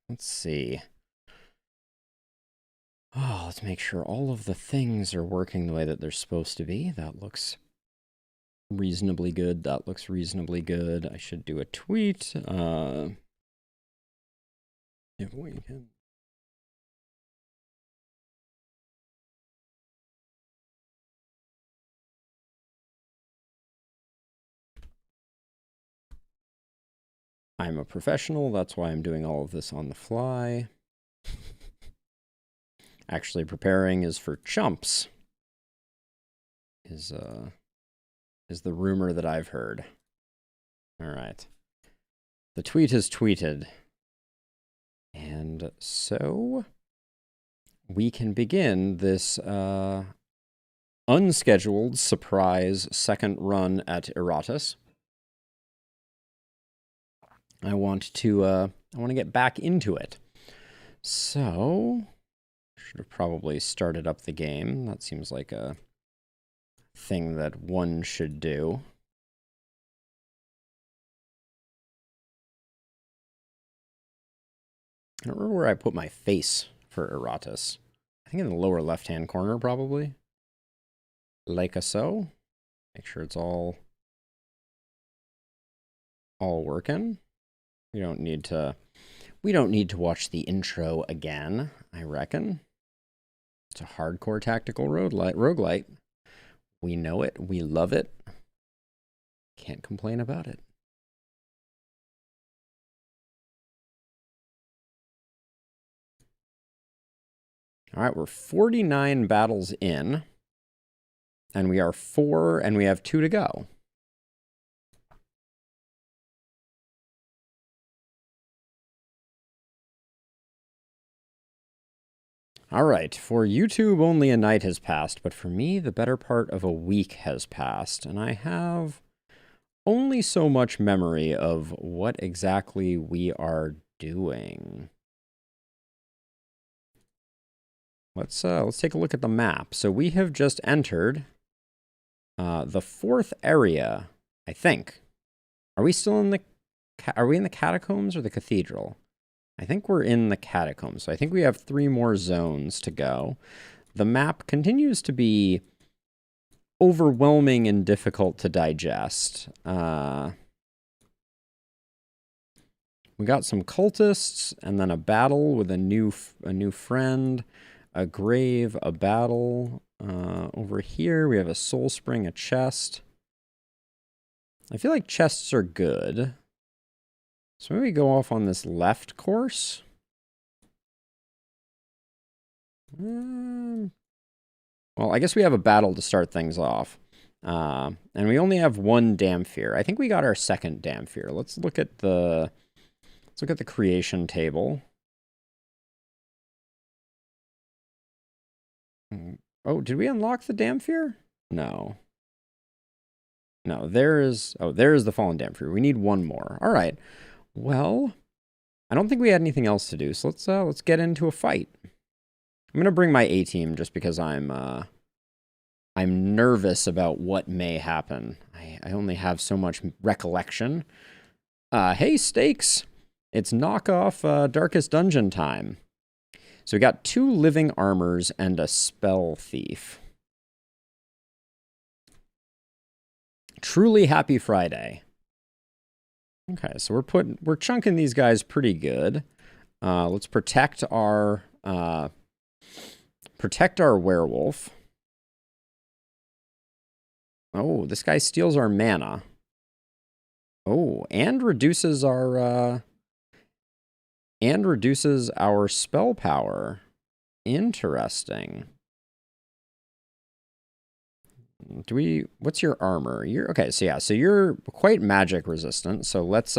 Let's see. Oh, let's make sure all of the things are working the way that they're supposed to be. That looks reasonably good. That looks reasonably good. I should do a tweet. If we can. I'm a professional. That's why I'm doing all of this on the fly. Actually, preparing is for chumps. Is the rumor that I've heard. All right. The tweet is tweeted. And so we can begin this unscheduled surprise second run at Iratus. I want to get back into it. So should have probably started up the game. That seems like a thing that one should do. I don't remember where I put my face for Iratus. I think in the lower left-hand corner, probably. Like so. Make sure it's all working. We don't need to watch the intro again, I reckon. It's a hardcore tactical roguelite. We know it. We love it. Can't complain about it. All right, we're 49 battles in. And we are 4, and we have 2 to go. All right, for YouTube, only a night has passed, but for me, the better part of a week has passed, and I have only so much memory of what exactly we are doing. Let's take a look at the map. So we have just entered the 4th area, I think. Are we still in the catacombs or the cathedral? I think we're in the catacombs, so I think we have 3 more zones to go. The map continues to be overwhelming and difficult to digest. We got some cultists, and then a battle with a new friend, a grave, a battle. Over here, we have a soul spring, a chest. I feel like chests are good. So maybe go off on this left course. Well, I guess we have a battle to start things off. And we only have 1 Damphir. I think we got our 2nd Damphir. Let's look at the creation table. Oh, did we unlock the Damphir? No. No, there's the fallen Damphir. We need 1 more. All right. Well, I don't think we had anything else to do, so let's get into a fight. I'm gonna bring my A-team just because I'm nervous about what may happen. I only have so much recollection. Hey, Stakes! It's knockoff Darkest Dungeon time. So we got 2 living armors and a spell thief. Truly happy Friday. Okay, so we're chunking these guys pretty good. Let's protect our werewolf. Oh, this guy steals our mana. Oh, and reduces our spell power. Interesting. What's your armor? Okay, so yeah, so you're quite magic resistant, so let's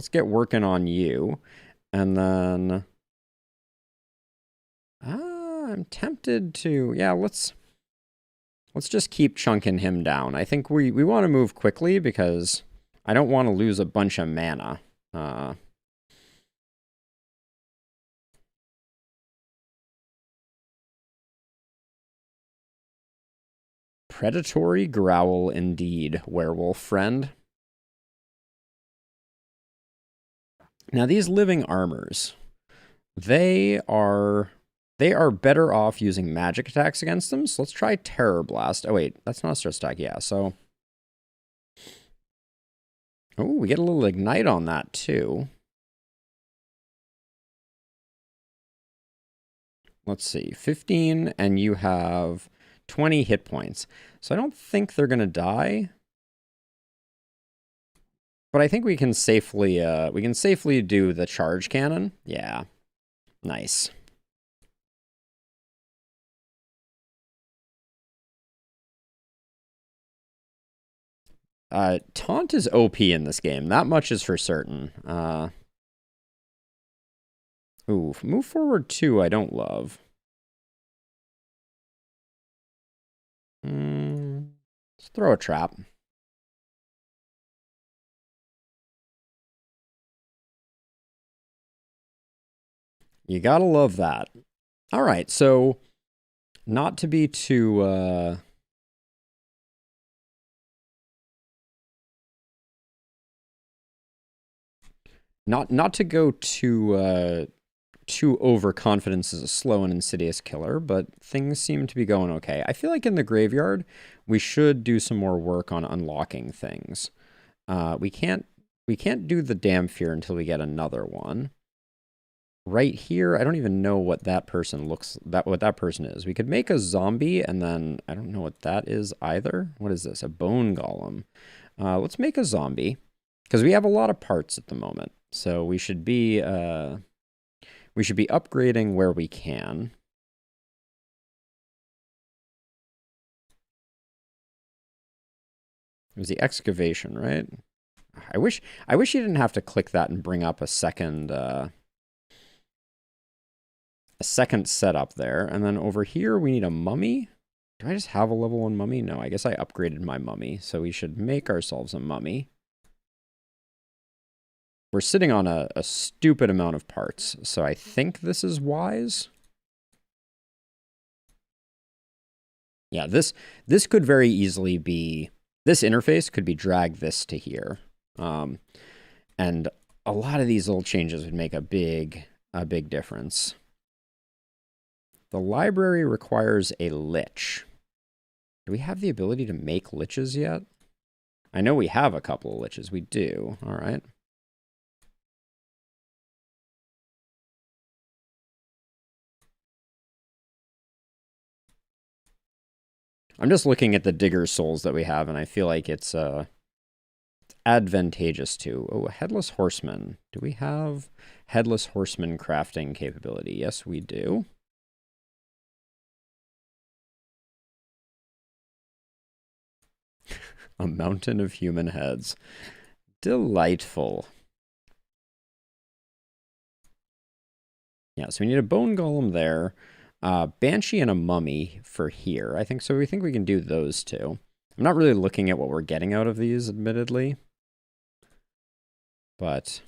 get working on you. And then I'm tempted to, yeah, let's just keep chunking him down. I think we want to move quickly because I don't want to lose a bunch of mana. Predatory growl indeed, werewolf friend. Now these living armors, they are better off using magic attacks against them. So let's try Terror Blast. Oh wait, that's not a stress attack. Yeah, so oh, we get a little ignite on that too. Let's see, 15, and you have 20 hit points. So I don't think they're gonna die. But I think we can safely do the charge cannon. Yeah. Nice. Taunt is OP in this game. That much is for certain. Ooh, move forward 2 I don't love. Let's throw a trap. You gotta love that. All right, so not to be too not to go too overconfidence as a slow and insidious killer, but things seem to be going okay. I feel like in the graveyard, we should do some more work on unlocking things. We can't do the Damphir until we get another one. Right here, I don't even know what that person what that person is. We could make a zombie, and then I don't know what that is either. What is this? A bone golem. Let's make a zombie, because we have a lot of parts at the moment. So we should be upgrading where we can. It was the excavation, right? I wish you didn't have to click that and bring up a second setup there. And then over here we need a mummy. Do I just have a level 1 mummy? No, I guess I upgraded my mummy. So we should make ourselves a mummy. We're sitting on a stupid amount of parts, so I think this is wise. Yeah, this could very easily be, this interface could be drag this to here. And a lot of these little changes would make a big difference. The library requires a lich. Do we have the ability to make liches yet? I know we have a couple of liches. We do. All right. I'm just looking at the digger souls that we have, and I feel like it's advantageous to. Oh, a headless horseman. Do we have headless horseman crafting capability? Yes, we do. A mountain of human heads. Delightful. Yeah, so we need a bone golem there. Banshee and a mummy for here. I think so. We think we can do those two. I'm not really looking at what we're getting out of these, admittedly. But...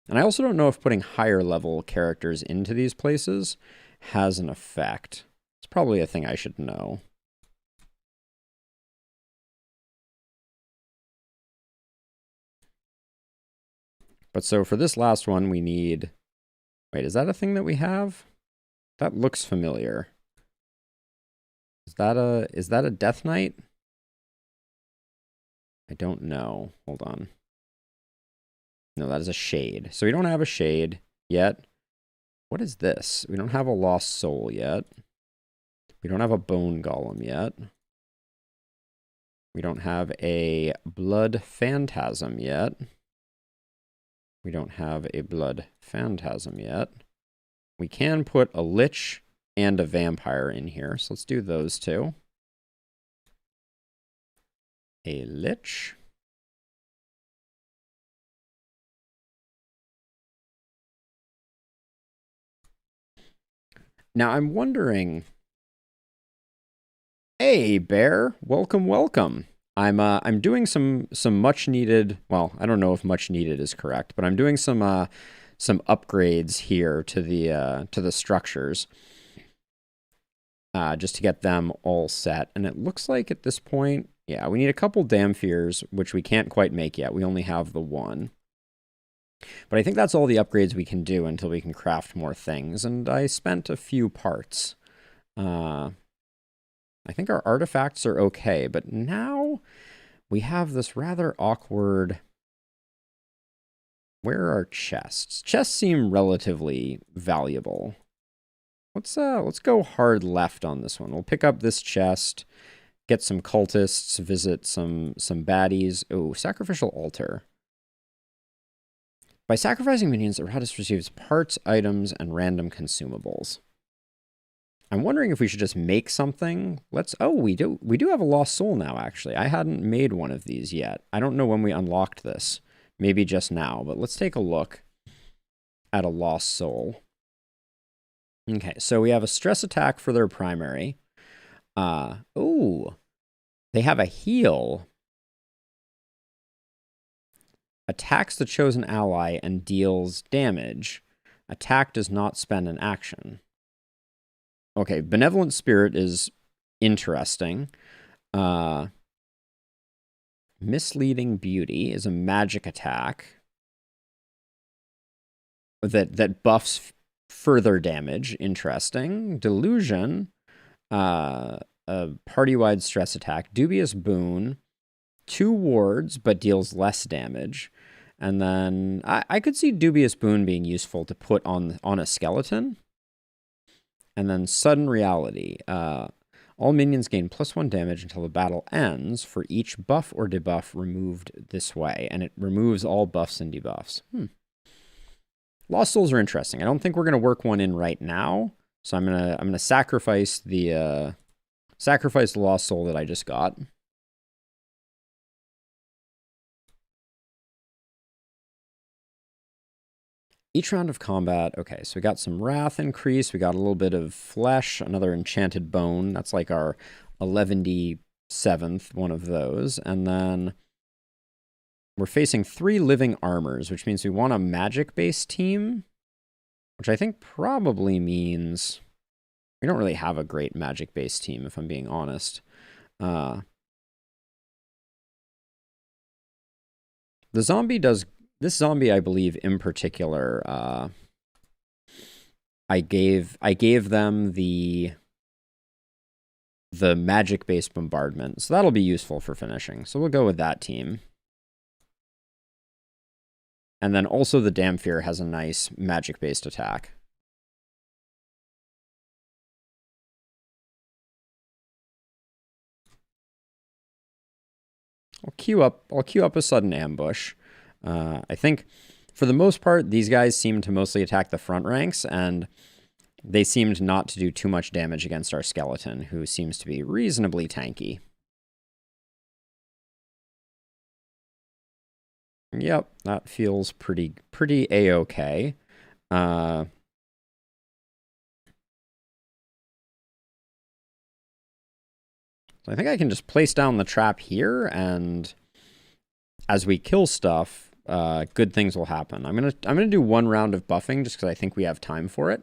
And I also don't know if putting higher level characters into these places has an effect. It's probably a thing I should know. But so for this last one, we need... Wait, is that a thing that we have? That looks familiar. Is that a Death Knight? I don't know. Hold on. No, that is a shade. So we don't have a shade yet. What is this? We don't have a lost soul yet. We don't have a bone golem yet. We don't have a blood phantasm yet. We don't have a blood phantasm yet. We can put a lich and a vampire in here, so let's do those two. A lich. Now I'm wondering... Hey, Bear. Welcome, welcome. I'm doing some much needed, well, I don't know if much needed is correct, but I'm doing some upgrades here to the structures, just to get them all set. And it looks like at this point, yeah, we need a couple Damphirs, which we can't quite make yet. We only have the one. But I think that's all the upgrades we can do until we can craft more things. And I spent a few parts. I think our artifacts are okay, but now we have this rather awkward... Where are chests? Chests seem relatively valuable. Let's go hard left on this one. We'll pick up this chest, get some cultists, visit some baddies. Oh, Sacrificial Altar. By sacrificing minions, Iratus receives parts, items, and random consumables. I'm wondering if we should just make something. Oh, we do have a lost soul now, actually. I hadn't made one of these yet. I don't know when we unlocked this. Maybe just now, but let's take a look at a lost soul. Okay, so we have a stress attack for their primary. Oh, they have a heal. Attacks the chosen ally and deals damage. Attack does not spend an action. Okay, Benevolent Spirit is interesting. Misleading Beauty is a magic attack that buffs further damage. Interesting. Delusion, a party-wide stress attack. Dubious Boon, 2 wards, but deals less damage. And then I could see Dubious Boon being useful to put on a skeleton. And then Sudden Reality. All minions gain +1 damage until the battle ends for each buff or debuff removed this way. And it removes all buffs and debuffs. Lost Souls are interesting. I don't think we're going to work one in right now. So I'm gonna sacrifice the Lost Soul that I just got. Each round of combat, okay, so we got some Wrath increase, we got a little bit of Flesh, another Enchanted Bone, that's like our 11th one of those, and then we're facing 3 Living Armors, which means we want a magic-based team, which I think probably means we don't really have a great magic-based team, if I'm being honest. This zombie, I believe, in particular, I gave them the magic-based bombardment, so that'll be useful for finishing. So we'll go with that team. And then also the Damphir has a nice magic-based attack. I'll queue up a sudden ambush. I think, for the most part, these guys seem to mostly attack the front ranks, and they seemed not to do too much damage against our skeleton, who seems to be reasonably tanky. Yep, that feels pretty A-okay. So I think I can just place down the trap here, and as we kill stuff, good things will happen. I'm gonna do 1 round of buffing just because I think we have time for it.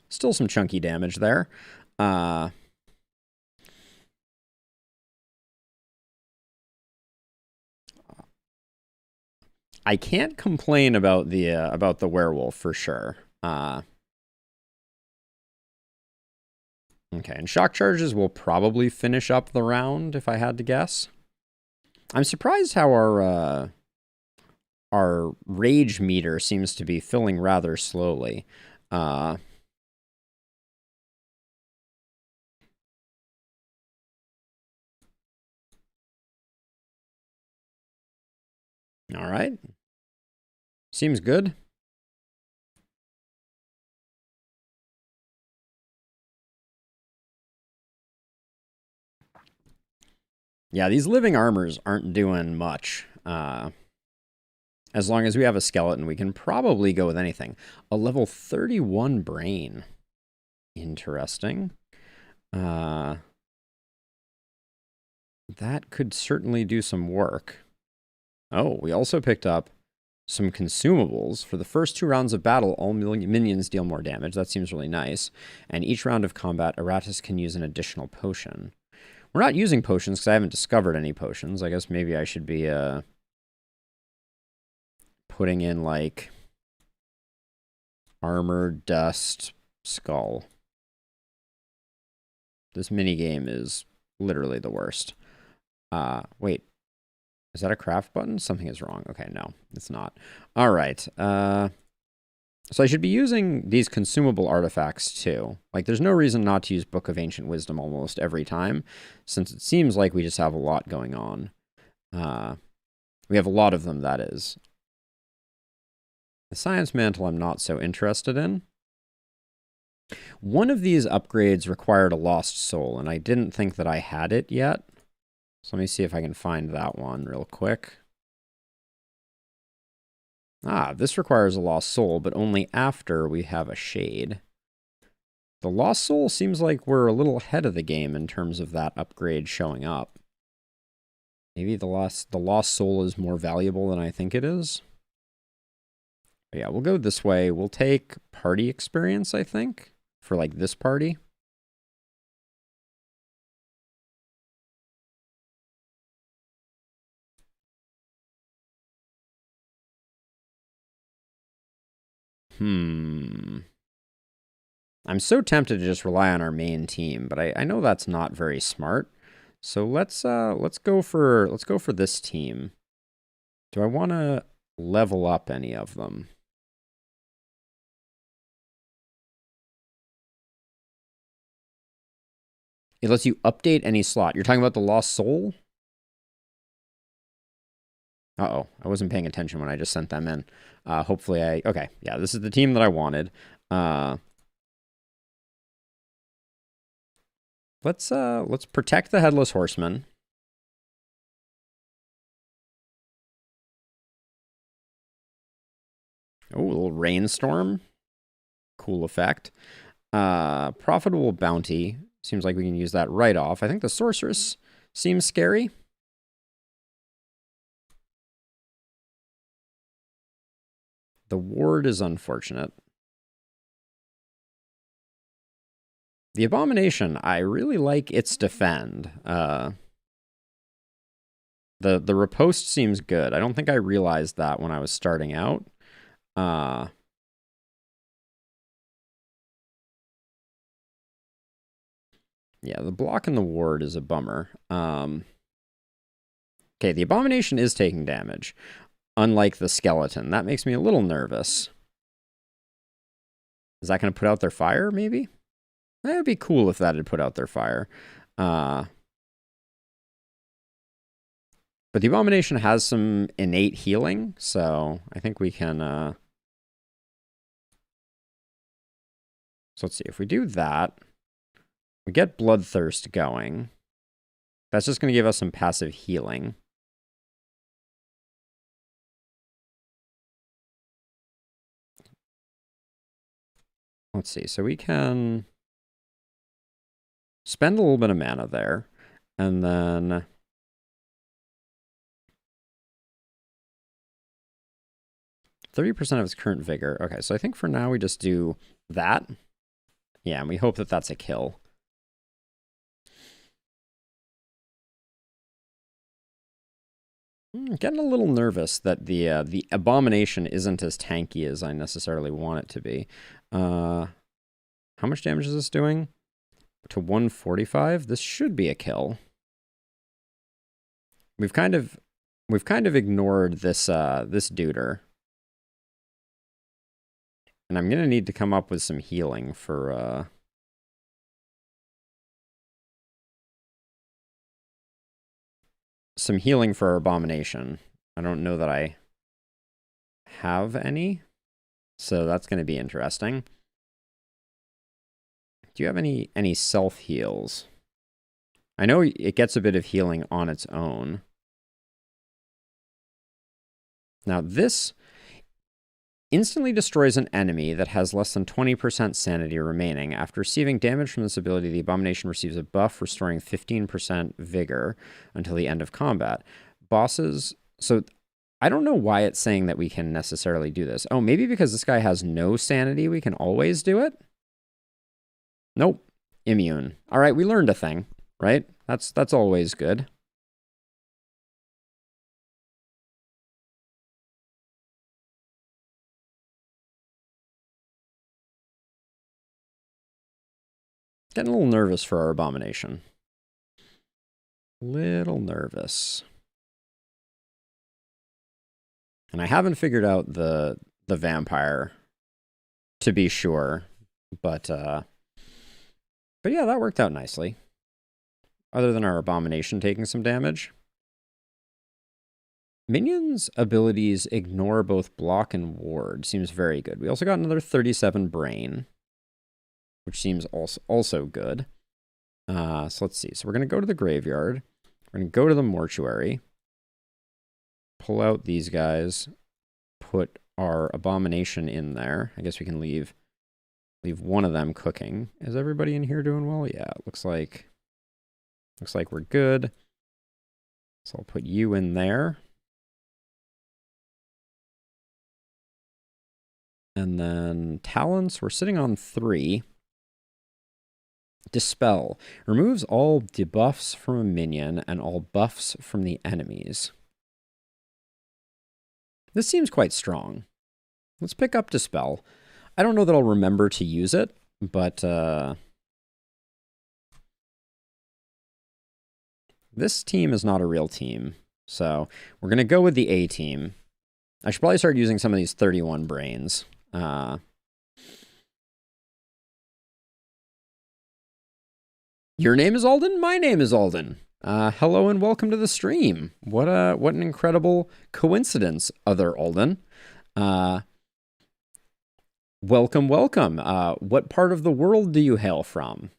Still some chunky damage there. I can't complain about the werewolf for sure. Okay, and shock charges will probably finish up the round if I had to guess. I'm surprised how our rage meter seems to be filling rather slowly. All right. Seems good. Yeah, these living armors aren't doing much. As long as we have a skeleton, we can probably go with anything. A level 31 brain. Interesting. That could certainly do some work. Oh, we also picked up some consumables. For the first 2 rounds of battle, all minions deal more damage. That seems really nice. And each round of combat, Iratus can use an additional potion. We're not using potions because I haven't discovered any potions. I guess maybe I should be putting in, like, armor, dust, skull. This minigame is literally the worst. Wait. Is that a craft button? Something is wrong. Okay, no, it's not. All right. So I should be using these consumable artifacts too. Like, there's no reason not to use Book of Ancient Wisdom almost every time, since it seems like we just have a lot going on. We have a lot of them, that is. The Science Mantle I'm not so interested in. One of these upgrades required a lost soul, and I didn't think that I had it yet. So let me see if I can find that one real quick. Ah, this requires a lost soul, but only after we have a shade. The lost soul seems like we're a little ahead of the game in terms of that upgrade showing up. Maybe the lost soul is more valuable than I think it is. But yeah, we'll go this way. We'll take party experience, I think, for like this party. I'm so tempted to just rely on our main team, but I know that's not very smart. So let's go for this team. Do I want to level up any of them? It lets you update any slot. You're talking about the Lost Soul? Uh-oh, I wasn't paying attention when I just sent them in. Hopefully okay, yeah, this is the team that I wanted. Let's protect the Headless Horseman. Oh, a little rainstorm. Cool effect. Profitable bounty. Seems like we can use that right off. I think the sorceress seems scary. The ward is unfortunate. The abomination, I really like its defend. The riposte seems good. I don't think I realized that when I was starting out. Yeah, the block in the ward is a bummer. Okay, the abomination is taking damage, unlike the skeleton. That makes me a little nervous. Is that going to put out their fire, maybe? That would be cool if that had put out their fire. But the abomination has some innate healing, so I think we can... So let's see, if we do that, we get Bloodthirst going. That's just going to give us some passive healing. Let's see, so we can spend a little bit of mana there, and then 30% of its current vigor. Okay, so I think for now we just do that. Yeah, and we hope that that's a kill. Getting a little nervous that the abomination isn't as tanky as I necessarily want it to be. How much damage is this doing? To 145? This should be a kill. We've kind of ignored this this duder. And I'm gonna need to come up with some healing for our abomination. I don't know that I have any, so that's going to be interesting. Do you have any self heals? I know it gets a bit of healing on its own. Now this instantly destroys an enemy that has less than 20% sanity remaining. After receiving damage from this ability, the abomination receives a buff restoring 15% vigor until the end of combat. Bosses... So I don't know why it's saying that we can necessarily do this. Oh, maybe because this guy has no sanity, we can always do it? Nope. Immune. All right, we learned a thing, right? That's always good. Getting a little nervous for our abomination. Little nervous. And I haven't figured out the vampire, to be sure, but yeah, that worked out nicely. Other than our abomination taking some damage. Minions' abilities ignore both block and ward. Seems very good. We also got another 37 brain, which seems also good. So let's see. So we're going to go to the graveyard. We're going to go to the mortuary. Pull out these guys. Put our abomination in there. I guess we can leave one of them cooking. Is everybody in here doing well? Yeah, it looks like we're good. So I'll put you in there. And then talents, we're sitting on 3. Dispel. Removes all debuffs from a minion and all buffs from the enemies. This seems quite strong. Let's pick up Dispel. I don't know that I'll remember to use it, but this team is not a real team. So we're going to go with the A team. I should probably start using some of these 31 brains. Your name is Alden? My name is Alden. Hello and welcome to the stream. What an incredible coincidence, other Alden. Welcome. What part of the world do you hail from?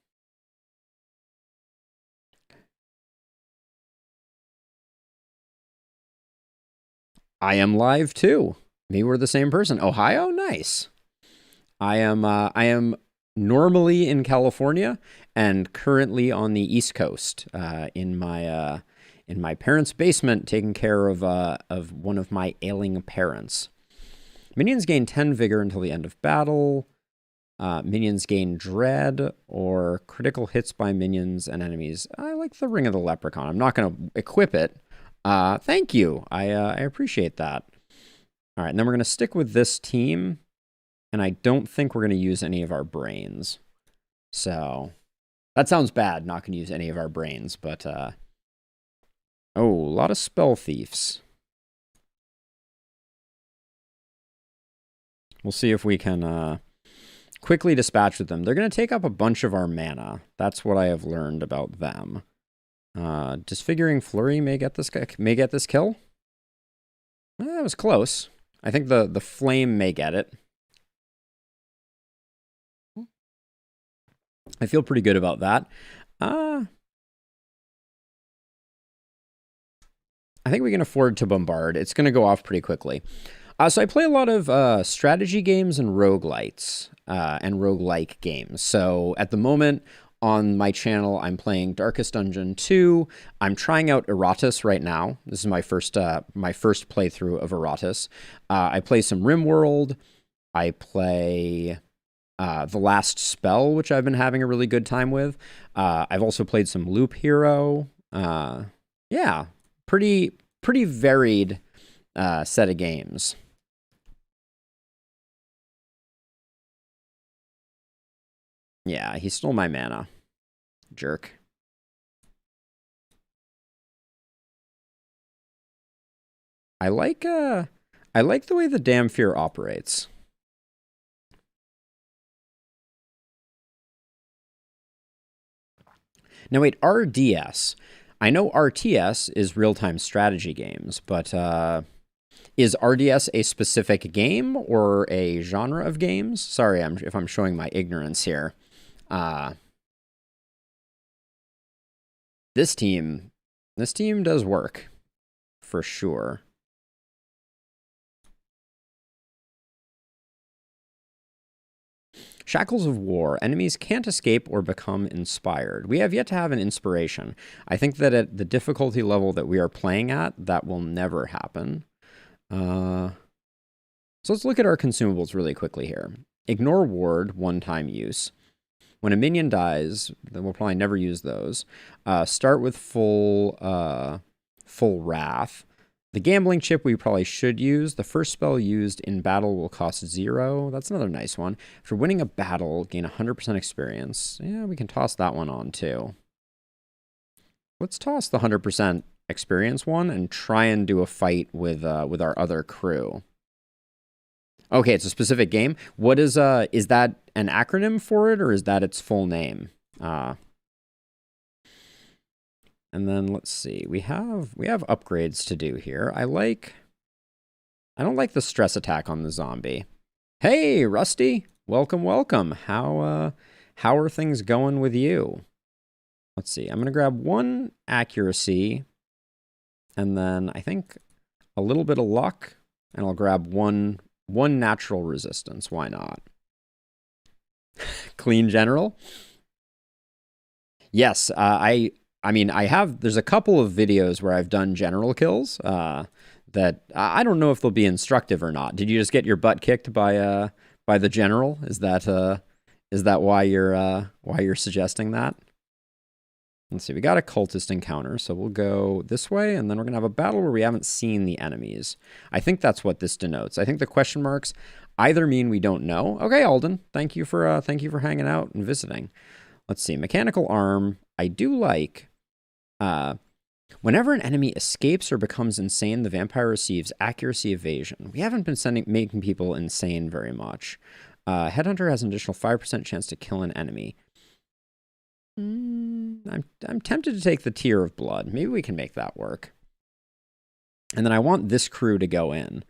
I am live too. Maybe we're the same person. Ohio? Nice. I am normally in California and currently on the East Coast, in my parents' basement, taking care of one of my ailing parents. Minions gain 10 vigor until the end of battle. Minions gain dread or critical hits by minions and enemies. I like the Ring of the Leprechaun. I'm not going to equip it. Thank you. I appreciate that. All right, and then we're going to stick with this team. And I don't think we're going to use any of our brains. So that sounds bad, not going to use any of our brains, but oh, a lot of spell thieves. We'll see if we can quickly dispatch with them. They're going to take up a bunch of our mana. That's what I have learned about them. Disfiguring Flurry may get this kill. That was close. I think the flame may get it. I feel pretty good about that. I think we can afford to bombard. It's going to go off pretty quickly. So I play a lot of strategy games and roguelites and roguelike games. So at the moment on my channel, I'm playing Darkest Dungeon 2. I'm trying out Iratus right now. This is my first playthrough of Iratus. I play some RimWorld. I play The Last Spell, which I've been having a really good time with. I've also played some Loop Hero. Yeah, pretty varied set of games. Yeah, he stole my mana. Jerk. I like the way the Damfear operates. Now wait, RDS. I know RTS is real-time strategy games, but is RDS a specific game or a genre of games? Sorry if I'm showing my ignorance here. This team does work, for sure. Shackles of War. Enemies can't escape or become inspired. We have yet to have an inspiration. I think that at the difficulty level that we are playing at, that will never happen. So let's look at our consumables really quickly here. Ignore Ward, one-time use. when a minion dies, then we'll probably never use those. Start with full wrath. The gambling chip we probably should use. The first spell used in battle will cost 0. That's another nice one. After winning a battle, gain 100% experience. Yeah, we can toss that one on too. Let's toss the 100% experience one and try and do a fight with our other crew. Okay, it's a specific game. What is that an acronym for it, or is that its full name? And then let's see. We have upgrades to do here. I don't like the stress attack on the zombie. Hey, Rusty. Welcome, welcome. How are things going with you? Let's see. I'm going to grab 1 accuracy and then I think a little bit of luck, and I'll grab one natural resistance. Why not? Clean general. Yes, I mean, there's a couple of videos where I've done general kills that I don't know if they'll be instructive or not. Did you just get your butt kicked by the general? Is that why you're suggesting that? Let's see, we got a cultist encounter, so we'll go this way, and then we're gonna have a battle where we haven't seen the enemies. I think that's what this denotes. I think the question marks either mean we don't know. Okay, Alden, thank you for hanging out and visiting. Let's see, mechanical arm. I do like. Whenever an enemy escapes or becomes insane, the vampire receives accuracy evasion. We haven't been making people insane very much. Headhunter has an additional 5% chance to kill an enemy. I'm tempted to take the Tear of Blood. Maybe we can make that work. And then I want this crew to go in.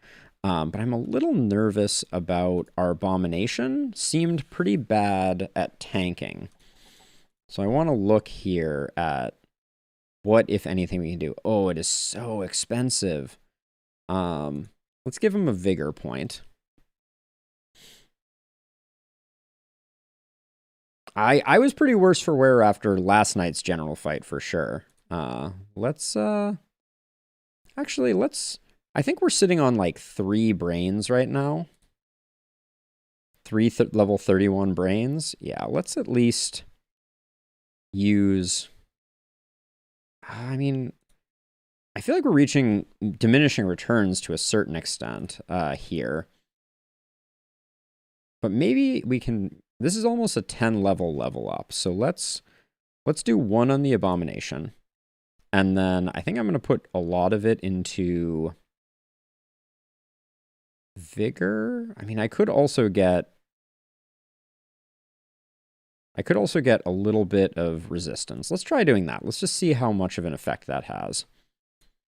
But I'm a little nervous about our Abomination. Seemed pretty bad at tanking. So I want to look here at what, if anything, we can do. Oh, it is so expensive. Let's give him a vigor point. I was pretty worse for wear after last night's general fight for sure. Actually, I think we're sitting on like 3 brains right now. 3 level 31 brains. Yeah, let's at least use... I mean, I feel like we're reaching diminishing returns to a certain extent here. But maybe we can... This is almost a 10 level up. So let's do 1 on the Abomination. And then I think I'm going to put a lot of it into Vigor. I mean, I could also get a little bit of resistance. Let's try doing that. Let's just see how much of an effect that has.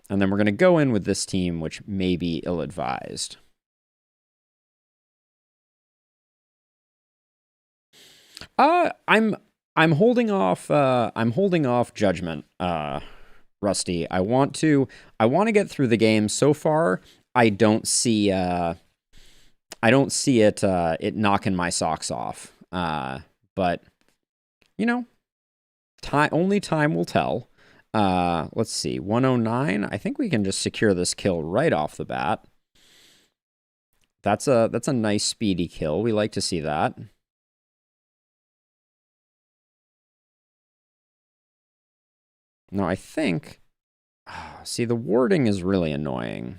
And then we're going to go in with this team, which may be ill-advised. I'm holding off judgment, Rusty. I want to get through the game. So far, I don't see it knocking my socks off. But you know, only time will tell. Let's see, 109. I think we can just secure this kill right off the bat. That's a nice speedy kill. We like to see that. No, I think... see, the warding is really annoying.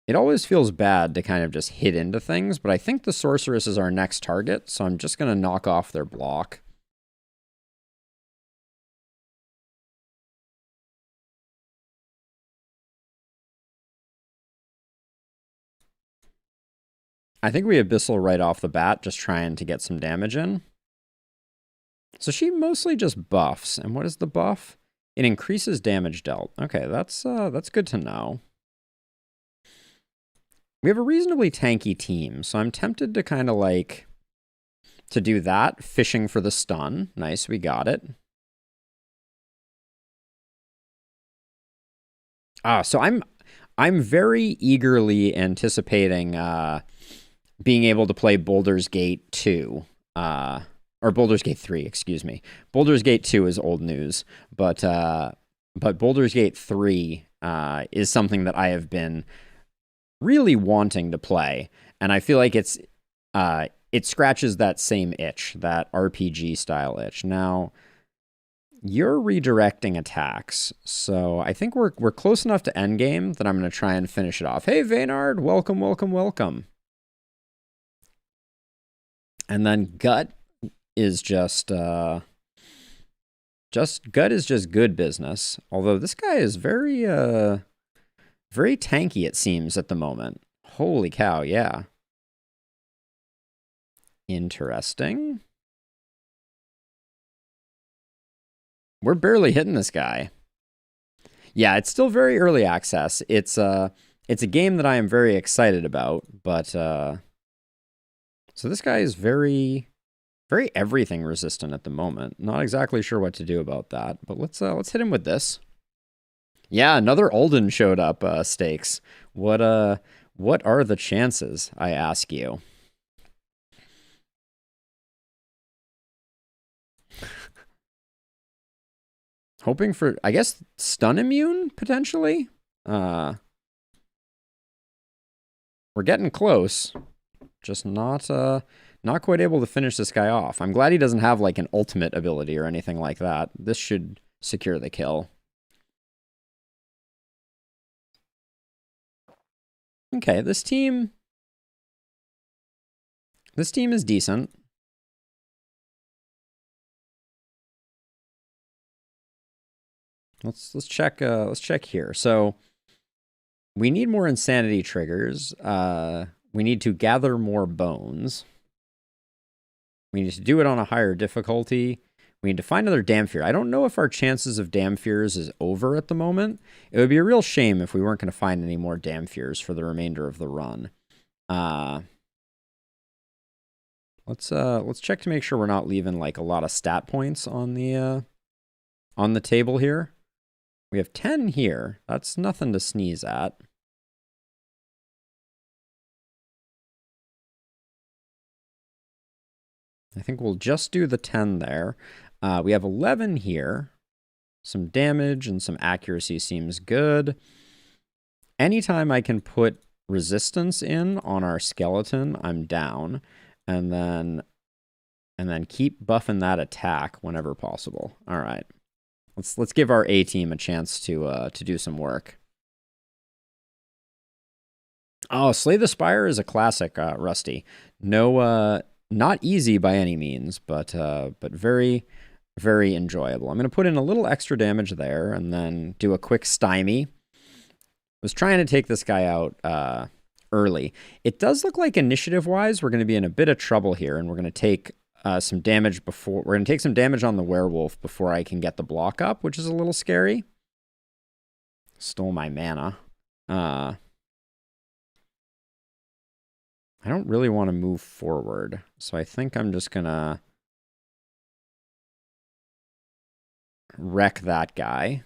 It always feels bad to kind of just hit into things, but I think the Sorceress is our next target, so I'm just going to knock off their block. I think we Abyssal right off the bat, just trying to get some damage in. So she mostly just buffs. And what is the buff? It increases damage dealt. Okay, that's good to know. We have a reasonably tanky team, so I'm tempted to kind of like to do that, fishing for the stun. Nice, we got it. So I'm very eagerly anticipating being able to play Baldur's Gate 2, or Baldur's Gate 3, excuse me. Baldur's Gate 2 is old news, but Baldur's Gate 3 is something that I have been really wanting to play, and I feel like it scratches that same itch, that RPG style itch. Now, you're redirecting attacks, so I think we're close enough to endgame that I'm going to try and finish it off. Hey, Vaynard, welcome, welcome, welcome. And then Gut is just Gut is just good business. Although this guy is very tanky, it seems, at the moment. Holy cow, yeah. Interesting. We're barely hitting this guy. Yeah, it's still very early access. It's a game that I am very excited about, but so this guy is very everything resistant at the moment. Not exactly sure what to do about that, but let's hit him with this. Yeah, another Alden showed up, Stakes. What are the chances, I ask you? Hoping for, I guess, stun immune, potentially? We're getting close. Just not quite able to finish this guy off. I'm glad he doesn't have, like, an ultimate ability or anything like that. This should secure the kill. Okay, this team is decent. Let's check here. So we need more insanity triggers. We need to gather more bones. We need to do it on a higher difficulty. We need to find another Damfear. I don't know if our chances of Damfears is over at the moment. It would be a real shame if we weren't going to find any more Damfears for the remainder of the run. Let's check to make sure we're not leaving like a lot of stat points on the table here. We have 10 here. That's nothing to sneeze at. I think we'll just do the 10 there. We have 11 here. Some damage and some accuracy seems good. Anytime I can put resistance in on our skeleton, I'm down. And then keep buffing that attack whenever possible. All right. Let's give our A team a chance to do some work. Oh, Slay the Spire is a classic, Rusty. No, not easy by any means, but very, very enjoyable. I'm going to put in a little extra damage there and then do a quick stymie. Was trying to take this guy out early. It does look like initiative-wise we're going to be in a bit of trouble here, and we're going to take some damage before... We're going to take some damage on the werewolf before I can get the block up, which is a little scary. Stole my mana. I don't really want to move forward, so I think I'm just going to wreck that guy.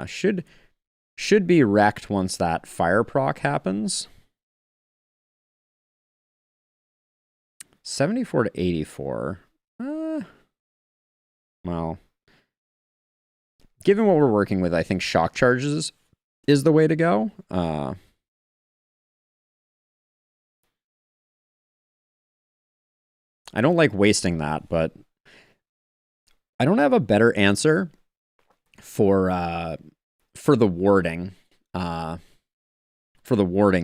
Should be wrecked once that fire proc happens. 74 to 84. Well, given what we're working with, I think shock charges is the way to go. I don't like wasting that, but I don't have a better answer for the warding,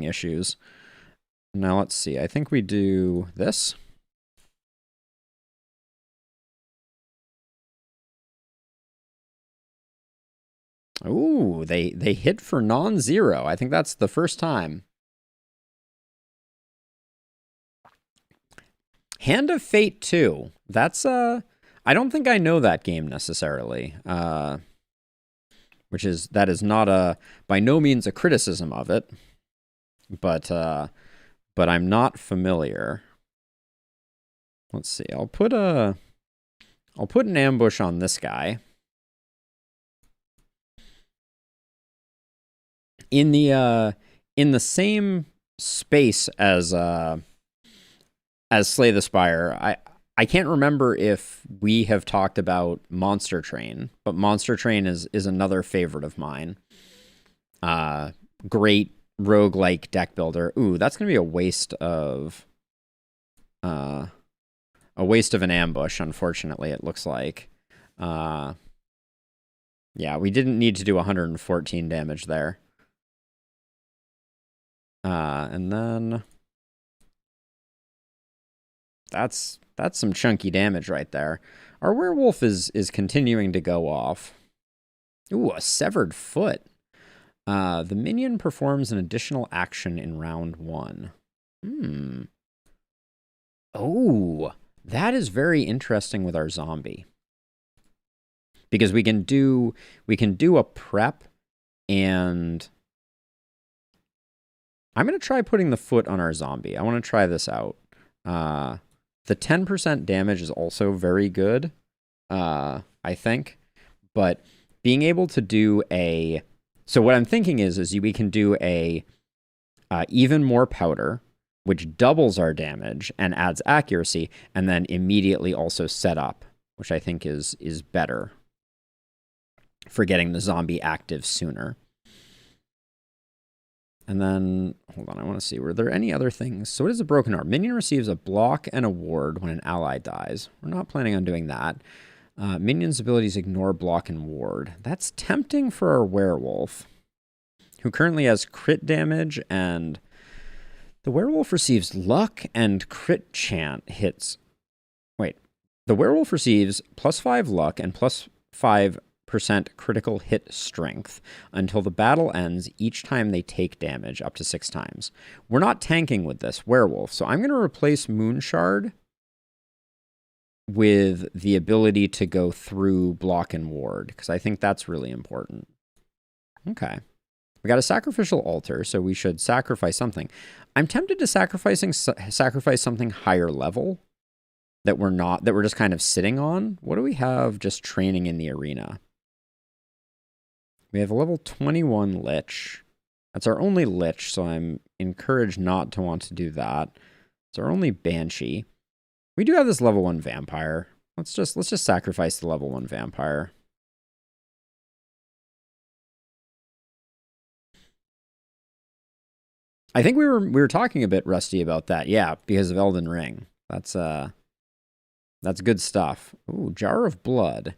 issues. Now let's see. I think we do this. Ooh, they hit for non-zero. I think that's the first time. Hand of Fate 2. That's I don't think I know that game necessarily. That is not by no means a criticism of it. But I'm not familiar. Let's see. I'll put an ambush on this guy. In the same space as Slay the Spire, I can't remember if we have talked about Monster Train, but Monster Train is another favorite of mine. great roguelike deck builder. Ooh, that's going to be a waste of an ambush, unfortunately, it looks like. Yeah, we didn't need to do 114 damage there. And then that's some chunky damage right there. Our werewolf is continuing to go off. Ooh, a severed foot. The minion performs an additional action in round 1. Oh, that is very interesting with our zombie. Because we can do a prep, and I'm going to try putting the foot on our zombie. I want to try this out. The 10% damage is also very good, I think. But being able to do a... So what I'm thinking is we can do a even more powder, which doubles our damage and adds accuracy, and then immediately also set up, which I think is better for getting the zombie active sooner. And then, hold on, I want to see, were there any other things? So what is a broken arm? Minion receives a block and a ward when an ally dies. We're not planning on doing that. Minion's abilities ignore block and ward. That's tempting for our werewolf, who currently has crit damage, and the werewolf receives luck and crit chant hits. Wait, the werewolf receives +5 luck and +5% critical hit strength until the battle ends each time they take damage, up to 6 times. We're not tanking with this werewolf, so I'm going to replace Moonshard with the ability to go through block and ward, because I think that's really important. Okay. We got a sacrificial altar, so we should sacrifice something. I'm tempted to sacrifice something higher level that we're just kind of sitting on. What do we have just training in the arena? We have a level 21 Lich. That's our only Lich, so I'm encouraged not to want to do that. It's our only Banshee. We do have this level 1 Vampire. Let's just sacrifice the level 1 Vampire. I think we were talking a bit, Rusty, about that. Yeah, because of Elden Ring. That's good stuff. Ooh, Jar of Blood.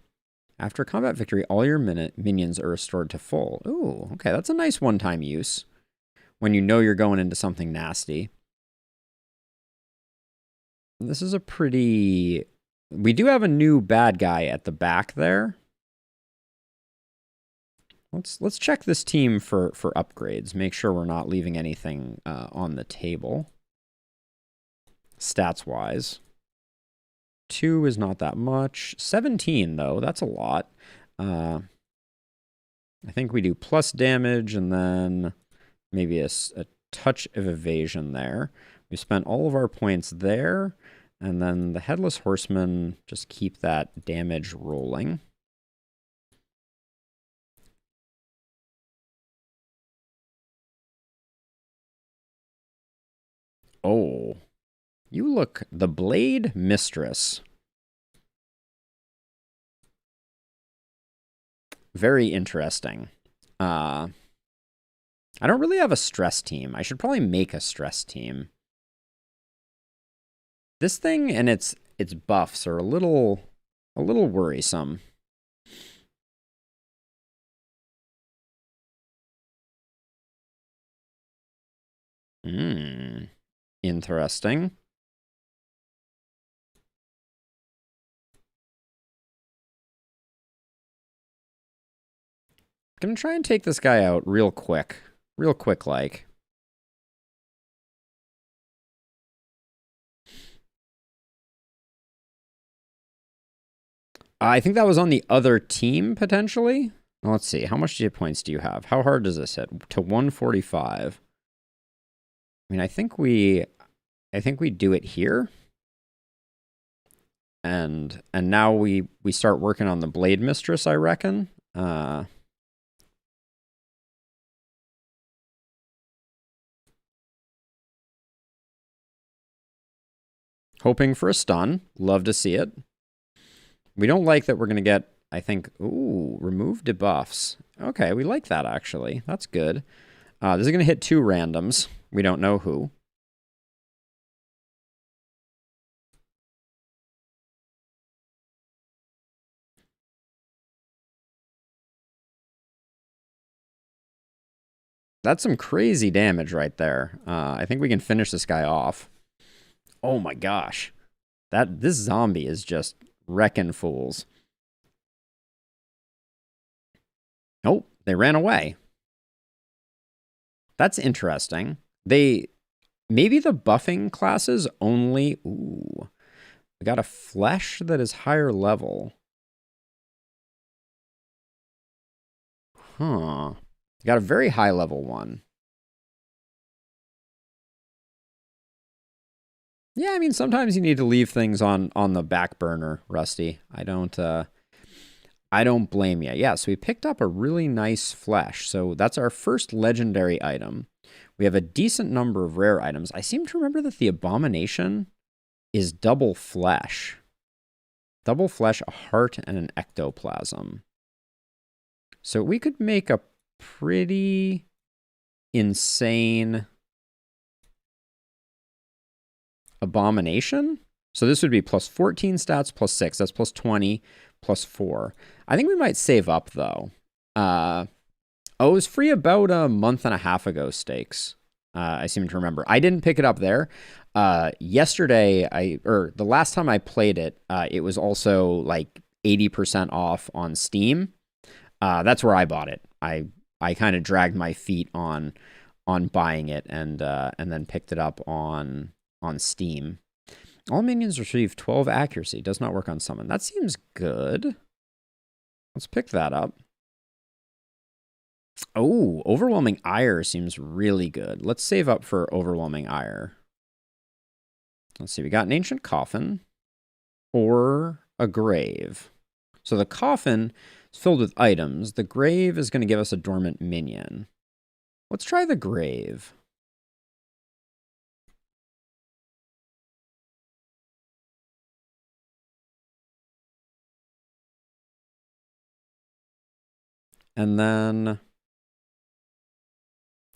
After combat victory, all your minions are restored to full. Ooh, okay, that's a nice one-time use when you know you're going into something nasty. This is a pretty... We do have a new bad guy at the back there. Let's check this team for upgrades. Make sure we're not leaving anything on the table. Stats-wise. 2 is not that much. 17, though. That's a lot. I think we do plus damage and then maybe a touch of evasion there. We spent all of our points there. And then the Headless Horseman, just keep that damage rolling. Oh, you look the Blade Mistress. Very interesting. I don't really have a stress team. I should probably make a stress team. This thing and its buffs are a little worrisome. Interesting. Gonna try and take this guy out real quick. Real quick, like. I think that was on the other team, potentially. Well, let's see. How much points do you have? How hard does this hit? To 145. I mean, I think we do it here. And now we start working on the Blade Mistress, I reckon. Hoping for a stun. Love to see it. We don't like that we're going to get I think, ooh, remove debuffs. Okay, we like that, actually. That's good. This is going to hit 2 randoms. We don't know who. That's some crazy damage right there. I think we can finish this guy off. Oh my gosh. This zombie is just wrecking fools. Oh, they ran away. That's interesting. Maybe the buffing classes only... Ooh. We got a flesh that is higher level. Huh. Got a very high level one. Yeah, I mean, sometimes you need to leave things on the back burner, Rusty. I don't blame you. Yeah, so we picked up a really nice flesh. So that's our first legendary item. We have a decent number of rare items. I seem to remember that the abomination is double flesh. Double flesh, a heart, and an ectoplasm. So we could make a pretty insane abomination. So this would be plus 14 stats, plus 6. That's plus 20, plus 4. I think we might save up, though. It was free about a month and a half ago, Stakes. I seem to remember. I didn't pick it up there. Yesterday, the last time I played it, it was also like 80% off on Steam. That's where I bought it. I kind of dragged my feet on buying it and then picked it up on Steam. All minions receive 12 accuracy. Does not work on summon. That seems good. Let's pick that up. Oh, Overwhelming Ire seems really good. Let's save up for Overwhelming Ire. Let's see. We got an Ancient Coffin or a Grave. So the Coffin is filled with items. The Grave is going to give us a Dormant Minion. Let's try the Grave. And then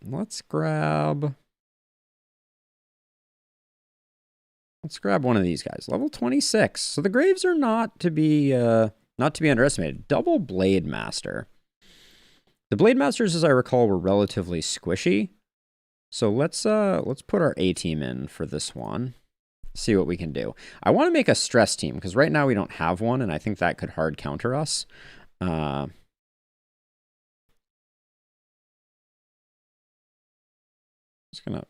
let's grab one of these guys. Level 26. So the Graves are not to be underestimated. Double Blade Master. The Blade Masters, as I recall, were relatively squishy. So let's put our A team in for this one. See what we can do. I want to make a stress team because right now we don't have one, and I think that could hard counter us. Just gonna.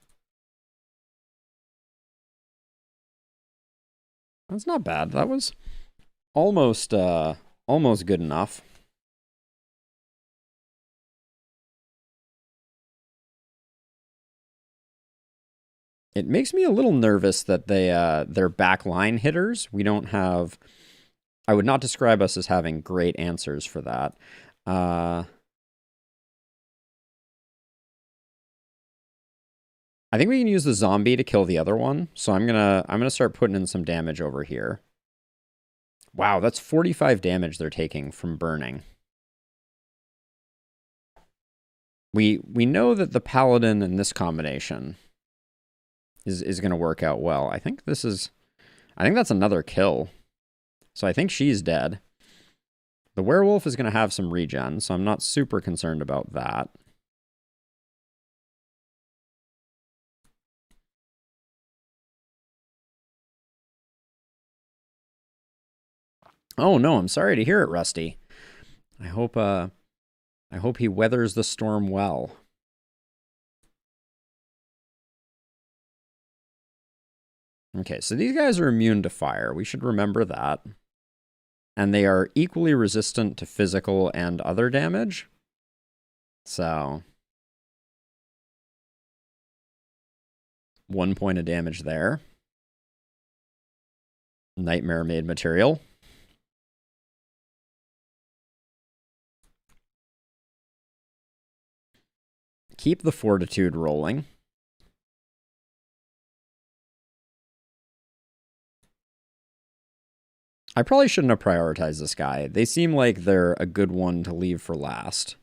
That's not bad. That was almost good enough. It makes me a little nervous that they're backline hitters. We don't have. I would not describe us as having great answers for that. I think we can use the zombie to kill the other one. So I'm gonna start putting in some damage over here. Wow, that's 45 damage they're taking from burning. We know that the paladin in this combination is going to work out well. I think that's another kill. So I think she's dead. The werewolf is going to have some regen, so I'm not super concerned about that. Oh no, I'm sorry to hear it, Rusty. I hope he weathers the storm well. Okay, so these guys are immune to fire. We should remember that. And they are equally resistant to physical and other damage. So 1 point of damage there. Nightmare made material. Keep the fortitude rolling. I probably shouldn't have prioritized this guy. They seem like they're a good one to leave for last.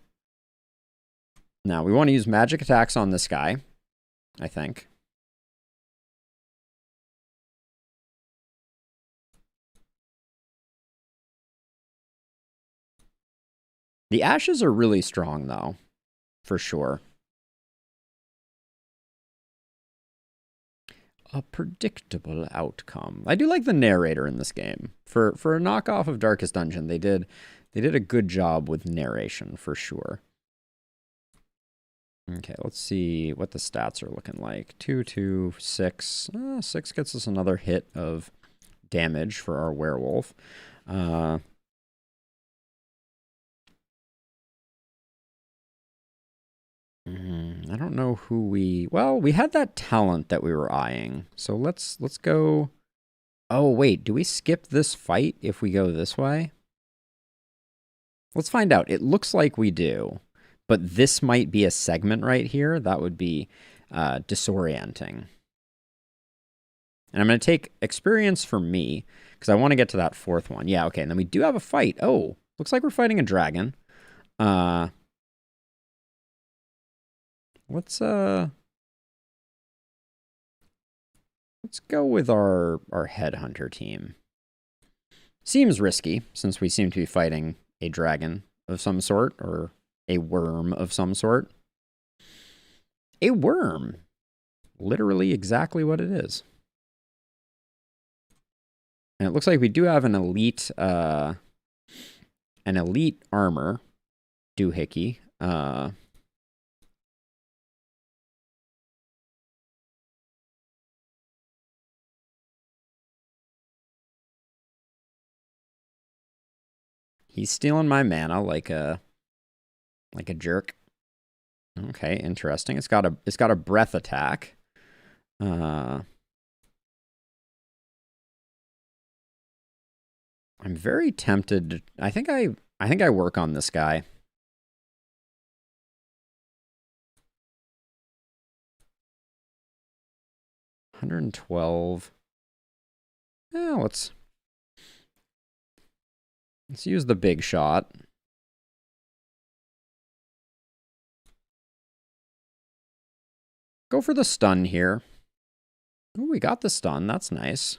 Now, we want to use magic attacks on this guy, I think. The ashes are really strong, though, for sure. A predictable outcome. I do like the narrator in this game. For a knockoff of Darkest Dungeon, they did a good job with narration, for sure. Okay, let's see what the stats are looking like. 2, 2, 6. 6 gets us another hit of damage for our werewolf. I don't know who well, we had that talent that we were eyeing. So let's go. Oh, wait, do we skip this fight if we go this way? Let's find out. It looks like we do, but this might be a segment right here. That would be disorienting. And I'm going to take experience for me, because I want to get to that fourth one. Yeah, okay, and then we do have a fight. Oh, looks like we're fighting a dragon. Let's go with our headhunter team. Seems risky, since we seem to be fighting a dragon of some sort, or a worm of some sort. A worm. Literally exactly what it is. And it looks like we do have an elite armor doohickey. He's stealing my mana like a jerk. Okay, interesting. It's got a breath attack. I'm very tempted. I think I work on this guy. $112. Yeah, let's use the big shot. Go for the stun here. Oh, we got the stun. That's nice.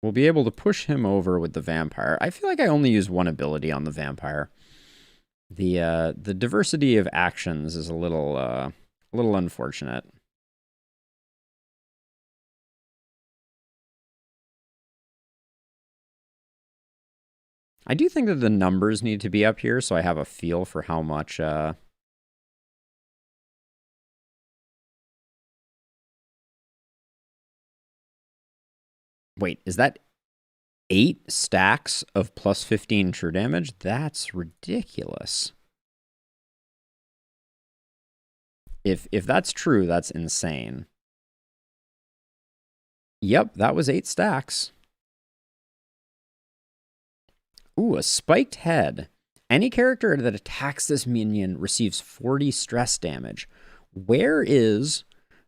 We'll be able to push him over with the vampire. I feel like I only use one ability on the vampire. The diversity of actions is a little unfortunate. I do think that the numbers need to be up here so I have a feel for how much Wait, is that 8 stacks of plus 15 true damage? That's ridiculous. If that's true, that's insane. Yep, that was 8 stacks. Ooh, a spiked head. Any character that attacks this minion receives 40 stress damage. Where is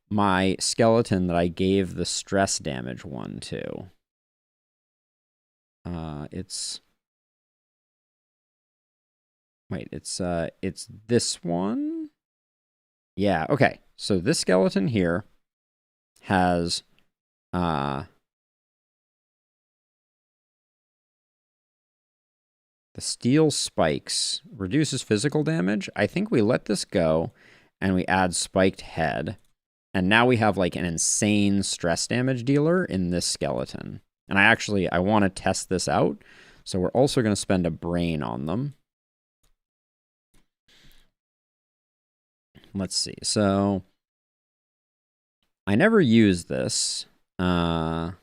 my skeleton that I gave the stress damage one to? It's this one. Yeah, okay. So this skeleton here has the steel spikes, reduces physical damage. I think we let this go and we add spiked head. And now we have like an insane stress damage dealer in this skeleton. And I want to test this out. So we're also going to spend a brain on them. Let's see. So I never use this. I'll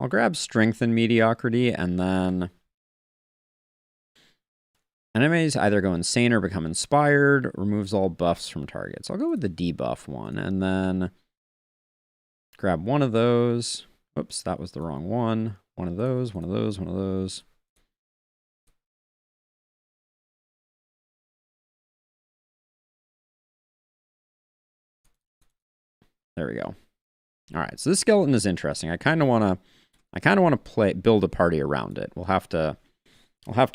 grab strength and mediocrity, and then enemies either go insane or become inspired, removes all buffs from targets. I'll go with the debuff one, and then grab one of those. Oops, that was the wrong one. One of those, one of those, one of those. There we go. All right, so this skeleton is interesting. I kind of want to build a party around it. I'll have to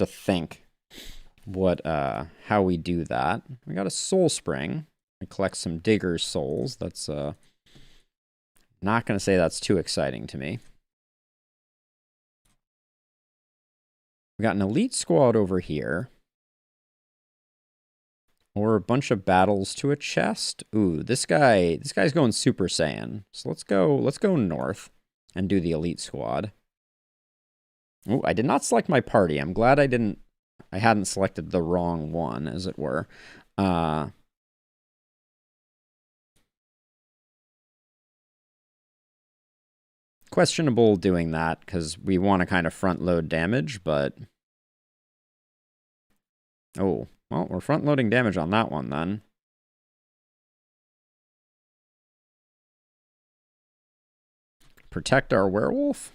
think how we do that. We got a soul spring. I collect some digger's souls. That's not going to say that's too exciting to me. We got an elite squad over here. Or a bunch of battles to a chest. Ooh, this guy's going Super Saiyan. So let's go north and do the elite squad. Ooh, I did not select my party. I'm glad I hadn't selected the wrong one, as it were. Questionable doing that, because we want to kind of front load damage, but... Oh, well, we're front loading damage on that one, then. Protect our werewolf?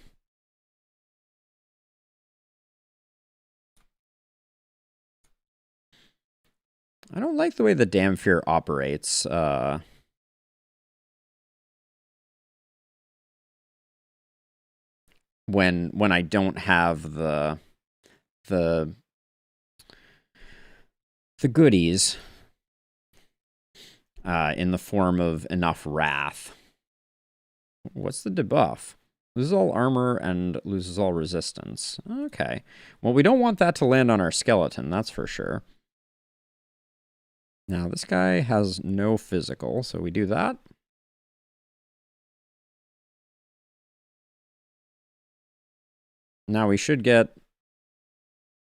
I don't like the way the Damfear operates. When I don't have the goodies in the form of enough wrath. What's the debuff? Loses all armor and loses all resistance. Okay. Well, we don't want that to land on our skeleton, that's for sure. Now, this guy has no physical, so we do that. Now we should get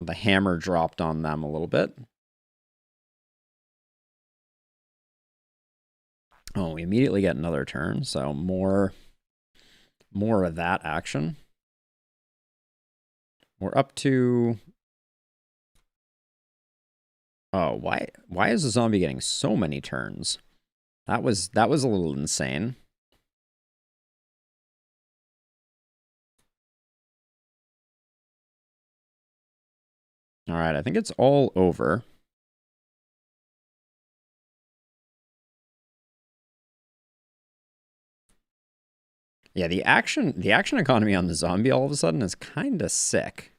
the hammer dropped on them a little bit. Oh, we immediately get another turn, so more of that action. We're up to... Oh, why is the zombie getting so many turns? That was a little insane. All right, I think it's all over. Yeah, the action economy on the zombie all of a sudden is kind of sick.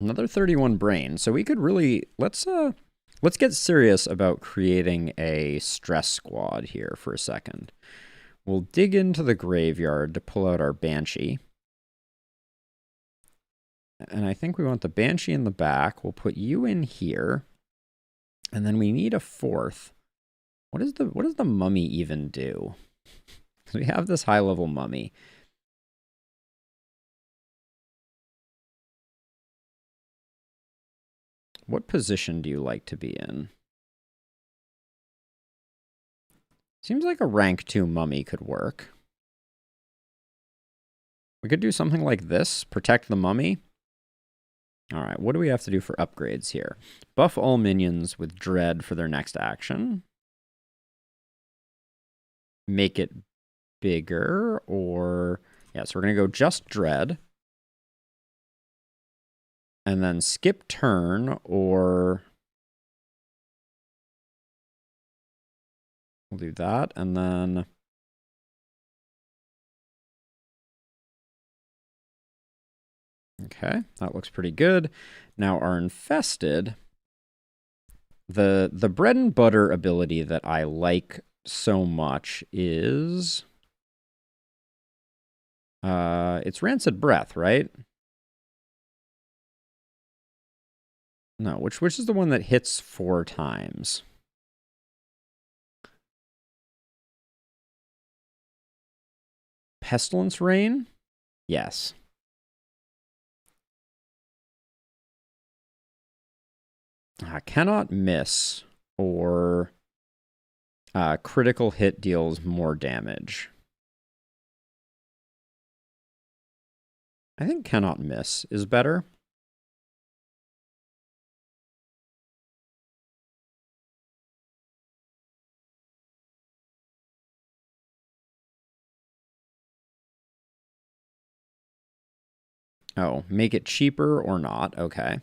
Another 31 brain. So we could really let's get serious about creating a stress squad here for a second. We'll dig into the graveyard to pull out our banshee. And I think we want the banshee in the back. We'll put you in here. And then we need a fourth. What does the mummy even do? We have this high-level mummy. What position do you like to be in? Seems like a rank 2 mummy could work. We could do something like this. Protect the mummy. All right, what do we have to do for upgrades here? Buff all minions with dread for their next action. Make it bigger, or... Yeah, so we're going to go just dread. And then skip turn, or... We'll do that, and then... Okay, that looks pretty good. Now our infested... The bread and butter ability that I like so much is... it's Rancid Breath, right? No, which is the one that hits 4 times? Pestilence Rain? Yes. Cannot miss, or critical hit deals more damage. I think cannot miss is better. Oh, make it cheaper or not. Okay.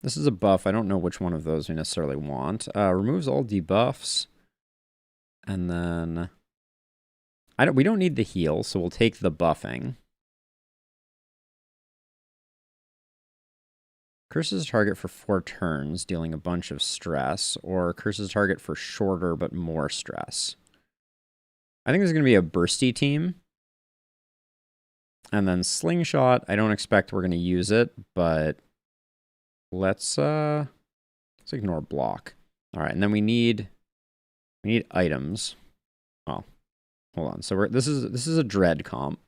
This is a buff. I don't know which one of those we necessarily want. Removes all debuffs. And then we don't need the heal, so we'll take the buffing. Curses a target for 4 turns, dealing a bunch of stress, or curses a target for shorter but more stress. I think this is going to be a bursty team. And then Slingshot, I don't expect we're going to use it, but let's ignore block. All right, and then we need items. Well, hold on. So this is a dread comp.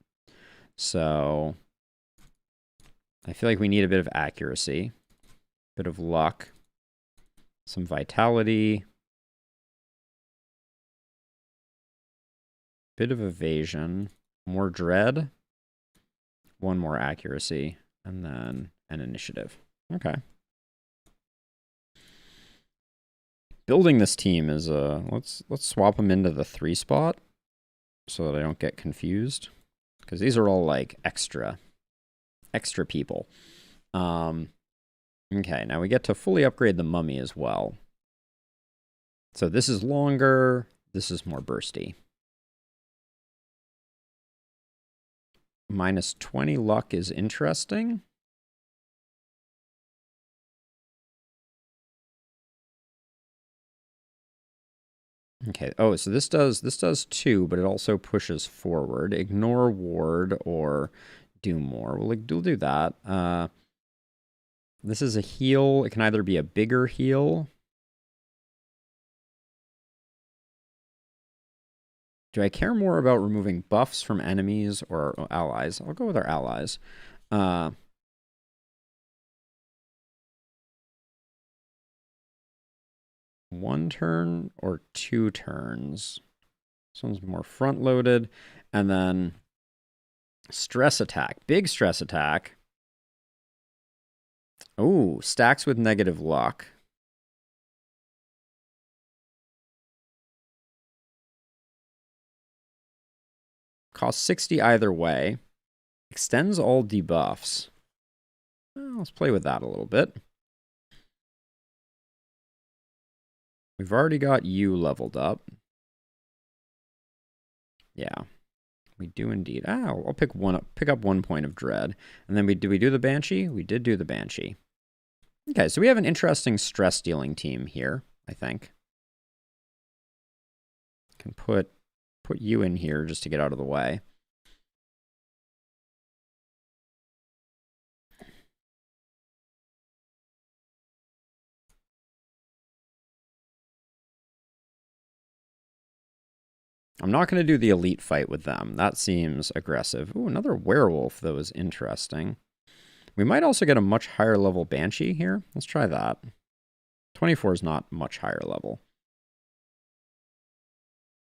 So I feel like we need a bit of accuracy, bit of luck, some vitality, bit of evasion, more dread, 1 more accuracy, and then an initiative. Okay. Building this team is let's swap them into the 3 spot so that I don't get confused, because these are all like extra people. Okay, now we get to fully upgrade the mummy as well. So this is longer, this is more bursty. Minus 20 luck is interesting. Okay. Oh, so this does 2, but it also pushes forward. Ignore ward or do more. We'll do that. This is a heal. It can either be a bigger heal. Do I care more about removing buffs from enemies or allies? I'll go with our allies. 1 turn or 2 turns? This one's more front-loaded. And then stress attack. Big stress attack. Oh, stacks with negative luck. Costs 60 either way. Extends all debuffs. Well, let's play with that a little bit. We've already got you leveled up. Yeah, we do indeed. I'll pick up 1 point of dread. And then did we do the Banshee? We did do the Banshee. Okay, so we have an interesting stress dealing team here, I think. Can put you in here just to get out of the way. I'm not going to do the elite fight with them. That seems aggressive. Ooh, another werewolf, though, is interesting. We might also get a much higher level Banshee here. Let's try that. 24 is not much higher level.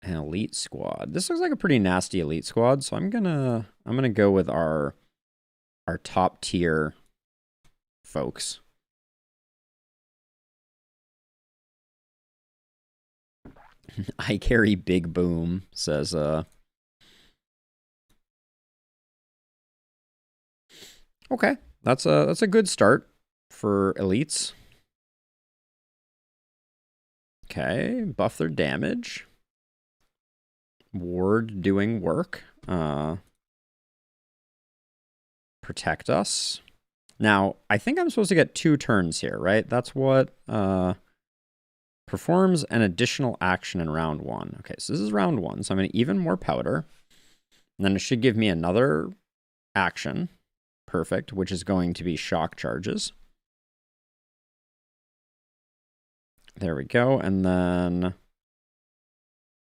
An elite squad. This looks like a pretty nasty elite squad, so I'm gonna go with our top tier folks. I carry Big Boom, says Okay, that's a good start for elites. Okay, buff their damage. Ward doing work. Protect us. Now, I think I'm supposed to get 2 turns here, right? That's what performs an additional action in round 1. Okay, so this is round 1, so I'm going to even more powder. And then it should give me another action. Perfect, which is going to be shock charges. There we go, and then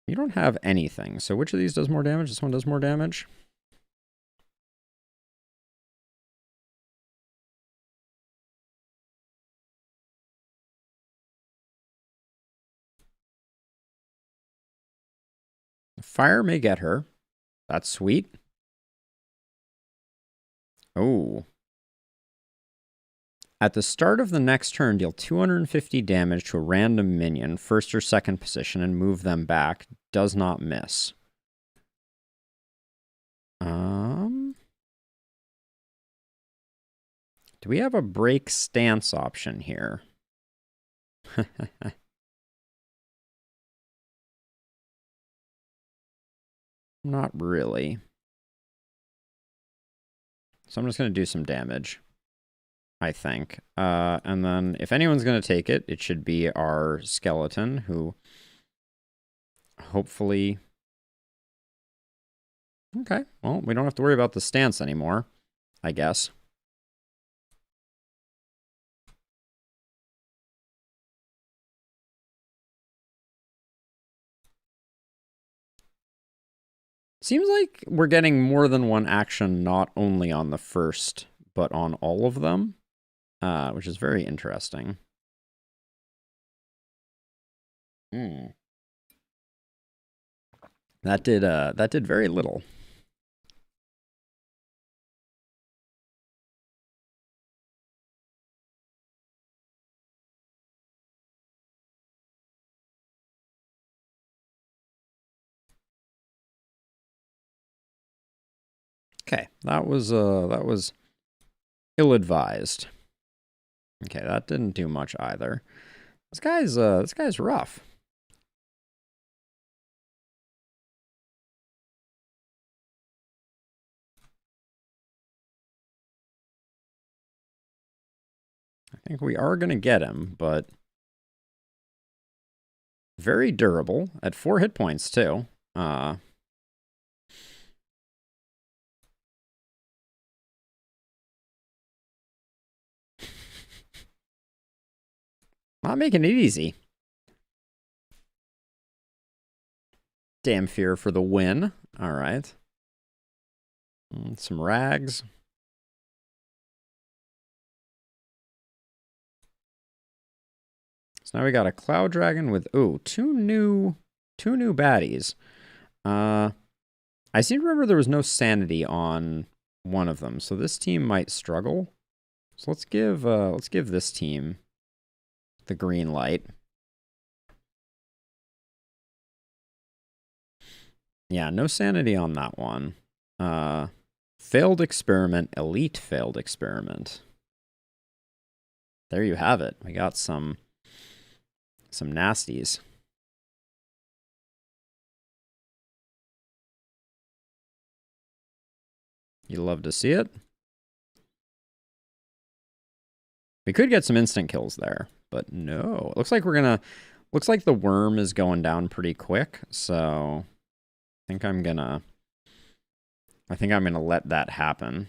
you don't have anything. So which of these does more damage? This one does more damage. Fire may get her. That's sweet. Oh. At the start of the next turn, deal 250 damage to a random minion, first or second position, and move them back. Does not miss. Do we have a break stance option here? Not really. So I'm just going to do some damage, I think. And then if anyone's going to take it, it should be our skeleton, who hopefully... Okay, well, we don't have to worry about the stance anymore, I guess. Seems like we're getting more than one action, not only on the first, but on all of them, which is very interesting. That did very little. Okay, that was ill-advised. Okay, that didn't do much either. This guy's rough. I think we are gonna get him, but very durable at 4 hit points too. Not making it easy. Damn Fear for the win. All right. Some rags. So now we got a Cloud Dragon with, ooh, two new baddies. I seem to remember there was no sanity on one of them, so this team might struggle. So let's give this team the green light. Yeah, no sanity on that one. Failed experiment, elite failed experiment. There you have it. We got some nasties. You love to see it. We could get some instant kills there, but no. It looks like looks like the worm is going down pretty quick, so I think I'm gonna let that happen.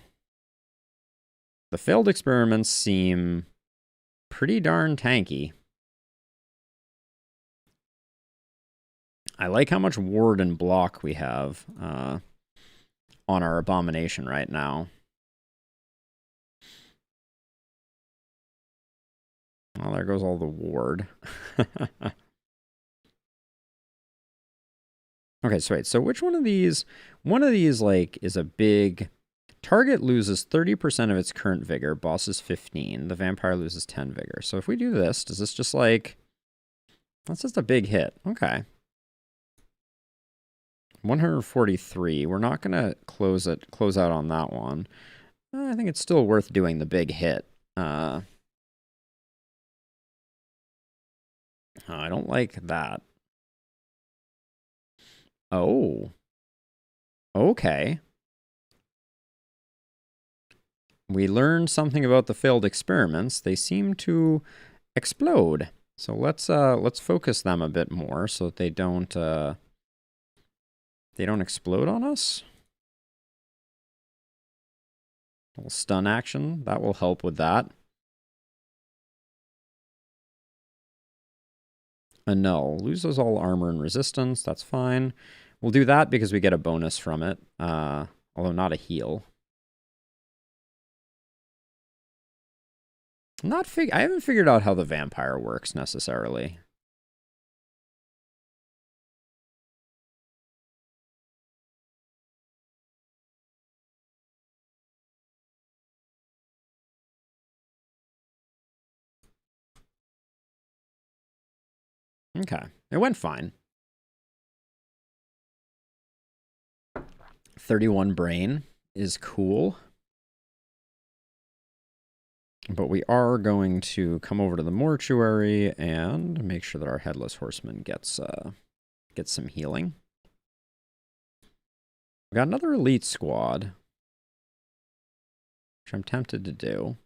The failed experiments seem pretty darn tanky. I like how much ward and block we have on our abomination right now. Well, there goes all the ward. Okay, so wait. So which one of these like is a big target loses 30% of its current vigor, boss is 15, the vampire loses 10 vigor. So if we do this, does this just like that's just a big hit. Okay. 143. We're not going to close out on that one. I think it's still worth doing the big hit. I don't like that. Oh. Okay. We learned something about the failed experiments. They seem to explode. So let's focus them a bit more so that they don't explode on us. A little stun action, that will help with that. Annul. Loses all armor and resistance. That's fine. We'll do that because we get a bonus from it. Although not a heal. I haven't figured out how the vampire works necessarily. Okay. It went fine. 31 brain is cool. But we are going to come over to the mortuary and make sure that our Headless Horseman gets some healing. We got another elite squad, which I'm tempted to do.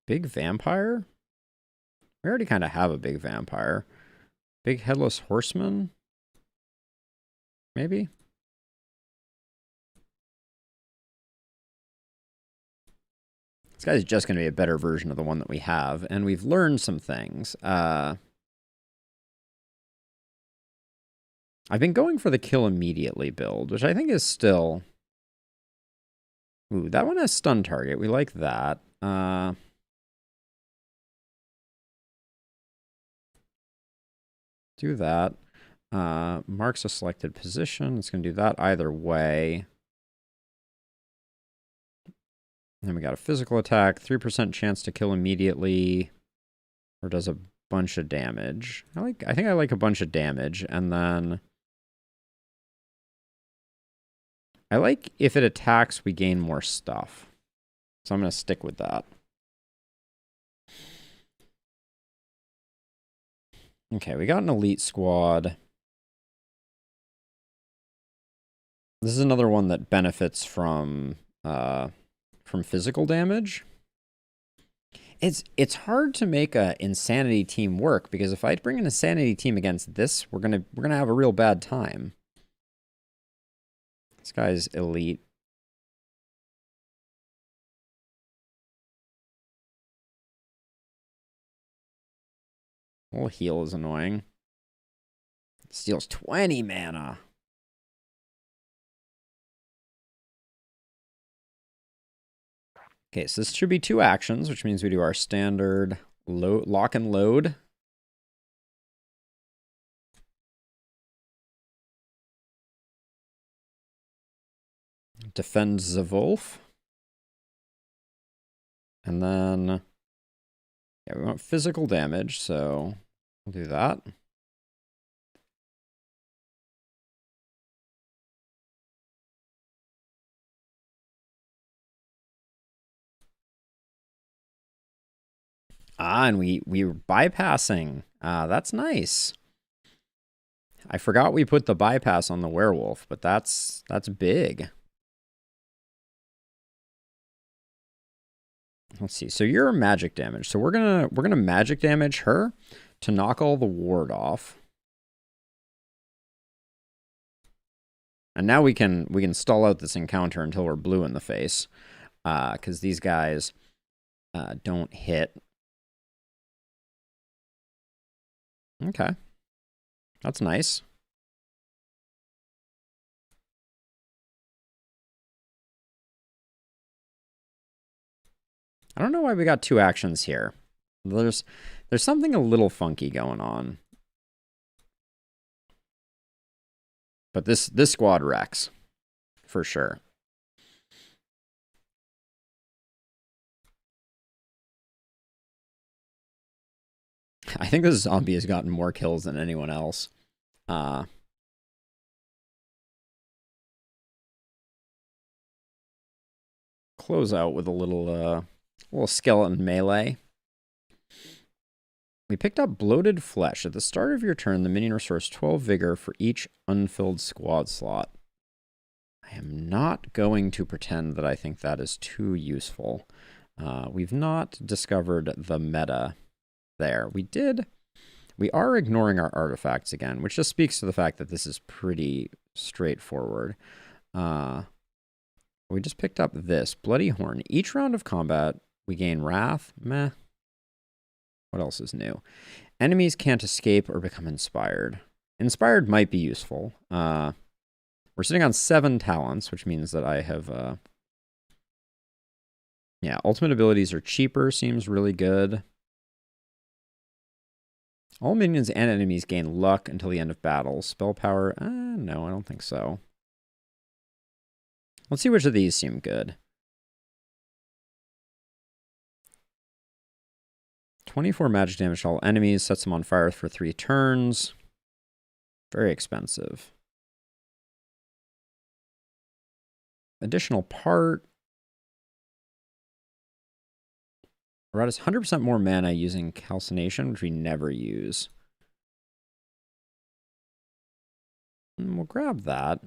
Big vampire? We already kind of have a big vampire. Big Headless Horseman? Maybe? This guy's just going to be a better version of the one that we have, and we've learned some things. I've been going for the kill immediately build, which I think is still... Ooh, that one has stun target. We like that. Do that. Marks a selected position. It's going to do that either way. Then we got a physical attack, 3% chance to kill immediately, or does a bunch of damage. I think I like a bunch of damage, and then I like if it attacks, we gain more stuff. So I'm going to stick with that. Okay, we got an elite squad. This is another one that benefits from physical damage. It's hard to make a insanity team work, because if I bring an insanity team against this, we're gonna have a real bad time. This guy's elite. Well, heal is annoying. Steals 20 mana. Okay, so this should be 2 actions, which means we do our standard lock and load. Defend the Wolf. And then, yeah, we want physical damage, so we'll do that. Ah, and we were bypassing. That's nice. I forgot we put the bypass on the werewolf, but that's big. Let's see. So you're magic damage. So we're gonna magic damage her to knock all the ward off. And now we can stall out this encounter until we're blue in the face, because these guys don't hit. Okay, that's nice. I don't know why we got 2 actions here. There's something a little funky going on. But this squad wrecks, for sure. I think this zombie has gotten more kills than anyone else. Close out with a little skeleton melee. We picked up Bloated Flesh. At the start of your turn, the minion restores 12 vigor for each unfilled squad slot. I am not going to pretend that I think that is too useful. We've not discovered the meta there. We are ignoring our artifacts again, which just speaks to the fact that this is pretty straightforward. We just picked up this Bloody Horn. Each round of combat, we gain Wrath. Meh. What else is new? Enemies can't escape or become inspired. Inspired might be useful. We're sitting on 7 talents, which means that I have... yeah, ultimate abilities are cheaper. Seems really good. All minions and enemies gain luck until the end of battle. Spell power? No, I don't think so. Let's see which of these seem good. 24 magic damage to all enemies. Sets them on fire for 3 turns. Very expensive. additional part. Iratus 100% more mana using calcination, which we never use. And we'll grab that.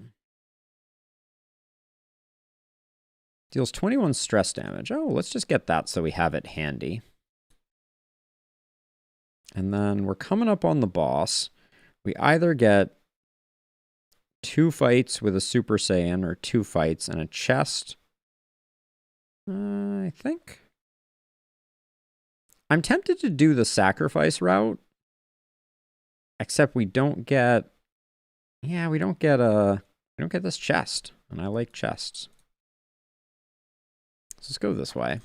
Deals 21 stress damage. Oh, let's just get that so we have it handy. And then we're coming up on the boss. We either get 2 fights with a Super Saiyan or 2 fights and a chest. I think. I'm tempted to do the sacrifice route. Except we don't get... Yeah, we don't get this chest. And I like chests. So let's go this way.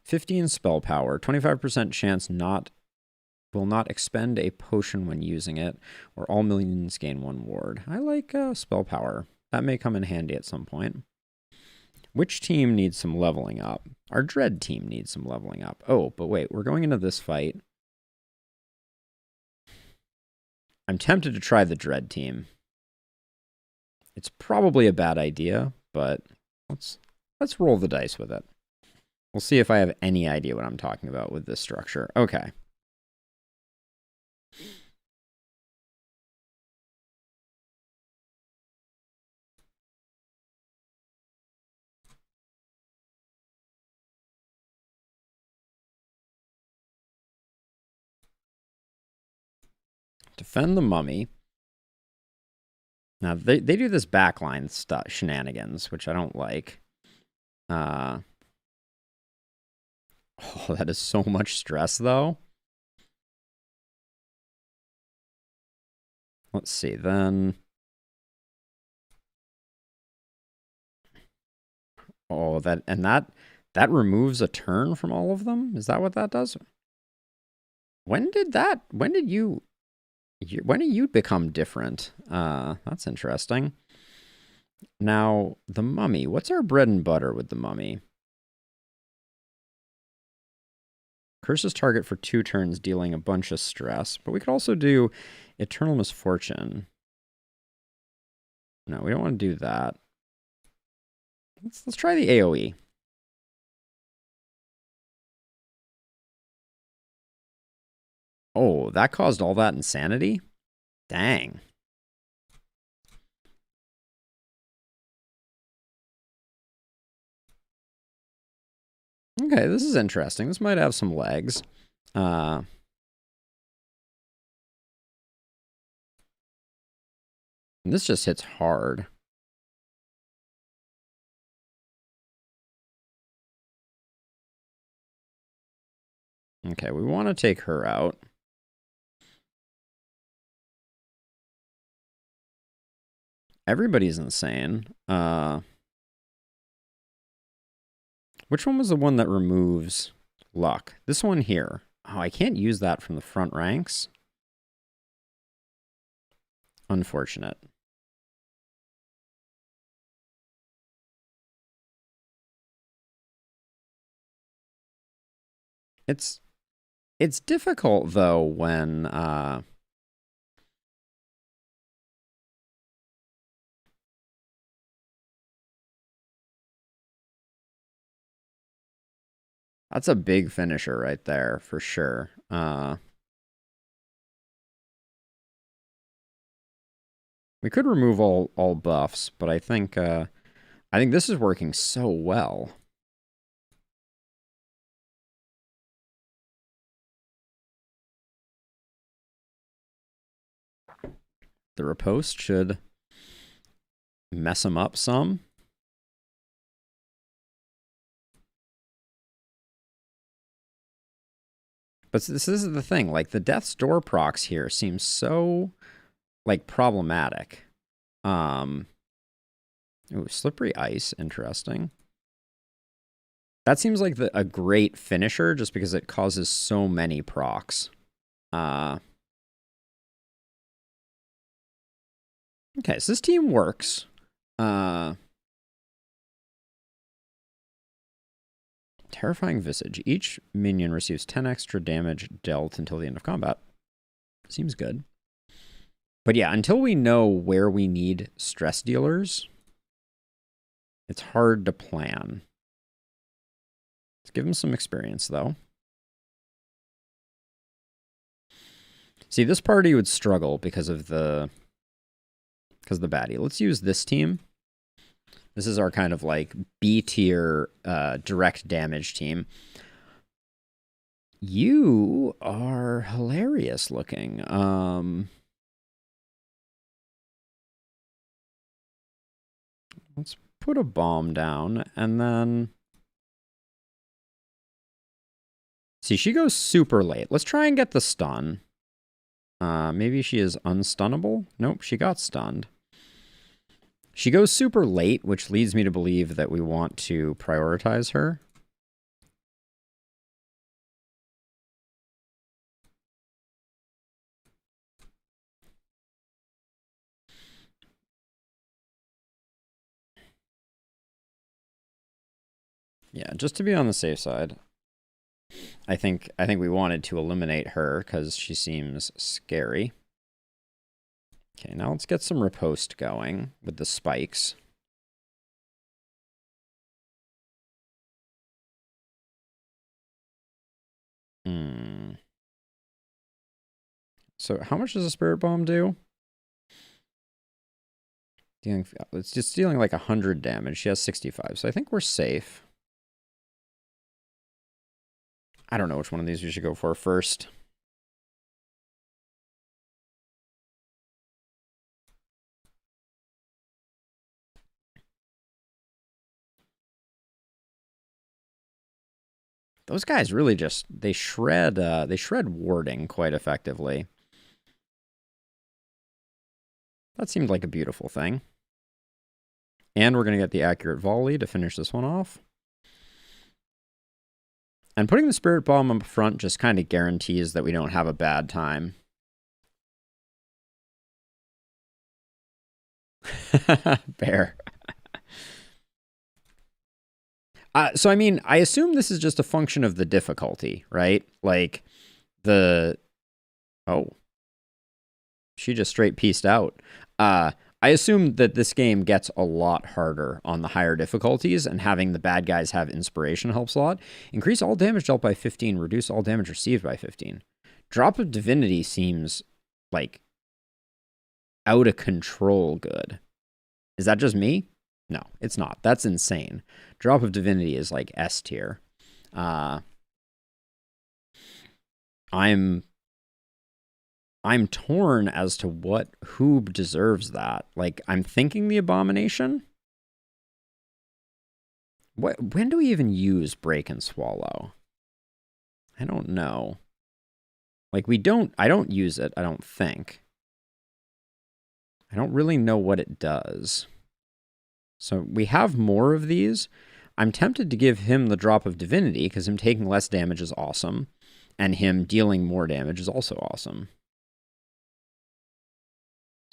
15 spell power. 25% chance will not expend a potion when using it, or all minions gain 1 ward. I like spell power. That may come in handy at some point. Which team needs some leveling up? Our Dread team needs some leveling up. Oh, but wait, we're going into this fight. I'm tempted to try the Dread team. It's probably a bad idea, but let's roll the dice with it. We'll see if I have any idea what I'm talking about with this structure. Okay. Defend the mummy. Now, they do this backline stuff, shenanigans, which I don't like. Oh, that is so much stress, though. Let's see, then... Oh, that removes a turn from all of them? Is that what that does? When did you become different? That's interesting. Now, the mummy. What's our bread and butter with the mummy? Curses target for 2 turns, dealing a bunch of stress. But we could also do Eternal Misfortune. No, we don't want to do that. Let's try the AoE. Oh, that caused all that insanity? Dang. Okay, this is interesting. This might have some legs. And this just hits hard. Okay, we want to take her out. Everybody's insane. Which one was the one that removes luck? This one here. Oh, I can't use that from the front ranks. Unfortunate. It's difficult, though, when... That's a big finisher right there, for sure. We could remove all buffs, but I think this is working so well. The riposte should mess him up some. But this is the thing, like, the Death's Door procs here seems so, like, problematic. Ooh, Slippery Ice, interesting. That seems like a great finisher just because it causes so many procs. Okay, so this team works. Terrifying Visage. Each minion receives 10 extra damage dealt until the end of combat. Seems good. But yeah, until we know where we need stress dealers, it's hard to plan. Let's give him some experience, though. See, this party would struggle because of the baddie. Let's use this team. This is our kind of like B tier direct damage team. You are hilarious looking. Let's put a bomb down and then... See, she goes super late. Let's try and get the stun. Maybe she is unstunnable? Nope, she got stunned. She goes super late, which leads me to believe that we want to prioritize her. Yeah, just to be on the safe side. I think we wanted to eliminate her because she seems scary. Okay, now let's get some riposte going with the spikes. So how much does a spirit bomb do? It's just dealing like 100 damage. She has 65, so I think we're safe. I don't know which one of these we should go for first. Those guys really just, they shred warding quite effectively. That seemed like a beautiful thing. And we're going to get the accurate volley to finish this one off. And putting the spirit bomb up front just kind of guarantees that we don't have a bad time. Bear. So, I mean, I assume this is just a function of the difficulty, right? Like, Oh. She just straight pieced out. I assume that this game gets a lot harder on the higher difficulties, and having the bad guys have inspiration helps a lot. Increase all damage dealt by 15, reduce all damage received by 15. Drop of Divinity seems, like, out of control good. Is that just me? No, it's not. That's insane. Drop of Divinity is, like, S tier. I'm torn as to who deserves that. Like, I'm thinking the Abomination. When do we even use Break and Swallow? I don't know. Like, I don't use it, I don't think. I don't really know what it does. So we have more of these. I'm tempted to give him the Drop of Divinity, because him taking less damage is awesome. And him dealing more damage is also awesome.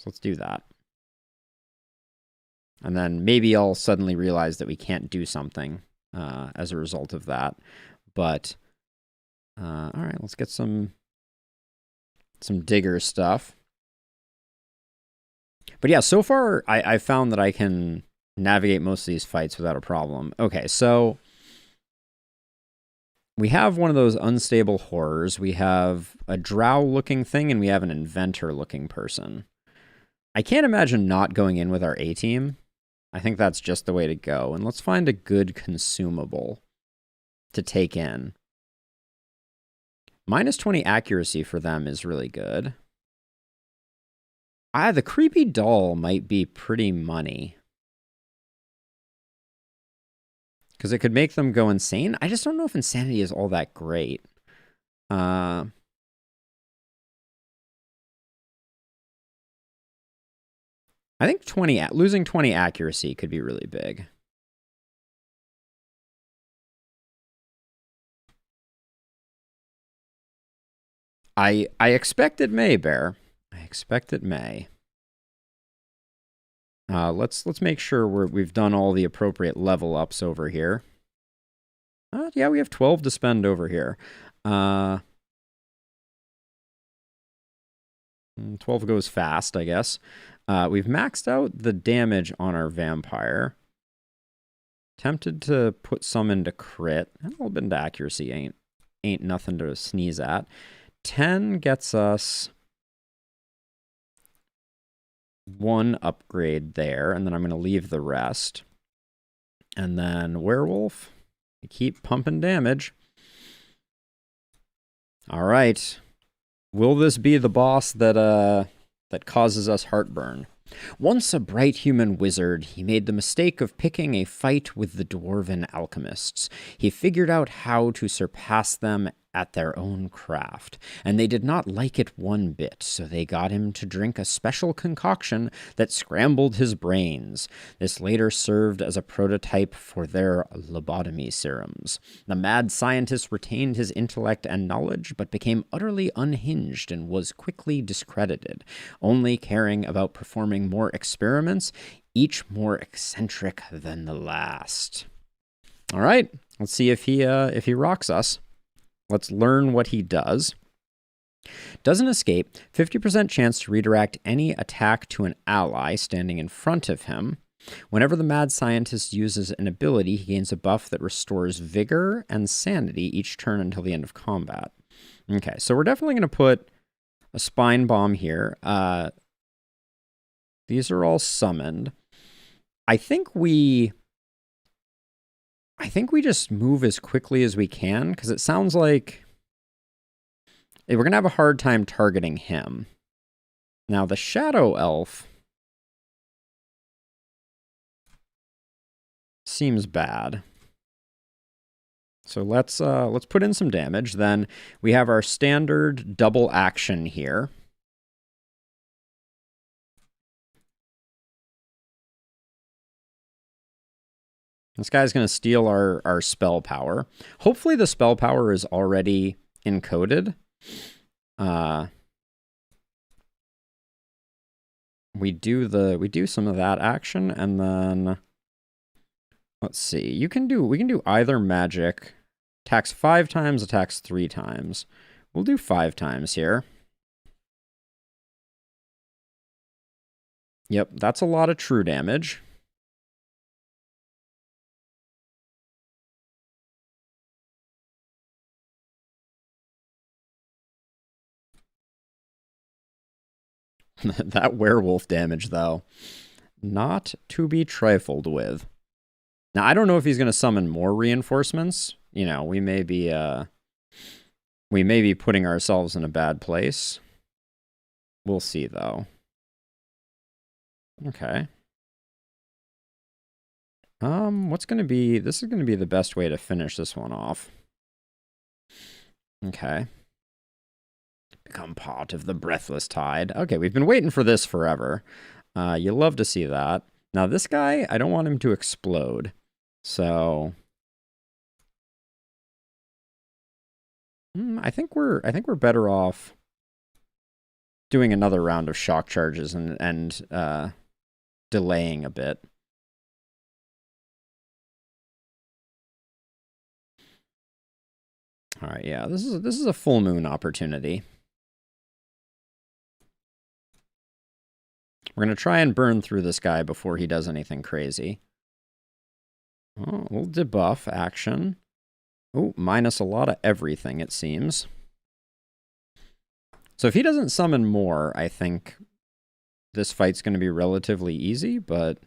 So let's do that. And then maybe I'll suddenly realize that we can't do something as a result of that. But, all right, let's get some digger stuff. But yeah, so far I found that I can navigate most of these fights without a problem. Okay, so we have one of those unstable horrors. We have a drow-looking thing, and we have an inventor-looking person. I can't imagine not going in with our A-team. I think that's just the way to go. And let's find a good consumable to take in. Minus 20 accuracy for them is really good. The creepy doll might be pretty money. Because it could make them go insane. I just don't know if insanity is all that great. I think losing 20 accuracy could be really big. I expect it may, Bear. I expect it may. Let's make sure we've done all the appropriate level ups over here. Yeah, we have 12 to spend over here. 12 goes fast, I guess. We've maxed out the damage on our vampire. Tempted to put some into crit. A little bit into accuracy ain't nothing to sneeze at. 10 gets us 1 upgrade there, and then I'm going to leave the rest. And then werewolf, keep pumping damage. All right. Will this be the boss that causes us heartburn? Once a bright human wizard, he made the mistake of picking a fight with the dwarven alchemists. He figured out how to surpass them at their own craft, and they did not like it one bit, so they got him to drink a special concoction that scrambled his brains. This later served as a prototype for their lobotomy serums. The mad scientist retained his intellect and knowledge, but became utterly unhinged and was quickly discredited, only caring about performing more experiments, each more eccentric than the last. All right, let's see if he rocks us. Let's learn what he does. Doesn't escape, 50% chance to redirect any attack to an ally standing in front of him. Whenever the mad scientist uses an ability, he gains a buff that restores vigor and sanity each turn until the end of combat. Okay, so we're definitely going to put a spine bomb here. These are all summoned. I think we just move as quickly as we can, because it sounds like we're going to have a hard time targeting him. Now, the Shadow Elf seems bad. So let's put in some damage. Then we have our standard double action here. This guy's going to steal our spell power. Hopefully the spell power is already encoded. We do some of that action, and then let's see. We can do either magic. Attacks 5 times, attacks 3 times. We'll do 5 times here. Yep, that's a lot of true damage. That werewolf damage, though, not to be trifled with. Now, I don't know if he's going to summon more reinforcements. You know, we may be putting ourselves in a bad place. We'll see, though. Okay. What's going to be... This is going to be the best way to finish this one off. Okay. Become part of the breathless tide. Okay, we've been waiting for this forever. You love to see that. Now, this guy, I don't want him to explode. So... I think we're better off doing another round of shock charges and delaying a bit. All right, yeah, this is a full moon opportunity. We're going to try and burn through this guy before he does anything crazy. Oh, we'll debuff action. Oh, minus a lot of everything, it seems. So if he doesn't summon more, I think this fight's going to be relatively easy, but...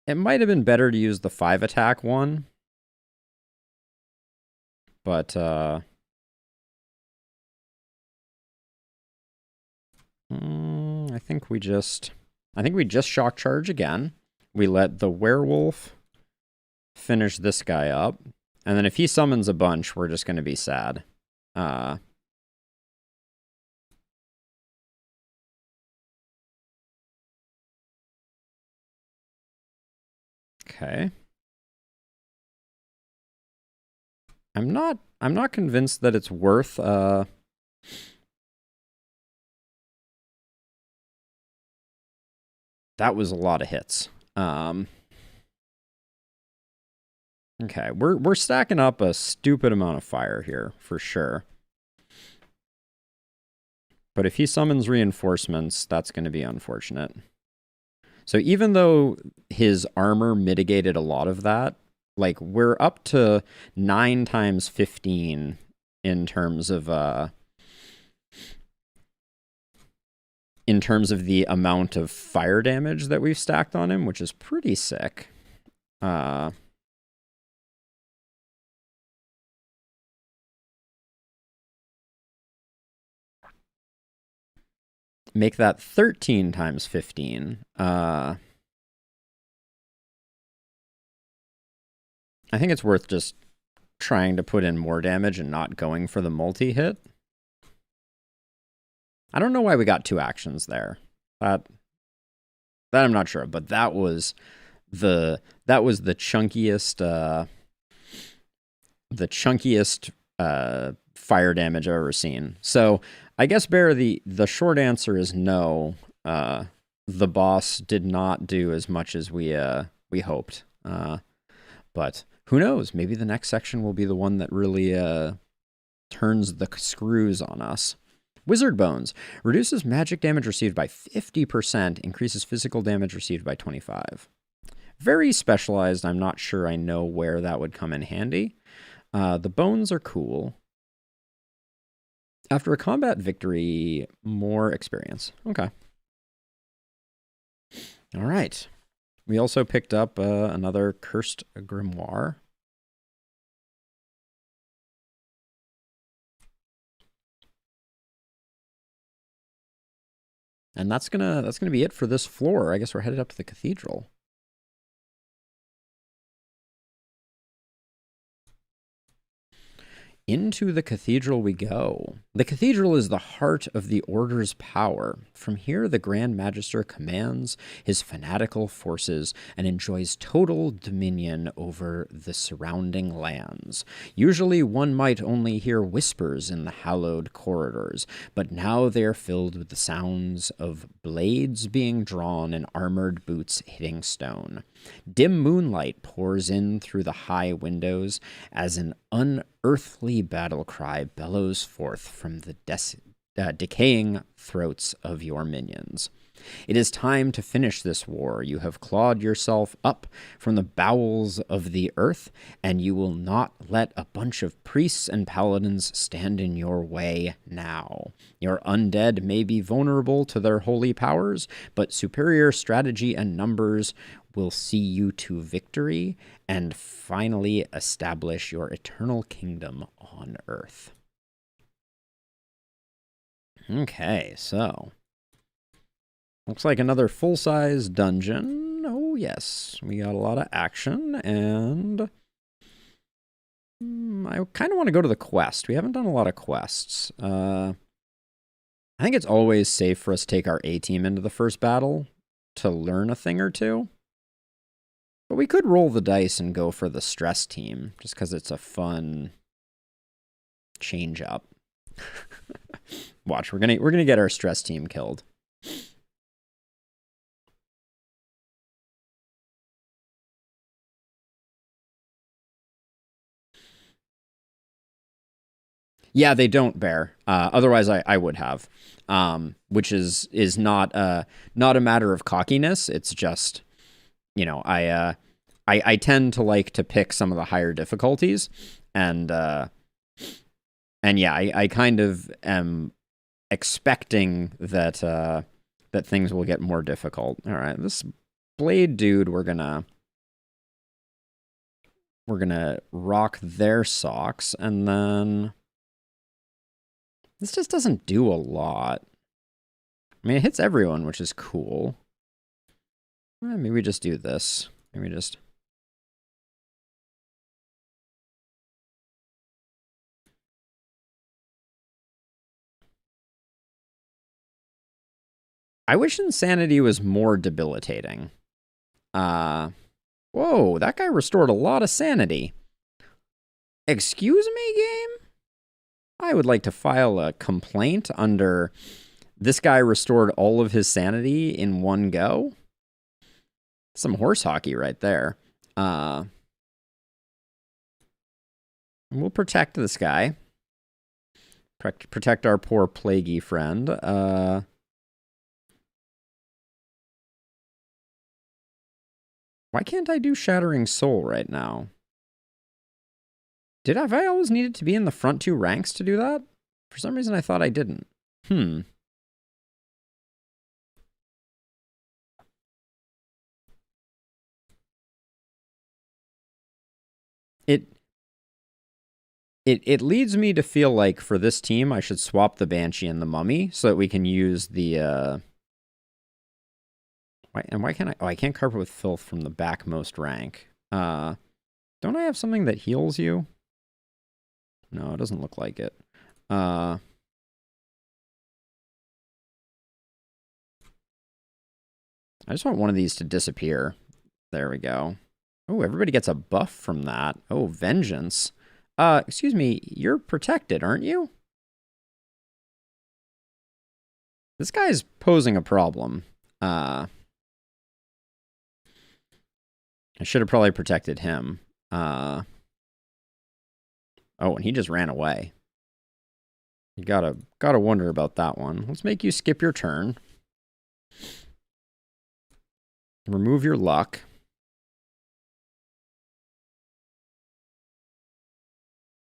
It might have been better to use the 5 attack one. But, I think we just shock charge again. We let the werewolf finish this guy up. And then if he summons a bunch, we're just going to be sad. Okay. I'm not convinced that it's worth that was a lot of hits. Okay, we're stacking up a stupid amount of fire here, for sure. But if he summons reinforcements, that's going to be unfortunate. So even though his armor mitigated a lot of that, like, we're up to 9 times 15 in terms of the amount of fire damage that we've stacked on him, which is pretty sick. Make that 13 times 15. I think it's worth just trying to put in more damage and not going for the multi-hit. I don't know why we got 2 actions there. That I'm not sure, but that was the chunkiest fire damage I've ever seen. So I guess, Bear, the short answer is no. The boss did not do as much as we hoped. But who knows? Maybe the next section will be the one that really turns the screws on us. Wizard Bones reduces magic damage received by 50%, increases physical damage received by 25. Very specialized. I'm not sure I know where that would come in handy. The bones are cool. After a combat victory, more experience. Okay. All right. We also picked up another Cursed Grimoire. And that's gonna be it for this floor. I guess we're headed up to the cathedral. Into the cathedral we go. The cathedral is the heart of the Order's power. From here, the Grand Magister commands his fanatical forces and enjoys total dominion over the surrounding lands. Usually, one might only hear whispers in the hallowed corridors, but now they are filled with the sounds of blades being drawn and armored boots hitting stone. Dim moonlight pours in through the high windows as an unearthly battle cry bellows forth from the decaying throats of your minions. It is time to finish this war. You have clawed yourself up from the bowels of the earth, and you will not let a bunch of priests and paladins stand in your way now. Your undead may be vulnerable to their holy powers, but superior strategy and numbers will see you to victory and finally establish your eternal kingdom on earth. Okay, so looks like another full-size dungeon. Oh, yes. We got a lot of action, and I kind of want to go to the quest. We haven't done a lot of quests. I think it's always safe for us to take our A-team into the first battle to learn a thing or two. But we could roll the dice and go for the stress team, just because it's a fun change-up. Watch, we're gonna get our stress team killed. Yeah, they don't bear. Otherwise, I would have. Which is not a matter of cockiness. It's just, you know, I tend to like to pick some of the higher difficulties, and yeah, I kind of am expecting that that things will get more difficult. All right, this blade dude, we're gonna rock their socks, and then this just doesn't do a lot. I mean, it hits everyone, which is cool. Maybe we just do this. Maybe just... I wish Insanity was more debilitating. Whoa, that guy restored a lot of sanity. Excuse me, game? I would like to file a complaint under this guy restored all of his sanity in one go. Some horse hockey right there. And we'll protect this guy. Protect our poor plaguey friend. Why can't I do Shattering Soul right now? Have I always needed to be in the front 2 ranks to do that? For some reason, I thought I didn't. It leads me to feel like for this team, I should swap the Banshee and the Mummy so that we can use the... Why can't I... Oh, I can't carpet with filth from the backmost rank. Don't I have something that heals you? No, it doesn't look like it. I just want one of these to disappear. There we go. Oh, everybody gets a buff from that. Oh, Vengeance. Excuse me, you're protected, aren't you? This guy's posing a problem. I should have probably protected him. Oh, and he just ran away. You gotta wonder about that one. Let's make you skip your turn. Remove your luck.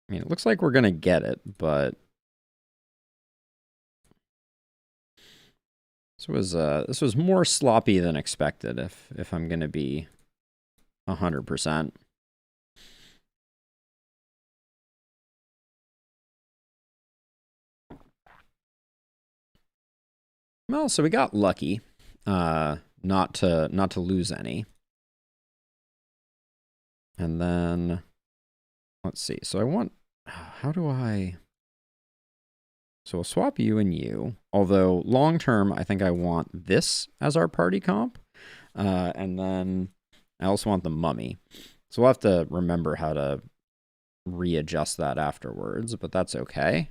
I mean, it looks like we're gonna get it, but this was more sloppy than expected. If I'm gonna be 100%. Well, so we got lucky, not to lose any. And then let's see. So I want, how do I? So we'll swap you and you. Although long term, I think I want this as our party comp, and then I also want the Mummy. So we'll have to remember how to readjust that afterwards, but that's okay.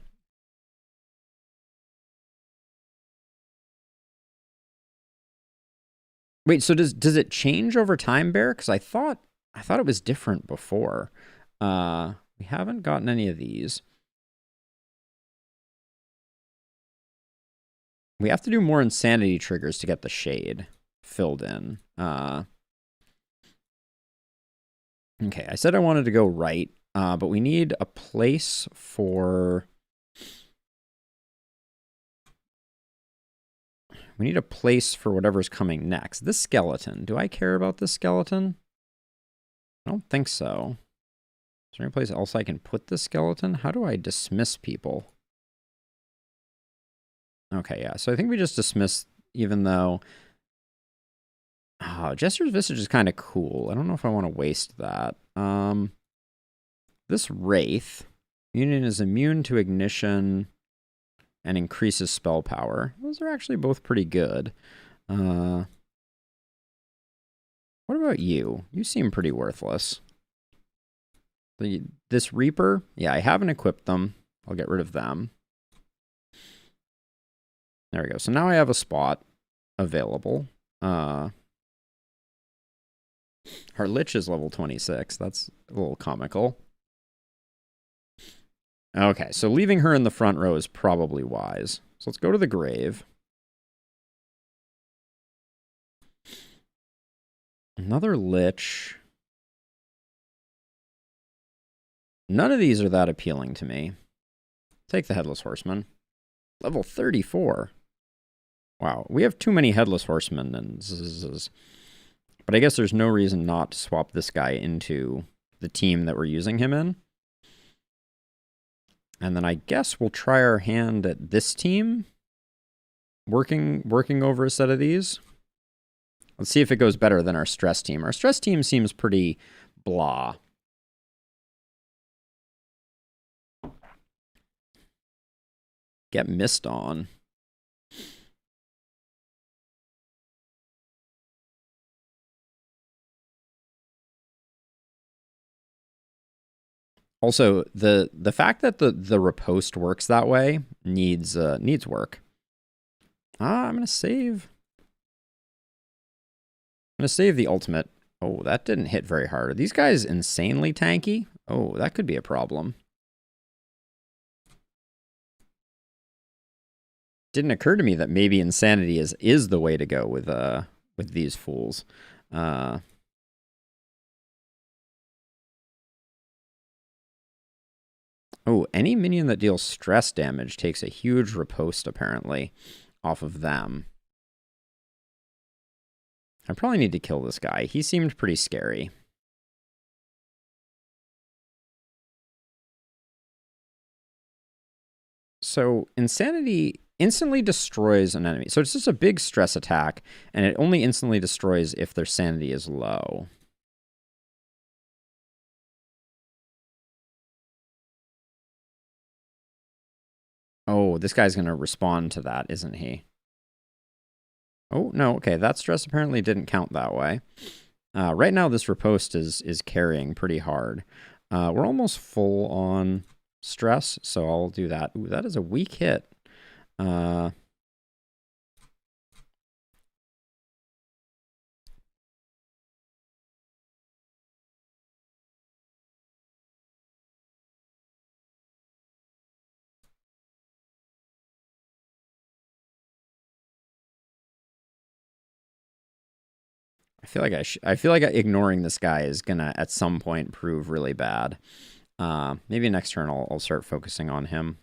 Wait, so does it change over time, Bear? Because I thought it was different before. We haven't gotten any of these. We have to do more insanity triggers to get the shade filled in. Okay, I said I wanted to go right, but we need a place for... We need a place for whatever's coming next. This skeleton. Do I care about this skeleton? I don't think so. Is there any place else I can put this skeleton? How do I dismiss people? Okay, yeah. So I think we just dismiss, even though... Oh, Jester's Visage is kind of cool. I don't know if I want to waste that. This Wraith. Union is immune to ignition and increases spell power. Those are actually both pretty good. What about you? You seem pretty worthless. This Reaper, yeah, I haven't equipped them. I'll get rid of them. There we go. So now I have a spot available. Our Lich is level 26. That's a little comical. Okay, so leaving her in the front row is probably wise. So let's go to the grave. Another Lich. None of these are that appealing to me. Take the Headless Horseman. Level 34. Wow, we have too many Headless Horsemen. But I guess there's no reason not to swap this guy into the team that we're using him in. And then I guess we'll try our hand at this team. Working over a set of these. Let's see if it goes better than our stress team. Our stress team seems pretty blah. Get missed on. Also, the fact that the riposte works that way needs work. I'm gonna save. I'm gonna save the ultimate. Oh, that didn't hit very hard. Are these guys insanely tanky? Oh, that could be a problem. Didn't occur to me that maybe insanity is the way to go with these fools. Oh, any minion that deals stress damage takes a huge riposte, apparently, off of them. I probably need to kill this guy. He seemed pretty scary. So, Insanity instantly destroys an enemy. So it's just a big stress attack, and it only instantly destroys if their sanity is low. Oh, this guy's going to respond to that, isn't he? Oh, no, okay, that stress apparently didn't count that way. Right now, this riposte is carrying pretty hard. We're almost full on stress, so I'll do that. Ooh, that is a weak hit. I feel like ignoring this guy is gonna at some point prove really bad. Maybe next turn I'll start focusing on him.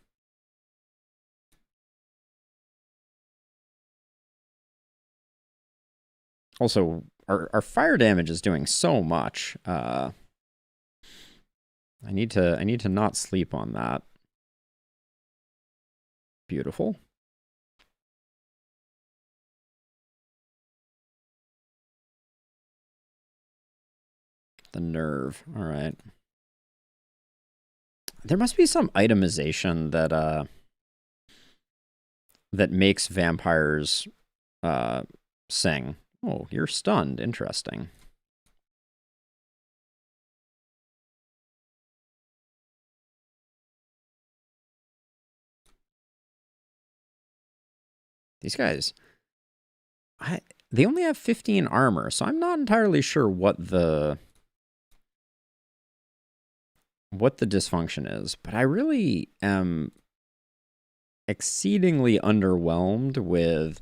Also, our fire damage is doing so much. I need to not sleep on that. Beautiful. The nerve. All right. There must be some itemization that makes vampires sing. Oh, you're stunned. Interesting. These guys, they only have 15 armor, so I'm not entirely sure what the dysfunction is, but I really am exceedingly underwhelmed with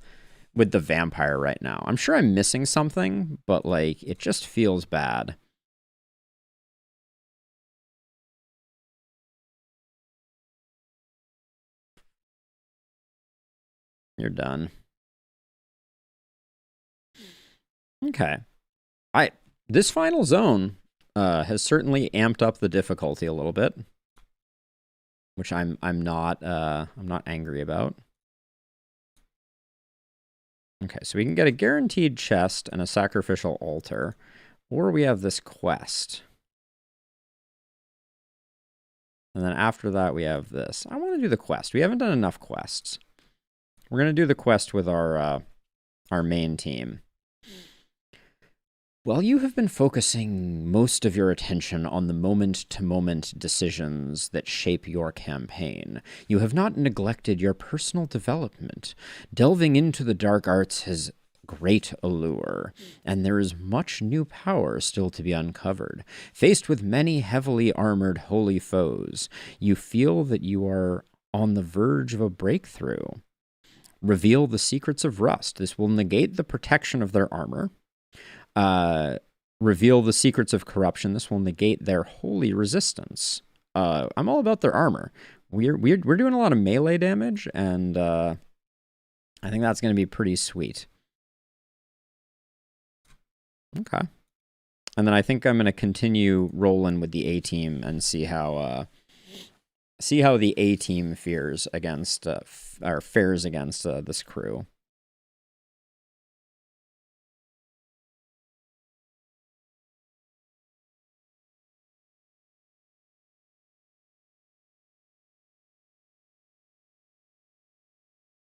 the vampire right now. I'm sure I'm missing something, but like it just feels bad. You're done. Okay. This final zone has certainly amped up the difficulty a little bit, which I'm not angry about. Okay, so we can get a guaranteed chest and a sacrificial altar, or we have this quest. And then after that, we have this. I want to do the quest. We haven't done enough quests. We're going to do the quest with our main team. While you have been focusing most of your attention on the moment-to-moment decisions that shape your campaign, you have not neglected your personal development. Delving into the dark arts has great allure, and there is much new power still to be uncovered. Faced with many heavily armored holy foes, you feel that you are on the verge of a breakthrough. Reveal the secrets of rust. This will negate the protection of their armor. Reveal the secrets of corruption. This will negate their holy resistance. I'm all about their armor. We're doing a lot of melee damage, and I think that's going to be pretty sweet. Okay. And then I think I'm going to continue rolling with the A team and see how the A team fares against this crew.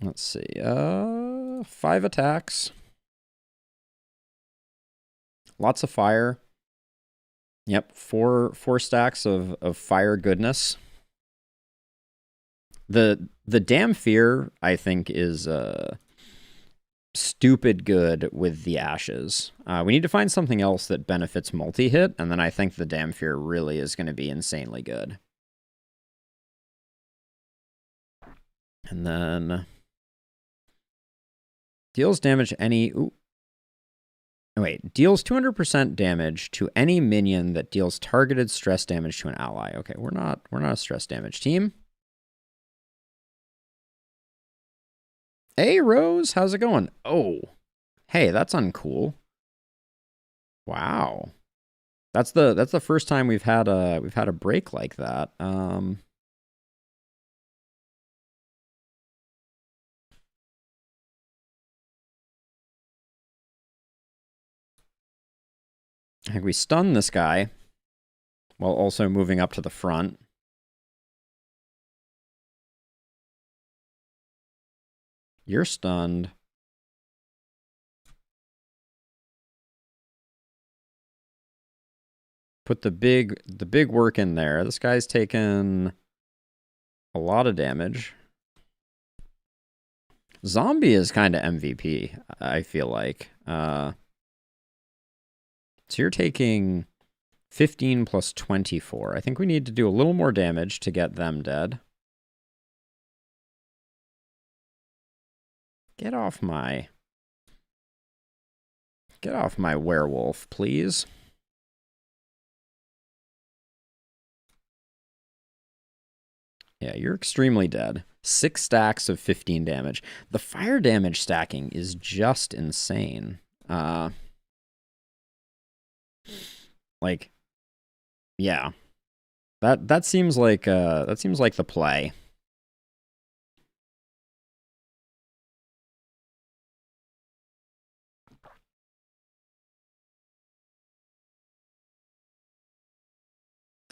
Let's see. 5 attacks. Lots of fire. Yep, four stacks of fire goodness. The damn fear, I think, is stupid good with the ashes. We need to find something else that benefits multi-hit, and then I think the Damphir really is going to be insanely good. And then deals damage any... Ooh. Oh, wait, deals 200% damage to any minion that deals targeted stress damage to an ally. Okay, we're not a stress damage team. Hey, Rose, how's it going? Oh, hey, that's uncool. Wow, that's the first time we've had a break like that. I think we stun this guy while also moving up to the front. You're stunned. Put the big work in there. This guy's taken a lot of damage. Zombie is kind of MVP, I feel like. So you're taking 15 plus 24. I think we need to do a little more damage to get them dead. Get off my werewolf, please. Yeah, you're extremely dead. 6 stacks of 15 damage. The fire damage stacking is just insane. Like, yeah. That seems like the play.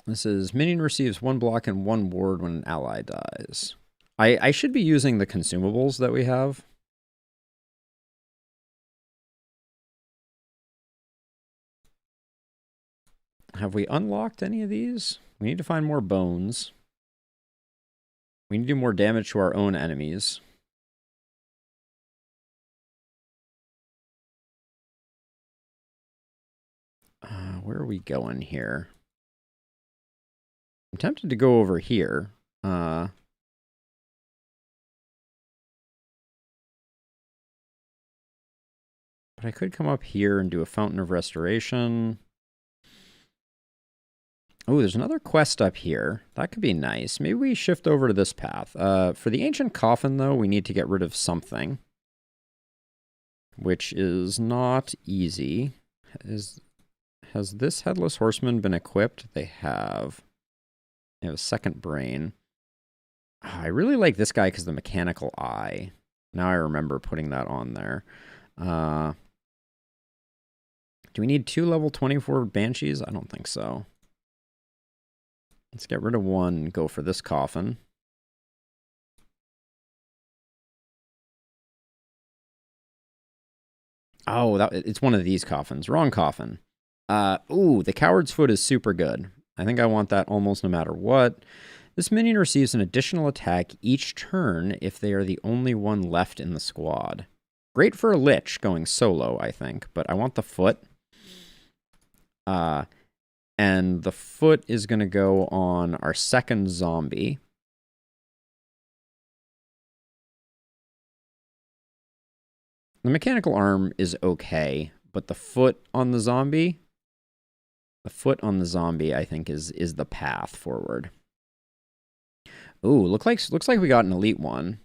This is minion receives 1 block and 1 ward when an ally dies. I should be using the consumables that we have. Have we unlocked any of these? We need to find more bones. We need to do more damage to our own enemies. Where are we going here? I'm tempted to go over here. But I could come up here and do a Fountain of Restoration. Oh, there's another quest up here. That could be nice. Maybe we shift over to this path. For the Ancient Coffin, though, we need to get rid of something. Which is not easy. Has this Headless Horseman been equipped? They have. They have a second brain. Oh, I really like this guy because the mechanical eye. Now I remember putting that on there. Do we need 2 level 24 Banshees? I don't think so. Let's get rid of 1, go for this coffin. Oh, it's one of these coffins. Wrong coffin. Ooh, the Coward's Foot is super good. I think I want that almost no matter what. This minion receives an additional attack each turn if they are the only one left in the squad. Great for a Lich going solo, I think, but I want the foot. And the foot is going to go on our second zombie. The mechanical arm is okay, but the foot on the zombie, I think is the path forward. Ooh, looks like we got an elite one.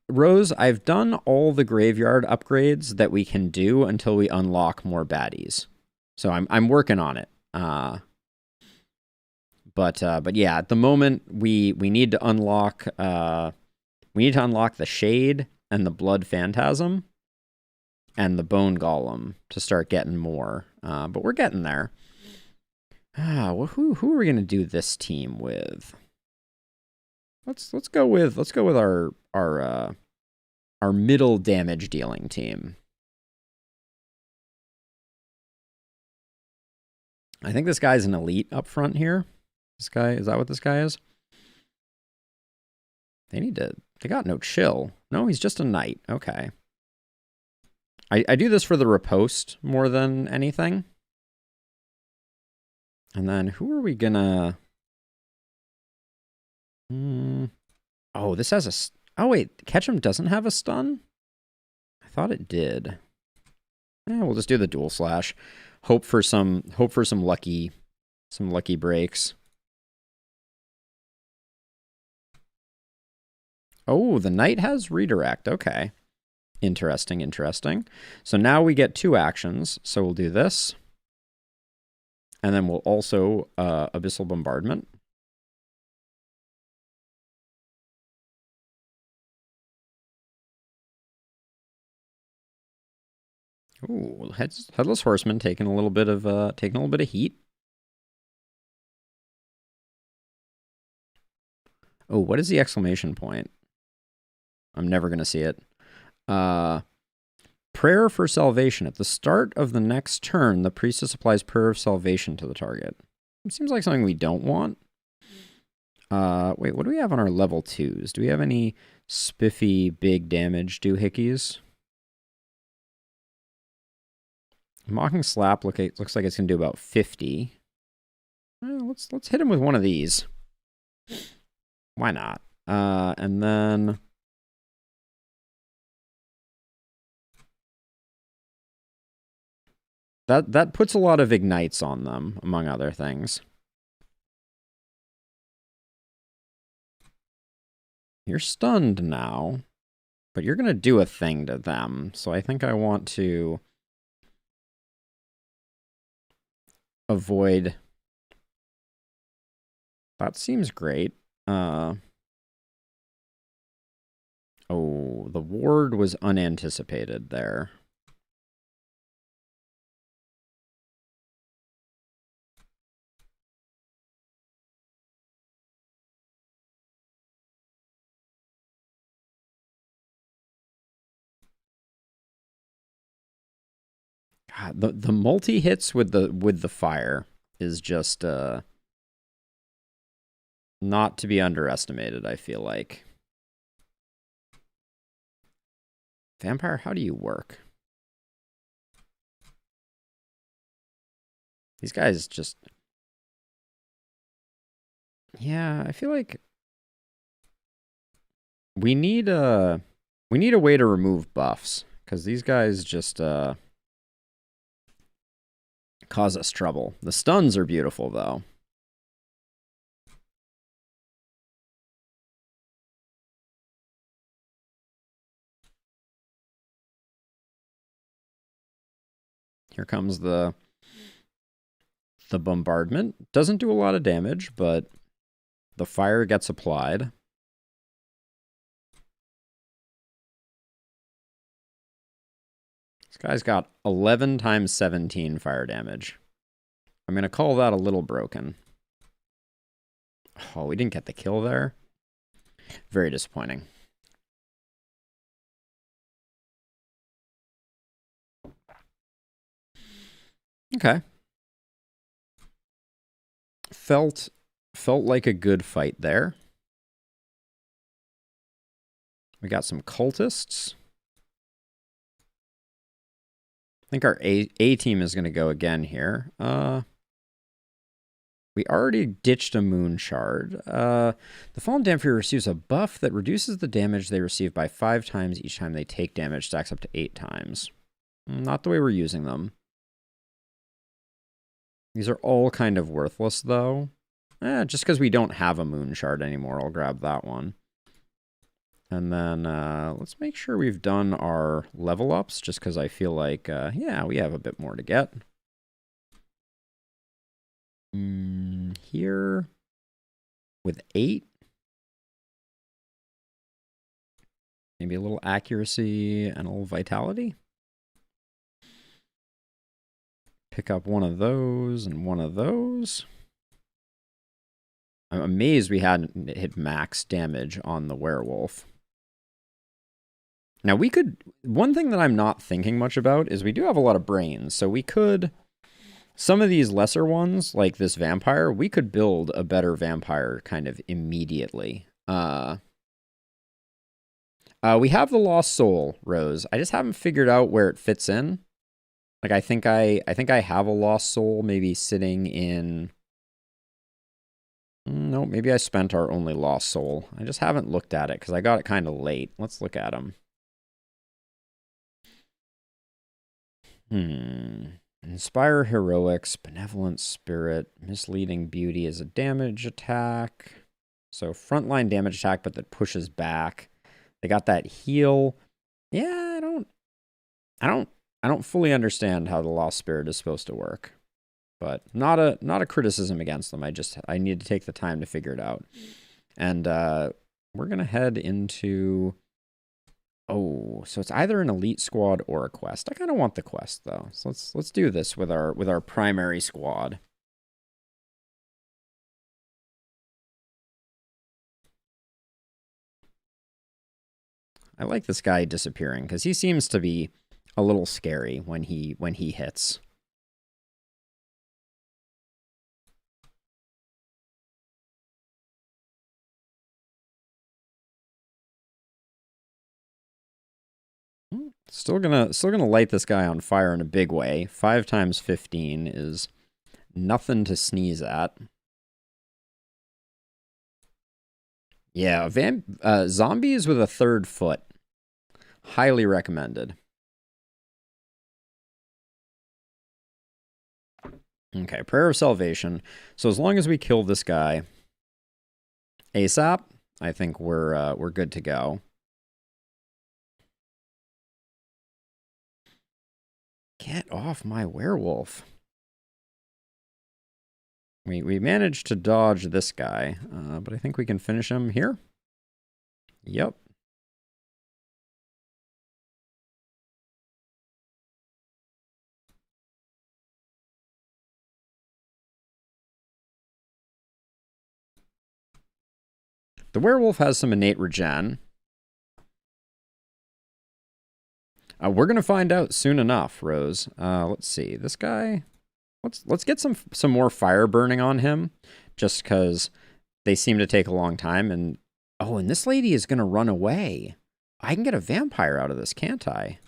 Rose, I've done all the graveyard upgrades that we can do until we unlock more baddies. So I'm working on it. But yeah, at the moment we need to unlock the Shade and the Blood Phantasm and the Bone Golem to start getting more. But we're getting there. Well, who are we gonna do this team with? Let's go with our middle damage dealing team. I think this guy's an elite up front here. This guy, is that what this guy is? They need to They got no chill. No, he's just a knight. Okay. I do this for the riposte more than anything. And then who are we gonna... Oh, this has a... Oh, wait. Ketchum doesn't have a stun? I thought it did. We'll just do the dual slash. Hope for some lucky breaks. Oh, the knight has redirect. Okay. Interesting, interesting. So now we get 2 actions. So we'll do this. And then we'll also Abyssal Bombardment. Ooh, Headless Horseman taking a little bit of heat. Oh, what is the exclamation point? I'm never gonna see it. Prayer for salvation. At the start of the next turn, the priestess applies prayer of salvation to the target. It seems like something we don't want. Wait, what do we have on our level 2s? Do we have any spiffy big damage doohickeys? Mocking Slap looks like it's gonna do about 50. Let's hit him with one of these. Why not? And then that puts a lot of ignites on them, among other things. You're stunned now, but you're gonna do a thing to them. So I think I want to avoid. That seems great. Oh, the ward was unanticipated there. God, the multi hits with the fire is just not to be underestimated, I feel like. Vampire, how do you work? These guys just... Yeah, I feel like we need a way to remove buffs, because these guys just cause us trouble. The stuns are beautiful, though. Here comes the bombardment. Doesn't do a lot of damage, but the fire gets applied. This guy's got 11 times 17 fire damage. I'm going to call that a little broken. Oh, we didn't get the kill there. Very disappointing. Okay. Felt like a good fight there. We got some cultists. I think our A team is going to go again here. We already ditched a moon shard. The Fallen Dampier receives a buff that reduces the damage they receive by 5 times each time they take damage, stacks up to 8 times. Not the way we're using them. These are all kind of worthless, though. Just because we don't have a moon shard anymore, I'll grab that one. And then let's make sure we've done our level ups, just because I feel like, yeah, we have a bit more to get. Here with 8. Maybe a little accuracy and a little vitality. Pick up one of those and one of those. I'm amazed we hadn't hit max damage on the werewolf. Now we could, one thing that I'm not thinking much about is we do have a lot of brains, so we could, some of these lesser ones, like this vampire, we could build a better vampire kind of immediately. We have the Lost Soul, Rose. I just haven't figured out where it fits in. Like, I think I have a Lost Soul maybe sitting in... No, maybe I spent our only Lost Soul. I just haven't looked at it because I got it kind of late. Let's look at them. Inspire Heroics, Benevolent Spirit, Misleading Beauty is a damage attack. So frontline damage attack, but that pushes back. They got that heal. Yeah, I don't fully understand how the Lost Spirit is supposed to work. But not a criticism against them. I need to take the time to figure it out. And we're gonna head into... Oh, so it's either an elite squad or a quest. I kind of want the quest though. So let's do this with our primary squad. I like this guy disappearing because he seems to be a little scary when he hits. Still gonna light this guy on fire in a big way. 5 times 15 is nothing to sneeze at. Yeah, zombies with a 3rd foot. Highly recommended. Okay, Prayer of Salvation. So as long as we kill this guy ASAP, I think we're good to go. Get off my werewolf. We managed to dodge this guy, but I think we can finish him here. Yep. The werewolf has some innate regen. We're gonna find out soon enough, Rose. Let's see. This guy... Let's get some more fire burning on him, just because they seem to take a long time. And oh, and this lady is gonna run away. I can get a vampire out of this, can't I?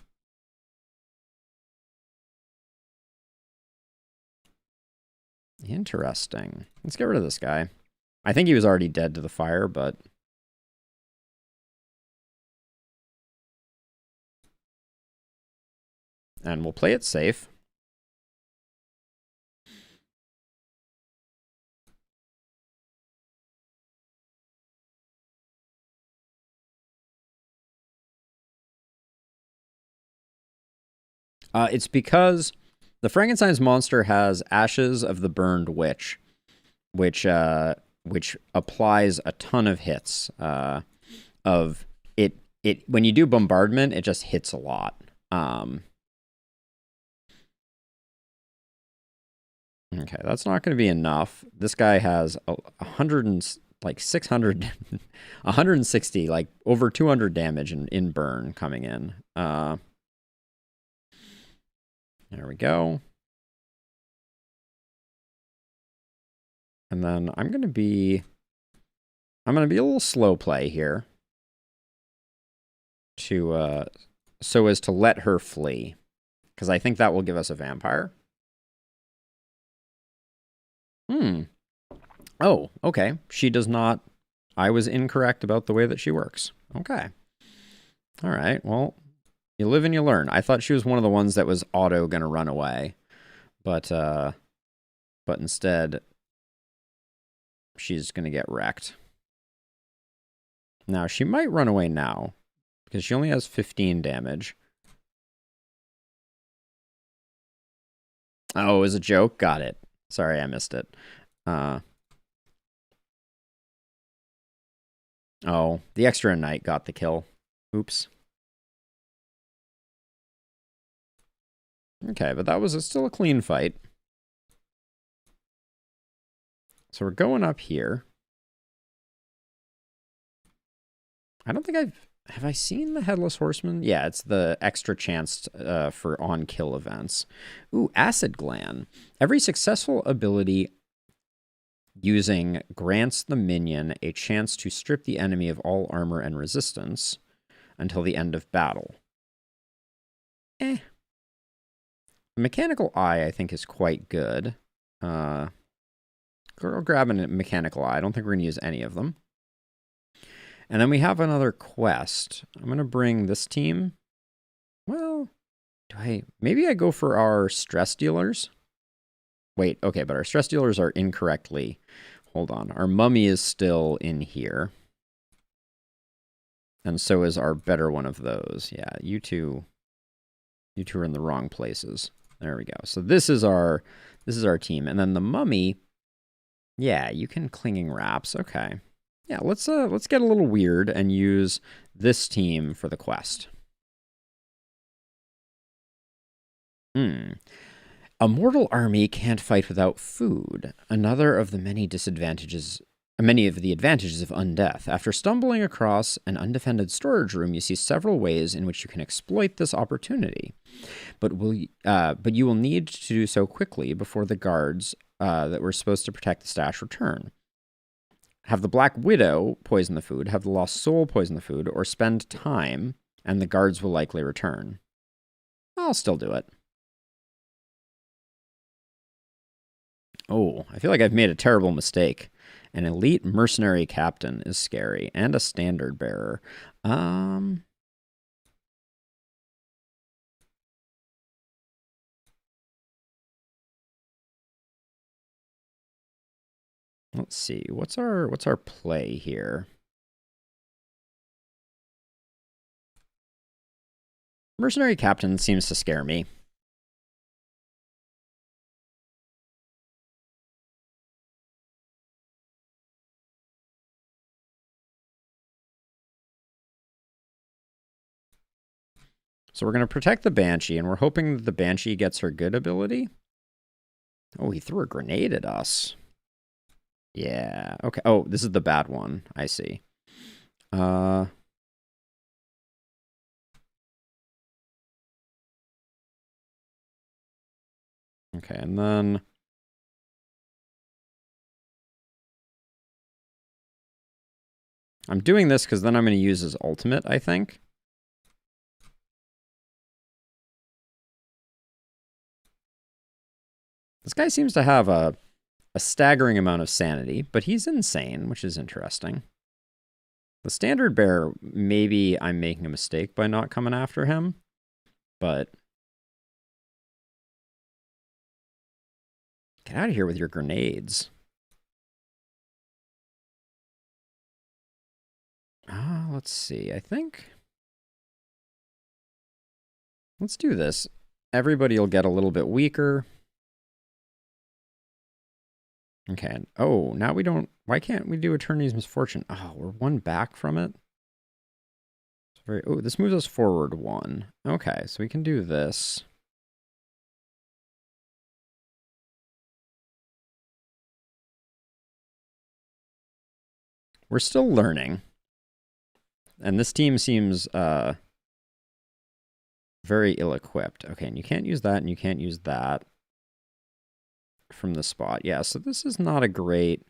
Interesting. Let's get rid of this guy. I think he was already dead to the fire, but... And we'll play it safe. It's because the Frankenstein's monster has Ashes of the Burned Witch, which applies a ton of hits. Of it when you do bombardment, it just hits a lot. Okay, that's not going to be enough. This guy has 600, 160, like over 200 damage in burn coming in. There we go. And then I'm going to be a little slow play here to so as to let her flee, because I think that will give us a vampire. Oh, okay. She does not... I was incorrect about the way that she works. Okay. All right. Well, you live and you learn. I thought she was one of the ones that was auto going to run away. But instead, she's going to get wrecked. Now, she might run away now, because she only has 15 damage. Oh, it was a joke? Got it. Sorry, I missed it. Oh, the extra knight got the kill. Oops. Okay, but that was still a clean fight. So we're going up here. I don't think have I seen the Headless Horseman? Yeah, it's the extra chance for on-kill events. Ooh, Acid Gland. Every successful ability using grants the minion a chance to strip the enemy of all armor and resistance. until the end of battle. The mechanical eye, I think, is quite good. I'll grab a mechanical eye. I don't think we're going to use any of them. And then we have another quest. I'm going to bring this team. Well, maybe I go for our stress dealers? Wait, okay, but our stress dealers are incorrectly. Hold on. Our mummy is still in here. And so is our better one of those. Yeah, you two are in the wrong places. There we go. So this is our team. And then the mummy, yeah, you can clinging wraps. Okay. Yeah, let's get a little weird and use this team for the quest. A mortal army can't fight without food. Another of the many advantages of undeath. After stumbling across an undefended storage room, you see several ways in which you can exploit this opportunity. But you will need to do so quickly before the guards that were supposed to protect the stash return. Have the Black Widow poison the food, have the Lost Soul poison the food, or spend time, and the guards will likely return. I'll still do it. Oh, I feel like I've made a terrible mistake. An elite mercenary captain is scary, and a standard bearer. Let's see. What's our play here? Mercenary captain seems to scare me. So we're going to protect the Banshee, and we're hoping that the Banshee gets her good ability. Oh, he threw a grenade at us. Yeah, okay. Oh, this is the bad one. I see. Okay, and then... I'm doing this because then I'm going to use his ultimate, I think. This guy seems to have a staggering amount of sanity, but he's insane, which is interesting. The standard bearer, maybe I'm making a mistake by not coming after him, but... Get out of here with your grenades. Let's see. I think... Let's do this. Everybody will get a little bit weaker. Okay. Oh, now we don't... Why can't we do Eternity's Misfortune? Oh, we're one back from it. Oh, this moves us forward one. Okay, so we can do this. We're still learning. And this team seems very ill-equipped. Okay, and you can't use that, and you can't use that from the spot. Yeah, so this is not a great...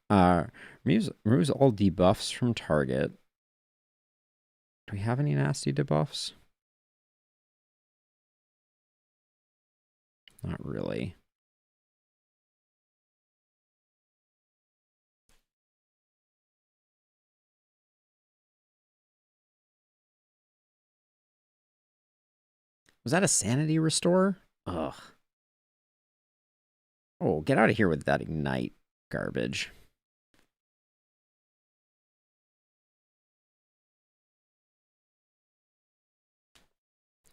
removes all debuffs from target. Do we have any nasty debuffs? Not really. Was that a sanity restore? Ugh. Oh, get out of here with that ignite garbage.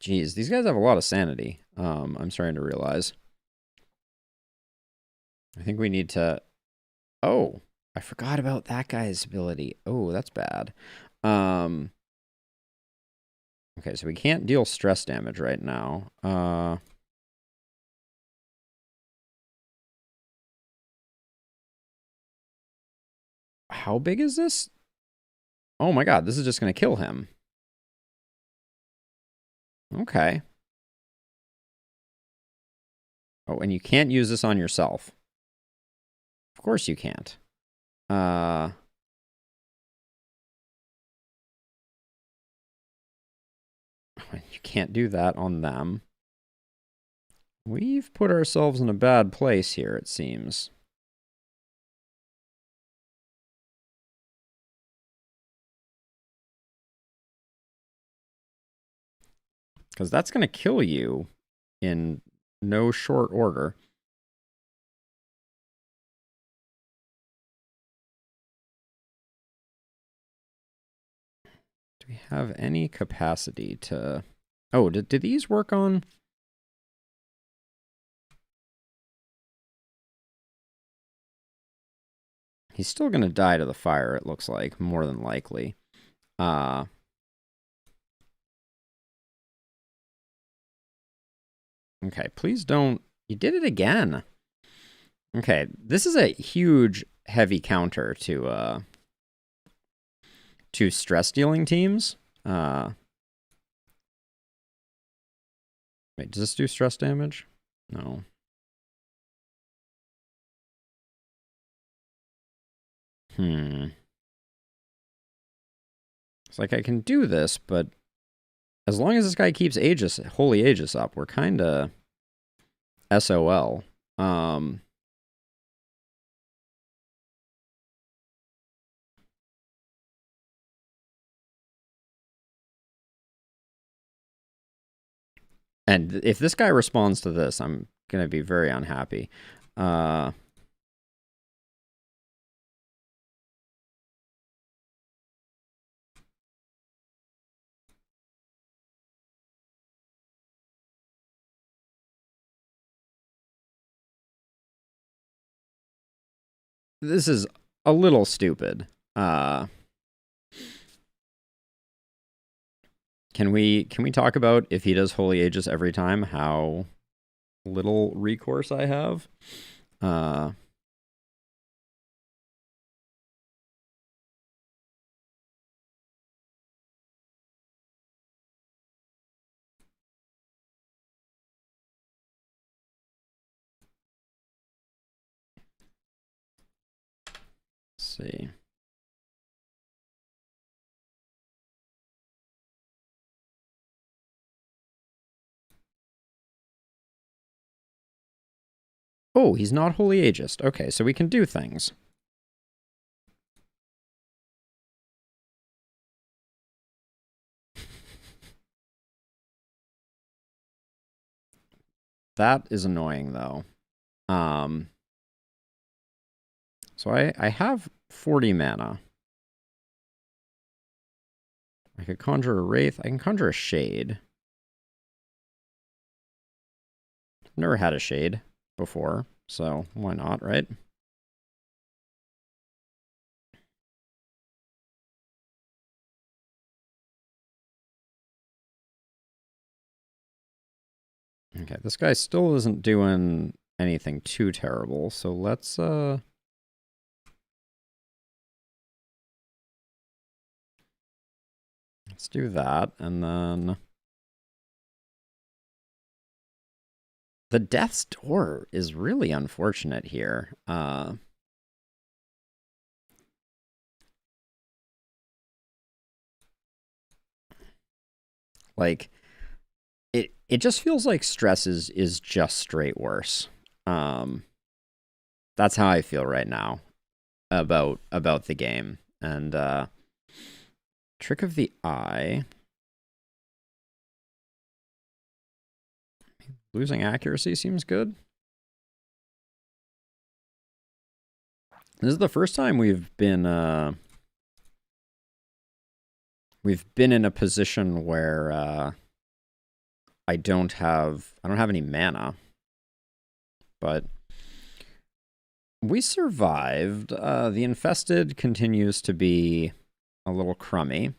Jeez, these guys have a lot of sanity. I'm starting to realize. I think we need to... Oh, I forgot about that guy's ability. Oh, that's bad. Okay, so we can't deal stress damage right now. How big is this? Oh my god, this is just going to kill him. Okay. Oh, and you can't use this on yourself. Of course you can't. You can't do that on them. We've put ourselves in a bad place here, it seems. Because that's going to kill you in no short order. Do we have any capacity to... Oh, did these work on... He's still going to die to the fire, it looks like, more than likely. Okay, please don't... You did it again. Okay, this is a huge, heavy counter to stress-dealing teams. Wait, does this do stress damage? No. It's like I can do this, but as long as this guy keeps Aegis, Holy Aegis up, we're kind of SOL. And if this guy responds to this, I'm going to be very unhappy. This is a little stupid. Can we talk about, if he does Holy Aegis every time, how little recourse I have? Let's see. Oh, he's not Holy Aegis. Okay, so we can do things. That is annoying, though. So I have 40 mana. I could conjure a Wraith. I can conjure a Shade. I've never had a Shade before, so why not, right? Okay, this guy still isn't doing anything too terrible, so let's do that, and then the Death's Door is really unfortunate here. Like, it just feels like stress is just straight worse. That's how I feel right now about the game. And Trick of the Eye. Losing accuracy seems good. This is the first time we've been in a position where I don't have any mana. But we survived. The Infested continues to be a little crummy,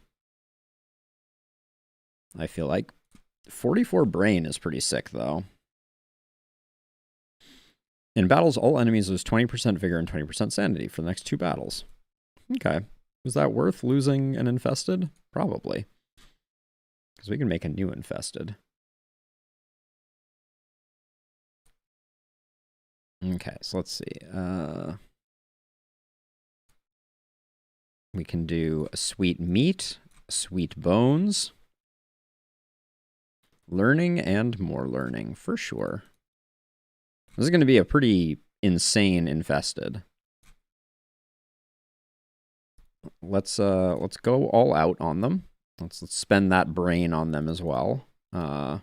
I feel like. 44 Brain is pretty sick, though. In battles, all enemies lose 20% Vigor and 20% Sanity for the next 2 battles. Okay. Was that worth losing an Infested? Probably. Because we can make a new Infested. Okay, so let's see. We can do a Sweet Meat, Sweet Bones. Learning and more learning, for sure. This is going to be a pretty insane infested. Let's go all out on them. Let's spend that brain on them as well. I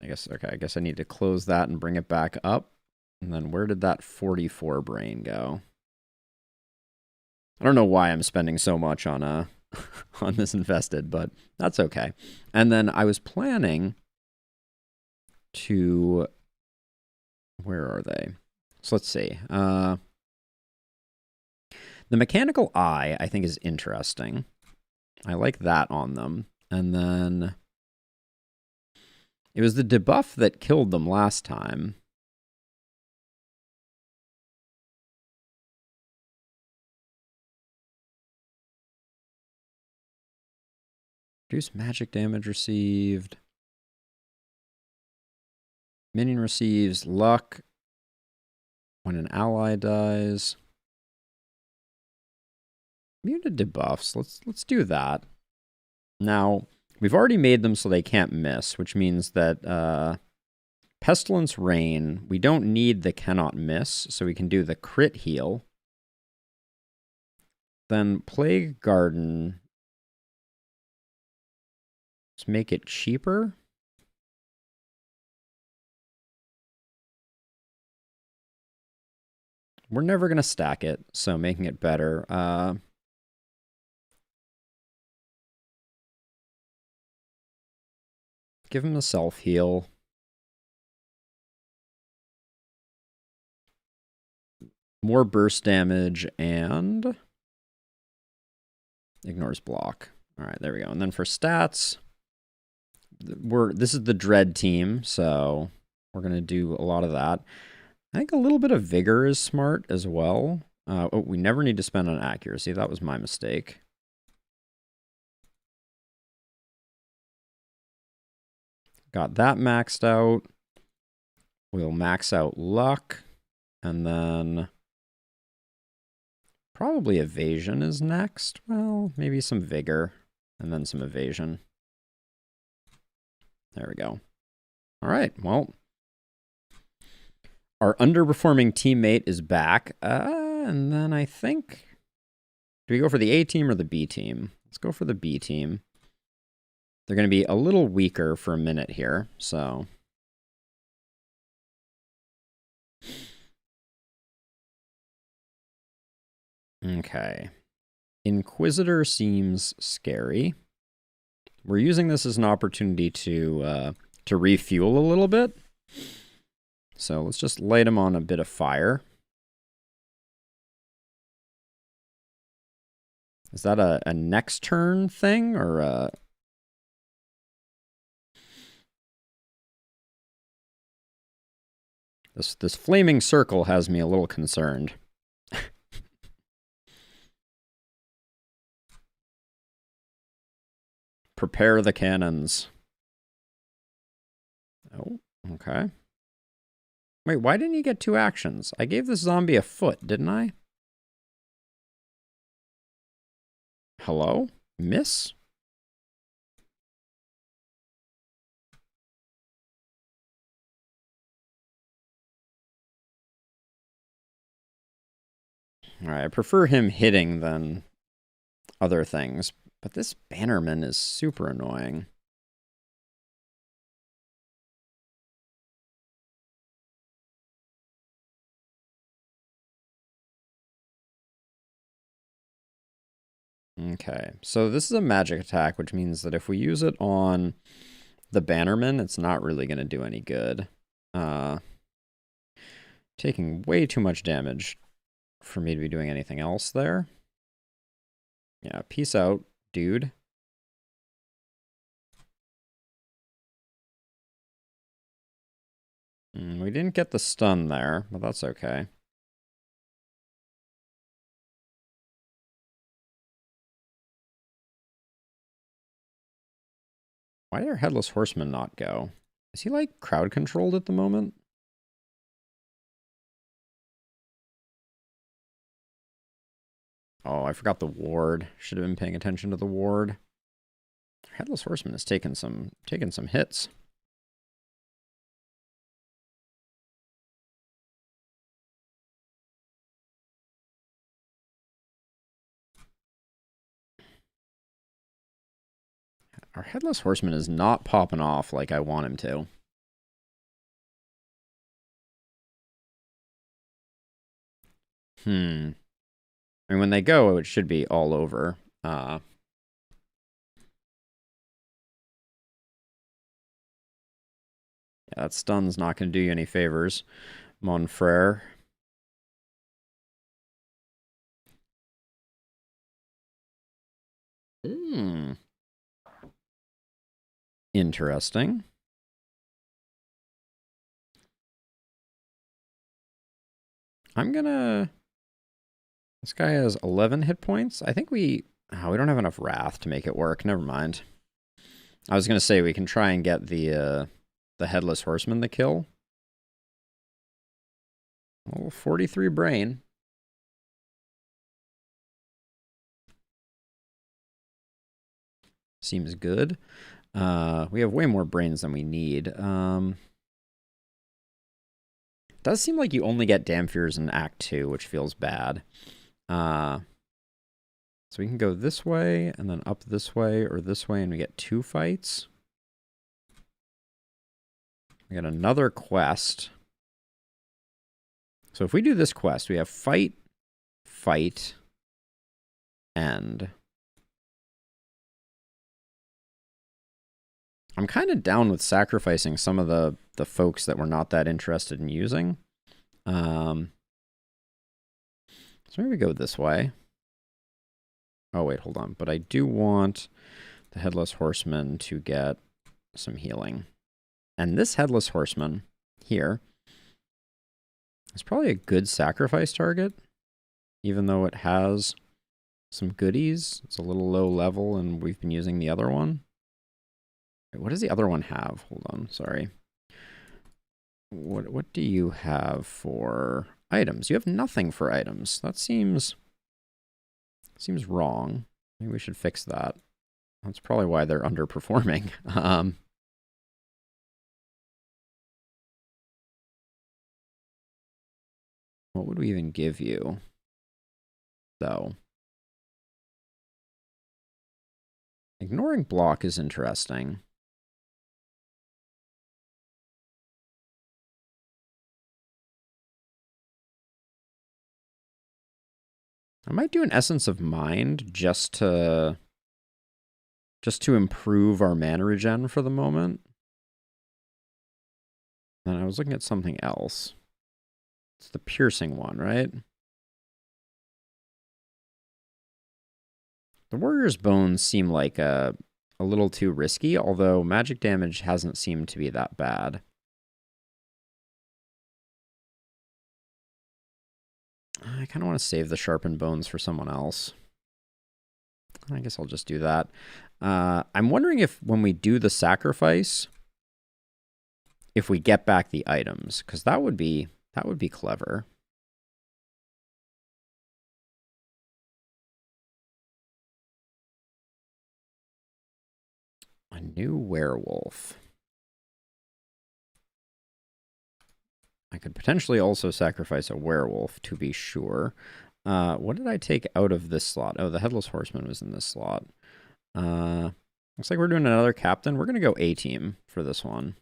guess I need to close that and bring it back up. And then where did that 44 brain go? I don't know why I'm spending so much on on this infested, but that's okay. And then I was planning to, where are they? So let's see. The mechanical eye, I think, is interesting. I like that on them. And then it was the debuff that killed them last time. Reduce magic damage received. Minion receives luck when an ally dies. Immune to debuffs. Let's do that. Now, we've already made them so they can't miss, which means that Pestilence Rain, we don't need the cannot miss, so we can do the crit heal. Then Plague Garden. Let's make it cheaper. We're never going to stack it, so making it better. Give him a self-heal. More burst damage and ignores block. All right, there we go. And then for stats, this is the Dread team, so we're going to do a lot of that. I think a little bit of vigor is smart as well. Oh, we never need to spend on accuracy. That was my mistake. Got that maxed out. We'll max out luck. And then probably evasion is next. Well, maybe some vigor and then some evasion. There we go. All right, well, our underperforming teammate is back. And then I think, do we go for the A team or the B team? Let's go for the B team. They're going to be a little weaker for a minute here, so. Okay. Inquisitor seems scary. We're using this as an opportunity to refuel a little bit. So let's just light him on a bit of fire. Is that a next turn thing or a... This flaming circle has me a little concerned. Prepare the cannons. Oh, okay. Wait, why didn't you get 2 actions? I gave this zombie a foot, didn't I? Hello? Miss? Alright, I prefer him hitting than other things. But this Bannerman is super annoying. Okay, so this is a magic attack, which means that if we use it on the Bannerman, it's not really going to do any good. Taking way too much damage for me to be doing anything else there. Yeah, peace out, dude. We didn't get the stun there, but that's okay. Why did our Headless Horseman not go? Is he, like, crowd controlled at the moment? Oh, I forgot the ward. Should have been paying attention to the ward. Headless Horseman is taking some hits. Our Headless Horseman is not popping off like I want him to. I mean, when they go, it should be all over. Yeah, that stun's not going to do you any favors, mon frere. Interesting. I'm gonna... This guy has 11 hit points. I think we don't have enough Wrath to make it work. Never mind. I was gonna say we can try and get the Headless Horseman the kill. Oh, 43 brain. Seems good. We have way more brains than we need. Does seem like you only get Dampiers in Act 2, which feels bad. So we can go this way, and then up this way, or this way, and we get 2 fights. We got another quest. So if we do this quest, we have fight, fight, end. I'm kind of down with sacrificing some of the folks that we're not that interested in using. So maybe we go this way. Oh, wait, hold on. But I do want the Headless Horseman to get some healing. And this Headless Horseman here is probably a good sacrifice target, even though it has some goodies. It's a little low level, and we've been using the other one. What does the other one have? Hold on, sorry. What do you have for items? You have nothing for items. That seems wrong. Maybe we should fix that. That's probably why they're underperforming. What would we even give you, though? Ignoring block is interesting. I might do an Essence of Mind just to improve our mana regen for the moment. And I was looking at something else. It's the piercing one, right? The Warrior's Bones seem like a little too risky, although magic damage hasn't seemed to be that bad. I kind of want to save the Sharpened Bones for someone else. I guess I'll just do that. I'm wondering if when we do the sacrifice, if we get back the items, because that would be clever. A new werewolf. I could potentially also sacrifice a werewolf, to be sure. What did I take out of this slot? Oh, the Headless Horseman was in this slot. Looks like we're doing another captain. We're going to go A-team for this one.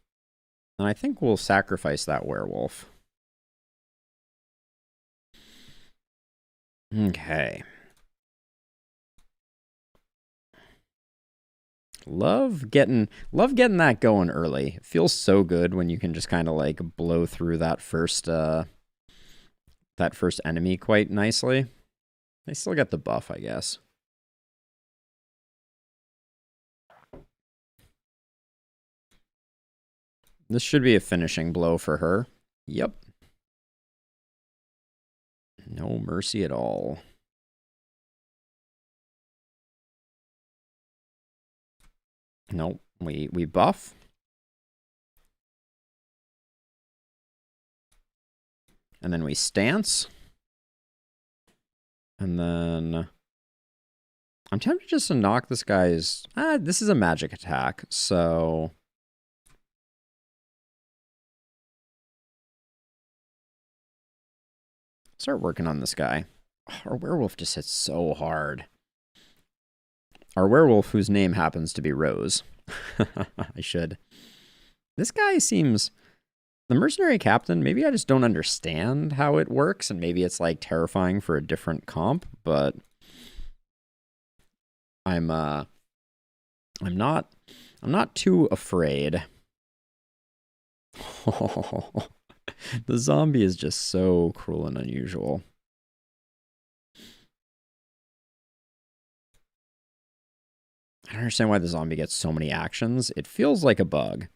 And I think we'll sacrifice that werewolf. Okay. Love getting that going early. It feels so good when you can just kind of like blow through that first enemy quite nicely. They still get the buff, I guess. This should be a finishing blow for her. Yep. No mercy at all. Nope. We buff. And then we stance. And then I'm tempted just to knock this guy's... this is a magic attack, so... Start working on this guy. Our werewolf just hits so hard. Our werewolf, whose name happens to be Rose. I should. This guy seems... The mercenary captain, maybe I just don't understand how it works, and maybe it's like terrifying for a different comp, but I'm not too afraid. The zombie is just so cruel and unusual. I don't understand why the zombie gets so many actions. It feels like a bug.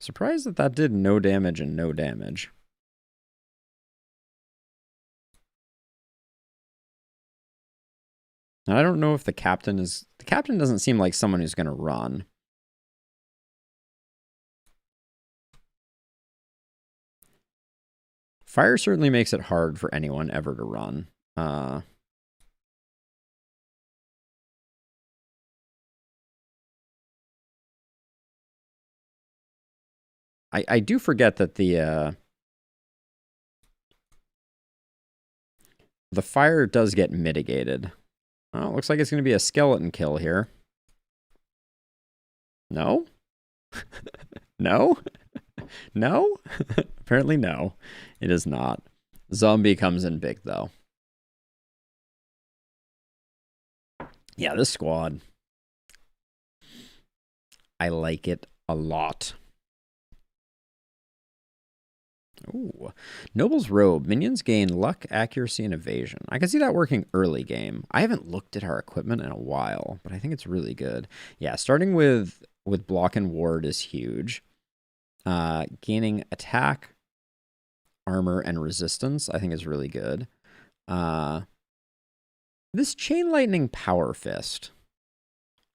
Surprised that did no damage and no damage. And I don't know if the captain is... The captain doesn't seem like someone who's going to run. Fire certainly makes it hard for anyone ever to run. I do forget that the fire does get mitigated. Oh, it looks like it's going to be a skeleton kill here. No? No? No? Apparently no. It is not. Zombie comes in big, though. Yeah, this squad. I like it a lot. Ooh. Noble's Robe. Minions gain luck, accuracy, and evasion. I can see that working early game. I haven't looked at our equipment in a while, but I think it's really good. Yeah, starting with block and ward is huge. Gaining attack, armor, and resistance, I think is really good. This Chain Lightning Power Fist.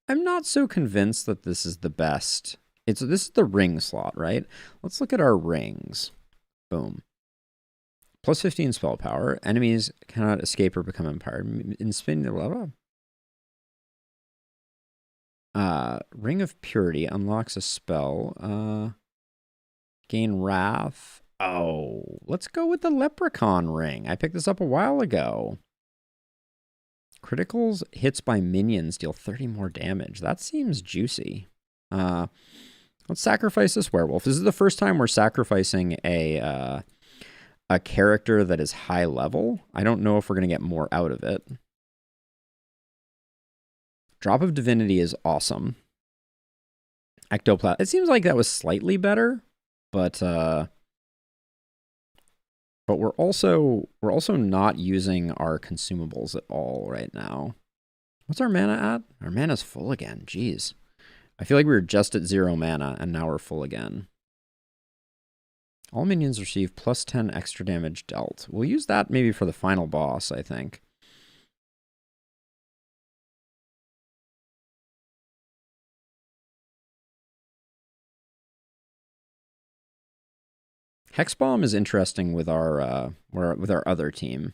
I'm not so convinced that this is the best. This is the ring slot, right? Let's look at our rings. Boom. Plus 15 spell power. Enemies cannot escape or become empowered. In spin, Ring of Purity unlocks a spell. Gain Wrath. Oh, let's go with the Leprechaun Ring. I picked this up a while ago. Criticals hits by minions deal 30 more damage. That seems juicy. Let's sacrifice this werewolf. This is the first time we're sacrificing a character that is high level. I don't know if we're going to get more out of it. Drop of Divinity is awesome. Ectoplasm. It seems like that was slightly better, but we're also not using our consumables at all right now. What's our mana at? Our mana's full again. Jeez. I feel like we were just at 0 mana, and now we're full again. All minions receive plus 10 extra damage dealt. We'll use that maybe for the final boss, I think. Hexbomb is interesting with our other team.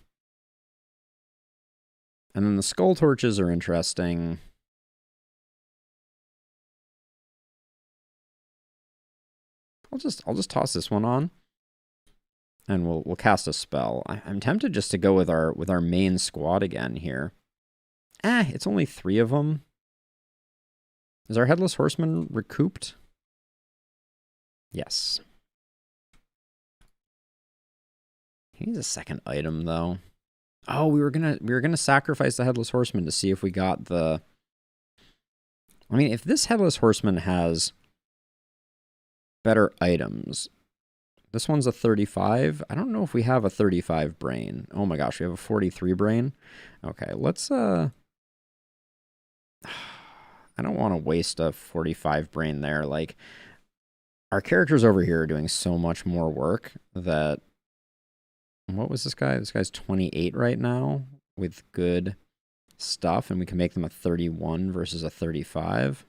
And then the Skull Torches are interesting. I'll just toss this one on, and we'll cast a spell. I'm tempted just to go with our main squad again here. It's only 3 of them. Is our Headless Horseman recouped? Yes. He needs a second item though. Oh, we were gonna sacrifice the Headless Horseman to see if we got the... I mean, if this Headless Horseman has better items. This one's a 35. I don't know if we have a 35 brain. Oh my gosh, we have a 43 brain. Okay, let's I don't want to waste a 45 brain there. Like, our characters over here are doing so much more work that... What was this guy? This guy's 28 right now with good stuff, and we can make them a 31 versus a 35.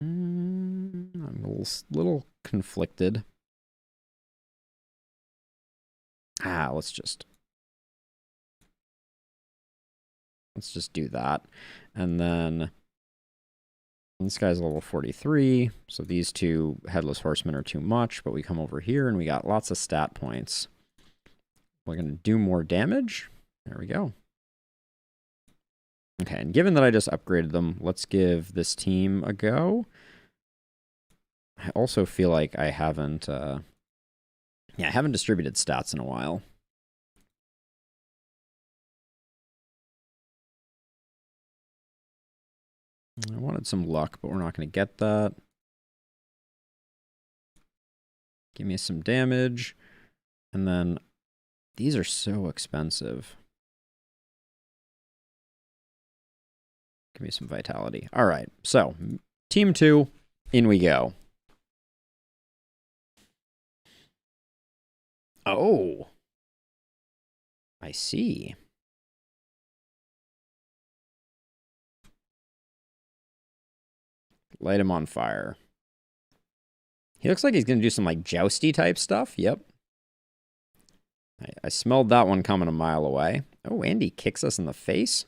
I'm a little conflicted. Let's just do that. And then this guy's level 43. So these two Headless Horsemen are too much, but we come over here and we got lots of stat points. We're going to do more damage. There we go. Okay, and given that I just upgraded them, let's give this team a go. I also feel like I haven't, I haven't distributed stats in a while. I wanted some luck, but we're not going to get that. Give me some damage. And then these are so expensive. Give me some vitality. All right, so team 2, in we go. Oh, I see. Light him on fire. He looks like he's going to do some like jousty type stuff. Yep. I smelled that one coming a mile away. Oh, Andy kicks us in the face.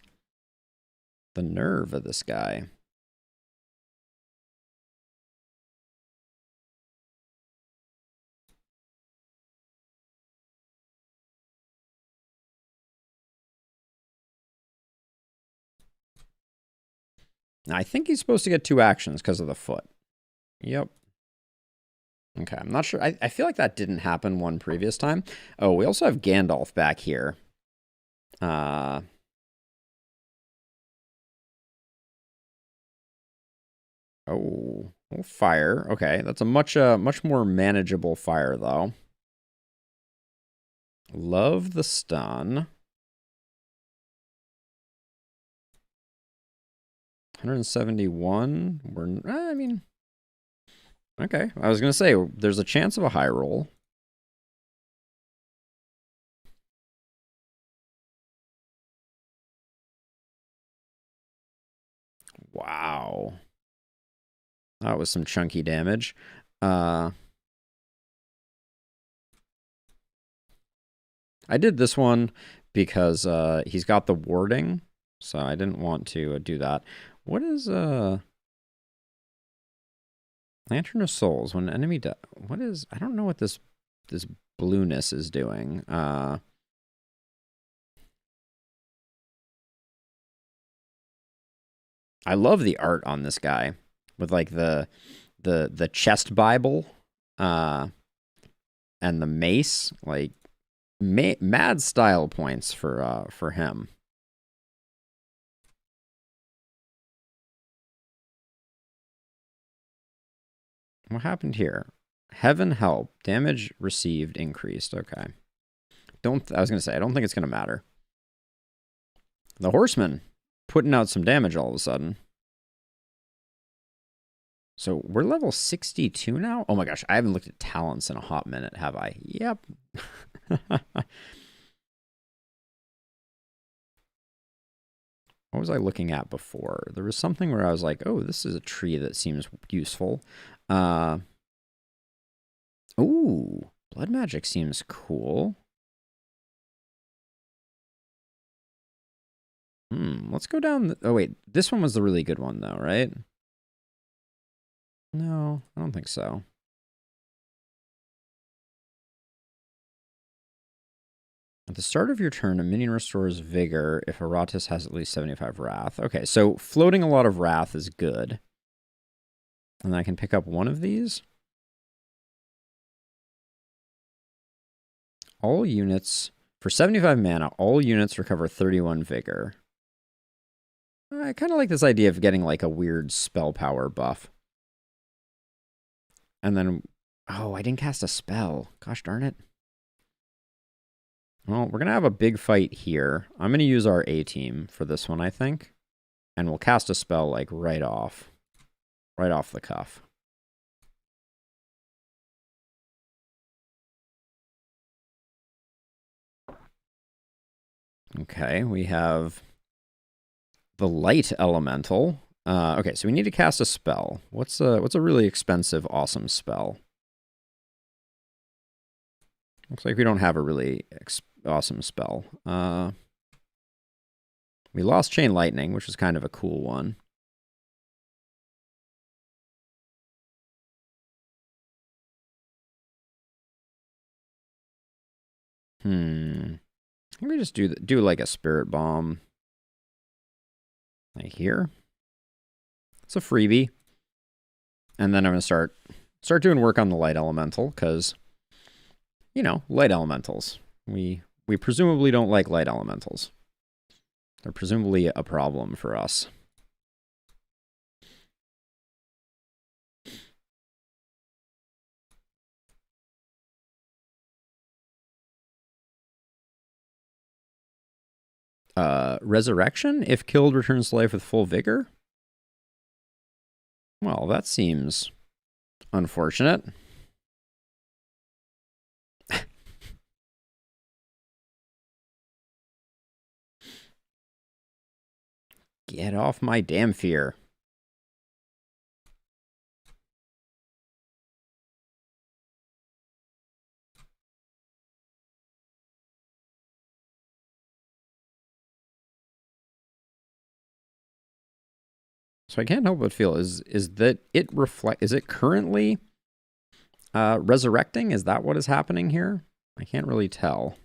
The nerve of this guy. Now, I think he's supposed to get 2 actions because of the foot. Yep. Okay, I'm not sure. I feel like that didn't happen one previous time. Oh, we also have Gandalf back here. Oh, fire. Okay, that's a much more manageable fire, though. Love the stun. 171. I mean, okay. I was going to say, there's a chance of a high roll. Wow. That was some chunky damage. I did this one because he's got the warding, so I didn't want to do that. What is Lantern of Souls? When an enemy what is, I don't know what this blueness is doing. I love the art on this guy with like the chest Bible and the mace, like mad style points for him. What happened here? Heaven help. Damage received increased. Okay. I was going to say, I don't think it's going to matter. The Horseman putting out some damage all of a sudden. So we're level 62 now? Oh my gosh, I haven't looked at talents in a hot minute, have I? Yep. What was I looking at before? There was something where I was like, oh, this is a tree that seems useful. Ooh, blood magic seems cool. Let's go down. Oh, wait, this one was the really good one, though, right? No, I don't think so. At the start of your turn, a minion restores vigor if Iratus has at least 75 wrath. Okay, so floating a lot of wrath is good. And I can pick up one of these. All units, for 75 mana, all units recover 31 vigor. I kind of like this idea of getting like a weird spell power buff. And then, oh, I didn't cast a spell. Gosh darn it. Well, we're going to have a big fight here. I'm going to use our A-team for this one, I think. And we'll cast a spell like right off the cuff. Okay, we have the light elemental. Okay, so we need to cast a spell. What's a really expensive, awesome spell? Looks like we don't have a really awesome spell. We lost Chain Lightning, which was kind of a cool one. Maybe just do like a Spirit Bomb. Like here. It's a freebie. And then I'm going to start doing work on the Light Elemental, because, you know, Light Elementals. We presumably don't like Light Elementals. They're presumably a problem for us. Resurrection? If killed, returns to life with full vigor? Well, that seems unfortunate. Get off my damn fear. So I can't help but feel is that it is it currently resurrecting? Is that what is happening here? I can't really tell.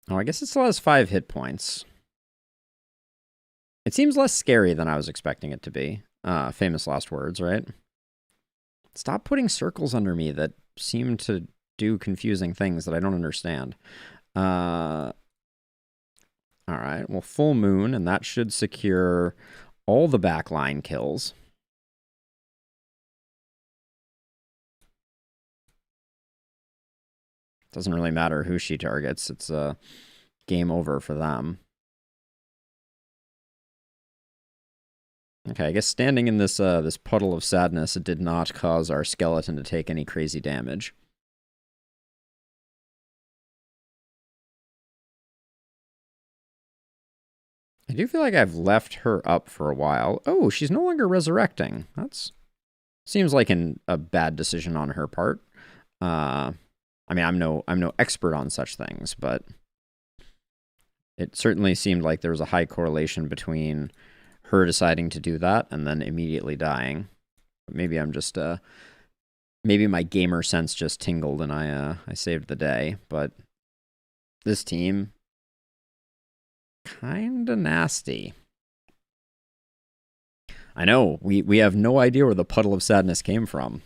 Oh, I guess it still has 5 hit points. It seems less scary than I was expecting it to be. Famous last words, right? Stop putting circles under me that seem to do confusing things that I don't understand. All right, well, full moon, and that should secure all the backline kills. Doesn't really matter who she targets. It's a game over for them. Okay, I guess standing in this this puddle of sadness, it did not cause our skeleton to take any crazy damage. I do feel like I've left her up for a while. Oh, she's no longer resurrecting. That's seems like a bad decision on her part. I mean, I'm no expert on such things, but it certainly seemed like there was a high correlation between her deciding to do that and then immediately dying. But maybe I'm just maybe my gamer sense just tingled and I saved the day. But this team, kinda nasty. I know we have no idea where the puddle of sadness came from.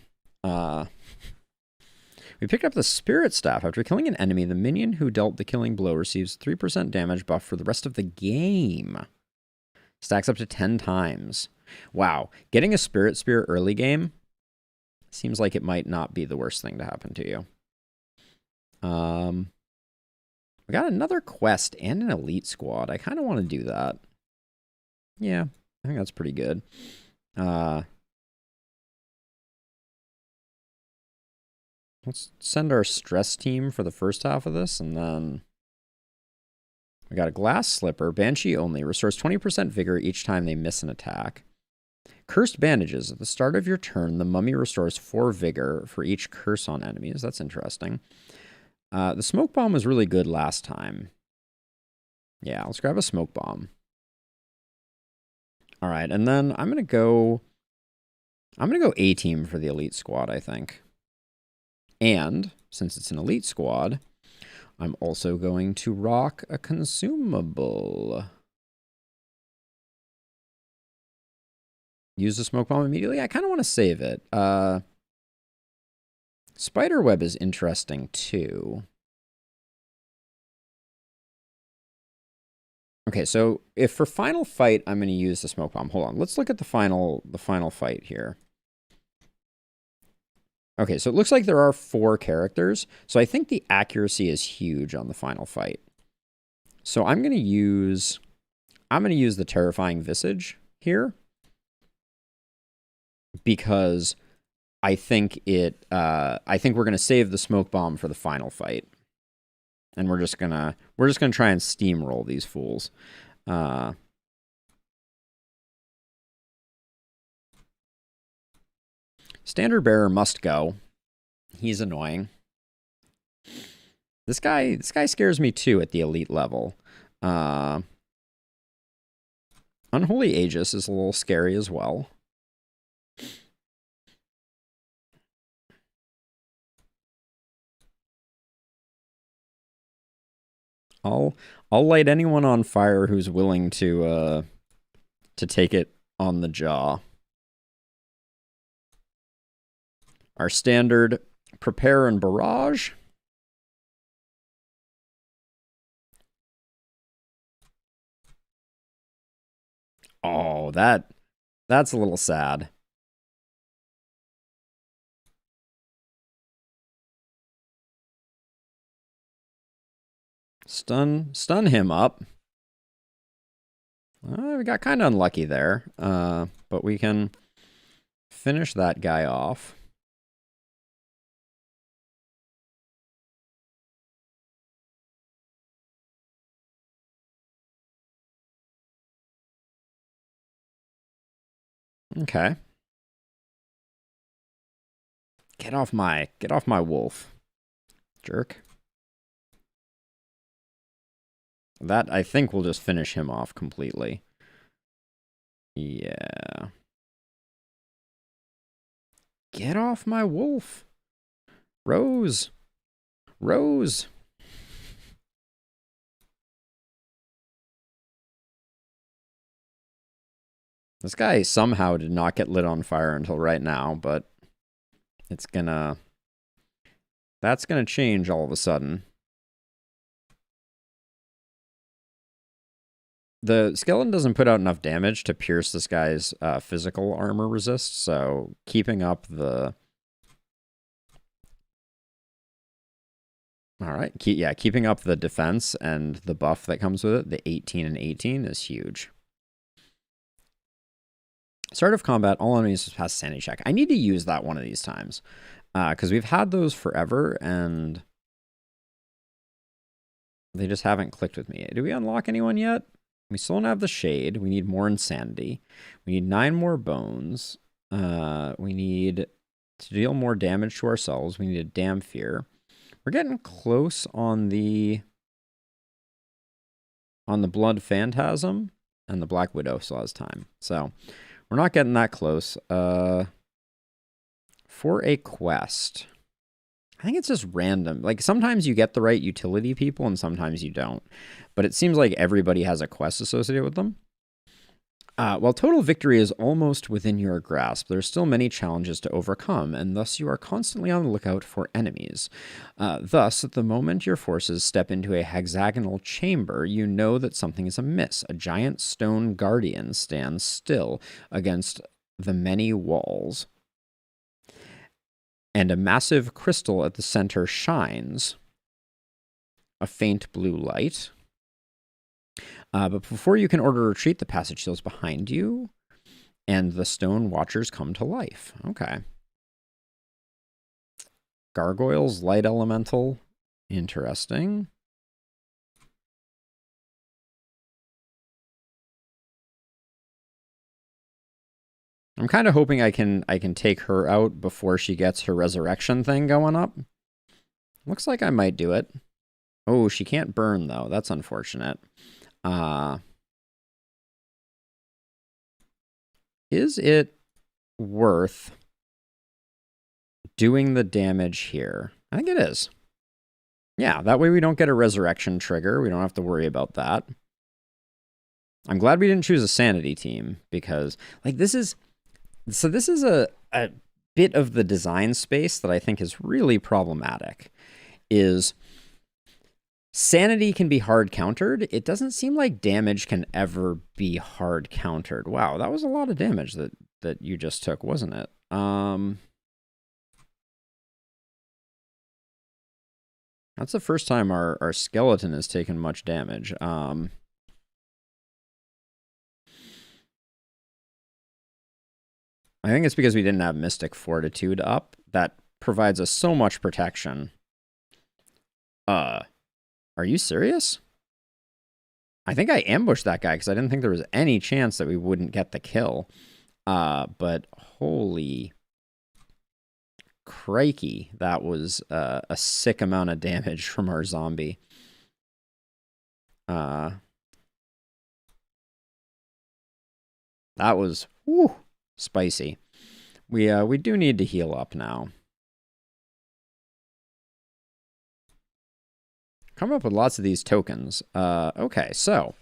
We picked up the Spirit Staff. After killing an enemy, the minion who dealt the killing blow receives 3% damage buff for the rest of the game. Stacks up to 10 times. Wow. Getting a Spirit Spear early game seems like it might not be the worst thing to happen to you. We got another quest and an elite squad. I kind of want to do that. Yeah, I think that's pretty good. Let's send our stress team for the first half of this, and then we got a glass slipper. Banshee only. Restores 20% vigor each time they miss an attack. Cursed bandages. At the start of your turn, the mummy restores 4 vigor for each curse on enemies. That's interesting. The smoke bomb was really good last time. Yeah, let's grab a smoke bomb. All right, and then I'm gonna go A-team for the elite squad, I think. And since it's an elite squad, I'm also going to rock a consumable. Use the smoke bomb immediately. I kind of want to save it. Spiderweb is interesting too. Okay, so if for final fight, I'm going to use the smoke bomb. Hold on, let's look at the final fight here. Okay, so it looks like there are 4 characters. So I think the accuracy is huge on the final fight. So I'm going to use the Terrifying Visage here, because I think I think we're gonna save the smoke bomb for the final fight, and we're just gonna try and steamroll these fools. Standard bearer must go. He's annoying. This guy scares me too at the elite level. Unholy Aegis is a little scary as well. I'll light anyone on fire who's willing to take it on the jaw. Our standard prepare and barrage. Oh, that's a little sad. Stun him up. We got kind of unlucky there, but we can finish that guy off. Okay. Get off my wolf, jerk. That, I think, will just finish him off completely. Yeah. Get off my wolf. Rose. Rose. This guy somehow did not get lit on fire until right now, but it's gonna... That's gonna change all of a sudden. The skeleton doesn't put out enough damage to pierce this guy's physical armor resist, so keeping up the... Alright, keeping up the defense and the buff that comes with it, the 18 and 18, is huge. Start of combat, all enemies pass a sanity check. I need to use that one of these times, because we've had those forever, and they just haven't clicked with me. Do we unlock anyone yet? We still don't have the shade. We need more insanity. We need 9 more bones. We need to deal more damage to ourselves. We need a damn fear. We're getting close on the blood phantasm, and the Black Widow still has time. So we're not getting that close. For a quest, I think it's just random. Like, sometimes you get the right utility people and sometimes you don't. But it seems like everybody has a quest associated with them. While total victory is almost within your grasp, there are still many challenges to overcome, and thus you are constantly on the lookout for enemies. Thus, at the moment your forces step into a hexagonal chamber, you know that something is amiss. A giant stone guardian stands still against the many walls, and a massive crystal at the center shines a faint blue light. But before you can order retreat, the passage seals behind you, and the stone watchers come to life. Okay. Gargoyles, light elemental. Interesting. I'm kind of hoping I can take her out before she gets her resurrection thing going up. Looks like I might do it. Oh, she can't burn, though. That's unfortunate. Is it worth doing the damage here? I think it is. Yeah, that way we don't get a resurrection trigger. We don't have to worry about that. I'm glad we didn't choose a sanity team, because, like, this is a bit of the design space that I think is really problematic. Is sanity can be hard countered. It doesn't seem like damage can ever be hard countered. Wow, that was a lot of damage that you just took, wasn't it? That's the first time our skeleton has taken much damage. I think it's because we didn't have Mystic Fortitude up. That provides us so much protection. Are you serious? I think I ambushed that guy because I didn't think there was any chance that we wouldn't get the kill. But holy crikey, that was a sick amount of damage from our zombie. That was spicy. We do need to heal up now. Come up with lots of these tokens. Okay, so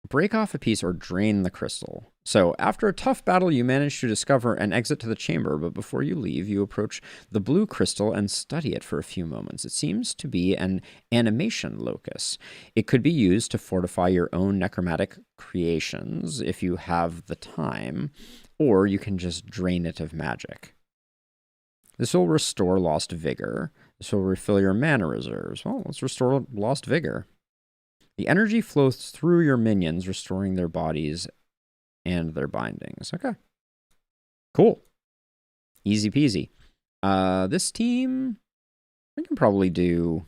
break off a piece or drain the crystal. So after a tough battle, you manage to discover an exit to the chamber, but before you leave, you approach the blue crystal and study it for a few moments. It seems to be an animation locus. It could be used to fortify your own necromantic creations if you have the time, or you can just drain it of magic. This will restore lost vigor. This will refill your mana reserves. Well, let's restore lost vigor. The energy flows through your minions, restoring their bodies and their bindings. Okay. Cool. Easy peasy. This team, we can probably do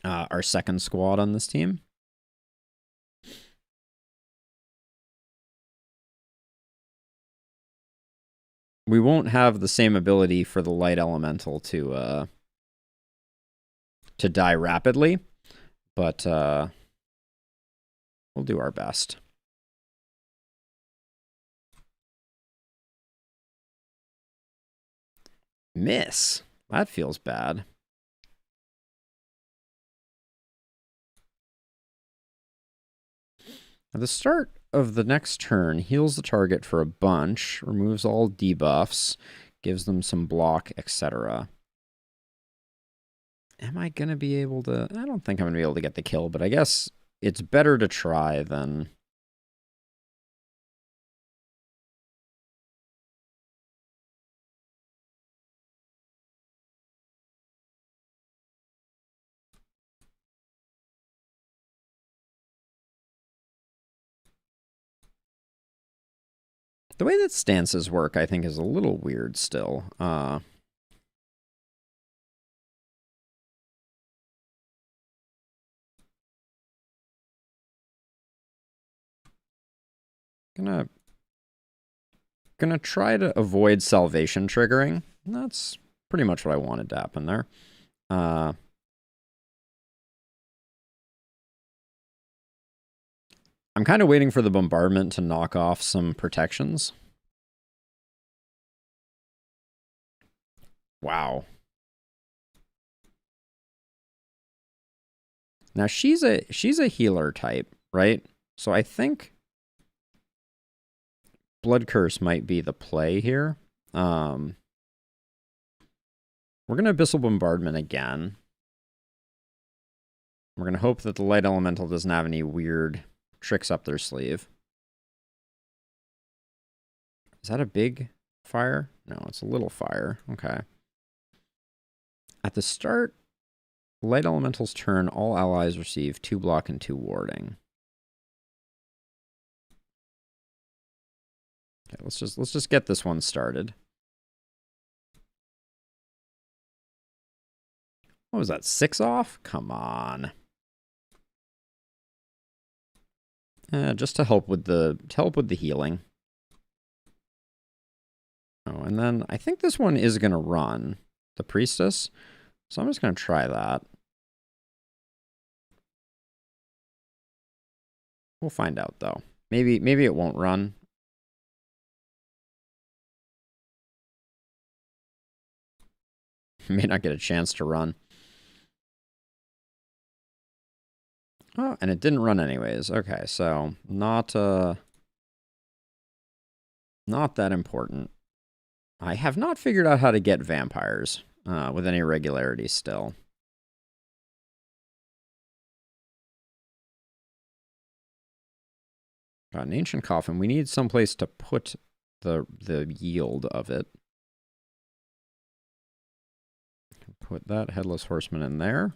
our second squad on this team. We won't have the same ability for the light elemental to die rapidly, but we'll do our best. Miss. That feels bad. At the start of the next turn, heals the target for a bunch, removes all debuffs, gives them some block, etc. Am I going to be able to... I don't think I'm going to be able to get the kill, but I guess it's better to try than... The way that stances work, I think, is a little weird still. Gonna try to avoid salvation triggering. That's pretty much what I wanted to happen there. I'm kind of waiting for the bombardment to knock off some protections. Wow. Now she's a healer type, right? So I think Blood Curse might be the play here. We're gonna Abyssal Bombardment again. We're gonna hope that the Light Elemental doesn't have any weird tricks up their sleeve. Is that a big fire? No, it's a little fire. Okay. At the start, Light Elemental's turn, all allies receive 2 block and 2 warding. Okay, let's just get this one started. What was that? 6 off? Come on. Just to help with the healing. Oh, and then I think this one is gonna run the priestess, so I'm just gonna try that. We'll find out though. Maybe it won't run. May not get a chance to run. Oh, and it didn't run anyways. Okay, so not that important. I have not figured out how to get vampires with any regularity still. Got an ancient coffin. We need someplace to put the yield of it. Put that headless horseman in there.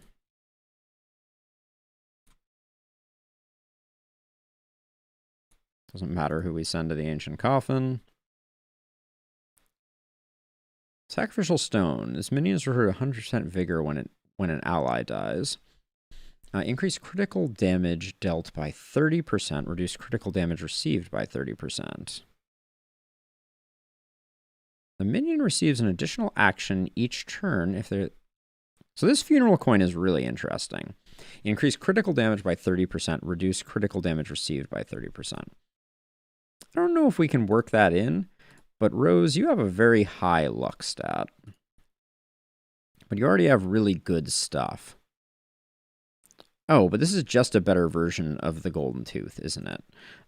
Doesn't matter who we send to the ancient coffin. Sacrificial Stone. This minions refer to 100% vigor when an ally dies. Increase critical damage dealt by 30%. Reduce critical damage received by 30%. The minion receives an additional action each turn if they're... So this funeral coin is really interesting. Increase critical damage by 30%. Reduce critical damage received by 30%. I don't know if we can work that in, but Rose, you have a very high luck stat. But you already have really good stuff. Oh, but this is just a better version of the Golden Tooth, isn't it?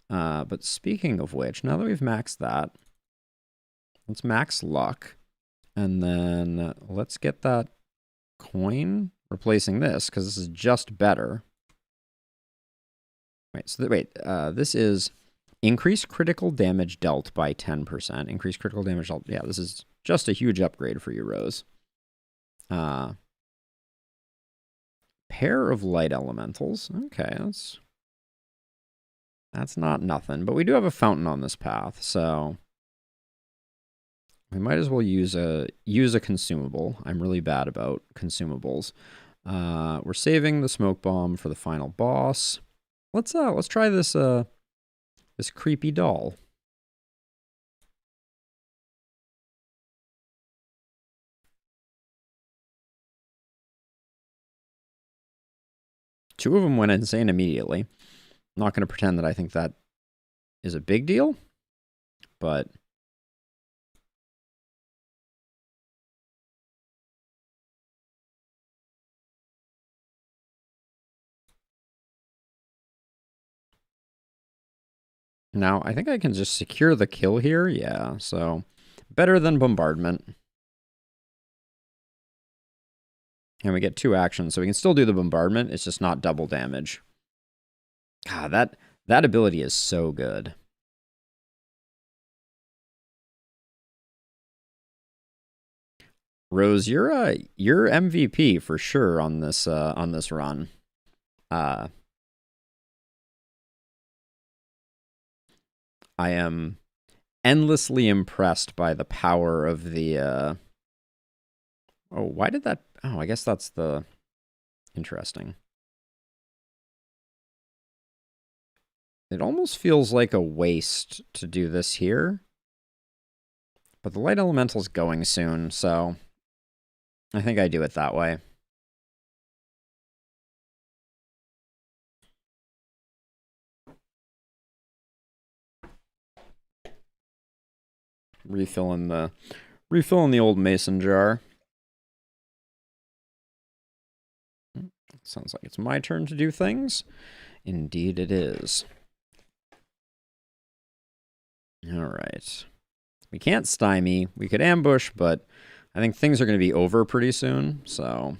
But speaking of which, now that we've maxed that, let's max luck. And then let's get that coin replacing this, because this is just better. This is increase critical damage dealt by 10%. Increase critical damage dealt. Yeah, this is just a huge upgrade for you, Rose. Pair of light elementals. Okay, that's not nothing. But we do have a fountain on this path, so we might as well use a consumable. I'm really bad about consumables. We're saving the smoke bomb for the final boss. Let's try this this creepy doll. Two of them went insane immediately. I'm not going to pretend that I think that is a big deal, but now I think I can just secure the kill here. Yeah, so better than bombardment. And we get 2 actions, so we can still do the bombardment. It's just not double damage. God, that ability is so good. Rose, you're MVP for sure on this run. I am endlessly impressed by the power of the oh, why did that... Oh, I guess that's the... Interesting. It almost feels like a waste to do this here. But the light elemental's going soon, so I think I do it that way. Refilling the old mason jar. Sounds like it's my turn to do things. Indeed it is. All right. We can't stymie. We could ambush, but I think things are going to be over pretty soon, so...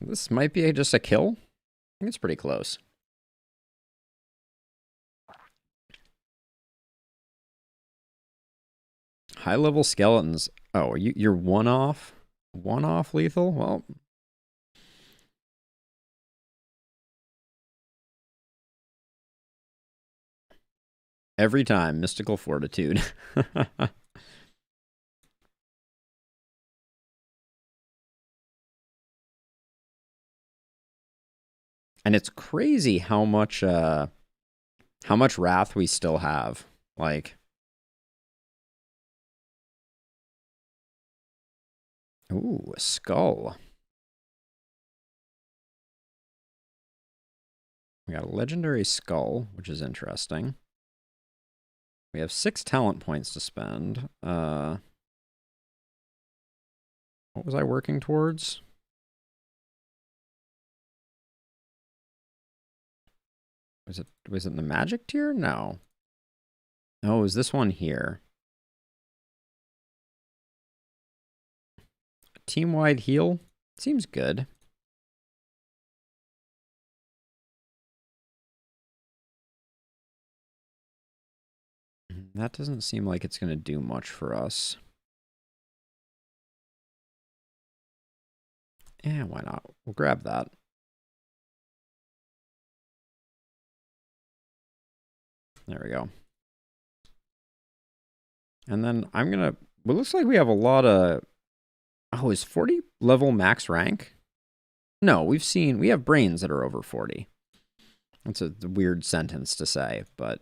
This might be just a kill. I think it's pretty close. High-level skeletons. Oh, you're one-off? One-off lethal? Well... Every time, mystical fortitude. And it's crazy how much wrath we still have. Like... Ooh, a skull. We got a legendary skull, which is interesting. We have 6 talent points to spend. What was I working towards? Was it in the magic tier? No. Oh, is this one here? Team-wide heal? Seems good. That doesn't seem like it's going to do much for us. Yeah, why not? We'll grab that. There we go. And then I'm going to... Well, it looks like we have a lot of... Oh, is 40 level max rank? No, we have brains that are over 40. That's a weird sentence to say, but...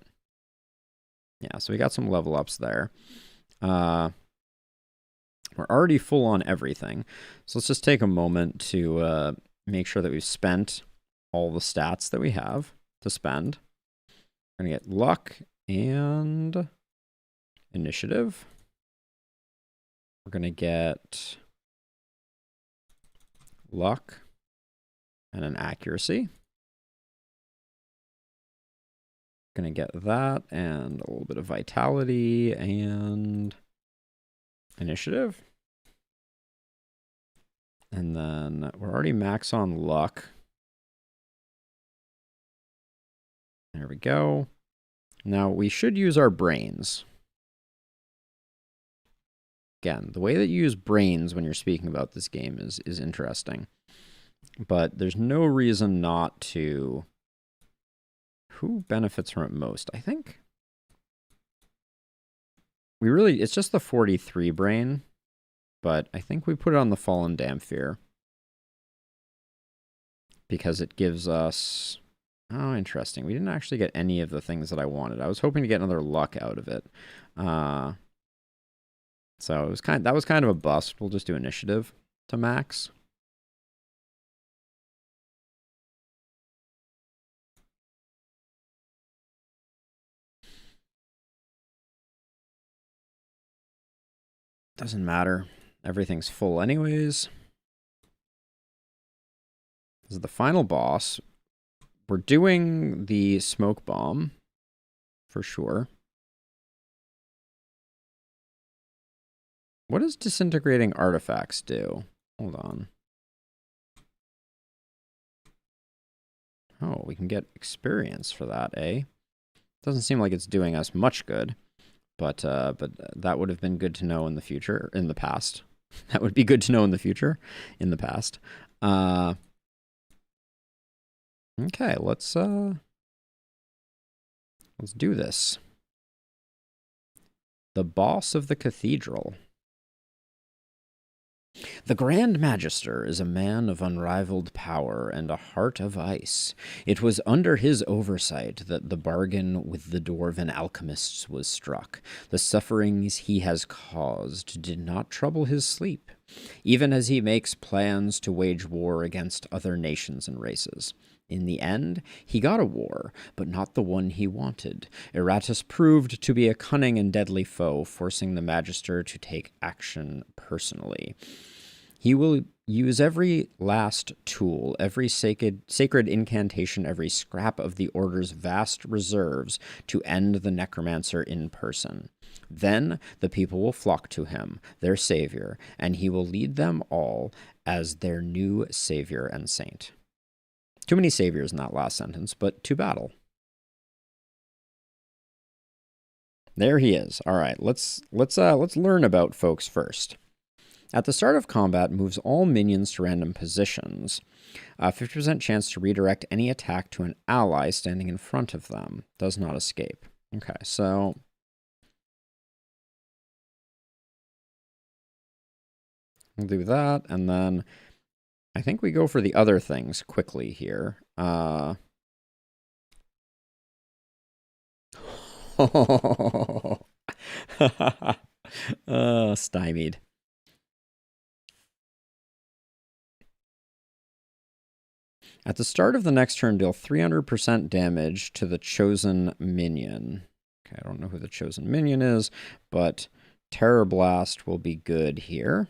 Yeah, so we got some level ups there. We're already full on everything. So let's just take a moment to make sure that we've spent all the stats that we have to spend. We're going to get luck and initiative. We're going to get luck and an accuracy. Going to get that and a little bit of vitality and initiative. And then we're already max on luck. There we go. Now we should use our brains. Again, the way that you use brains when you're speaking about this game is interesting. But there's no reason not to... Who benefits from it most? I think it's just the 43 brain, but I think we put it on the Fallen Damphir because it gives us... Oh, interesting. We didn't actually get any of the things that I wanted. I was hoping to get another luck out of it. So it was that was kind of a bust. We'll just do initiative to max. Doesn't matter. Everything's full anyways. This is the final boss. We're doing the smoke bomb for sure. What does disintegrating artifacts do? Hold on. Oh, we can get experience for that, eh? Doesn't seem like it's doing us much good. But that would have been good to know in the future, in the past. That would be good to know in the future, in the past. Okay, let's do this. The boss of the cathedral. The Grand Magister is a man of unrivaled power and a heart of ice. It was under his oversight that the bargain with the dwarven alchemists was struck. The sufferings he has caused did not trouble his sleep, even as he makes plans to wage war against other nations and races. In the end, he got a war, but not the one he wanted. Iratus proved to be a cunning and deadly foe, forcing the Magister to take action personally. He will use every last tool, every sacred incantation, every scrap of the Order's vast reserves to end the Necromancer in person. Then the people will flock to him, their savior, and he will lead them all as their new savior and saint. Too many saviors in that last sentence, but to battle. There he is. All right, let's learn about folks first. At the start of combat, moves all minions to random positions. 50% chance to redirect any attack to an ally standing in front of them. Does not escape. Okay, so... we'll do that, and then I think we go for the other things quickly here. Stymied. At the start of the next turn, deal 300% damage to the chosen minion. Okay, I don't know who the chosen minion is, but Terror Blast will be good here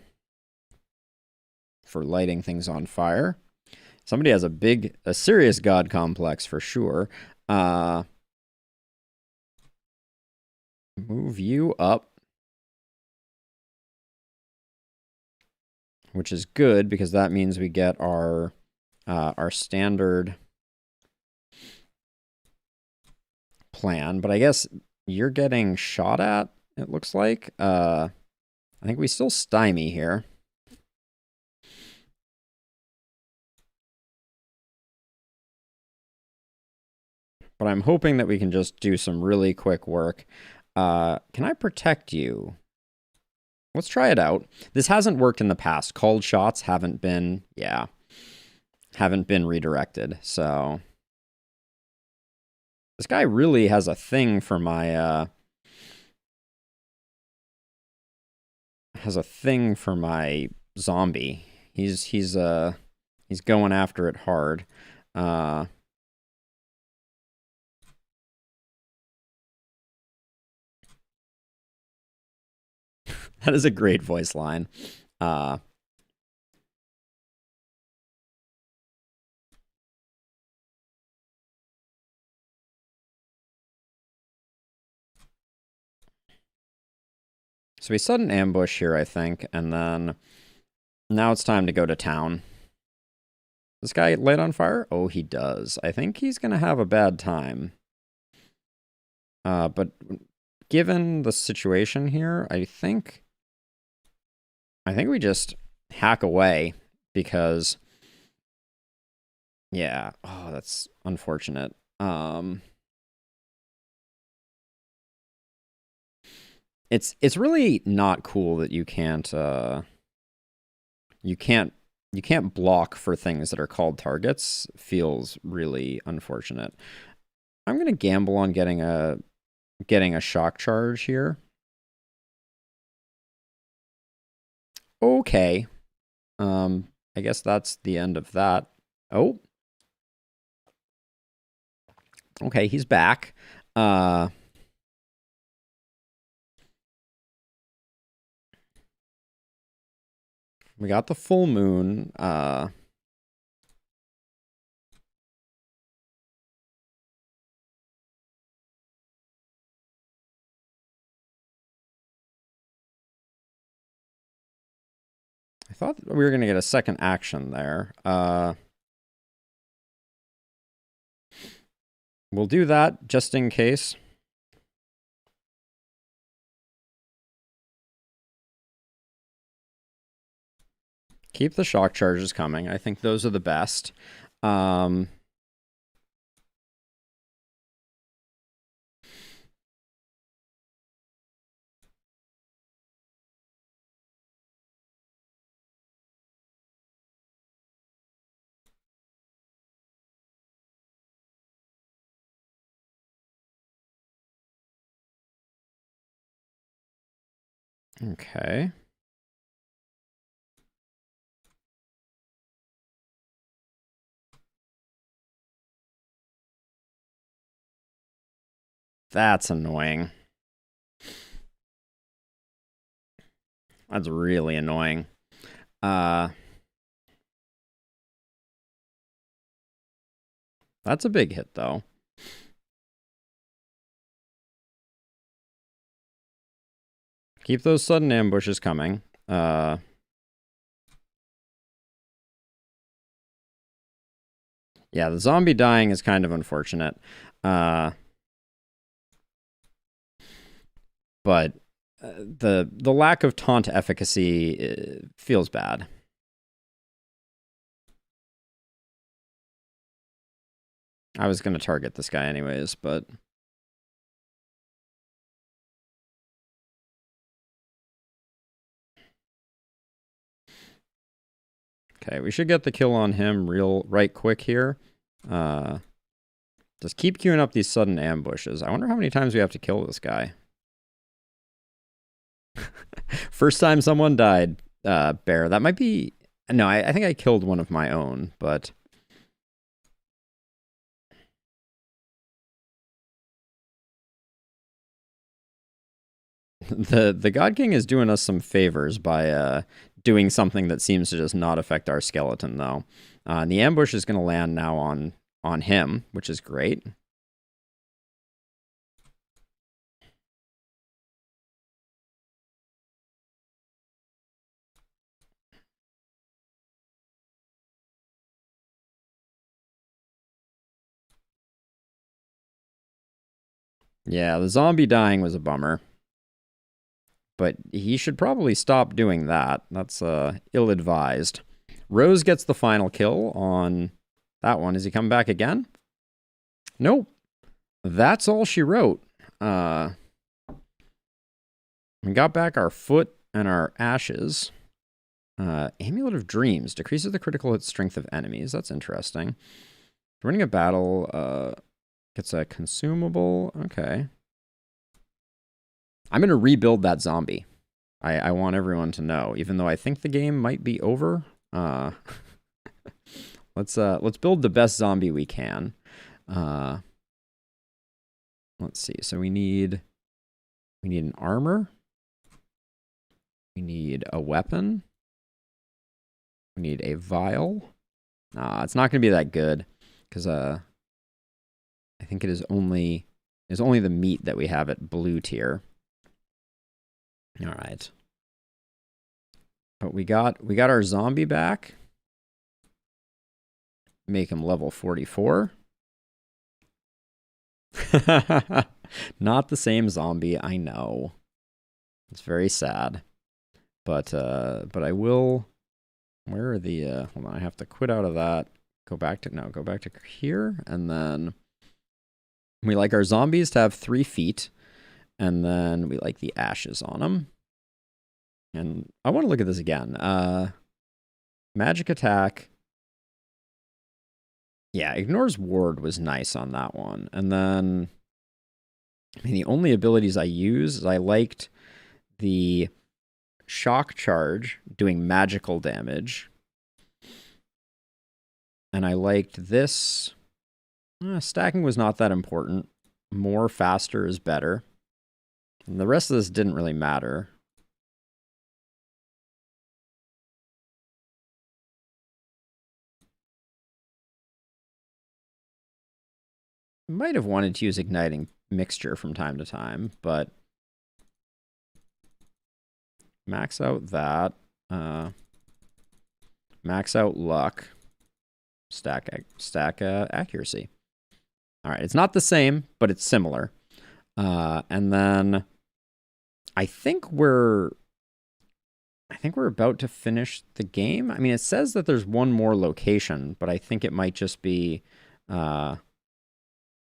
for lighting things on fire. Somebody has a serious god complex for sure. Move you up. Which is good because that means we get our standard plan. But I guess you're getting shot at, it looks like. I think we still stymie here. But I'm hoping that we can just do some really quick work. Can I protect you? Let's try it out. This hasn't worked in the past. Called shots haven't been, haven't been redirected. So this guy really has a thing for my, zombie. He's going after it hard. That is a great voice line. So we set an ambush here, I think, and then now it's time to go to town. This guy light on fire? Oh, he does. I think he's going to have a bad time. But given the situation here, I think we just hack away because, yeah, oh, that's unfortunate. It's really not cool that you can't block for things that are called targets. Feels really unfortunate. I'm gonna gamble on getting a shock charge here. Okay. I guess that's the end of that. Oh. Okay, he's back. We got the full moon. I thought we were going to get a second action there. We'll do that just in case. Keep the shock charges coming. I think those are the best. Okay. That's annoying. That's really annoying. That's a big hit, though. Keep those sudden ambushes coming. Yeah, the zombie dying is kind of unfortunate. But the lack of taunt efficacy feels bad. I was going to target this guy anyways, but... Okay, we should get the kill on him right quick here. Just keep queuing up these sudden ambushes. I wonder how many times we have to kill this guy. First time someone died, Bear. That might be... No, I think I killed one of my own, but... The God King is doing us some favors by doing something that seems to just not affect our skeleton, though. And the ambush is going to land now on him, which is great. Yeah, the zombie dying was a bummer. But he should probably stop doing that. That's ill-advised. Rose gets the final kill on that one. Is he coming back again? Nope. that's all she wrote. We got back our foot and our ashes. Amulet of Dreams decreases the critical hit strength of enemies. That's interesting. Winning a battle gets a consumable. Okay. I'm going to rebuild that zombie. I want everyone to know, even though I think the game might be over. Let's build the best zombie we can. Let's see. So we need an armor. We need a weapon. We need a vial. It's not going to be that good because I think there's only the meat that we have at blue tier. All right. But we got our zombie back. Make him level 44. Not the same zombie, I know. It's very sad. But I will. Where are the hold on, I have to quit out of that. Go back to here, and then we like our zombies to have 3 feet, and then we like the ashes on them. And I want to look at this again. Magic attack. Yeah, ignores ward was nice on that one. And then, I mean, the only abilities I use is I liked the shock charge doing magical damage. And I liked this. Stacking was not that important. More faster is better. And the rest of this didn't really matter. Might have wanted to use igniting mixture from time to time, but max out that. Max out luck. Stack accuracy. All right, it's not the same, but it's similar. And then I think we're about to finish the game. I mean, it says that there's one more location, but I think it might just be a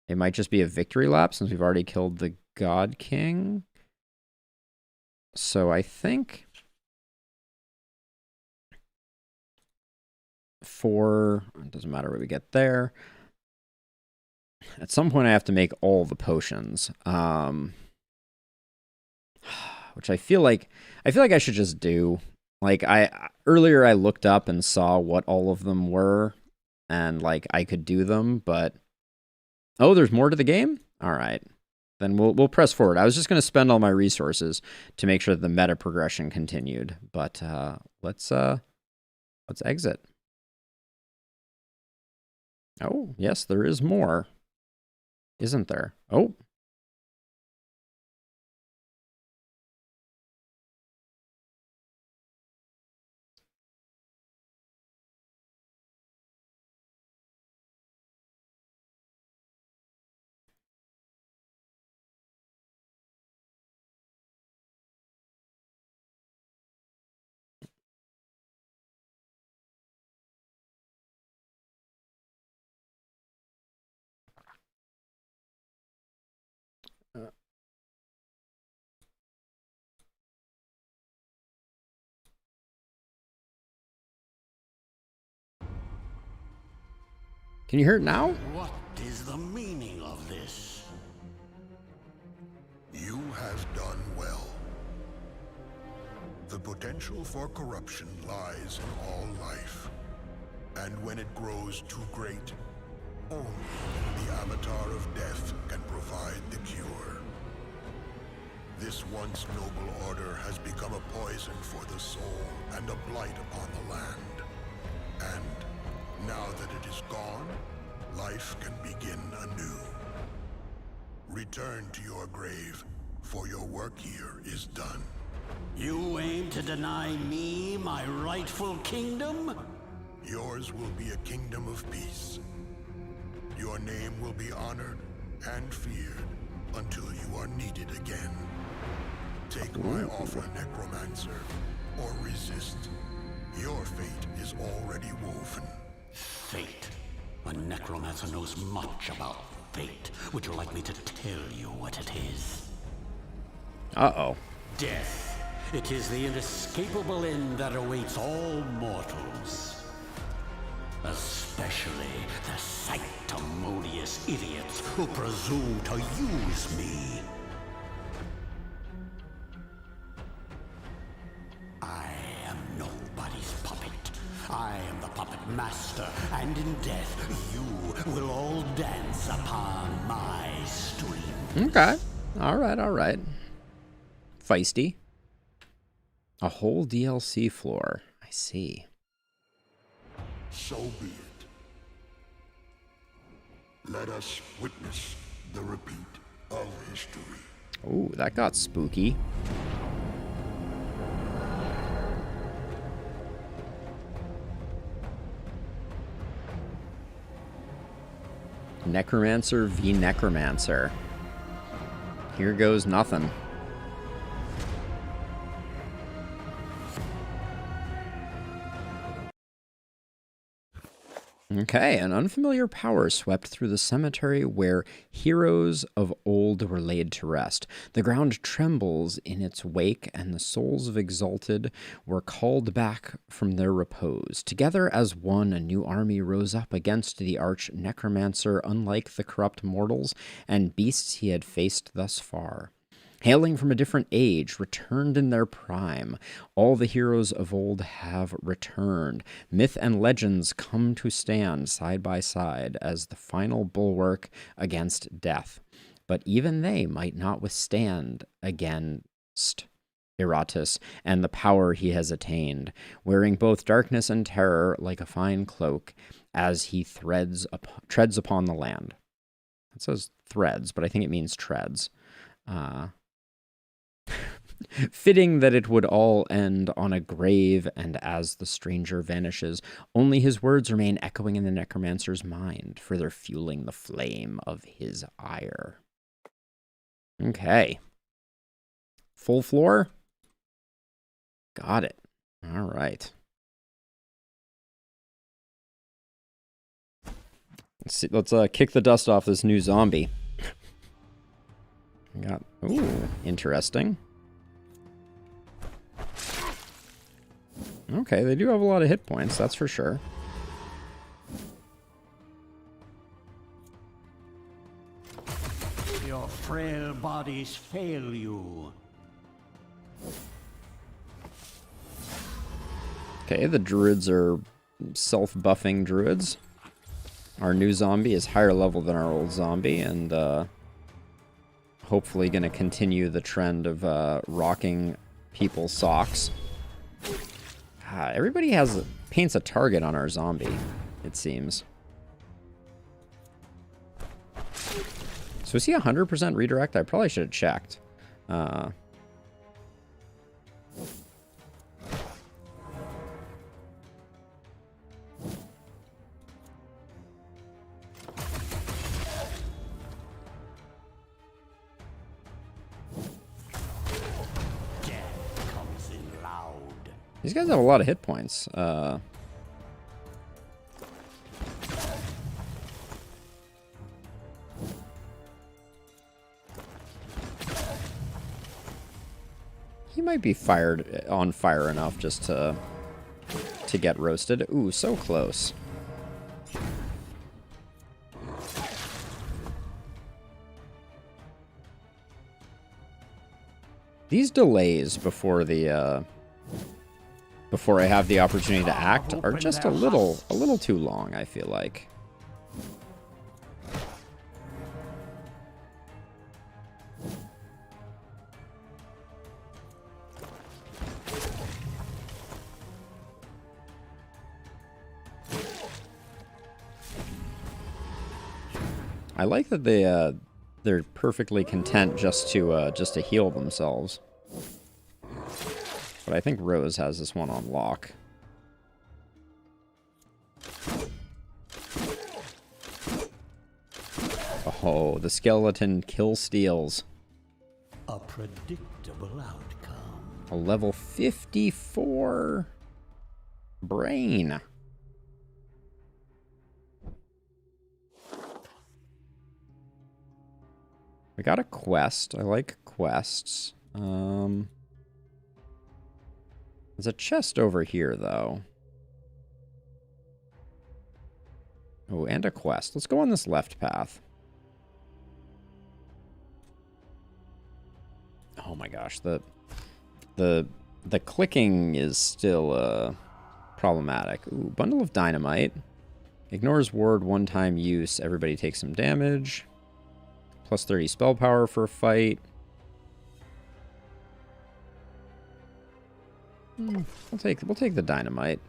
victory lap since we've already killed the God King. So I think it doesn't matter what we get there. At some point I have to make all the potions. Which I feel like I should just do. Like earlier I looked up and saw what all of them were and like I could do them, but oh, there's more to the game? All right. Then we'll press forward. I was just going to spend all my resources to make sure that the meta progression continued, but let's exit. Oh, yes, there is more. Isn't there? Oh. Can you hear it now? What is the meaning of this? You have done well. The potential for corruption lies in all life. And when it grows too great, only the Avatar of Death can provide the cure. This once noble order has become a poison for the soul and a blight upon the land. And now that it is gone, life can begin anew. Return to your grave, for your work here is done. You aim to deny me my rightful kingdom? Yours will be a kingdom of peace. Your name will be honored and feared until you are needed again. Take my offer, Necromancer, or resist. Your fate is already woven. Fate. A necromancer knows much about fate. Would you like me to tell you what it is? Uh-oh. Death. It is the inescapable end that awaits all mortals. Especially the sanctimonious idiots who presume to use me. I am nobody's puppet. I am the puppet master, and in death, you will all dance upon my strings. Okay. All right, all right. Feisty. A whole DLC floor. I see. So be it. Let us witness the repeat of history. Ooh, that got spooky. Necromancer v. Necromancer. Here goes nothing. Okay, an unfamiliar power swept through the cemetery where heroes of old were laid to rest. The ground trembles in its wake, and the souls of exalted were called back from their repose. Together as one, a new army rose up against the arch-necromancer, unlike the corrupt mortals and beasts he had faced thus far. Hailing from a different age, returned in their prime, all the heroes of old have returned. Myth and legends come to stand side by side as the final bulwark against death. But even they might not withstand against Iratus and the power he has attained, wearing both darkness and terror like a fine cloak as he treads upon the land. It says threads, but I think it means treads. Fitting that it would all end on a grave, and as the stranger vanishes, only his words remain echoing in the necromancer's mind, further fueling the flame of his ire. Okay. Full floor? Got it. All right. Let's see. Let's kick the dust off this new zombie. Ooh, interesting. Okay, they do have a lot of hit points, that's for sure. Your frail bodies fail you. Okay, the druids are self-buffing druids. Our new zombie is higher level than our old zombie, and hopefully going to continue the trend of rocking people's socks. Everybody paints a target on our zombie, it seems. So is he 100% redirect? I probably should have checked. These guys have a lot of hit points. He might be on fire enough just to get roasted. Ooh, so close. These delays before I have the opportunity to act are just a little too long, I feel like. I like that they're perfectly content just to heal themselves. But I think Rose has this one on lock. Oh, the skeleton kill steals. A predictable outcome. A level 54 brain. We got a quest. I like quests. There's a chest over here, though. Oh, and a quest. Let's go on this left path. Oh my gosh, the clicking is still problematic. Ooh, bundle of dynamite. Ignores ward one-time use. Everybody takes some damage. Plus 30 spell power for a fight. We'll take the dynamite.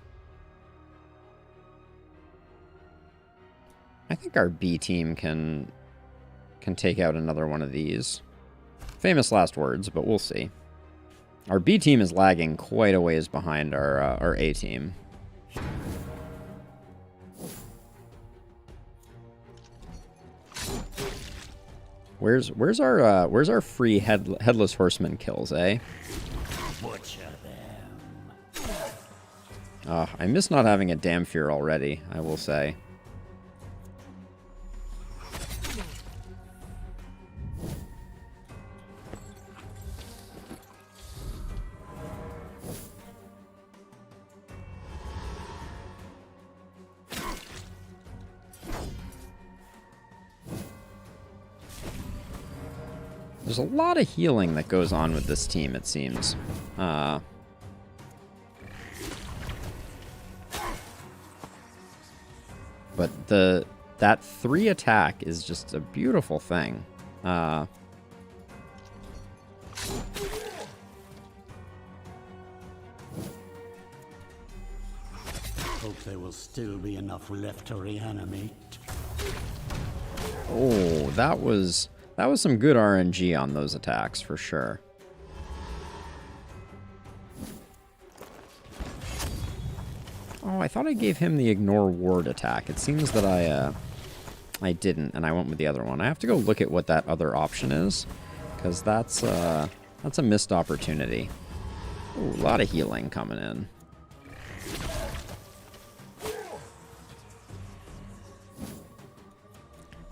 I think our B team can take out another one of these. Famous last words, but we'll see. Our B team is lagging quite a ways behind our A team. Where's our free headless horseman kills, eh? Butcher them. I miss not having a Damphir already, I will say. There's a lot of healing that goes on with this team, it seems. But that 3 attack is just a beautiful thing. Hope there will still be enough left to reanimate. Oh, that was some good RNG on those attacks, for sure. Oh, I thought I gave him the ignore ward attack. It seems that I didn't, and I went with the other one. I have to go look at what that other option is, because that's a missed opportunity. Ooh, a lot of healing coming in.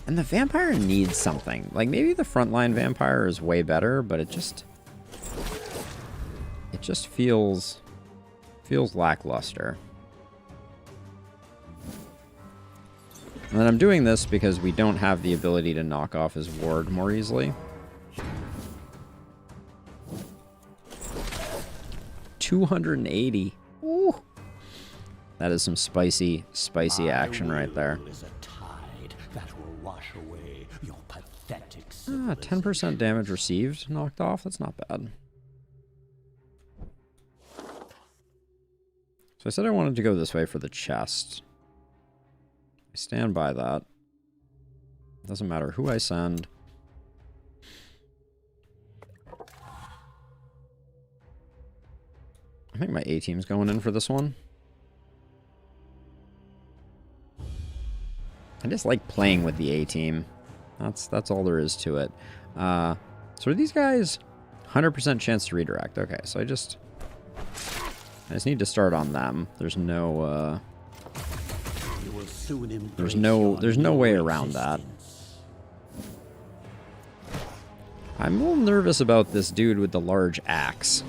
And the vampire needs something. Like, maybe the frontline vampire is way better, but it just feels lackluster. And I'm doing this because we don't have the ability to knock off his ward more easily. 280. Ooh. That is some spicy action right there. That will wash away your pathetic 10% damage received knocked off. That's not bad. So I said I wanted to go this way for the chest. I stand by that. Doesn't matter who I send. I think my A team's going in for this one. I just like playing with the A team. That's all there is to it. So are these guys 100% chance to redirect? Okay, so I just need to start on them. There's no there's no way around that. I'm a little nervous about this dude with the large axe.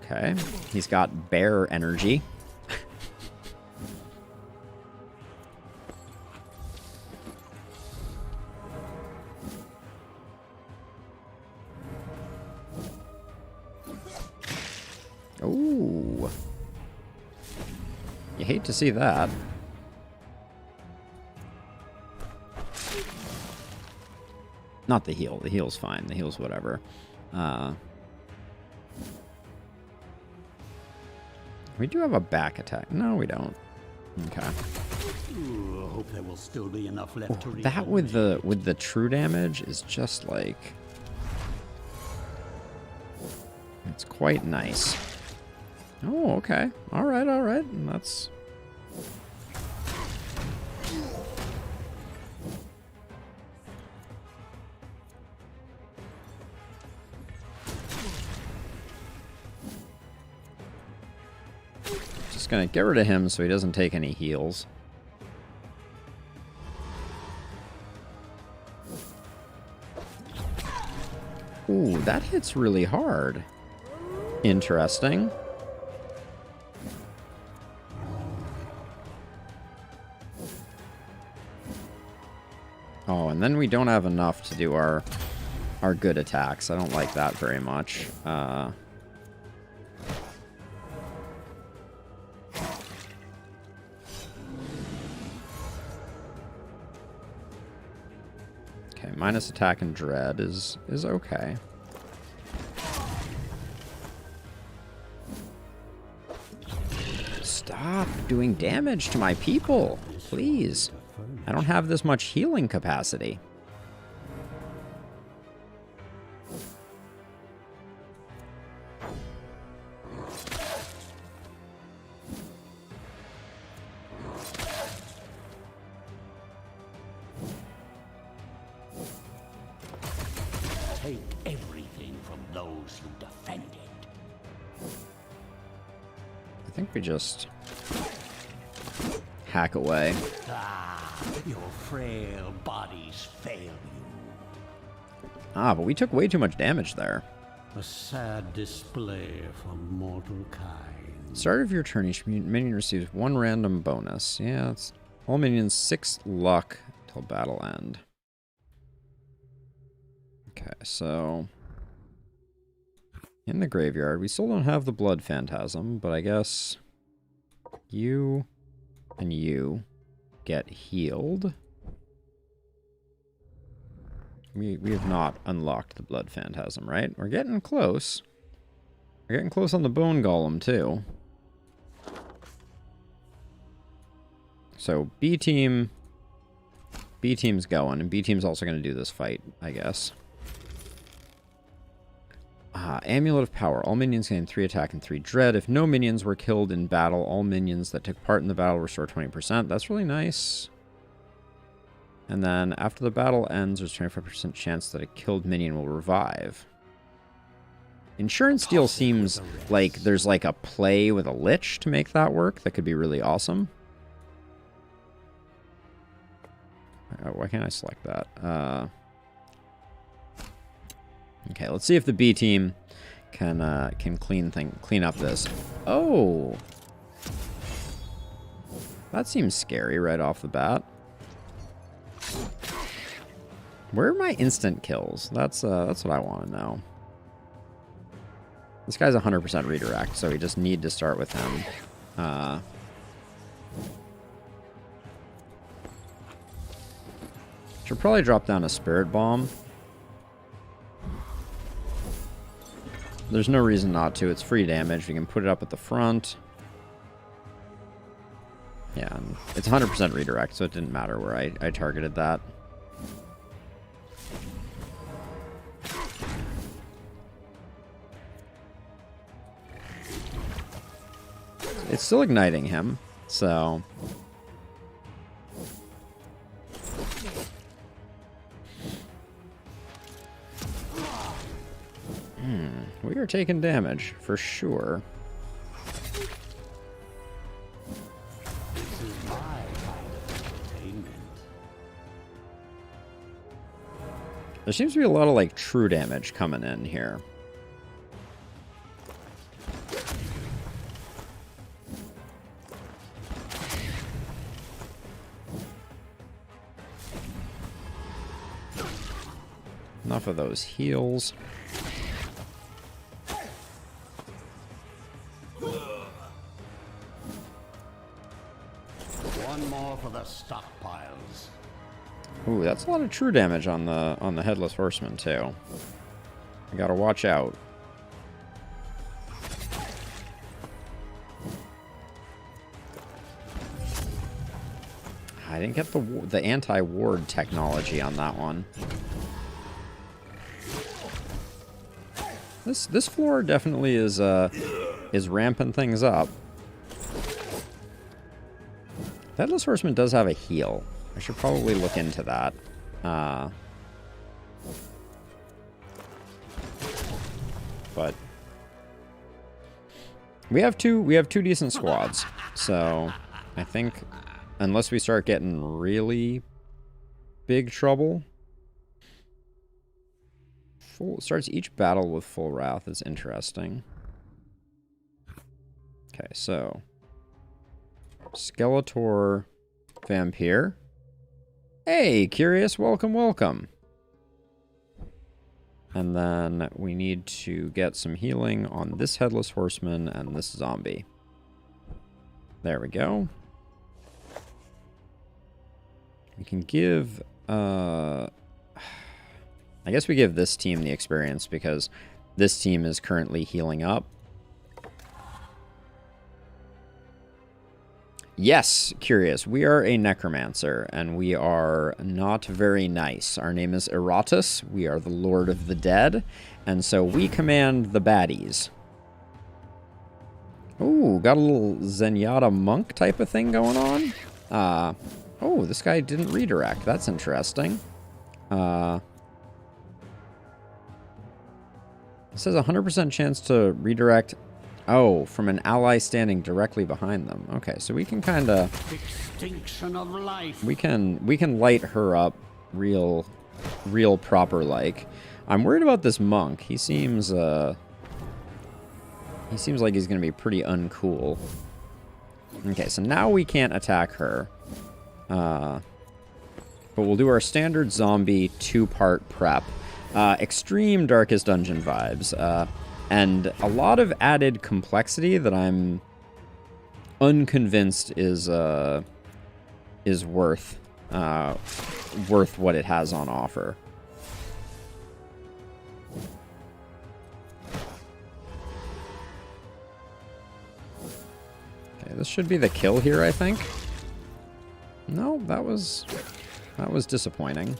Okay, he's got bear energy. Ooh. You hate to see that. Not the heal. The heal's fine. The heal's whatever. We do have a back attack. No, we don't. Okay. Ooh, I hope there will still be enough left to reanimate. That with the true damage is just like... It's quite nice. Oh, okay. All right. And that's... Just gonna get rid of him so he doesn't take any heals. Ooh, that hits really hard. Interesting. Oh, and then we don't have enough to do our good attacks. I don't like that very much. Okay, minus attack and dread is okay. Stop doing damage to my people, please. I don't have this much healing capacity. Take everything from those you defended. I think we just hack away. Your frail bodies fail you. Ah, but we took way too much damage there. A sad display from mortal kind. Start of your turn, each minion receives 1 random bonus. Yeah, it's all minions 6 luck till battle end. Okay, so in the graveyard, we still don't have the blood phantasm, but I guess you and you get healed. We have not unlocked the blood phantasm, right? We're getting close. We're getting close on the bone golem too. So B team's going, and B team's also going to do this fight, I guess. Amulet of Power. All minions gain 3 attack and 3 dread. If no minions were killed in battle, all minions that took part in the battle restore 20%. That's really nice. And then after the battle ends, there's a 25% chance that a killed minion will revive. Insurance deal seems like there's like a play with a lich to make that work. That could be really awesome. Why can't I select that? Okay, let's see if the B team can clean up this. Oh, that seems scary right off the bat. Where are my instant kills? That's what I want to know. This guy's 100% redirect, so we just need to start with him. Should probably drop down a Spirit Bomb. There's no reason not to. It's free damage. We can put it up at the front. Yeah, it's 100% redirect, so it didn't matter where I targeted that. It's still igniting him, so... We are taking damage, for sure. This is my kind of entertainment. There seems to be a lot of, like, true damage coming in here. Enough of those heals. One more for the stockpiles. Ooh, that's a lot of true damage on the Headless Horseman too. I gotta watch out. I didn't get the anti-ward technology on that one. This floor definitely is ramping things up. The Headless Horseman does have a heal. I should probably look into that. But we have two decent squads, so I think unless we start getting really big trouble, Starts each battle with full wrath is interesting. Okay, so Skeletor, Vampire. Hey, Curious, welcome, welcome. And then we need to get some healing on this Headless Horseman and this zombie. There we go. We can give, I guess we give this team the experience because this team is currently healing up. Yes, Curious, we are a necromancer, and we are not very nice. Our name is Iratus, we are the Lord of the Dead, and so we command the baddies. Ooh, got a little Zenyatta monk type of thing going on. Oh, this guy didn't redirect. That's interesting. It says 100% chance to redirect. Oh, from an ally standing directly behind them. Okay, so we can kind of Extinction of life. we can light her up real proper like. I'm worried about this monk. He seems like he's going to be pretty uncool. Okay, so now we can't attack her. But we'll do our standard zombie 2-part prep. Extreme Darkest Dungeon vibes. And a lot of added complexity that I'm unconvinced is worth what it has on offer. Okay, this should be the kill here, I think. No, that was disappointing.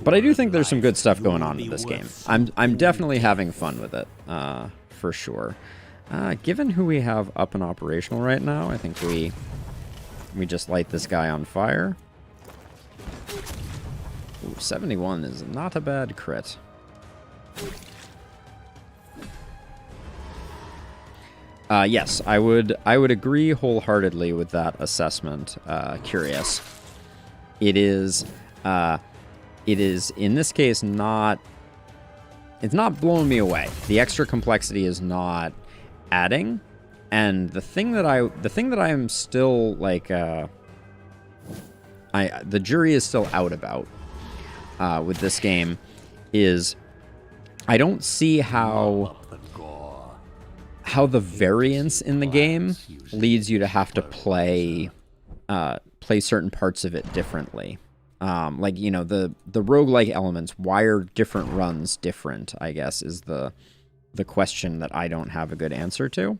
But I do think there's some good stuff going on in this game. I'm definitely having fun with it, for sure. Given who we have up and operational right now, I think we just light this guy on fire. Ooh, 71 is not a bad crit. Yes, I would agree wholeheartedly with that assessment. Curious. It is in this case not. It's not blowing me away. The extra complexity is not adding, and the thing that I am still like, the jury is still out about with this game is I don't see how the variance in the game leads you to have to play certain parts of it differently. Like, you know, the roguelike elements, why are different runs different, I guess, is the question that I don't have a good answer to.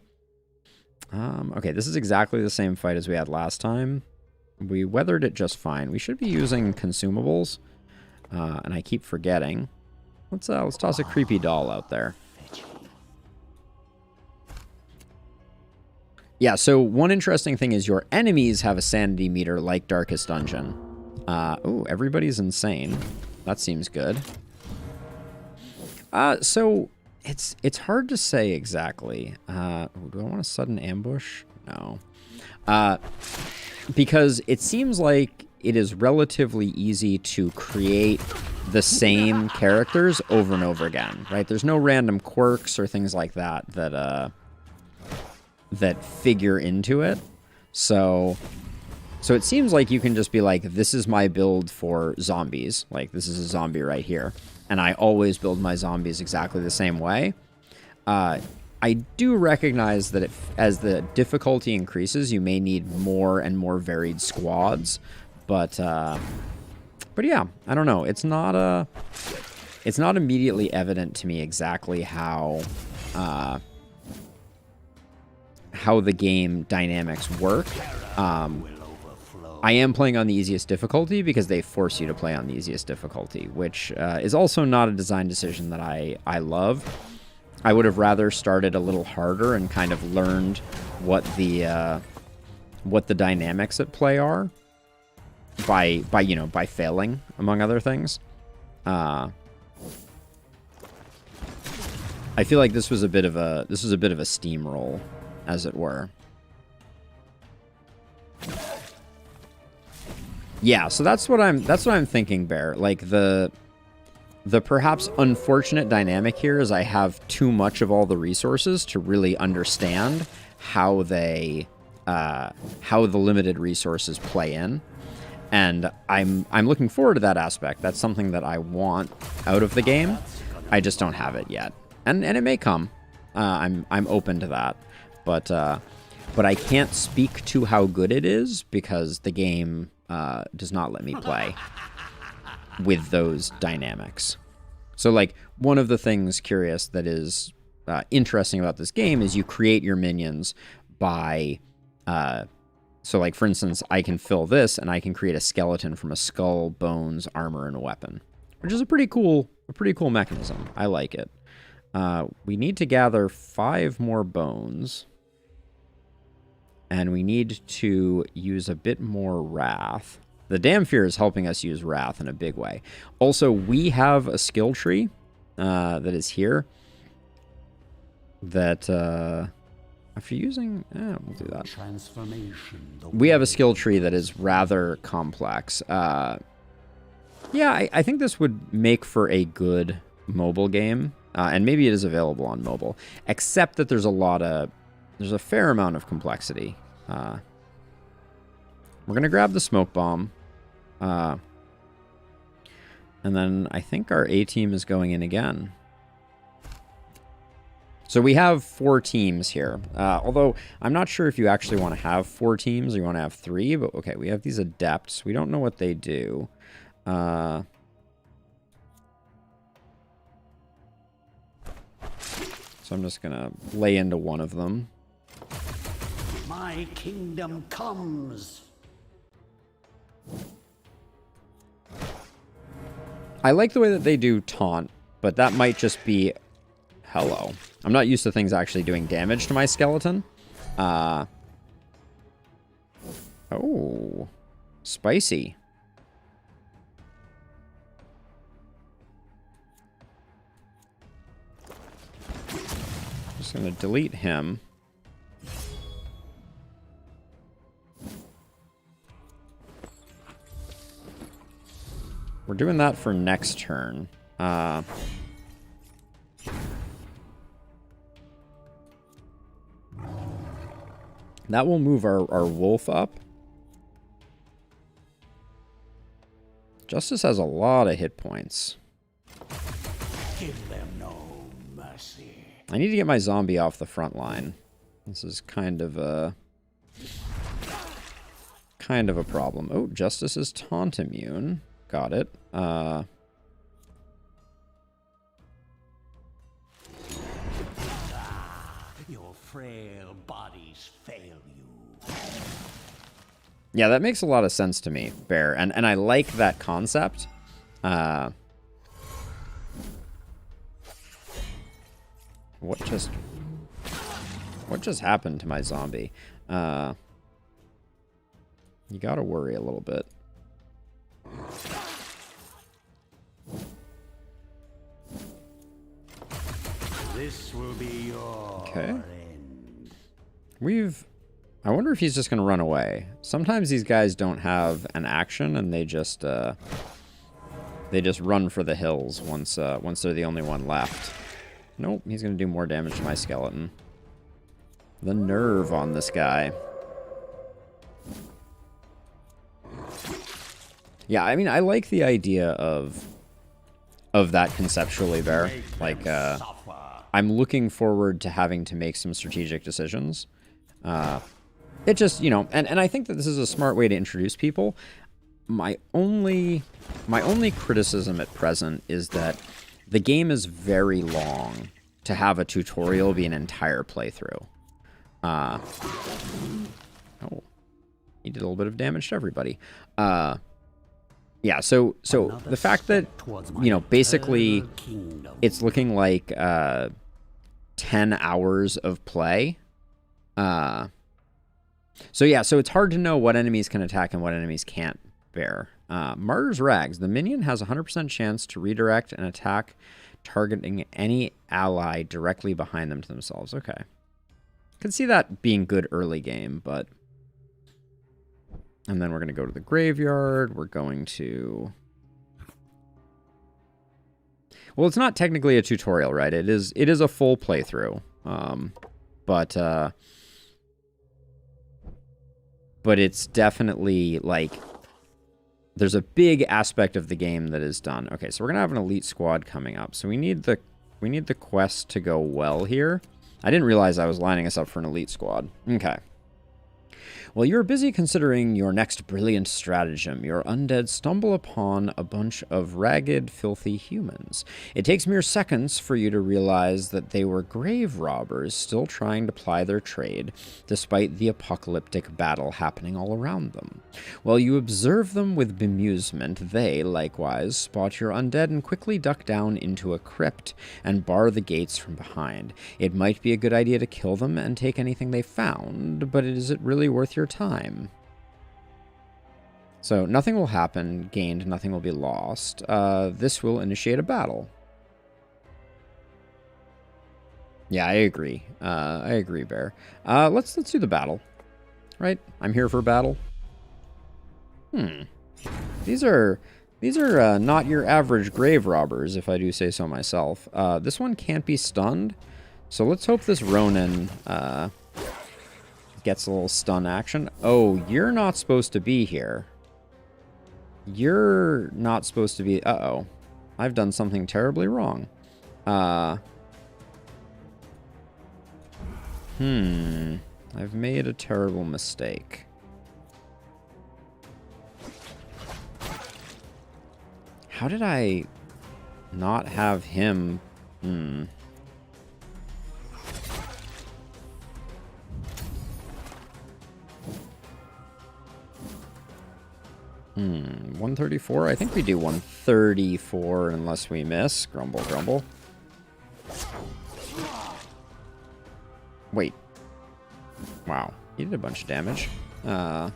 Okay, this is exactly the same fight as we had last time. We weathered it just fine. We should be using consumables, and I keep forgetting. Let's toss a creepy doll out there. Yeah, so one interesting thing is your enemies have a sanity meter like Darkest Dungeon. Ooh, everybody's insane. That seems good. So it's hard to say exactly. Do I want a sudden ambush? No. Because it seems like it is relatively easy to create the same characters over and over again, right? There's no random quirks or things like that that figure into it. So it seems like you can just be like, this is my build for zombies. Like, this is a zombie right here. And I always build my zombies exactly the same way. I do recognize that as the difficulty increases, you may need more and more varied squads. But yeah, I don't know. It's not immediately evident to me exactly how the game dynamics work. I am playing on the easiest difficulty because they force you to play on the easiest difficulty, which is also not a design decision that I love. I would have rather started a little harder and kind of learned what the dynamics at play are by failing, among other things. I feel like this was a bit of a steamroll, as it were. Yeah, so that's what I'm thinking, Bear. Like the perhaps unfortunate dynamic here is I have too much of all the resources to really understand how they how the limited resources play in. And I'm looking forward to that aspect. That's something that I want out of the game. I just don't have it yet. And it may come. I'm open to that. But I can't speak to how good it is because the game does not let me play with those dynamics. So, like, one of the things, Curious, that is interesting about this game is you create your minions by... so, like, for instance, I can fill this, and I can create a skeleton from a skull, bones, armor, and a weapon. Which is a pretty cool mechanism. I like it. We need to gather 5 more bones. And we need to use a bit more Wrath. The Damfear is helping us use Wrath in a big way. Also, we have a skill tree that is here. That, after using... we'll do that. We have a skill tree that is rather complex. Yeah, I think this would make for a good mobile game. And maybe it is available on mobile. Except that there's a fair amount of complexity. We're going to grab the smoke bomb. And then I think our A team is going in again. So we have 4 teams here. Although I'm not sure if you actually want to have 4 teams or you want to have 3. But okay, we have these adepts. We don't know what they do. So I'm just going to lay into one of them. My kingdom comes. I like the way that they do taunt, but that might just be hello. I'm not used to things actually doing damage to my skeleton. Oh, spicy. Just gonna delete him. We're doing that for next turn. That will move our wolf up. Justice has a lot of hit points. Give them no mercy. I need to get my zombie off the front line. This is kind of a problem. Oh, Justice is taunt immune. Got it. Your frail bodies fail you. Yeah, that makes a lot of sense to me, Bear. And I like that concept. What just happened to my zombie? You gotta worry a little bit. This will be your end. I wonder if he's just gonna run away. Sometimes these guys don't have an action and they just run for the hills once they're the only one left. Nope, he's gonna do more damage to my skeleton. The nerve on this guy. Yeah, I mean, I like the idea of that conceptually, Bear. Like, I'm looking forward to having to make some strategic decisions. It just, you know, and I think that this is a smart way to introduce people. My only criticism at present is that the game is very long to have a tutorial be an entire playthrough. Oh, he did a little bit of damage to everybody. Yeah, so the fact that, you know, basically it's looking like 10 hours of play. So yeah, so it's hard to know what enemies can attack and what enemies can't, Bear. Martyr's Rags. The minion has a 100% chance to redirect an attack targeting any ally directly behind them to themselves. Okay. Could see that being good early game, but And then we're going to go to the graveyard. We're going to... Well, it's not technically a tutorial, right? It is a full playthrough. But it's definitely, like... There's a big aspect of the game that is done. Okay, so we're going to have an elite squad coming up. So we need the quest to go well here. I didn't realize I was lining us up for an elite squad. Okay. While you're busy considering your next brilliant stratagem, your undead stumble upon a bunch of ragged, filthy humans. It takes mere seconds for you to realize that they were grave robbers still trying to ply their trade, despite the apocalyptic battle happening all around them. While you observe them with bemusement, they, likewise, spot your undead and quickly duck down into a crypt and bar the gates from behind. It might be a good idea to kill them and take anything they found, but is it really worth your time? So nothing will happen gained, nothing will be lost. This will initiate a battle. Yeah, I agree. I agree, Bear. Let's do the battle. Right? I'm here for battle. These are not your average grave robbers, if I do say so myself. This one can't be stunned, so let's hope this Ronin gets a little stun action. Oh, you're not supposed to be here. You're not supposed to be... Uh-oh. I've done something terribly wrong. I've made a terrible mistake. How did I not have him... 134? I think we do 134 unless we miss. Grumble, grumble. Wait. Wow. He did a bunch of damage. And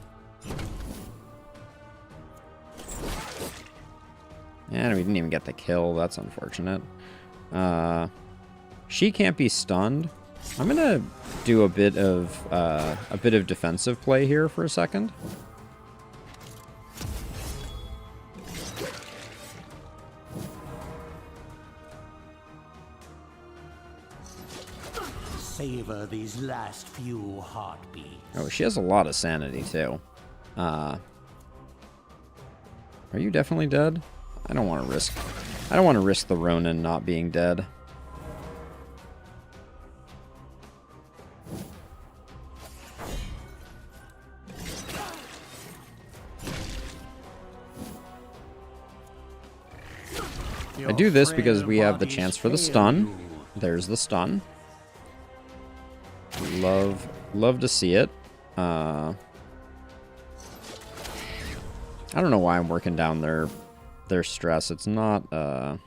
we didn't even get the kill. That's unfortunate. She can't be stunned. I'm gonna do a bit of defensive play here for a second. Savor these last few heartbeats. Oh, she has a lot of sanity too. Are you definitely dead? I don't want to risk the Ronin not being dead. I do this because we have the chance for the stun. There's the stun. Love to see it. I don't know why I'm working down their stress. It's not it's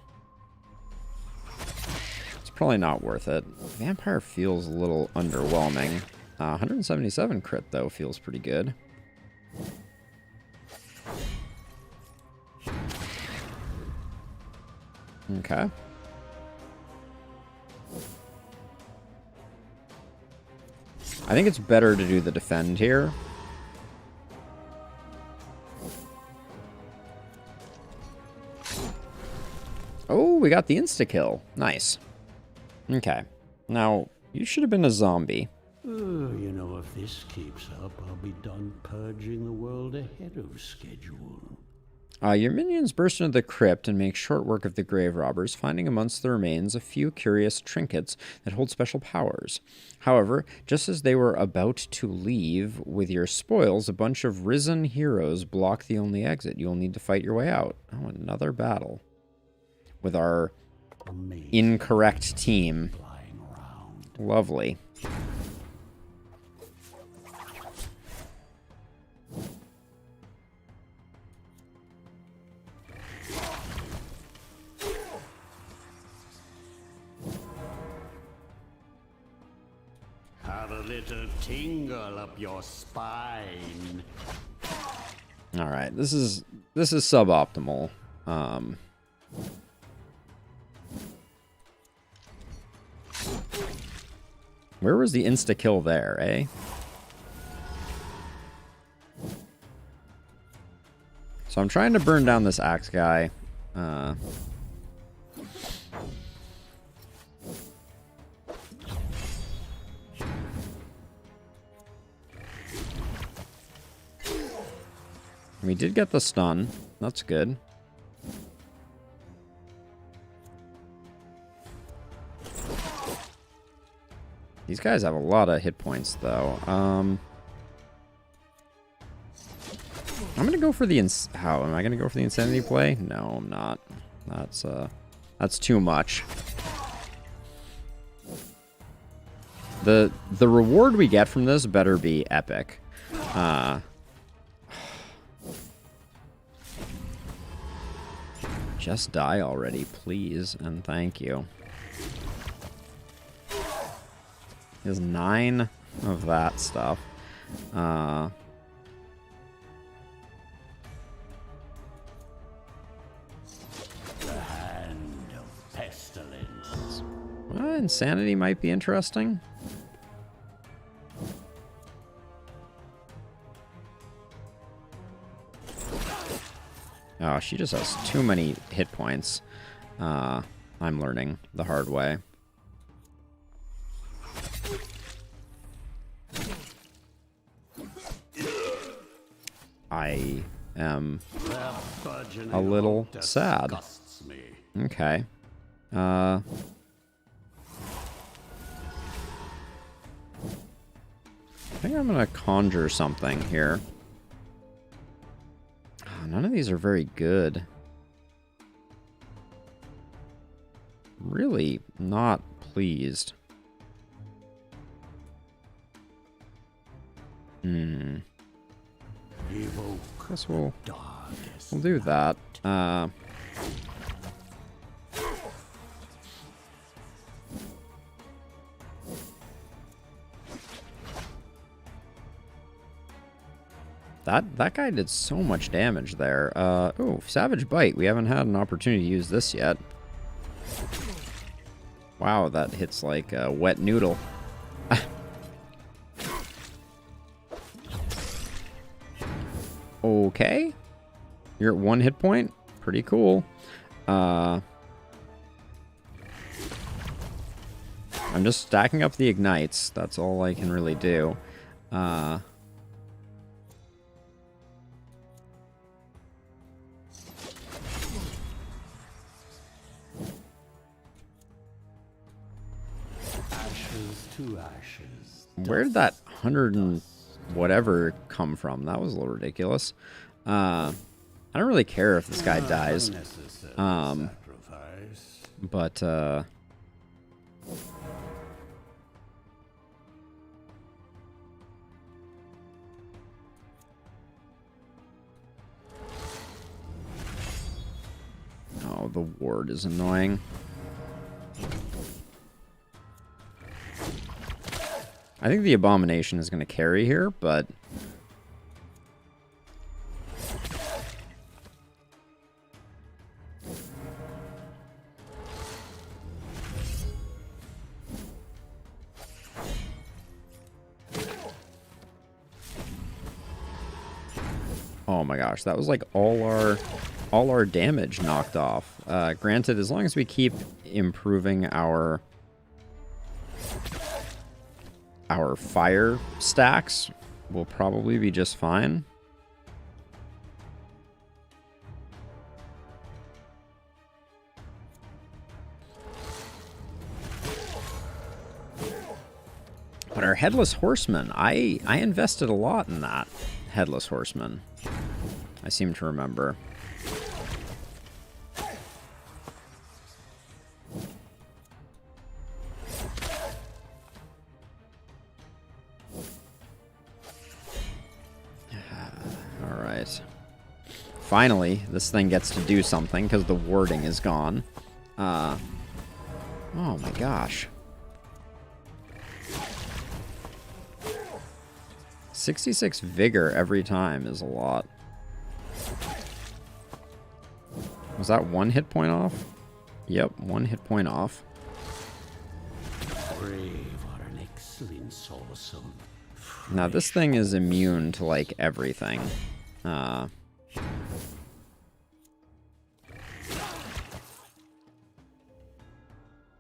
probably not worth it. Vampire feels a little underwhelming. 177 crit though feels pretty good. Okay. I think it's better to do the defend here. Oh, we got the insta-kill. Nice. Okay. Now, you should have been a zombie. You know, if this keeps up, I'll be done purging the world ahead of schedule. Your minions burst into the crypt and make short work of the grave robbers, finding amongst the remains a few curious trinkets that hold special powers. However, just as they were about to leave with your spoils, a bunch of risen heroes block the only exit. You'll need to fight your way out. Oh, another battle with our incorrect team. Lovely. Have a little tingle up your spine. All right, this is suboptimal. Where was the insta kill there, eh? So I'm trying to burn down this axe guy. We did get the stun. That's good. These guys have a lot of hit points, though. I'm gonna go for the how am I gonna go for the insanity play? No, I'm not. That's too much. The reward we get from this better be epic. Just die already, please, and thank you. There's 9 of that stuff. The hand of pestilence. Well, insanity might be interesting. Oh, she just has too many hit points. I'm learning the hard way. I am a little sad. Okay. I think I'm gonna conjure something here. Oh, none of these are very good. Really not pleased. Guess we'll do that. That guy did so much damage there. Oh, Savage Bite. We haven't had an opportunity to use this yet. Wow, that hits like a wet noodle. Okay. You're at 1 hit point? Pretty cool. I'm just stacking up the ignites. That's all I can really do. But where did that 100 and whatever come from? That was a little ridiculous. I don't really care if this guy dies. But oh, the ward is annoying. I think the Abomination is going to carry here, but oh my gosh, that was like all our damage knocked off. Granted, as long as we keep improving our fire stacks, we'll probably be just fine. But our Headless Horseman, I invested a lot in that Headless Horseman. I seem to remember. Finally, this thing gets to do something because the warding is gone. Oh my gosh. 66 vigor every time is a lot. Was that 1 hit point off? Yep, 1 hit point off. Now this thing is immune to like everything.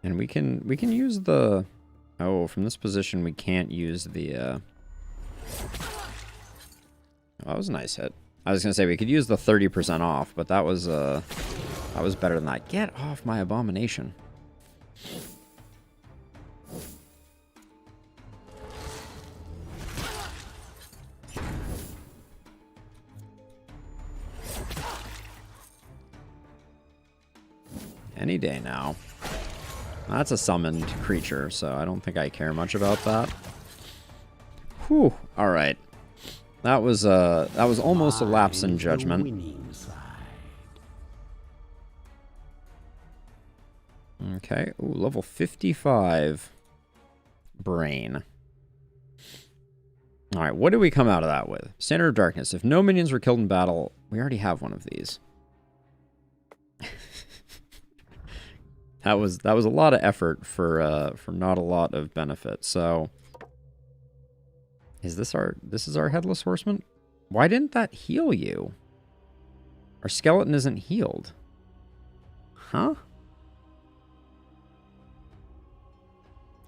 And we can use the... Oh, from this position we can't use the... Oh, that was a nice hit. I was going to say we could use the 30% off, but that was better than that. Get off my abomination. Any day now. That's a summoned creature, so I don't think I care much about that. Whew. All right. That was almost a lapse in judgment. Okay. Ooh, level 55 brain. All right, what do we come out of that with? Standard of Darkness. If no minions were killed in battle, we already have one of these. That was a lot of effort for not a lot of benefit. So, this is our Headless Horseman? Why didn't that heal you? Our skeleton isn't healed. Huh?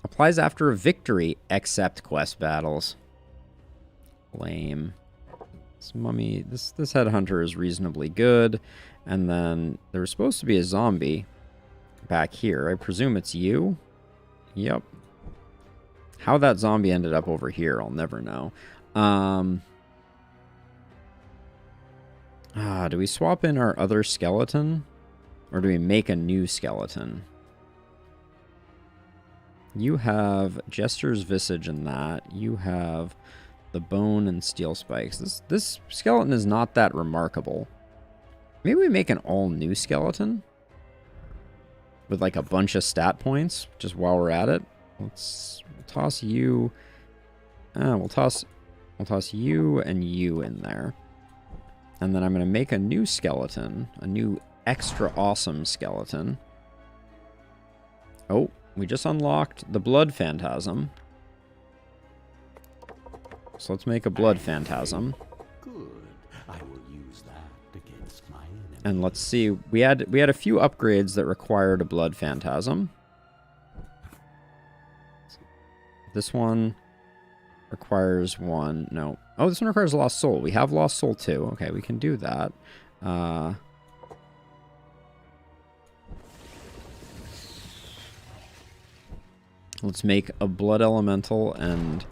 Applies after a victory, except quest battles. Lame. This mummy, this headhunter is reasonably good. And then there was supposed to be a zombie back here. I presume it's you? Yep. How that zombie ended up over here, I'll never know. Do we swap in our other skeleton? Or do we make a new skeleton? You have Jester's Visage in that. You have the bone and steel spikes. This skeleton is not that remarkable. Maybe we make an all-new skeleton? With like a bunch of stat points, just while we're at it. We'll toss you. We'll toss you and you in there. And then I'm going to make a new skeleton. A new extra awesome skeleton. Oh, we just unlocked the Blood Phantasm. So let's make a Blood Phantasm. Good. I will use that against my enemy. And let's see, we had a few upgrades that required a Blood Phantasm. This one requires one. No. Oh, this one requires Lost Soul. We have Lost Soul too. Okay, we can do that. Let's make a Blood Elemental and...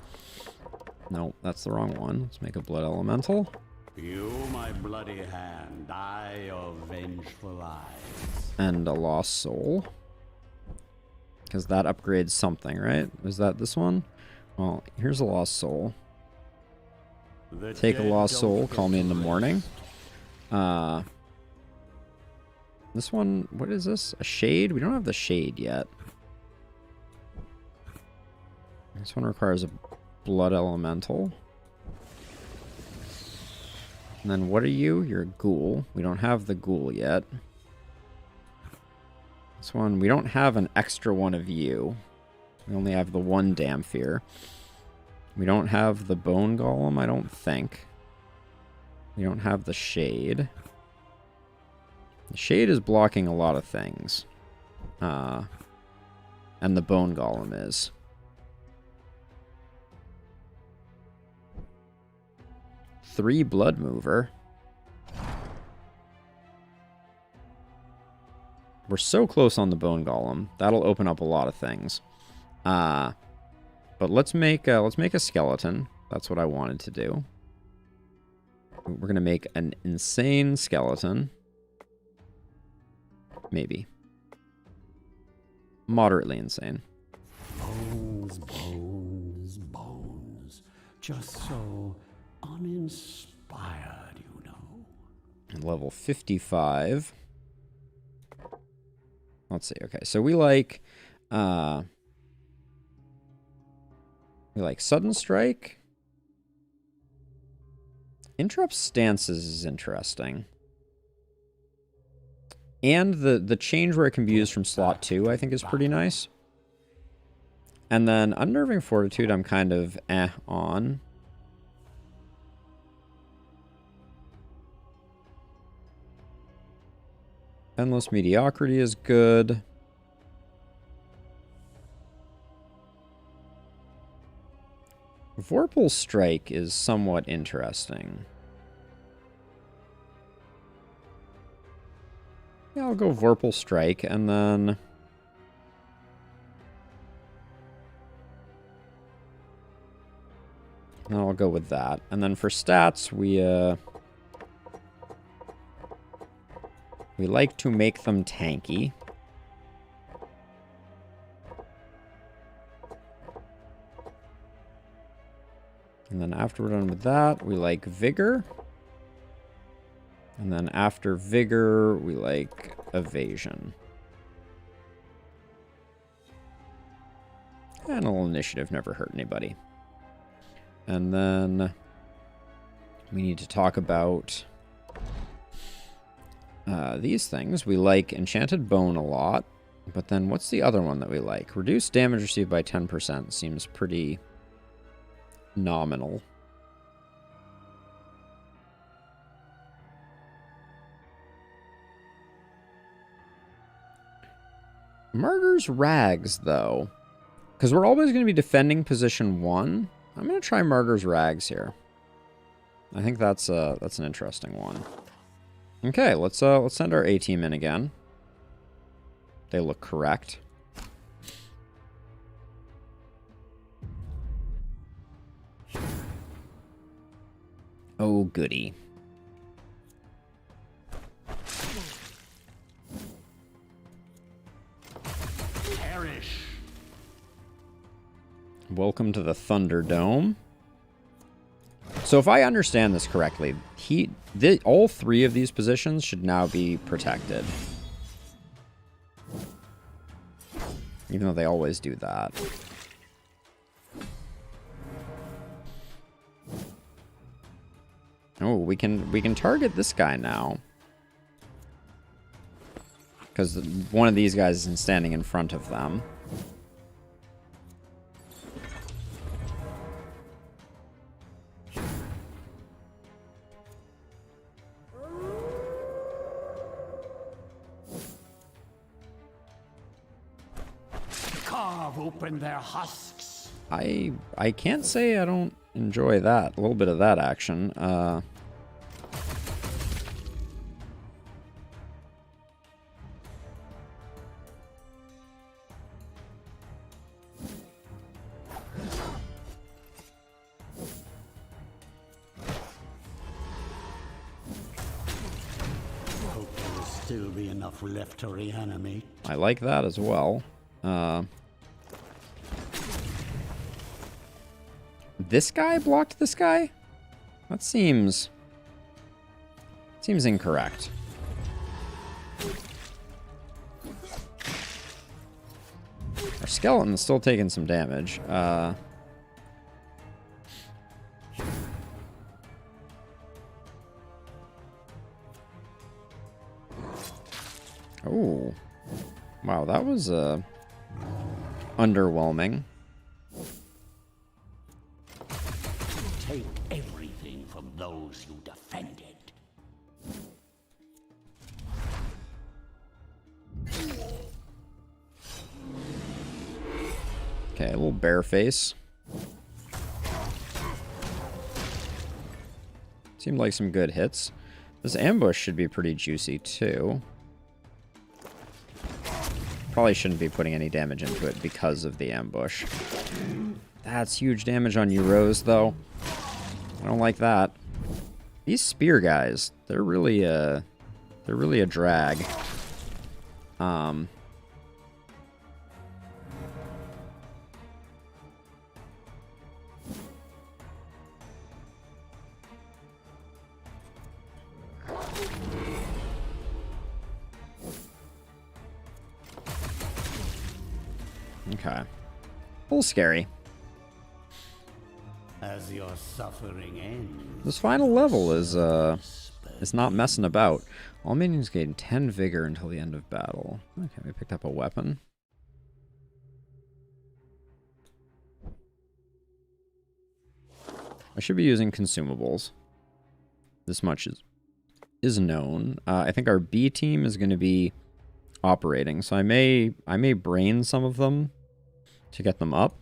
No, that's the wrong one. Let's make a Blood Elemental. You, my bloody hand, die of vengeful eyes. And a Lost Soul. Because that upgrades something, right? Is that this one? Well, here's a Lost Soul. Take a Lost Soul, call me in the morning. This one, what is this? A Shade? We don't have the Shade yet. This one requires a Blood Elemental. And then what are you? You're a Ghoul. We don't have the Ghoul yet. This one, we don't have an extra one of you. We only have the one Damphir. We don't have the Bone Golem, I don't think. We don't have the Shade. The Shade is blocking a lot of things. And the Bone Golem is. Three Blood Mover. We're so close on the Bone Golem. That'll open up a lot of things. But let's make a skeleton. That's what I wanted to do. We're gonna make an insane skeleton. Maybe. Moderately insane. Bones, bones, bones. Just so uninspired, you know. And level 55. Let's see. Okay, so we like Sudden Strike. Interrupt stances is interesting. And the change where it can be used from slot 2, I think, is pretty nice. And then Unnerving Fortitude, I'm kind of on. Endless Mediocrity is good. Vorpal Strike is somewhat interesting. Yeah, I'll go Vorpal Strike, and then... I'll go with that. And then for stats, we like to make them tanky. And then after we're done with that, we like Vigor. And then after Vigor, we like Evasion. And a little initiative never hurt anybody. And then we need to talk about these things. We like Enchanted Bone a lot. But then what's the other one that we like? Reduced damage received by 10% seems pretty nominal. Martyr's Rags, though. Because we're always going to be defending position 1. I'm going to try Martyr's Rags here. I think that's an interesting one. Okay, let's send our A-team in again. They look correct. Oh, goody. Perish. Welcome to the Thunderdome. So if I understand this correctly, all 3 of these positions should now be protected. Even though they always do that. Oh, we can target this guy now. Because one of these guys is standing in front of them. Carve open their husks. I can't say I don't enjoy that. A little bit of that action. Hope there will still be enough left to reanimate. I like that as well. This guy blocked this guy? That seems incorrect. Our skeleton's still taking some damage. Oh. Wow, that was underwhelming. Take everything from those you defended. Okay, a little bear face. Seemed like some good hits. This ambush should be pretty juicy too. Probably shouldn't be putting any damage into it because of the ambush. That's huge damage on you, Rose, though. I don't like that. These spear guys, they're really a drag. Okay. A little scary. As your suffering ends. This final level is not messing about. All minions gain 10 vigor until the end of battle. Okay, we picked up a weapon. I should be using consumables. This much is known. I think our B team is going to be operating, so I may brain some of them to get them up.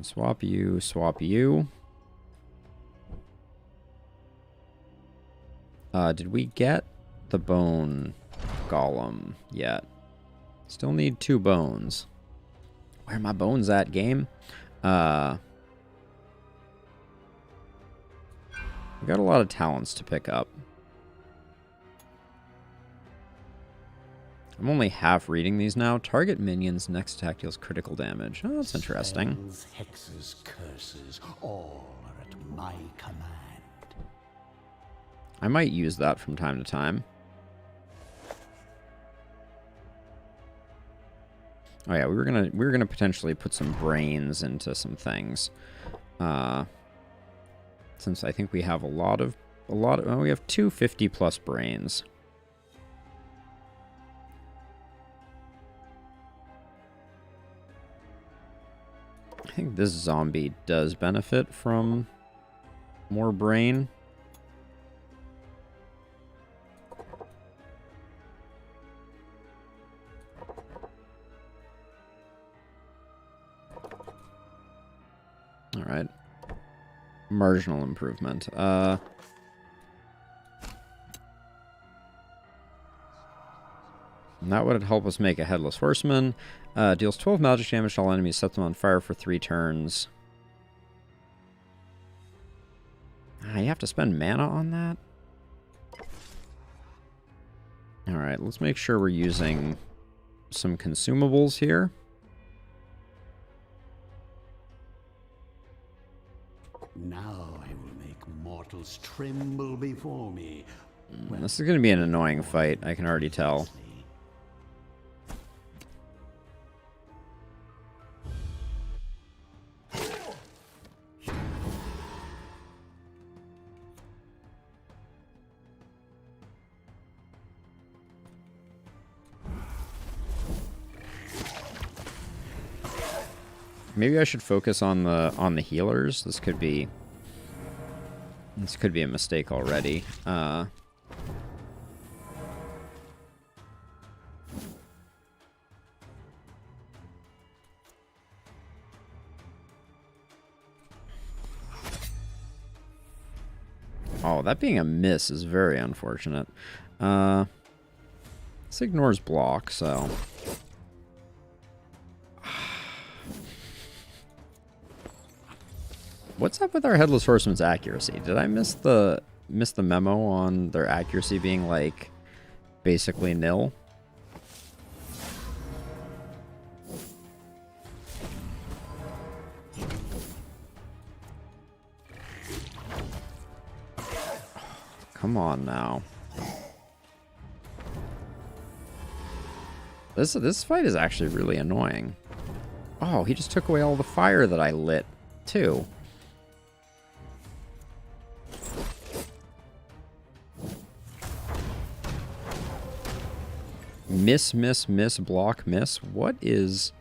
Swap you, swap you. Did we get the bone golem yet? Still need 2 bones. Where are my bones at, game? We got a lot of talents to pick up. I'm only half reading these now. Target minions next attack deals critical damage. Oh, that's interesting. Spells, hexes, curses, all are at my command. I might use that from time to time. Oh yeah, we were gonna potentially put some brains into some things. Since I think we have a lot of well, we have 250 plus brains. I think this zombie does benefit from more brain. All right. Marginal improvement. That would help us make a Headless Horseman. Deals 12 magic damage to all enemies, set them on fire for 3 turns. You have to spend mana on that? Alright, let's make sure we're using some consumables here. Now I will make mortals tremble before me. This is going to be an annoying fight, I can already tell. Maybe I should focus on the healers. This could be a mistake already. Oh, that being a miss is very unfortunate. This ignores block, so. What's up with our Headless Horseman's accuracy? Did I miss the memo on their accuracy being like basically nil? Come on now. This fight is actually really annoying. Oh, he just took away all the fire that I lit too. Miss, block, miss. What is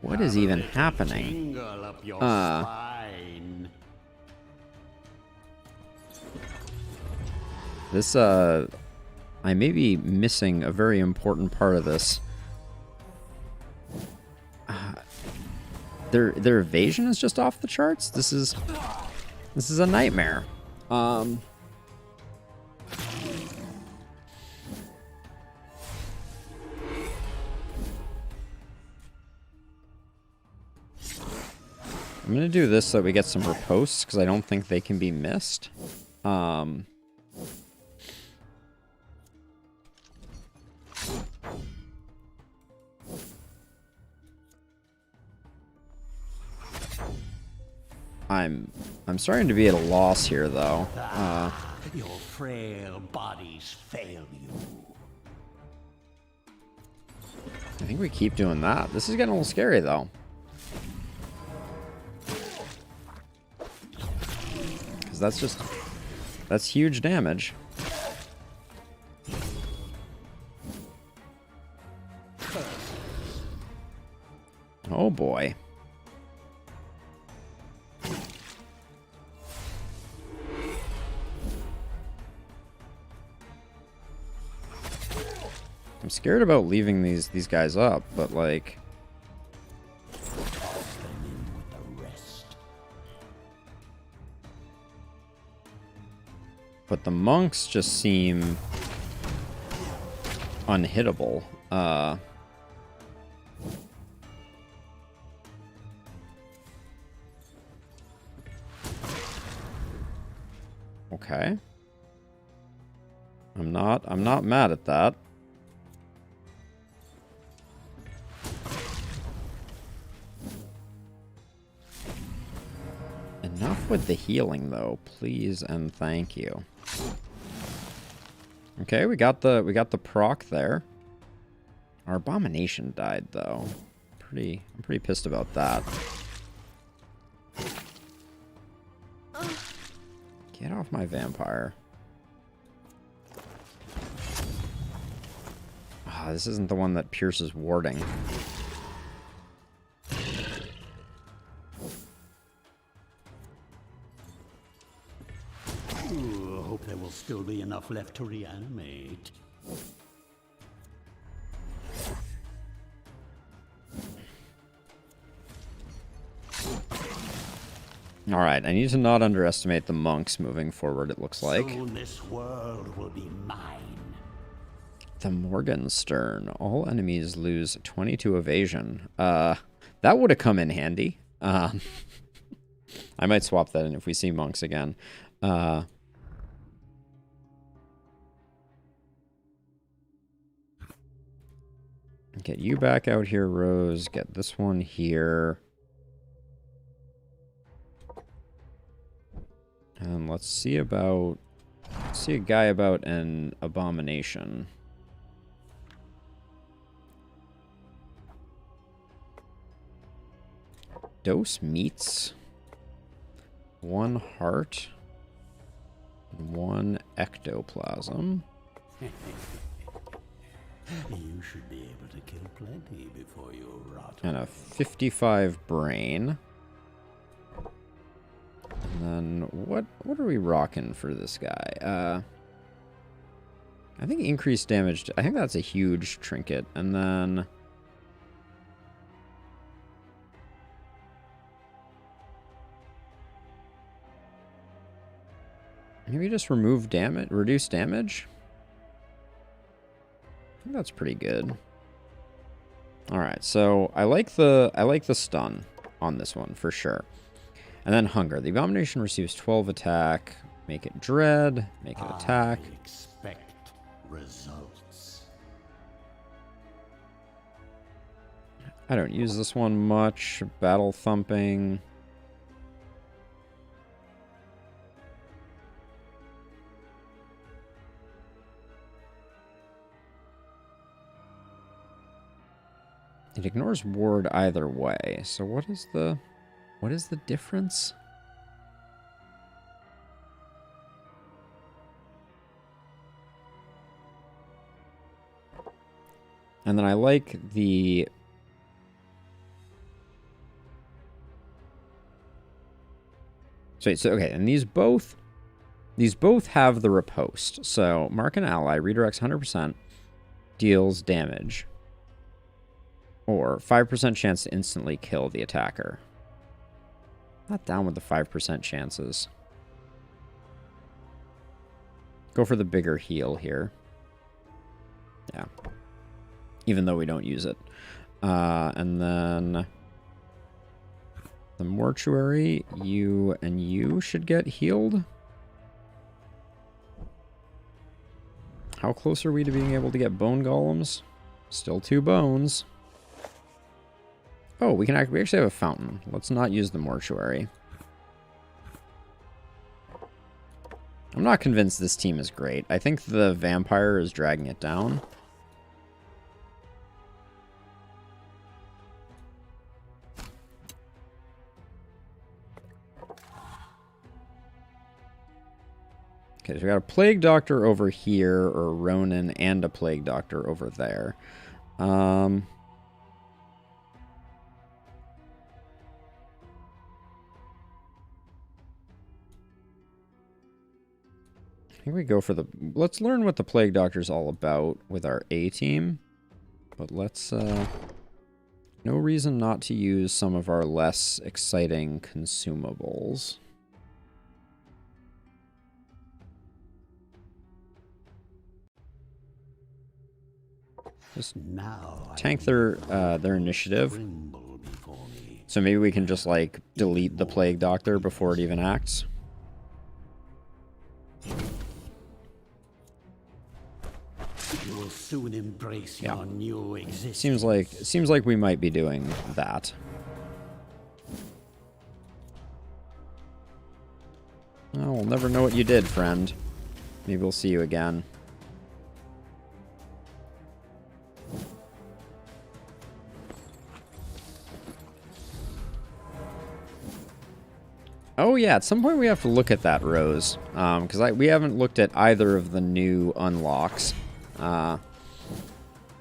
even happening? This, I may be missing a very important part of this. Their evasion is just off the charts. This is a nightmare. I'm going to do this so that we get some riposts, because I don't think they can be missed. I'm starting to be at a loss here, though. Your frail bodies fail you. I think we keep doing that. This is getting a little scary, though. Because that's huge damage. Oh boy. I'm scared about leaving these guys up, but like But the monks just seem unhittable. Okay. I'm not mad at that. Enough with the healing though, please and thank you. Okay, we got the proc there. Our abomination died though. I'm pretty pissed about that. Get off my vampire. Ah, this isn't the one that pierces warding. Ooh, I hope there will still be enough left to reanimate. Alright, I need to not underestimate the monks moving forward, it looks like. Soon this world will be mine. The Morgenstern. All enemies lose 22 evasion. That would have come in handy. I might swap that in if we see monks again. Get you back out here, Rose. Get this one here. And let's see a guy about an abomination. Dose meats. 1 heart. 1 ectoplasm. You should be able to kill plenty before you rot. And a 55 brain. And then what are we rocking for this guy? I think increased damage. I think that's a huge trinket. And then maybe just remove damage, reduce damage. I think that's pretty good. All right, so I like the stun on this one for sure. And then hunger. The abomination receives 12 attack. Make it dread. Make it attack. I expect results. I don't use this one much. Battle thumping. It ignores ward either way. So what is the difference? And then I like the so okay, and these both have the riposte. So mark an ally, redirects 100%, deals damage. Or 5% chance to instantly kill the attacker. Not down with the 5% chances. Go for the bigger heal here. Yeah. Even though we don't use it. And then the mortuary, you and you should get healed. How close are we to being able to get bone golems? Still 2 bones. Oh, we actually have a fountain. Let's not use the mortuary. I'm not convinced this team is great. I think the vampire is dragging it down. Okay, so we got a plague doctor over here, or Ronin, and a plague doctor over there. I think we go for the... Let's learn what the Plague Doctor's all about with our A team. But let's... no reason not to use some of our less exciting consumables. Just Now tank their initiative. tremble before me. So maybe we can just, like, delete the Plague Doctor before it even acts. You will soon embrace Yeah. your new existence. Seems like we might be doing that. Oh, we'll never know what you did, friend. Maybe we'll see you again. Oh yeah, at some point we have to look at that, Rose, because we haven't looked at either of the new unlocks,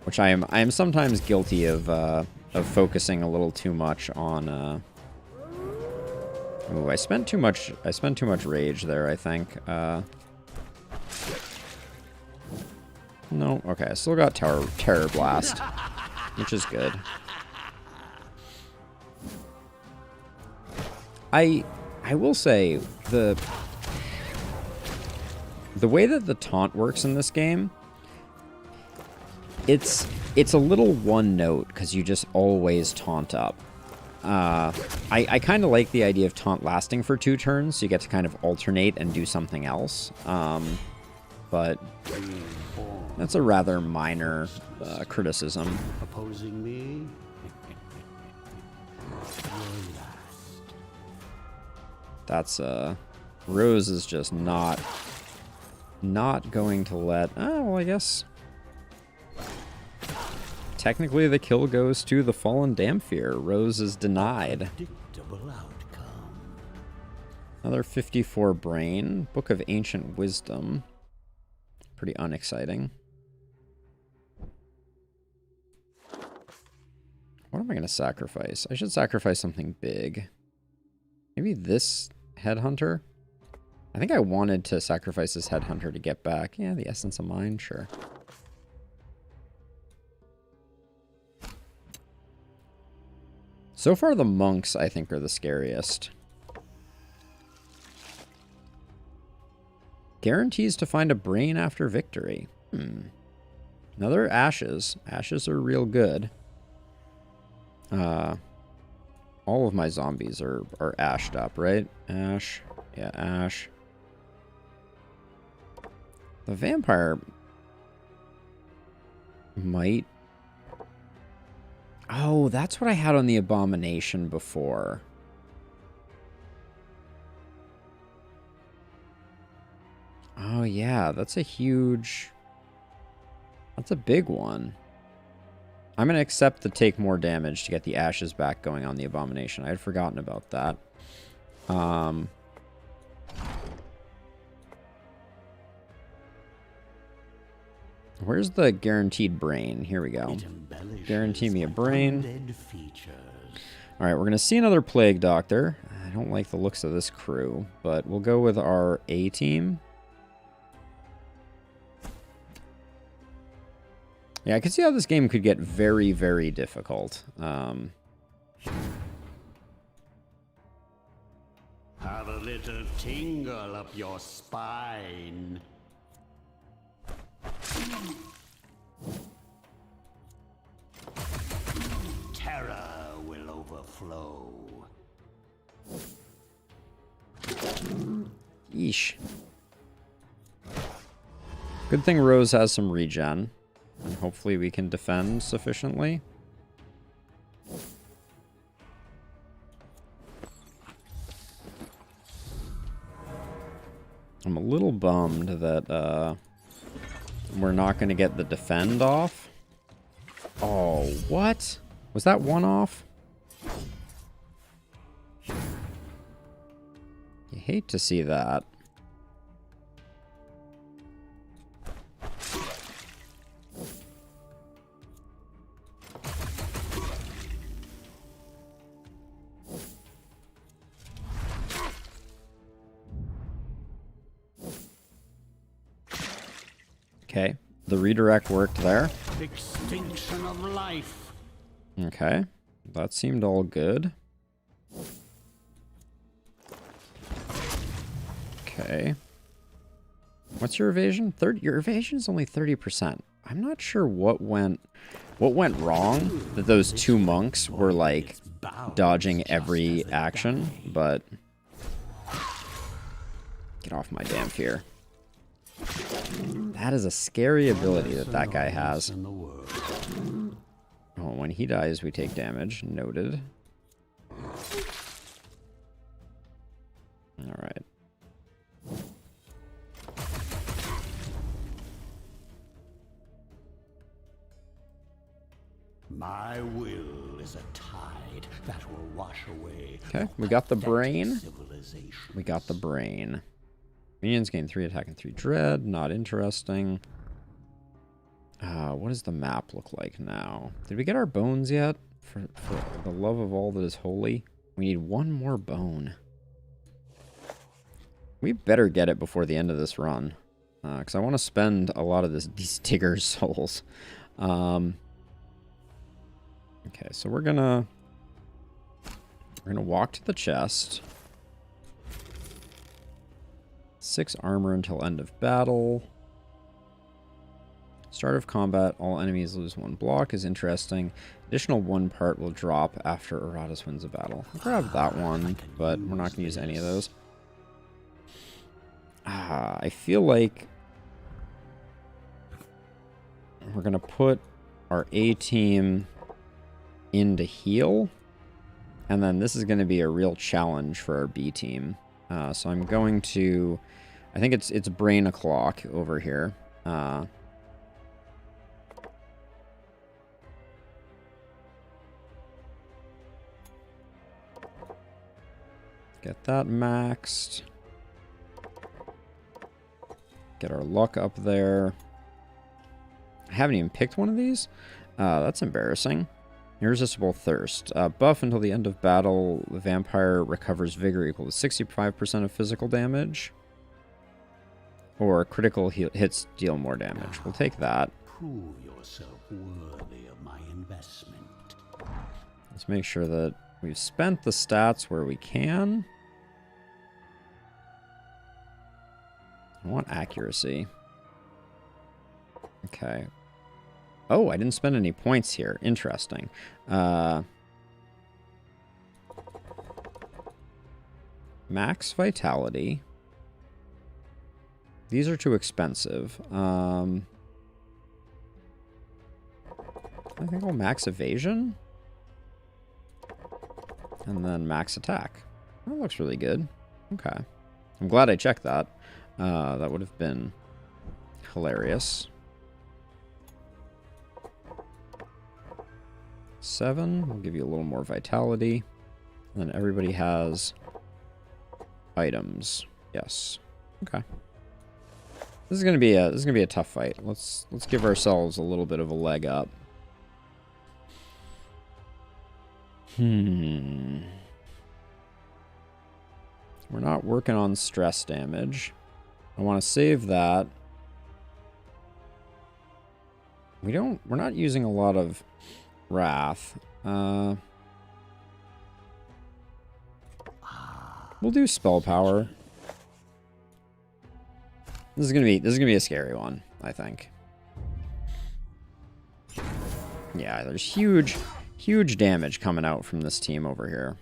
which I am sometimes guilty of focusing a little too much on. Ooh, I spent too much rage there, I think. No, okay, I still got Terror Blast, which is good. I will say, the way that the taunt works in this game, it's a little one note, because you just always taunt up. I kind of like the idea of taunt lasting for 2 turns, so you get to kind of alternate and do something else. But that's a rather minor criticism. Opposing me? That's Rose is just not going to let. Oh, well, I guess technically the kill goes to the fallen Damphir. Rose is denied. Predictable outcome. Another 54 brain. Book of Ancient Wisdom. Pretty unexciting. What am I going to sacrifice? I should sacrifice something big. Maybe this Headhunter? I think I wanted to sacrifice this Headhunter to get back. Yeah, the Essence of Mind, sure. So far, the monks, I think, are the scariest. Guarantees to find a brain after victory. Another ashes. Ashes are real good. All of my zombies are ashed up, right? Ash. Yeah, ash. The vampire might... Oh, that's what I had on the abomination before. Oh, yeah, that's a huge... That's a big one. I'm going to accept the take more damage to get the ashes back going on the abomination. I had forgotten about that. Where's the guaranteed brain? Here we go. Guarantee me a brain. Alright, we're going to see another Plague Doctor. I don't like the looks of this crew, but we'll go with our A team. Yeah, I can see how this game could get very, very difficult. Have a little tingle up your spine. Terror will overflow. Yeesh. Good thing Rose has some regen. And hopefully we can defend sufficiently. I'm a little bummed that we're not going to get the defend off. Oh, what? Was that one off? You hate to see that. Okay, the redirect worked there. Extinction of life. Okay, that seemed all good. Okay. What's your evasion? Your evasion is only 30%. I'm not sure what went wrong, that those two monks were, like, dodging every action, but... Get off my damn fear. That is a scary ability that guy has. Oh, when he dies, we take damage. Noted. Alright. My will is a tide that will wash away. Okay, we got the brain. Civilization. We got the brain. Minions gain 3 attack and 3 dread. Not interesting. What does the map look like now? Did we get our bones yet? For the love of all that is holy. We need one more bone. We better get it before the end of this run. Because I want to spend a lot of these digger's souls. Okay, so we're gonna walk to the chest. 6 armor until end of battle. Start of combat, all enemies lose 1 block is interesting. Additional 1 part will drop after Iratus wins a battle. I'll grab that one, but we're not going to use any of those. I feel like we're going to put our A team into heal. And then this is going to be a real challenge for our B team. So I'm going to... I think it's brain o'clock over here. Get that maxed. Get our luck up there. I haven't even picked one of these. That's embarrassing. Irresistible Thirst. Buff until the end of battle. The vampire recovers vigor equal to 65% of physical damage. Or critical hits deal more damage. We'll take that. Prove yourself worthy of my investment. Let's make sure that we've spent the stats where we can. I want accuracy. Okay. Oh, I didn't spend any points here. Interesting. Max vitality. These are too expensive. I think I'll max evasion. And then max attack. That looks really good. Okay. I'm glad I checked that. That would have been hilarious. 7. We'll give you a little more vitality. And then everybody has items. Yes. Okay. This is gonna be a tough fight. Let's give ourselves a little bit of a leg up. We're not working on stress damage. I want to save that. We're not using a lot of wrath. We'll do spell power. This is gonna be a scary one, I think. Yeah, there's huge damage coming out from this team over here.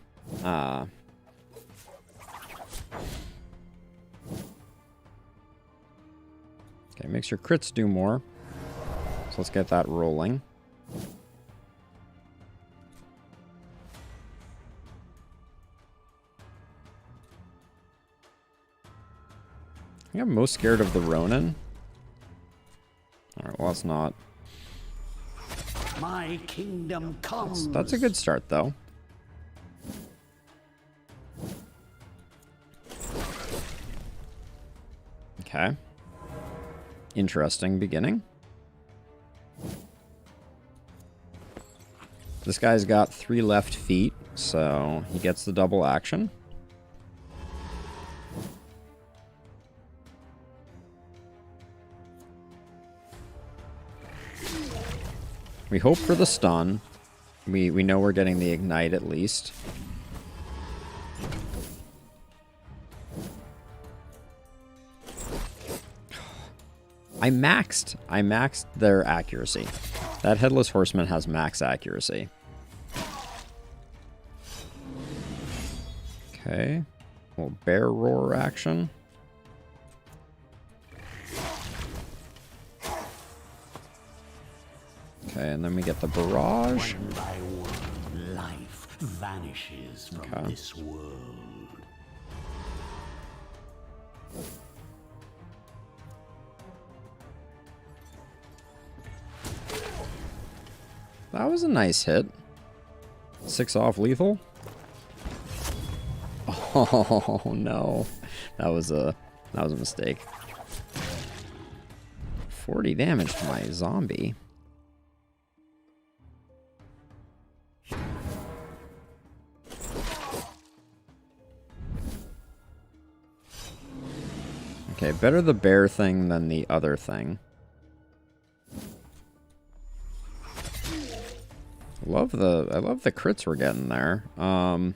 Okay, makes your crits do more. So let's get that rolling. I think I'm most scared of the Ronin. Alright, well that's not. My kingdom comes. That's a good start though. Okay. Interesting beginning. This guy's got 3 left feet, so he gets the double action. We hope for the stun. We know we're getting the ignite at least. I maxed their accuracy. That Headless Horseman has max accuracy. Okay. Little bear roar action. Okay, and then we get the barrage. One by one, life vanishes from this world. That was a nice hit. 6 off lethal. Oh no. That was a mistake. 40 damage to my zombie. Okay, better the bear thing than the other thing. I love the crits we're getting there. I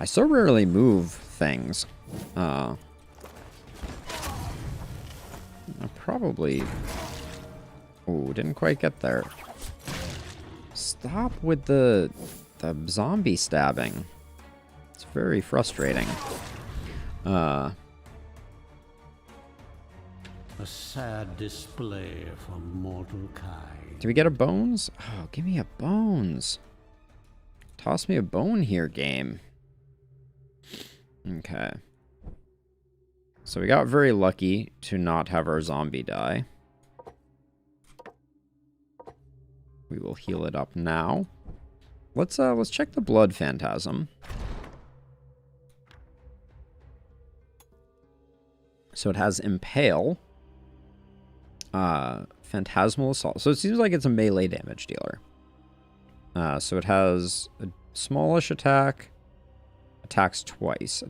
so rarely move things. I probably... Oh, didn't quite get there. Stop with the zombie stabbing. It's very frustrating. A sad display for mortal kind. Do we get a bones? Oh, give me a bones. Toss me a bone here, game. Okay. So we got very lucky to not have our zombie die. We will heal it up now. Let's check the blood phantasm. So it has impale, phantasmal assault. So it seems like it's a melee damage dealer. So it has a smallish attack, attacks twice,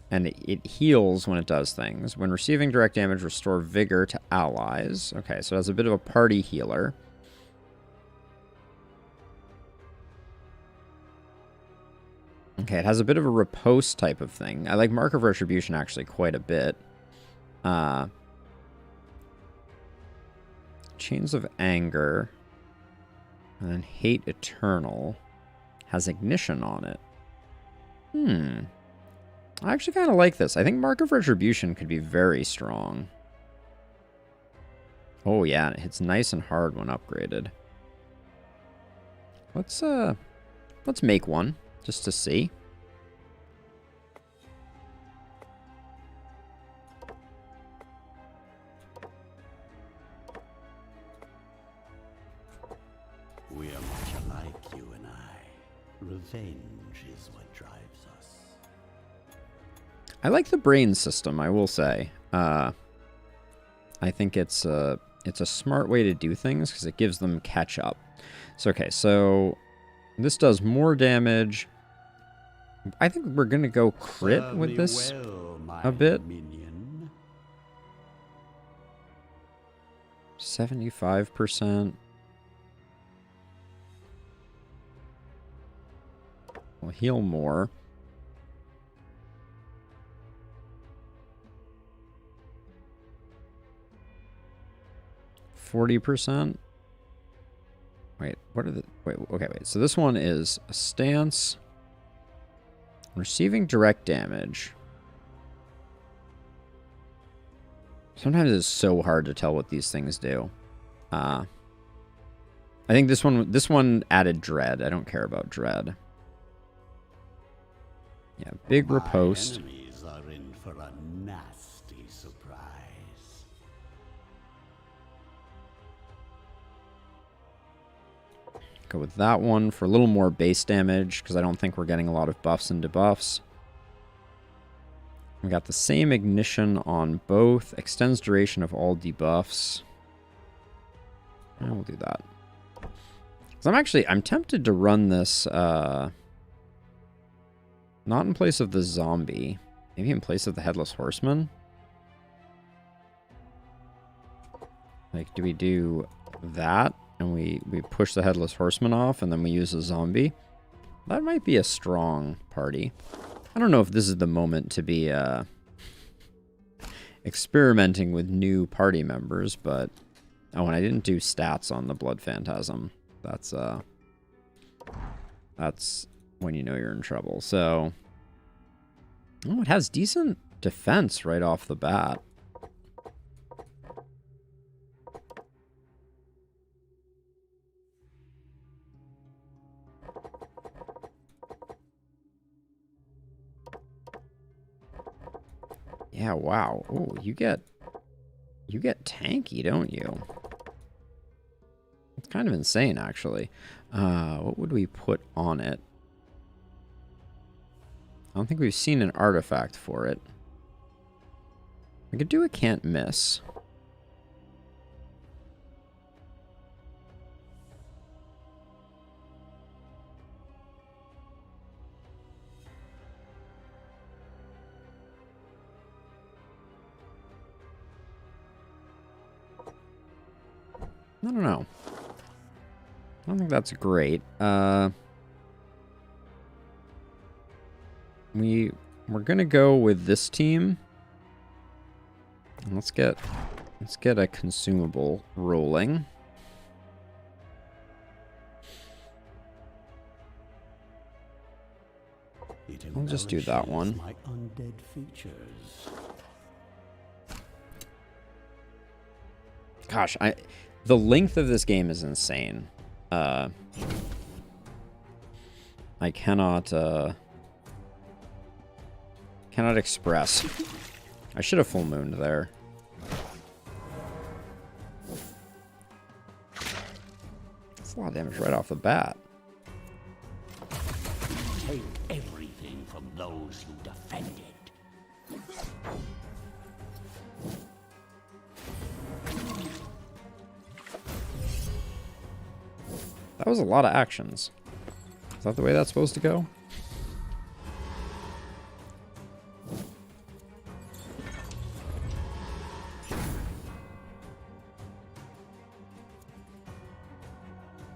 and it heals when it does things. When receiving direct damage, restore vigor to allies. Okay, so it has a bit of a party healer. Okay, it has a bit of a riposte type of thing. I like Mark of Retribution actually quite a bit. Chains of Anger. And then Hate Eternal. Has Ignition on it. I actually kind of like this. I think Mark of Retribution could be very strong. Oh yeah, it hits nice and hard when upgraded. Let's make one just to see. We are much alike, you and I. Revenge is what drives us. I like the brain system, I will say. I think it's a smart way to do things because it gives them catch up. So okay, so this does more damage. I think we're gonna go crit with this a bit. 75%. We'll heal more. %. Wait, what are the... Wait, okay, wait. So this one is a stance. Receiving direct damage. Sometimes it's so hard to tell what these things do. I think this one added dread. I don't care about dread. Yeah, big riposte. My enemies are in for a nasty surprise. Go with that one for a little more base damage, because I don't think we're getting a lot of buffs and debuffs. We got the same ignition on both. Extends duration of all debuffs. And we'll do that. So I'm tempted to run this, not in place of the zombie. Maybe in place of the Headless Horseman. Like, do we do that and we push the Headless Horseman off and then we use a zombie? That might be a strong party. I don't know if this is the moment to be experimenting with new party members, but... Oh, and I didn't do stats on the Blood Phantasm. That's when you know you're in trouble. So... Oh, it has decent defense right off the bat. Yeah, wow. Oh, you get tanky, don't you? It's kind of insane, actually. What would we put on it? I don't think we've seen an artifact for it. I could do a can't miss. I don't know. I don't think that's great. We're gonna go with this team. And let's get a consumable rolling. I'll just do that one. My undead features. Gosh, the length of this game is insane. I cannot express. I should have full mooned there. That's a lot of damage right off the bat. Take everything from those you defended. That was a lot of actions. Is that the way that's supposed to go?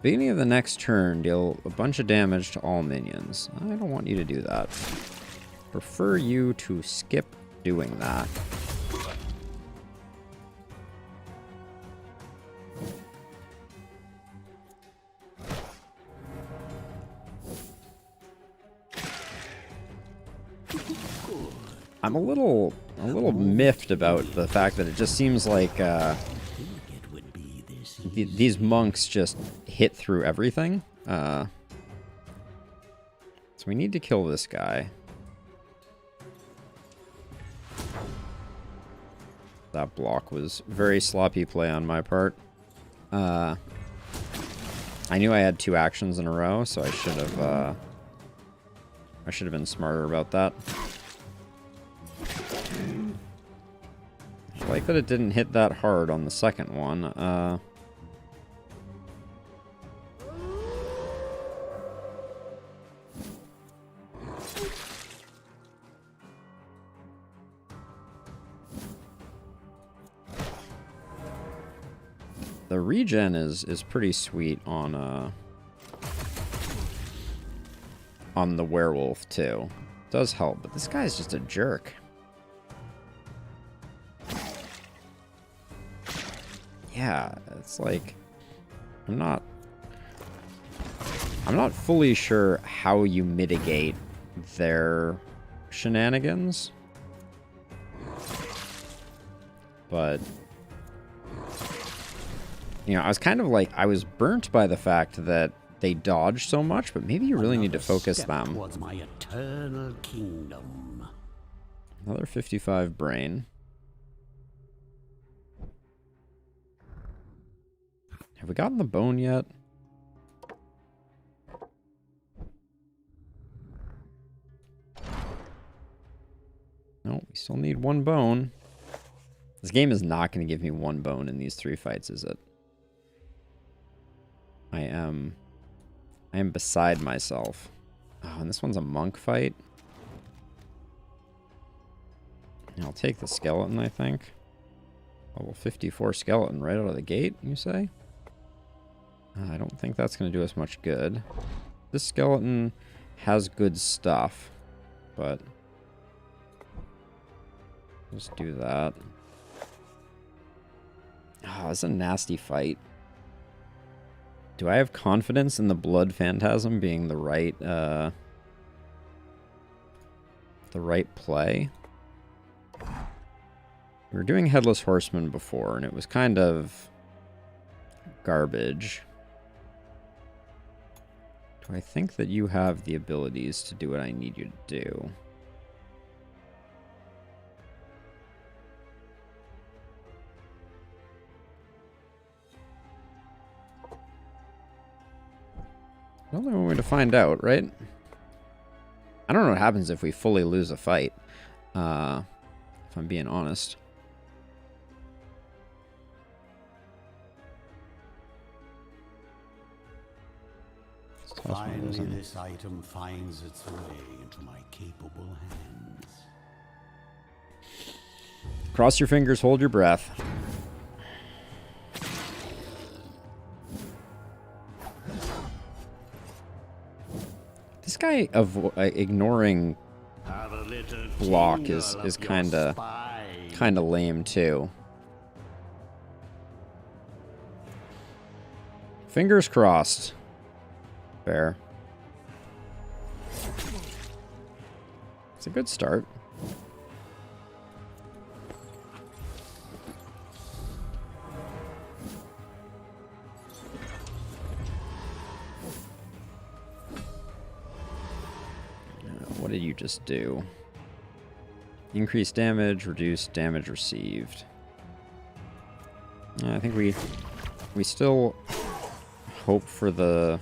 Beginning of the next turn, deal a bunch of damage to all minions. I don't want you to do that. Prefer you to skip doing that. I'm a little miffed about the fact that it just seems like these monks just hit through everything. So we need to kill this guy. That block was very sloppy play on my part. I knew I had 2 actions in a row, so I should have been smarter about that. I like that it didn't hit that hard on the second one. The regen is pretty sweet on the werewolf too. It does help, but this guy's just a jerk. Yeah, it's like I'm not fully sure how you mitigate their shenanigans. But you know, I was kind of like, I was burnt by the fact that they dodge so much, but maybe you really need to focus them. Towards my eternal kingdom. Another 55 brain. Have we gotten the bone yet? No, we still need 1 bone. This game is not going to give me 1 bone in these 3 fights, is it? I am beside myself. Oh, and this one's a monk fight. I'll take the skeleton, I think. Level 54 skeleton right out of the gate, you say? I don't think that's going to do us much good. This skeleton has good stuff, but let's do that. Oh, it's a nasty fight. Do I have confidence in the Blood Phantasm being the right play? We were doing Headless Horseman before, and it was kind of garbage. Do I think that you have the abilities to do what I need you to do? Well, they're going to find out, right? I don't know what happens if we fully lose a fight, if I'm being honest. Finally, this item finds its way into my capable hands. Cross your fingers, hold your breath. This guy ignoring block is kind of lame too. Fingers crossed. Fair. It's a good start. What did you just do? Increase damage, reduce damage received. I think we still hope for the...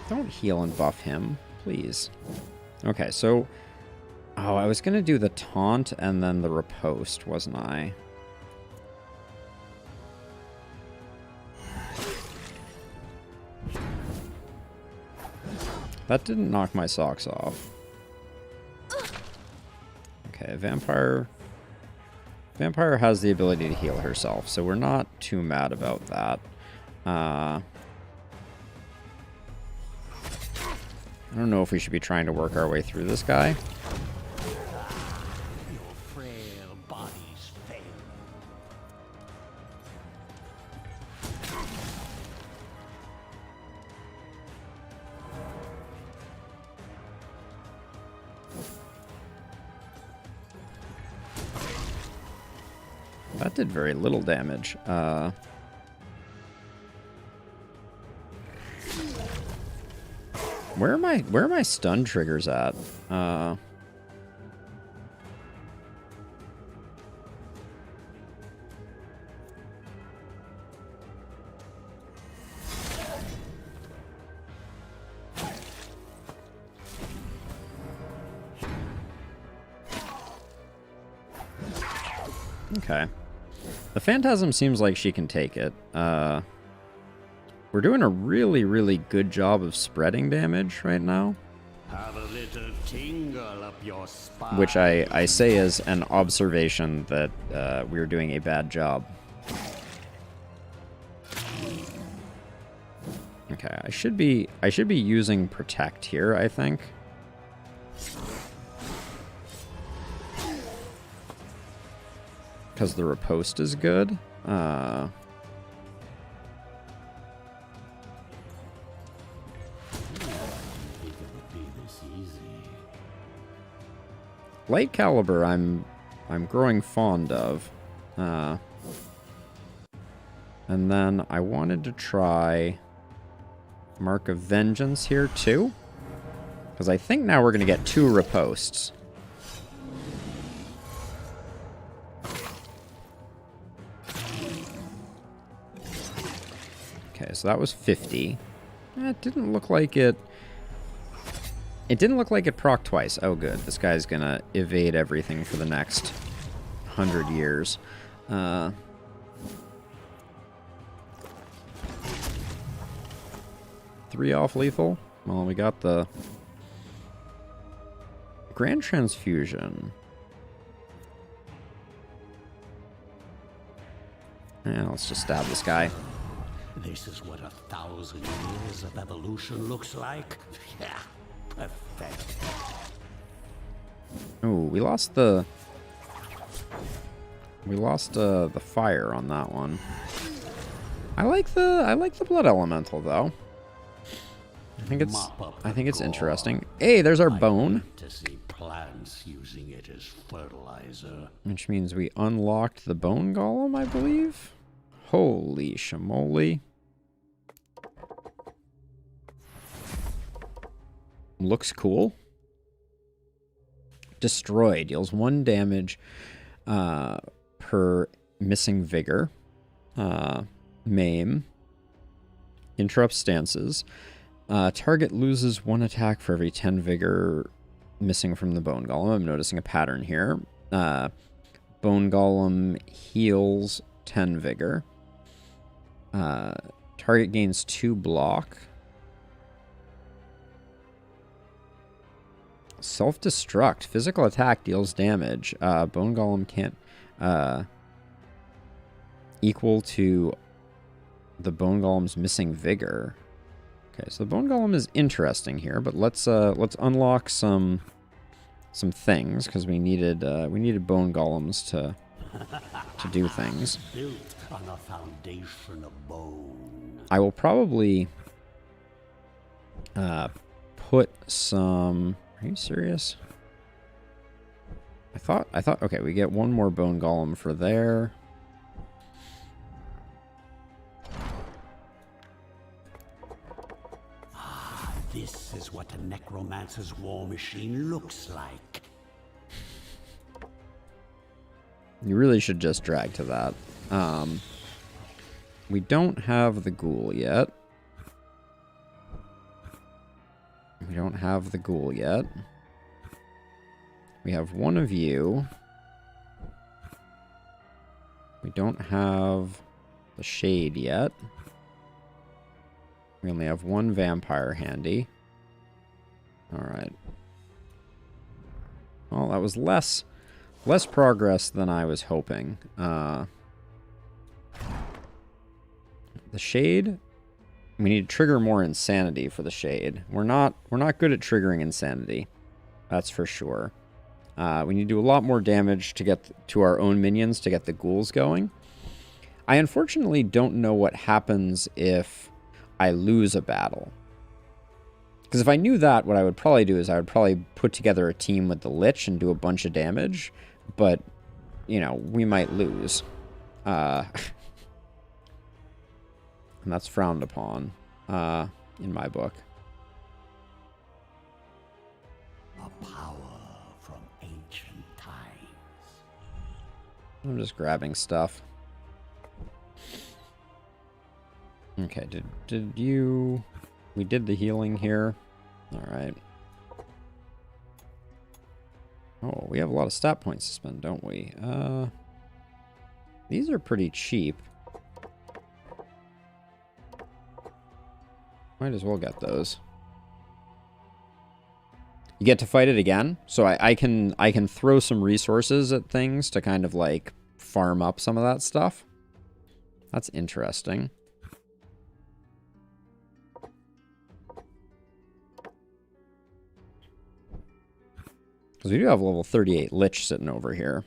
Don't heal and buff him, please. Okay, so... Oh, I was going to do the taunt and then the riposte, wasn't I? That didn't knock my socks off. Okay, Vampire has the ability to heal herself, so we're not too mad about that. I don't know if we should be trying to work our way through this guy. Your frail bodies fail. That did very little damage. Where are my stun triggers at? Okay. The Phantasm seems like she can take it. We're doing a really, really good job of spreading damage right now. Have a little tingle up your spine. Which I say as an observation that we're doing a bad job. Okay, I should be using Protect here, I think. Because the riposte is good. Light Caliber, I'm growing fond of. And then I wanted to try Mark of Vengeance here too. Because I think now we're going to get 2 ripostes. Okay, so that was 50. It didn't look like it... It didn't look like it proc twice. Oh, good. This guy's gonna evade everything for the next 100 years. 3 off lethal. Well, we got the Grand Transfusion. Yeah, let's just stab this guy. This is what 1,000 years of evolution looks like. Yeah, perfect. Oh, we lost the fire on that one. I like the blood elemental though. I think it's interesting. Hey, there's our bone. To see plants using it as fertilizer. Which means we unlocked the bone golem, I believe. Holy shamoly. Looks cool. Destroy. Deals 1 damage per missing vigor. Maim. Interrupts stances. Target loses 1 attack for every 10 vigor missing from the bone golem. I'm noticing a pattern here. Bone golem heals 10 vigor. Target gains 2 block. Self-destruct. Physical attack deals damage. Bone golem can't equal to the bone golem's missing vigor. Okay, so the bone golem is interesting here, but let's unlock some things because we needed bone golems to do things. Built on a foundation of bone. I will probably put some. Are you serious? I thought. Okay, we get 1 more bone golem for there. This is what a necromancer's war machine looks like. You really should just drag to that. We don't have the ghoul yet. We don't have the ghoul yet. We have 1 of you. We don't have the shade yet. We only have 1 vampire handy. Alright. Well, that was less progress than I was hoping. The shade, we need to trigger more insanity for the shade. We're not good at triggering insanity. That's for sure. We need to do a lot more damage to get to our own minions to get the ghouls going. I unfortunately don't know what happens if I lose a battle. Because if I knew that, what I would probably do is I would probably put together a team with the Lich and do a bunch of damage. But, you know, we might lose. And that's frowned upon in my book. A power from ancient times. I'm just grabbing stuff. Okay, did you... We did the healing here. Alright. Oh, we have a lot of stat points to spend, don't we? These are pretty cheap. Might as well get those. You get to fight it again, so I can throw some resources at things to kind of like farm up some of that stuff. That's interesting. Because we do have level 38 Lich sitting over here.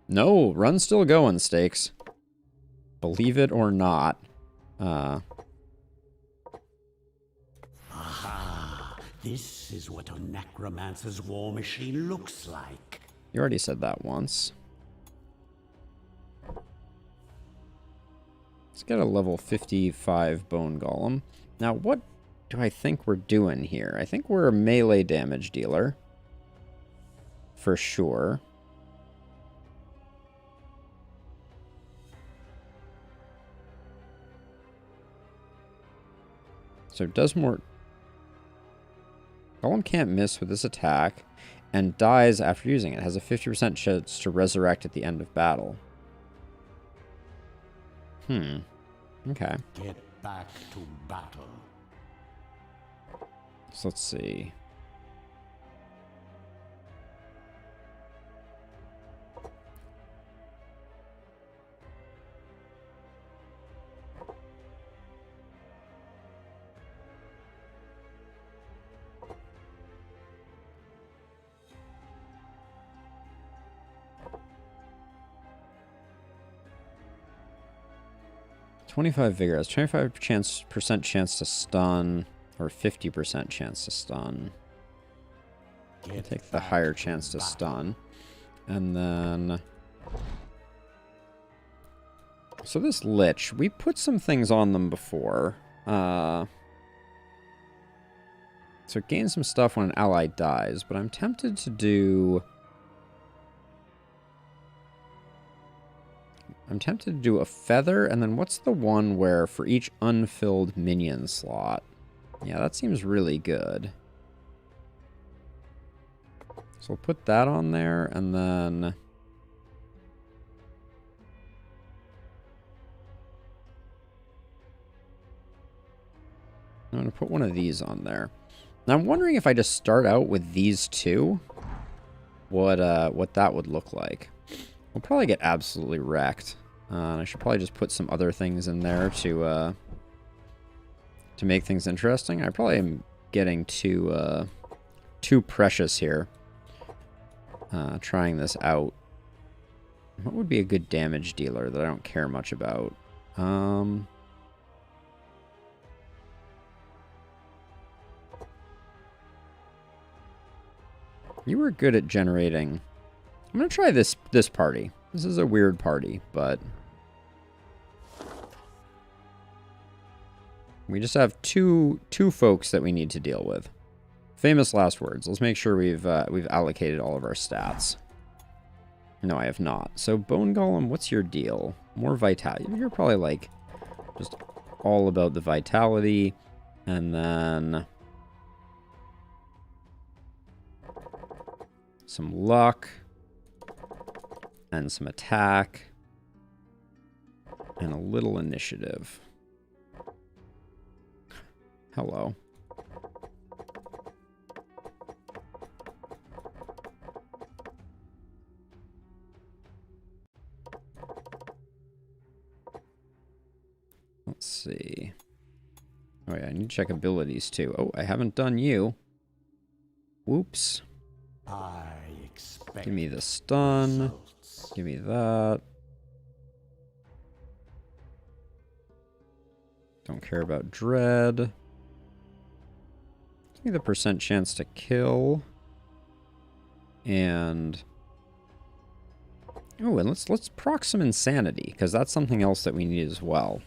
No, run's still going, Stakes. Believe it or not. Aha! This is what a necromancer's war machine looks like. You already said that once. Let's get a level 55 bone golem. Now, what do I think we're doing here? I think we're a melee damage dealer. For sure. So it does more... Golem can't miss with this attack and dies after using it. Has a 50% chance to resurrect at the end of battle. Okay. Get back to battle. So let's see. $25 vigor has 25% chance to stun, or 50% chance to stun. I'll take the higher chance to stun. And then... So this Lich, we put some things on them before. So it gains some stuff when an ally dies, but I'm tempted to do... a feather, and then what's the one where for each unfilled minion slot? Yeah, that seems really good. So we'll put that on there, and then... I'm going to put one of these on there. Now I'm wondering if I just start out with these two, what that would look like. We'll probably get absolutely wrecked. I should probably just put some other things in there to make things interesting. I probably am getting too precious here. Trying this out. What would be a good damage dealer that I don't care much about? You were good at generating. I'm gonna try this party. This is a weird party, but we just have two folks that we need to deal with. Famous last words. Let's make sure we've allocated all of our stats. No, I have not. So Bone Golem, what's your deal? More vitality. You're probably like just all about the vitality, and then some luck. And some attack. And a little initiative. Hello. Let's see. Oh yeah, I need to check abilities too. Oh, I haven't done you. Whoops. Give me the stun. Give me that. Don't care about dread. Give me the percent chance to kill. And oh, and let's proc some insanity, because that's something else that we need as well.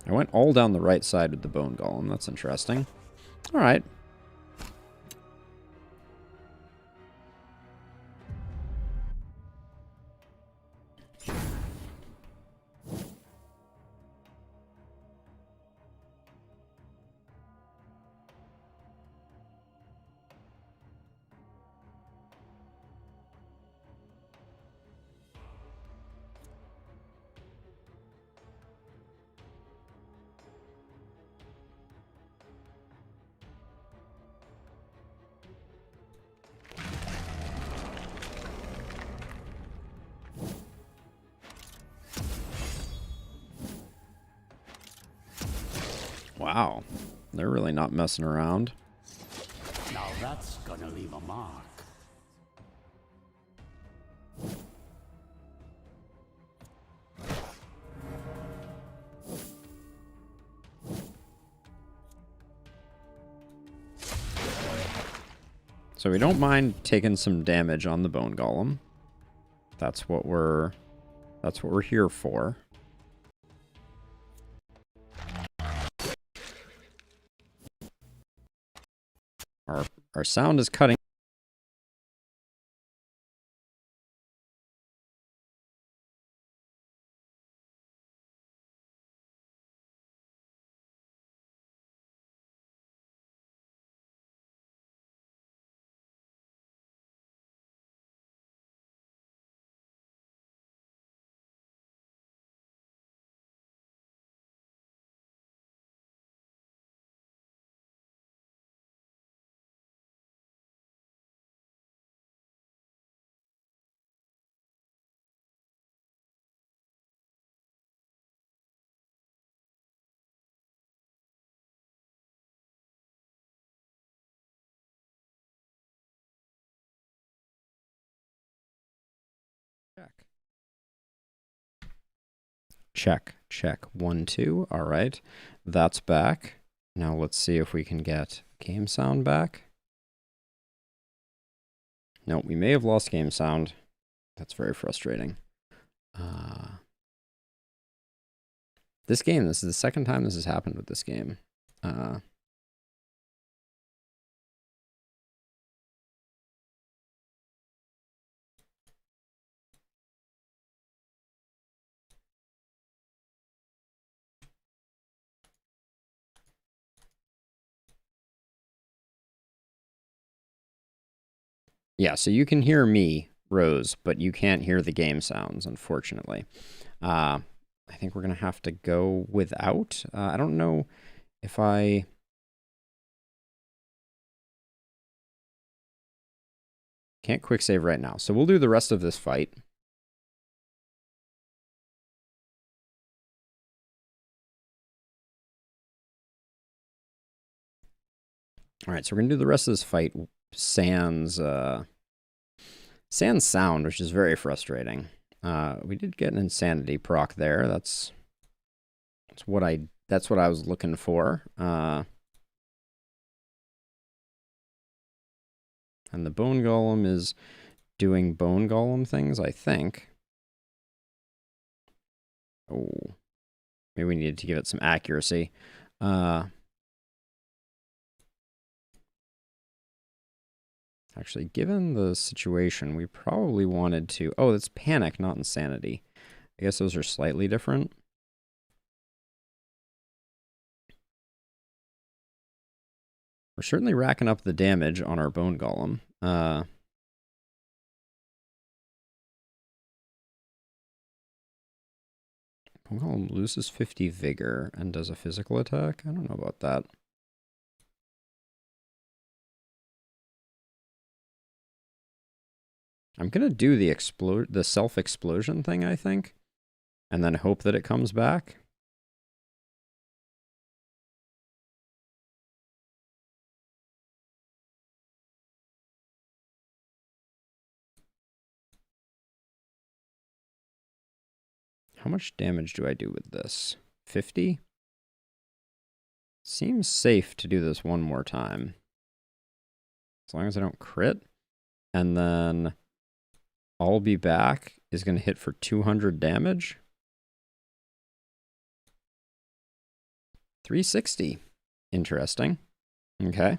I went all down the right side with the Bone Golem. That's interesting. All right. Wow. They're really not messing around. Now that's gonna leave a mark. So we don't mind taking some damage on the Bone Golem. That's what we're here for. Our sound is cutting. Check. Check, check. 1, 2. All right. That's back. Now let's see if we can get game sound back. No, we may have lost game sound. That's very frustrating. This game, this is the second time this has happened with this game. Yeah, so you can hear me, Rose, but you can't hear the game sounds, unfortunately. I think we're going to have to go without. I don't know if I... Can't quick save right now. So we'll do the rest of this fight. All right, so we're going to do the rest of this fight sans sound, which is very frustrating. We did get an insanity proc there. That's what I was looking for. And the bone golem is doing bone golem things, I think. Oh, maybe we needed to give it some accuracy. Actually, given the situation, we probably wanted to... Oh, it's panic, not insanity. I guess those are slightly different. We're certainly racking up the damage on our bone golem. Bone golem loses 50 vigor and does a physical attack? I don't know about that. I'm going to do the self-explosion thing, I think, and then hope that it comes back. How much damage do I do with this? 50? Seems safe to do this one more time. As long as I don't crit. And then I'll be back is going to hit for 200 damage. 360. Interesting. Okay.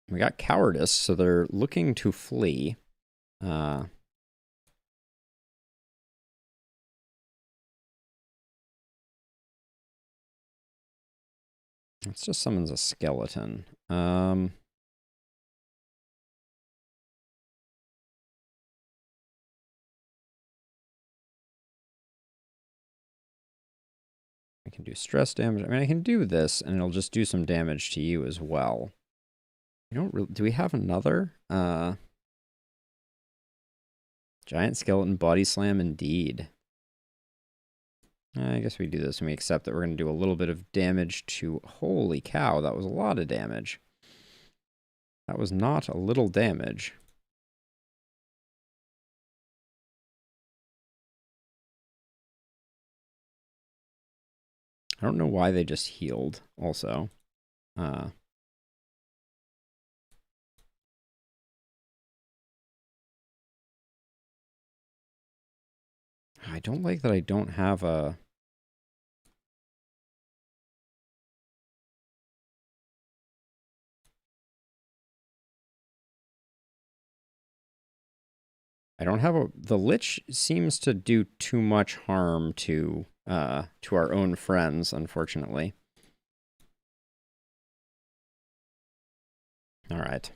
We got cowardice, so they're looking to flee. Let's just summons a skeleton. I can do stress damage. I mean, I can do this, and it'll just do some damage to you as well. We don't really... Do we have another? Giant skeleton body slam, indeed. I guess we do this and we accept that we're going to do a little bit of damage to... Holy cow, that was a lot of damage. That was not a little damage. I don't know why they just healed, also. I don't like that I don't have a... I don't have a... The Lich seems to do too much harm to our own friends, unfortunately. All right.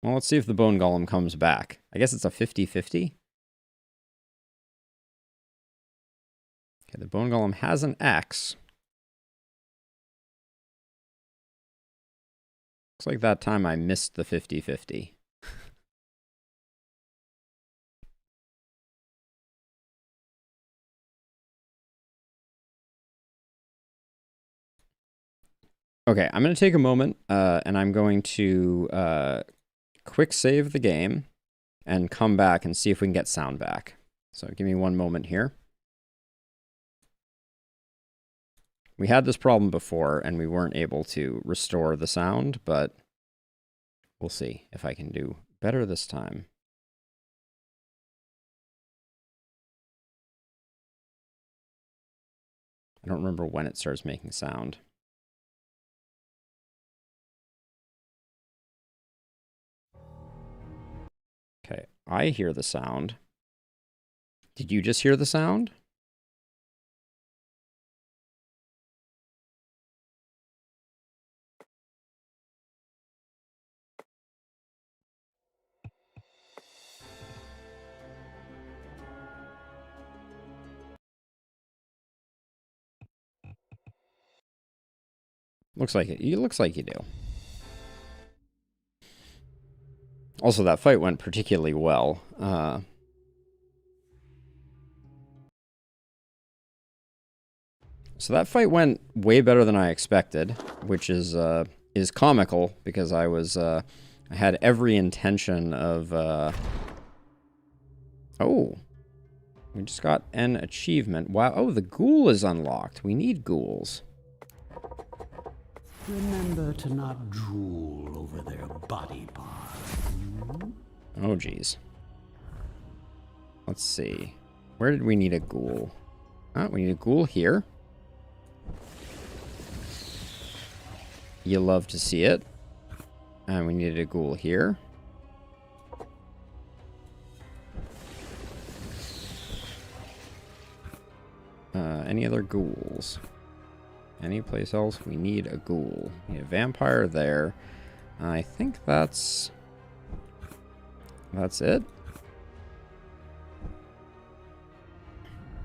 Well, let's see if the Bone Golem comes back. I guess it's a 50-50. Okay, the Bone Golem has an X. Looks like that time I missed the 50-50. Okay, I'm going to take a moment, and I'm going to quick save the game and come back and see if we can get sound back. So give me one moment here. We had this problem before, and we weren't able to restore the sound, but we'll see if I can do better this time. I don't remember when it starts making sound. Okay, I hear the sound. Did you just hear the sound? Looks like it. It looks like you do. Also, that fight went particularly well. So that fight went way better than I expected, which is comical because I had every intention of. Oh, we just got an achievement. Wow! Oh, the ghoul is unlocked. We need ghouls. Remember to not drool over their body parts. Oh, geez. Let's see. Where did we need a ghoul? Oh, we need a ghoul here. You love to see it. And we needed a ghoul here. Any other ghouls? Any place else? We need a ghoul. We need a vampire there. I think that's it.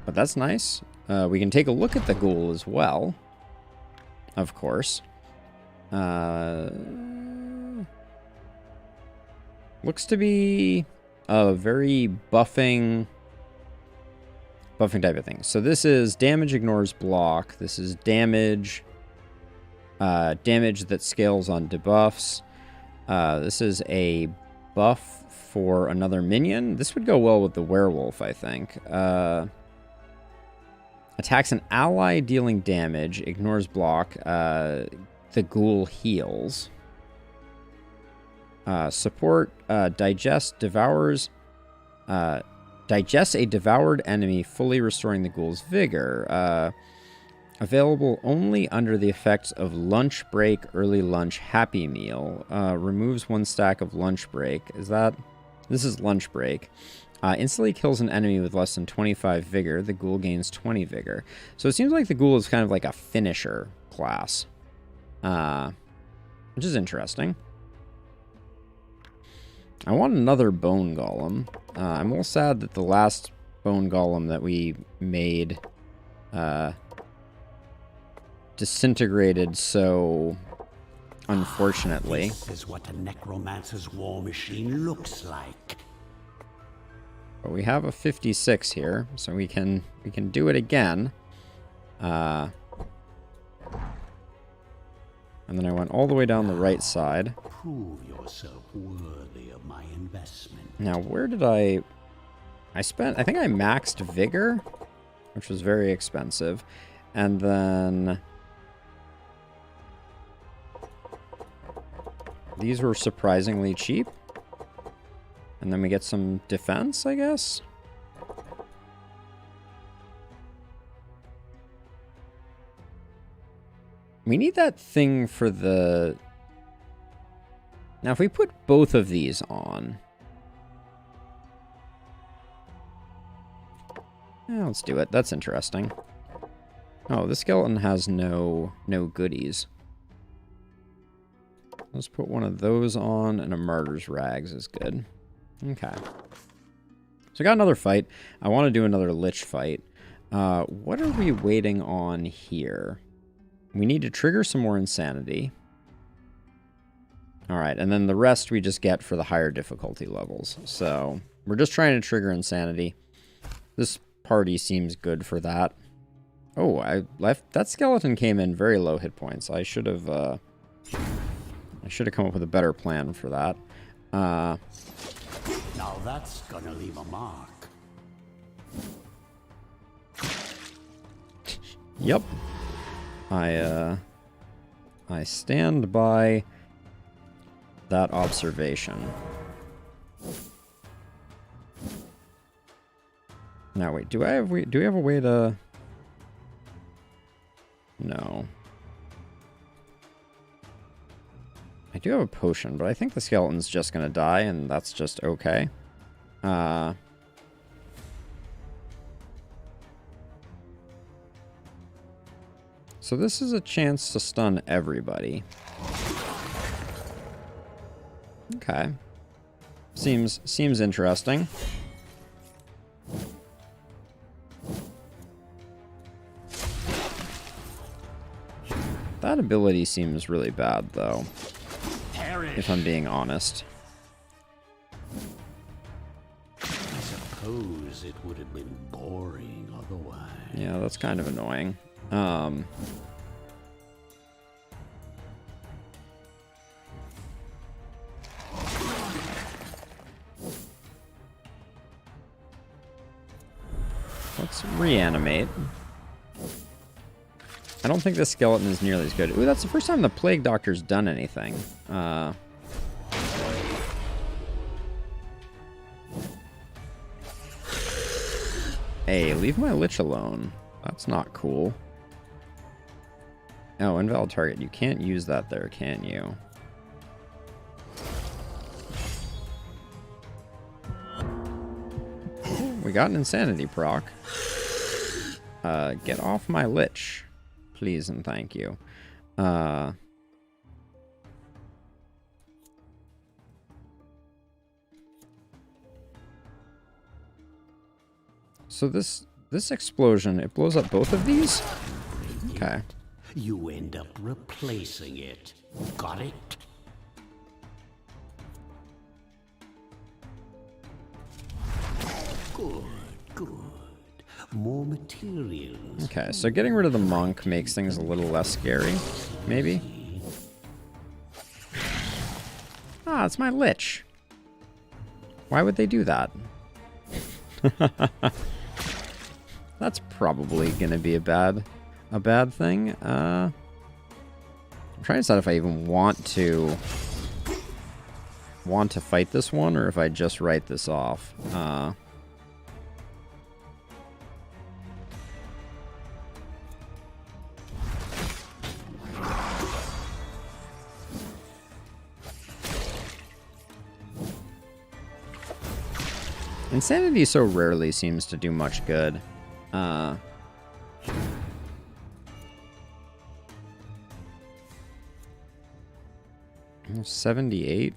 But that's nice. We can take a look at the ghoul as well. Of course. Looks to be a very buffing type of thing. So this is damage ignores block. This is damage that scales on debuffs. This is a buff for another minion. This would go well with the werewolf, I think. Attacks an ally dealing damage, ignores block. The ghoul heals. Support digests a devoured enemy, fully restoring the ghoul's vigor. Available only under the effects of lunch break, early lunch, happy meal. Removes 1 stack of lunch break. This is lunch break. Instantly kills an enemy with less than 25 vigor. The ghoul gains 20 vigor. So it seems like the ghoul is kind of like a finisher class. Which is interesting. I want another bone golem. I'm a little sad that the last bone golem that we made disintegrated so unfortunately. This is what a necromancer's war machine looks like. But we have a 56 here, so we can do it again. And then I went all the way down the right side. Prove yourself worthy of my investment. Now, where did I think I maxed vigor, which was very expensive. And then these were surprisingly cheap. And then we get some defense, I guess. We need that thing for the... Now, if we put both of these on... Yeah, let's do it. That's interesting. Oh, the skeleton has no goodies. Let's put one of those on, and a martyr's rags is good. Okay. So I got another fight. I want to do another lich fight. What are we waiting on here? We need to trigger some more insanity. Alright, and then the rest we just get for the higher difficulty levels. So, we're just trying to trigger insanity. This party seems good for that. Oh, I left. That skeleton came in very low hit points. I should have come up with a better plan for that. Now that's gonna leave a mark. Yep. I stand by that observation. Now wait, do we have a way to? No. I do have a potion, but I think the skeleton's just gonna die, and that's just okay. So this is a chance to stun everybody. Okay. Seems interesting. That ability seems really bad, though. If I'm being honest. I suppose it would have been boring otherwise. Yeah, that's kind of annoying. Let's reanimate. I don't think the skeleton is nearly as good. Ooh, that's the first time the Plague Doctor's done anything. Hey, leave my Lich alone. That's not cool. Oh, invalid target. You can't use that there, can you? We got an insanity proc. Get off my Lich. Please and thank you. So this explosion, it blows up both of these? Okay. You end up replacing it. Got it? Good, good. More materials. Okay, so getting rid of the monk makes things a little less scary, maybe? Ah, it's my Lich. Why would they do that? That's probably gonna be a bad thing. I'm trying to decide if I even want to fight this one or if I just write this off. Insanity so rarely seems to do much good. 78.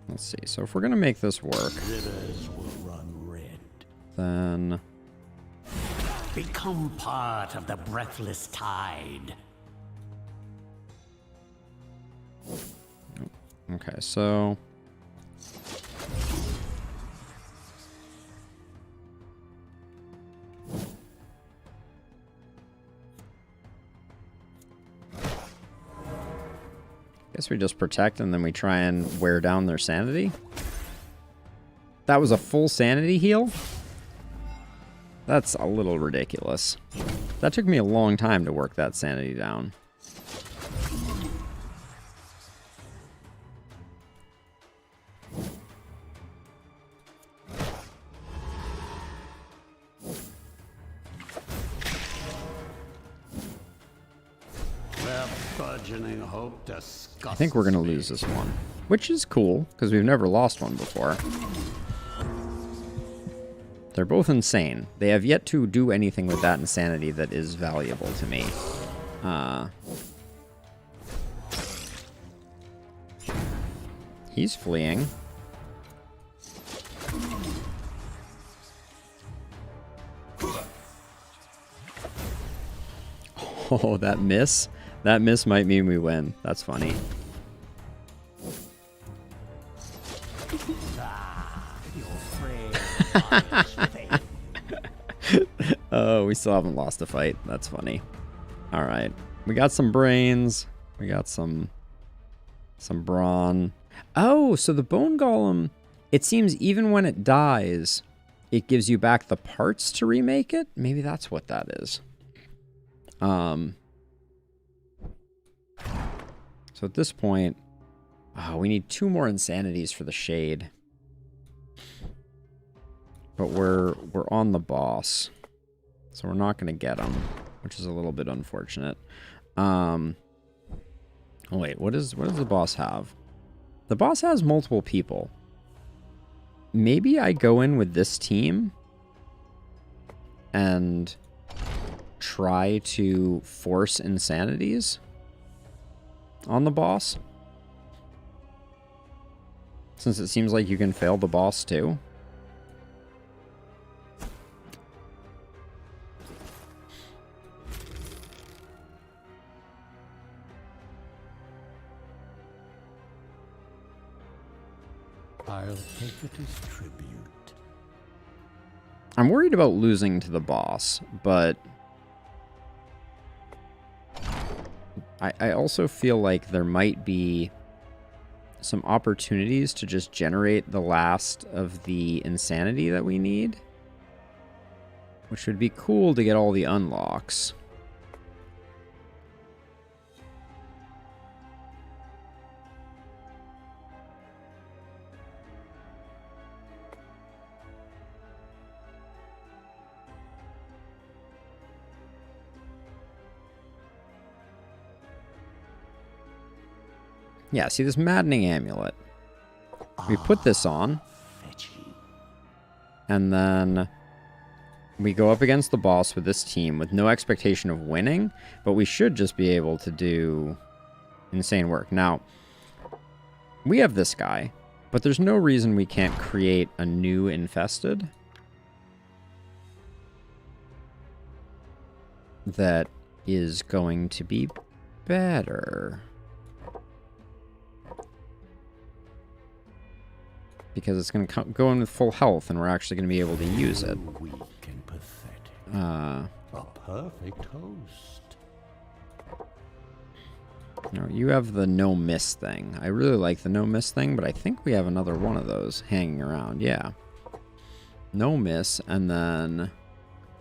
Let's see. So if we're gonna make this work, Rivers will run red. then Become part of the breathless tide. okay. So guess we just protect and then we try and wear down their sanity. That was a full sanity heal? That's a little ridiculous. That took me a long time to work that sanity down. Hope I think we're going to lose this one, which is cool, because we've never lost one before. They're both insane. They have yet to do anything with that insanity that is valuable to me. He's fleeing. Oh, that miss? That miss might mean we win. That's funny. Oh, we still haven't lost a fight. That's funny. All right. We got some brains. We got some brawn. Oh, so the bone golem, it seems even when it dies, it gives you back the parts to remake it? Maybe that's what that is. So at this point, we need 2 more insanities for the shade. But we're on the boss. So we're not going to get him, which is a little bit unfortunate. Oh wait, what does the boss have? The boss has multiple people. Maybe I go in with this team and try to force insanities on the boss. Since it seems like you can fail the boss too. I'll take it as tribute. I'm worried about losing to the boss, but I also feel like there might be some opportunities to just generate the last of the insanity that we need, which would be cool to get all the unlocks. Yeah, see this maddening amulet. We put this on. And then we go up against the boss with this team with no expectation of winning, but we should just be able to do insane work. Now, we have this guy, but there's no reason we can't create a new infested that is going to be better. Because it's going to go in with full health, and we're actually going to be able to use it. Weak and pathetic. A perfect host. No, you have the no miss thing. I really like the no miss thing, but I think we have another one of those hanging around. Yeah. No miss, and then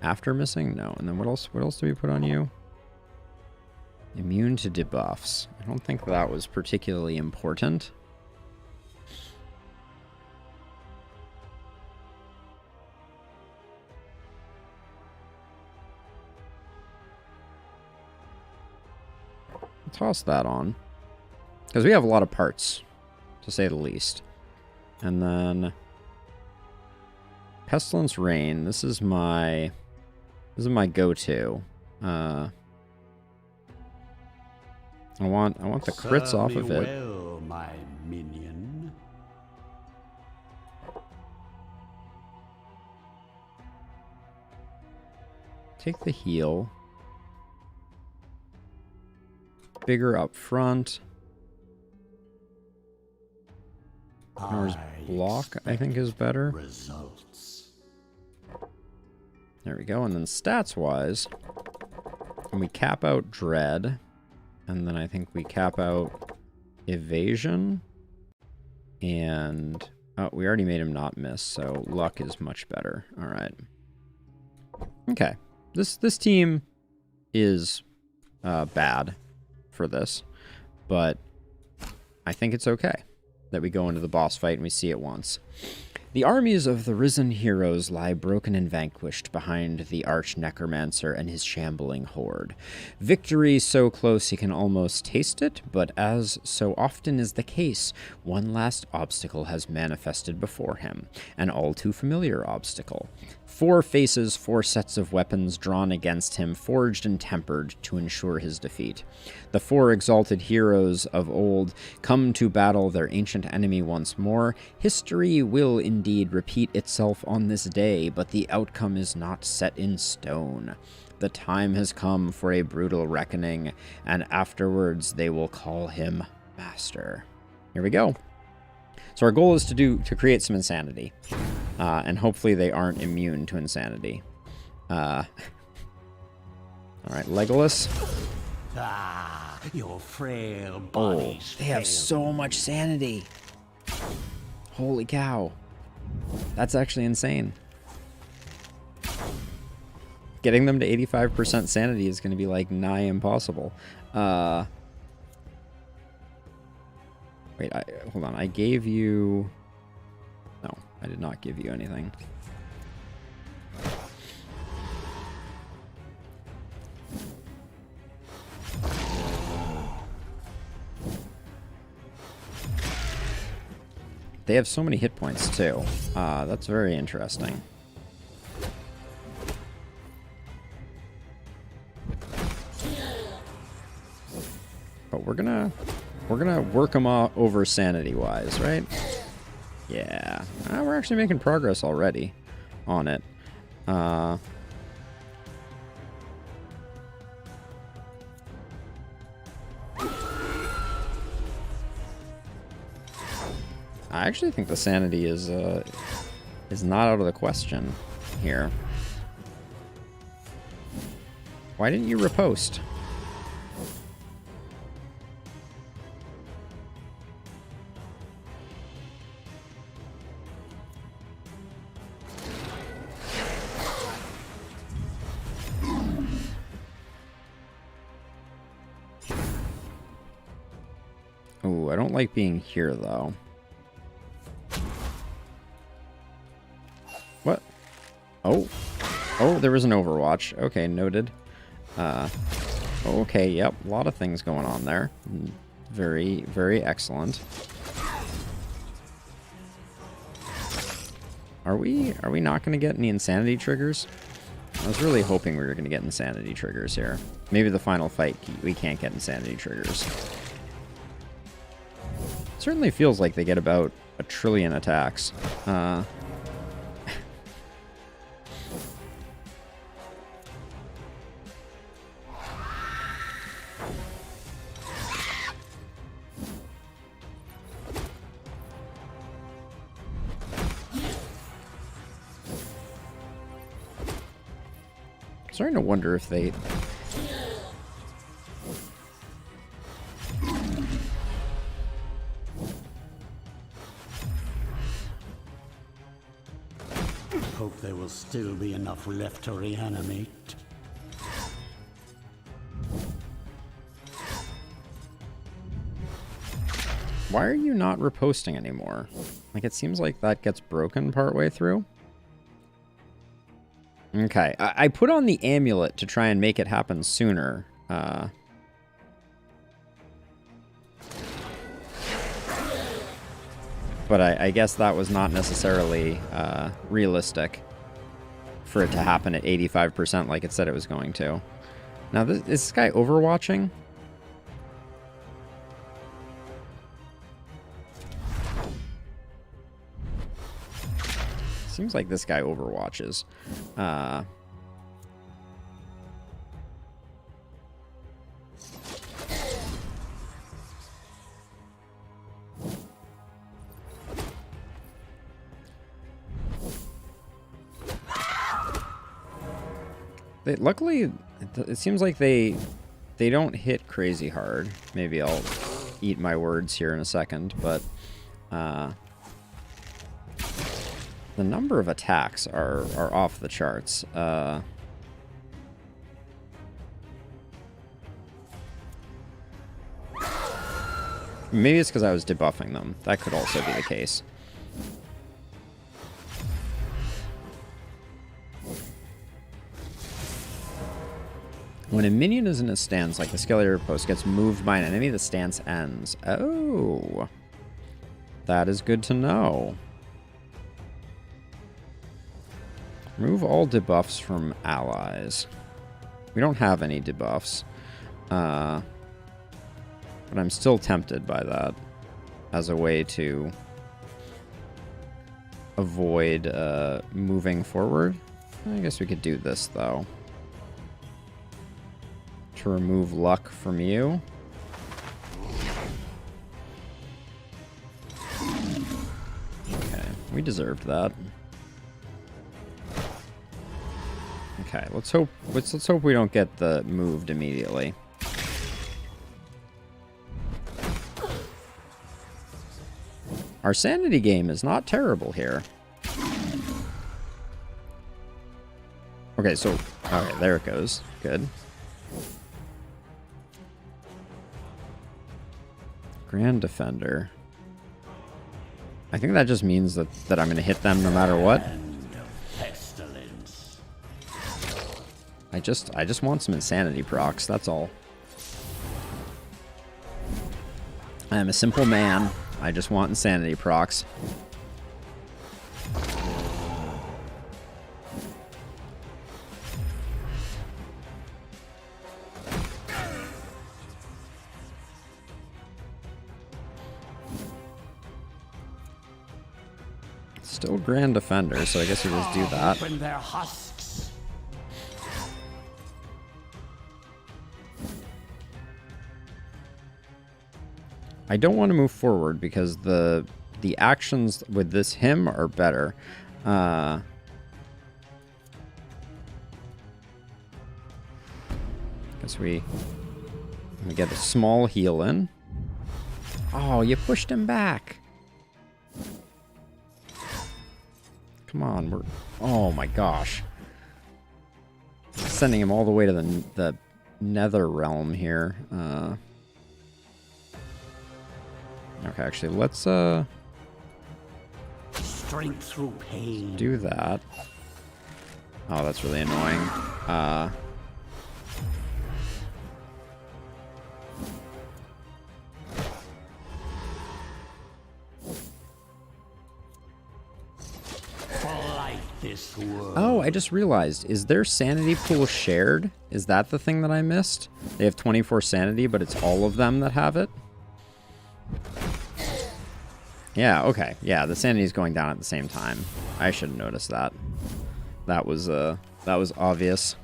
after missing, no. And then what else? What else do we put on you? Immune to debuffs. I don't think that was particularly important. Toss that on, because we have a lot of parts, to say the least. And then Pestilence Rain. This is my go-to. I want the crits off of it. Well, my minion. Take the heal. Bigger up front. Ours block, I think, is better. Results. There we go. And then stats-wise, we cap out Dread. And then I think we cap out Evasion. And... oh, we already made him not miss, so luck is much better. All right. Okay. This team is bad for this, but I think it's okay that we go into the boss fight and we see it once. The armies of the risen heroes lie broken and vanquished behind the arch-necromancer and his shambling horde. Victory so close he can almost taste it, but as so often is the case, one last obstacle has manifested before him, an all-too-familiar obstacle. 4 faces, 4 sets of weapons drawn against him, forged and tempered to ensure his defeat. The 4 exalted heroes of old come to battle their ancient enemy once more. History will indeed repeat itself on this day, but the outcome is not set in stone. The time has come for a brutal reckoning, and afterwards they will call him Master. Here we go. So our goal is to create some insanity, and hopefully they aren't immune to insanity. All right, Legolas. Ah, your frail Oh, bodies they have fail. so much sanity. Holy cow. That's actually insane. Getting them to 85% sanity is going to be like nigh impossible. Wait, hold on. I gave you... No, I did not give you anything. They have so many hit points too. That's very interesting. But we're gonna work them over sanity wise, right? Yeah, we're actually making progress already on it. I actually think the sanity is not out of the question here. Why didn't you repost? Ooh, I don't like being here though. What? Oh. Oh, there was an Overwatch. Okay, noted. Okay, yep. A lot of things going on there. Very, very excellent. Are we not going to get any insanity triggers? I was really hoping we were going to get insanity triggers here. Maybe the final fight we can't get insanity triggers. Certainly feels like they get about 1 trillion attacks. Starting to wonder if they... Hope there will still be enough left to reanimate. Why are you not reposting anymore? Like, it seems like that gets broken partway through. Okay, I put on the amulet to try and make it happen sooner. But I guess that was not necessarily realistic for it to happen at 85% like it said it was going to. Now, is this guy overwatching? Seems like this guy overwatches. Luckily, it seems like they don't hit crazy hard. Maybe I'll eat my words here in a second, but the number of attacks are off the charts. Maybe it's because I was debuffing them. That could also be the case. When a minion is in a stance, like the Skeletor post gets moved by an enemy, the stance ends. Oh. That is good to know. Remove all debuffs from allies. We don't have any debuffs. But I'm still tempted by that as a way to avoid moving forward. I guess we could do this, though. To remove luck from you. Okay, we deserved that. Okay, let's hope we don't get the moved immediately. Our sanity game is not terrible here. Okay, so okay, there it goes. Good. Grand Defender. I think that just means that I'm going to hit them no matter what. I just want some insanity procs, that's all. I am a simple man. I just want insanity procs. Still Grand Defender, so I guess we just do that. Open their husks. I don't want to move forward because the actions with this him are better. Guess we get a small heal in. Oh, you pushed him back. Come on, we're... Oh my gosh. Sending him all the way to the nether realm here. Okay, actually, let's Strength through pain. do that. Oh, that's really annoying. This world. Oh, I just realized. Is their sanity pool shared? Is that the thing that I missed? They have 24 sanity, but it's all of them that have it? Yeah, okay. Yeah, the sanity is going down at the same time. I should have noticed that. That was obvious.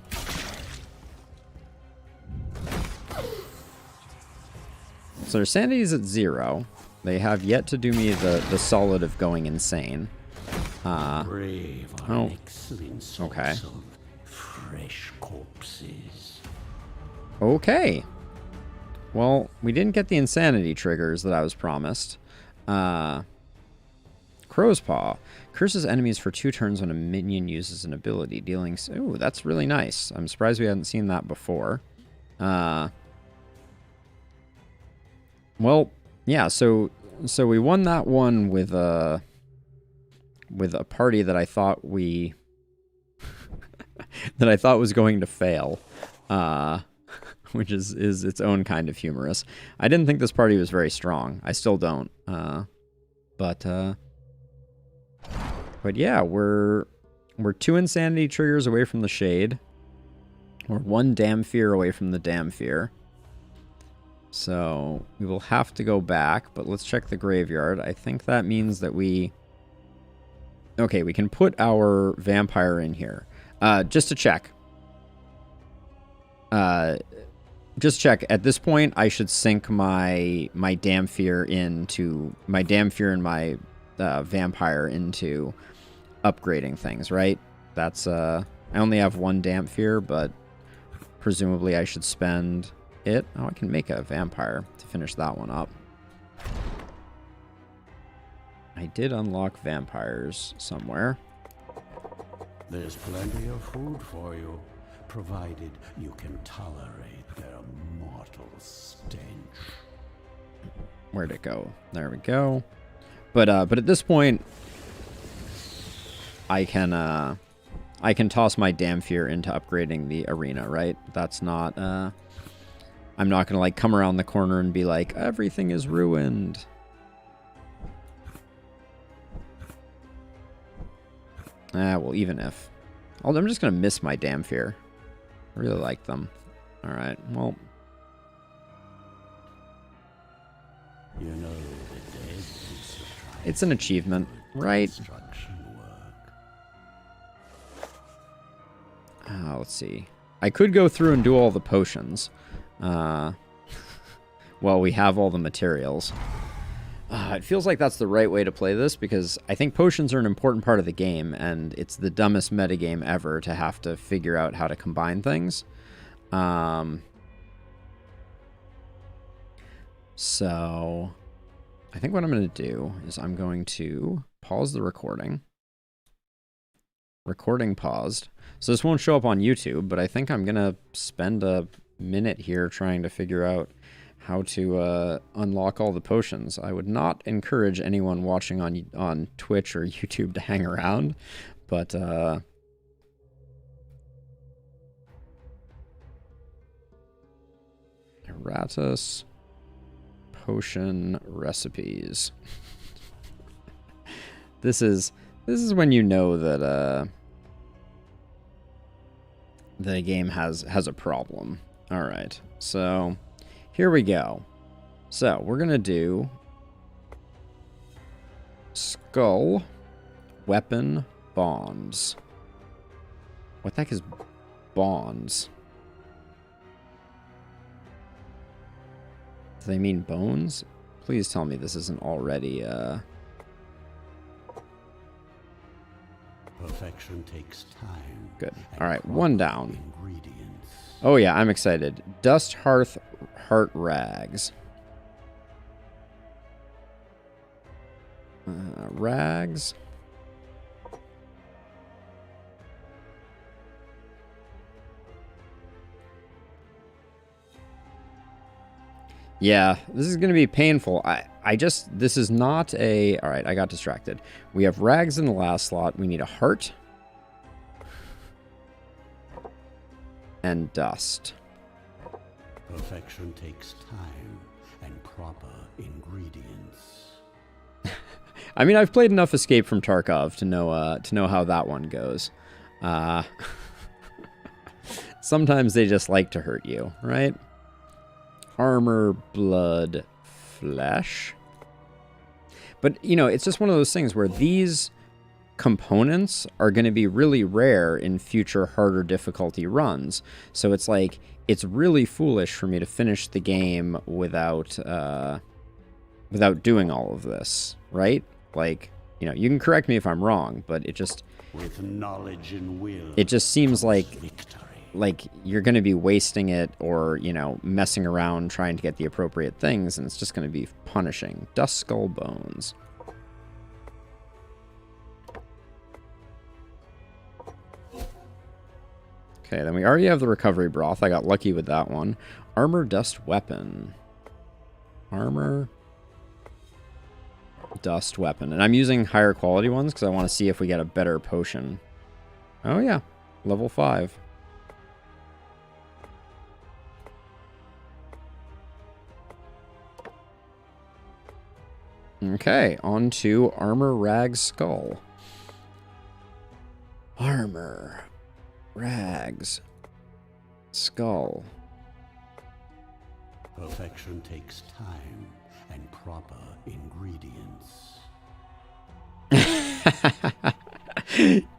So their sanity is at 0. They have yet to do me the solid of going insane. Brave are oh, an excellent source okay. of fresh corpses. Okay. Well, we didn't get the insanity triggers that I was promised. Crow's Paw. Curses enemies for 2 turns when a minion uses an ability, dealing... Ooh, that's really nice. I'm surprised we hadn't seen that before. Well, yeah, so we won that one with a party that I thought that I thought was going to fail. Which is its own kind of humorous. I didn't think this party was very strong. I still don't. But yeah, we're 2 insanity triggers away from the shade. We're 1 damn fear away from the damn fear. So we will have to go back, but let's check the graveyard. I think that means that we can put our vampire in here. Just to check. Just check. At this point, I should sync my damn fear into my damn fear and my vampire into upgrading things, right? That's I only have 1 damp fear, but presumably I should spend it. Oh, I can make a vampire to finish that one up. I did unlock vampires somewhere. There's plenty of food for you, provided you can tolerate their mortal stench. Where'd it go? There we go. But at this point, I can toss my damn fear into upgrading the arena, right? That's not I'm not gonna like come around the corner and be like, everything is ruined. Well, even if. I'm just going to miss my damn fear. I really like them. Alright, well. You know, the dead is It's an achievement, right? Let's see. I could go through and do all the potions. Well, we have all the materials. It feels like that's the right way to play this, because I think potions are an important part of the game, and it's the dumbest metagame ever to have to figure out how to combine things. So I think what I'm going to do is I'm going to pause the recording. Recording paused. So this won't show up on YouTube, but I think I'm going to spend a minute here trying to figure out how to unlock all the potions. I would not encourage anyone watching on Twitch or YouTube to hang around, but Iratus potion recipes. This is when you know that the game has a problem. All right, so here we go. So we're gonna do skull, weapon, bonds. What the heck is bonds? Do they mean bones? Please tell me this isn't already Perfection takes time. Good. All right, one down. Ingredients. Oh yeah, I'm excited. Dust Hearth Heart Rags. Rags. Yeah, this is going to be painful. This is not a... All right, I got distracted. We have rags in the last slot. We need a heart. And dust. Perfection takes time and proper ingredients. I mean, I've played enough Escape from Tarkov to know how that one goes. Sometimes they just like to hurt you, right? Armor, blood, flesh. But, you know, it's just one of those things where these components are going to be really rare in future harder difficulty runs. So it's like, it's really foolish for me to finish the game without doing all of this, right? Like, you know, you can correct me if I'm wrong, but it just... With knowledge and will, it just seems like... victory. Like, you're going to be wasting it or, you know, messing around trying to get the appropriate things, and it's just going to be punishing. Dust Skull Bones. Okay, then we already have the Recovery Broth. I got lucky with that one. Armor Dust Weapon. Armor Dust Weapon. And I'm using higher quality ones because I want to see if we get a better potion. Oh, yeah. Level 5. Okay, on to Armor Rags Skull. Armor Rags Skull. Perfection takes time and proper ingredients.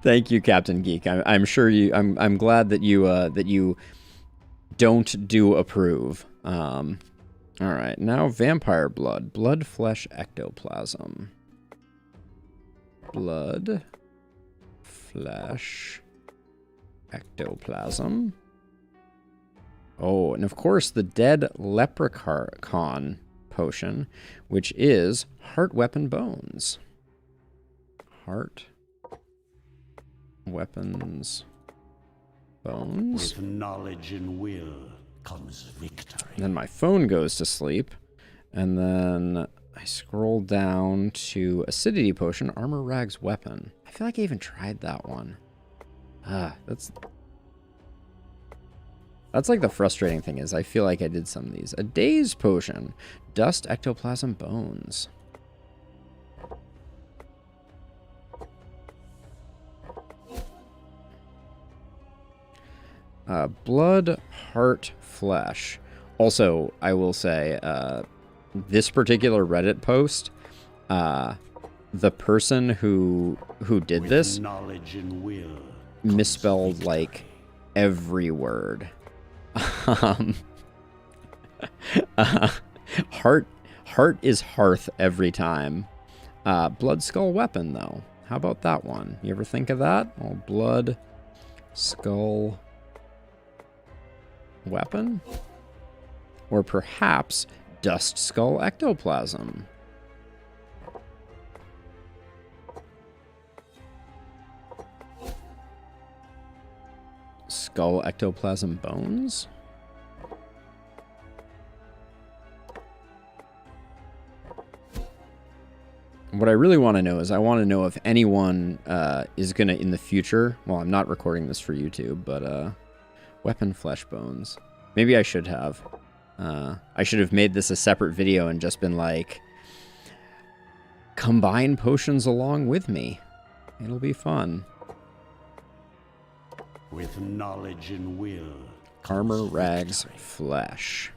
Thank you, Captain Geek. I'm sure you. I'm glad that you don't do approve. All right, now vampire blood. Blood, flesh, ectoplasm. Blood, flesh, ectoplasm. Oh, and of course the dead leprechaun potion, which is heart, weapon, bones. Heart, weapons, bones. With knowledge and will comes victory. Then my phone goes to sleep, and then I scroll down to acidity potion, armor rags weapon. I feel like I even tried that one. That's like the frustrating thing is I feel like I did some of these. A daze potion, dust, ectoplasm, bones. Blood, heart, flesh. Also, I will say, this particular Reddit post, the person who did this knowledge and will misspelled like every word. Heart Heart is hearth every time. Blood Skull Weapon, though. How about that one? You ever think of that? Oh, Blood Skull Weapon? Or perhaps Dust Skull Ectoplasm. Skull Ectoplasm Bones? What I really want to know is I want to know if anyone is going to, in the future, well, I'm not recording this for YouTube, but Weapon Flesh Bones. Maybe I should have. I should have made this a separate video and just been like, combine potions along with me. It'll be fun. With knowledge and will. Armor, Rags, Flesh.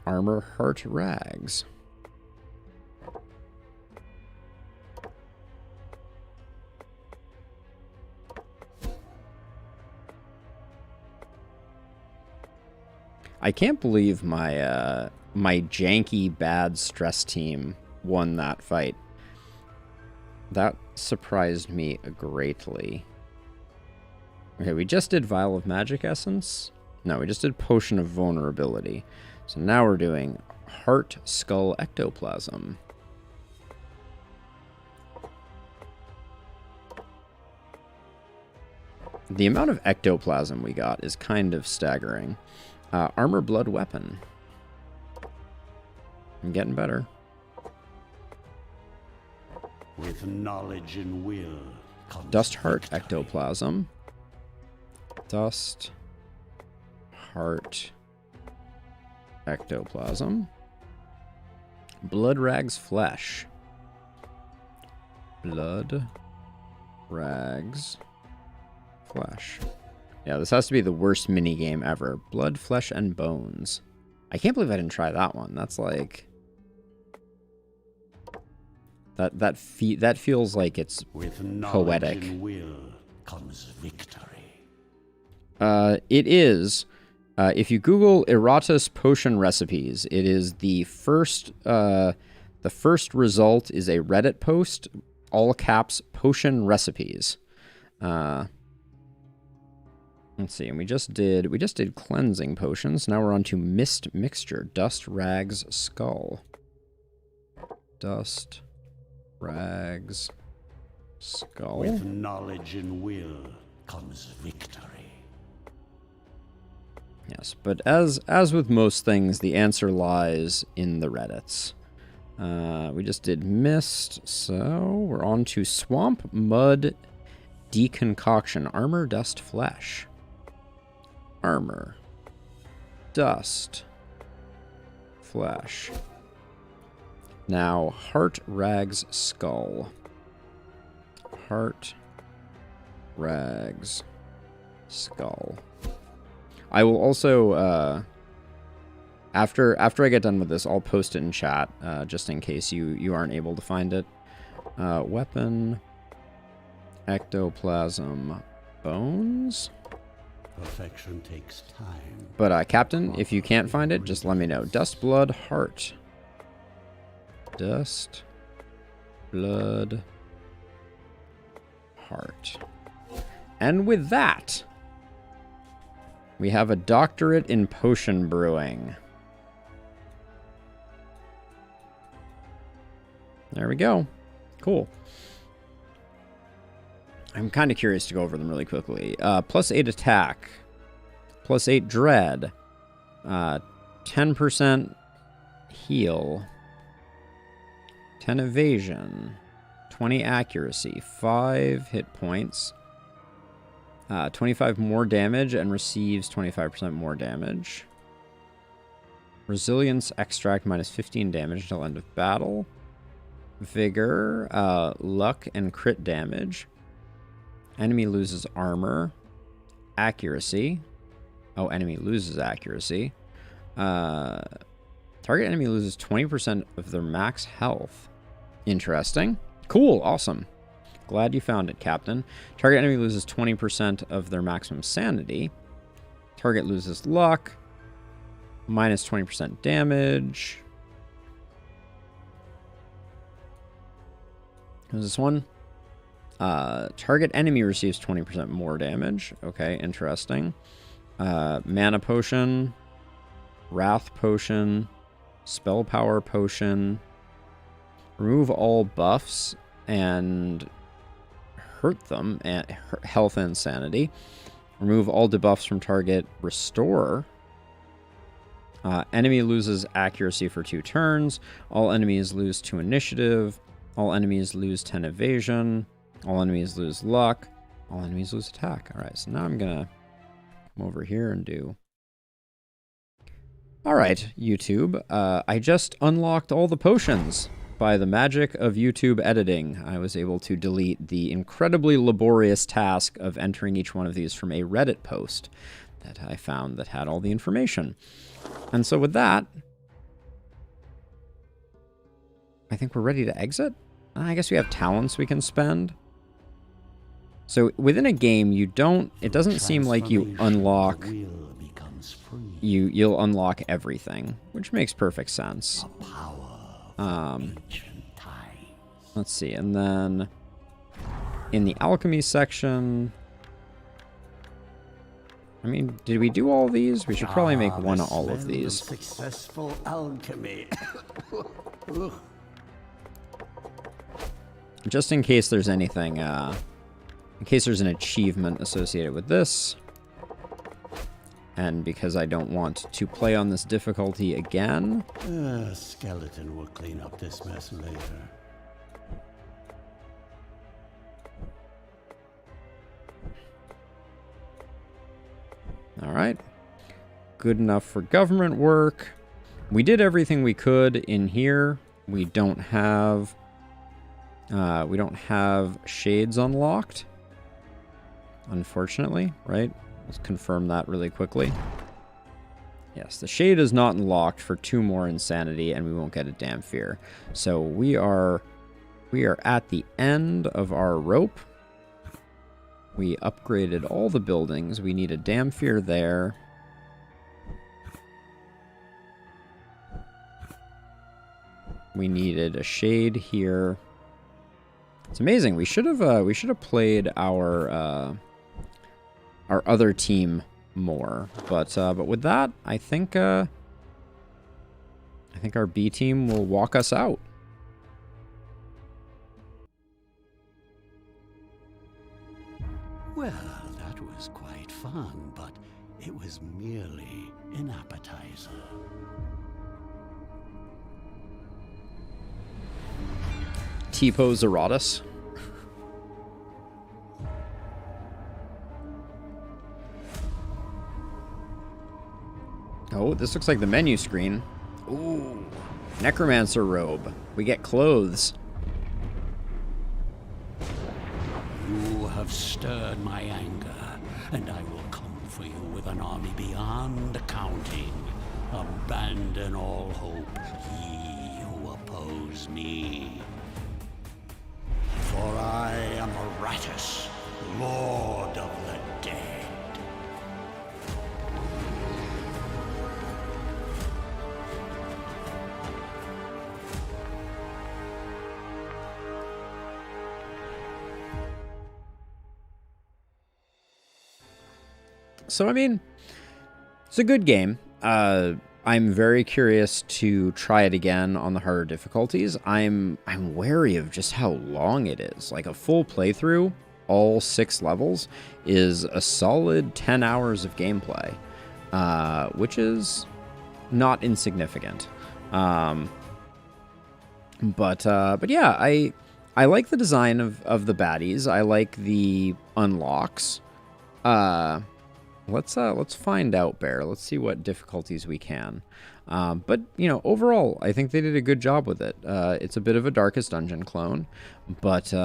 Armor, Heart, Rags. I can't believe my my janky bad stress team won that fight. That surprised me greatly. Okay, we just did Vial of Magic Essence. No, we just did Potion of Vulnerability. So now we're doing Heart Skull Ectoplasm. The amount of ectoplasm we got is kind of staggering. Armor Blood Weapon. I'm getting better. With knowledge and will. Dust Heart Ectoplasm. Dust Heart Ectoplasm. Blood Rags Flesh. Blood Rags Flesh. Yeah, this has to be the worst minigame ever. Blood, Flesh, and Bones. I can't believe I didn't try that one. That's like... That feels like it's with poetic. And will comes victory. It is. If you Google Iratus potion recipes, it is the first result is a Reddit post, all caps, potion recipes. Let's see, and we just did cleansing potions. Now we're on to Mist Mixture, Dust Rags Skull. Dust Rags Skull. With knowledge and will comes victory. Yes, but as with most things, the answer lies in the Reddits. We just did Mist, so we're on to Swamp Mud Deconcoction, Armor, Dust, Flesh. Armor, Dust, Flesh. Now, Heart, Rags, Skull. Heart, Rags, Skull. I will also, after I get done with this, I'll post it in chat, just in case you aren't able to find it. Weapon, Ectoplasm, Bones. Perfection takes time. But, Captain, if you can't find it, just let me know. Dust, Blood, Heart. Dust, Blood, Heart. And with that, we have a doctorate in potion brewing. There we go. Cool. I'm kind of curious to go over them really quickly. +8 attack. +8 dread. 10% heal. 10 evasion. 20 accuracy. 5 hit points. 25 more damage and receives 25% more damage. Resilience extract -15 damage until end of battle. Vigor, luck, and crit damage. Enemy loses armor. Accuracy. Oh, enemy loses accuracy. Target enemy loses 20% of their max health. Interesting. Cool. Awesome. Glad you found it, Captain. Target enemy loses 20% of their maximum sanity. Target loses luck. Minus 20% damage. Who's this one? Target enemy receives 20% more damage. Okay, interesting. Mana potion. Wrath potion. Spell power potion. Remove all buffs and hurt them, and health and sanity. Remove all debuffs from target. Restore. Enemy loses accuracy for 2 turns. All enemies lose 2 initiative. All enemies lose 10 evasion. All enemies lose luck. All enemies lose attack. All right, so now I'm gonna come over here and do... All right, YouTube. I just unlocked all the potions. By the magic of YouTube editing, I was able to delete the incredibly laborious task of entering each one of these from a Reddit post that I found that had all the information. And so with that, I think we're ready to exit. I guess we have talents we can spend. So within a game, you don't, it doesn't seem like you unlock, you'll unlock everything, which makes perfect sense. Let's see, and then in the alchemy section, I mean, did we do all these? We should probably make one of all of these. Successful alchemy. Just in case there's anything, in case there's an achievement associated with this. And because I don't want to play on this difficulty again. Skeleton will clean up this mess later. All right. Good enough for government work. We did everything we could in here. We don't have shades unlocked, unfortunately, right? Let's confirm that really quickly. Yes, the shade is not unlocked for 2 more insanity, and we won't get a damn fear. So we are at the end of our rope. We upgraded all the buildings. We need a damn fear there. We needed a shade here. It's amazing. We should have played our other team more. But with that, I think our B team will walk us out. Well, that was quite fun, but it was merely an appetizer. T-pose Iratus. Oh, this looks like the menu screen. Ooh, Necromancer robe. We get clothes. You have stirred my anger, and I will come for you with an army beyond counting. Abandon all hope, ye who oppose me. For I am Iratus, Lord of the Dead. So, I mean, it's a good game. I'm very curious to try it again on the harder difficulties. I'm wary of just how long it is. Like, a full playthrough, all 6 levels, is a solid 10 hours of gameplay, which is not insignificant. But yeah, I like the design of the baddies. I like the unlocks. Let's find out, Bear. Let's see what difficulties we can. But, you know, overall, I think they did a good job with it. It's a bit of a Darkest Dungeon clone, but you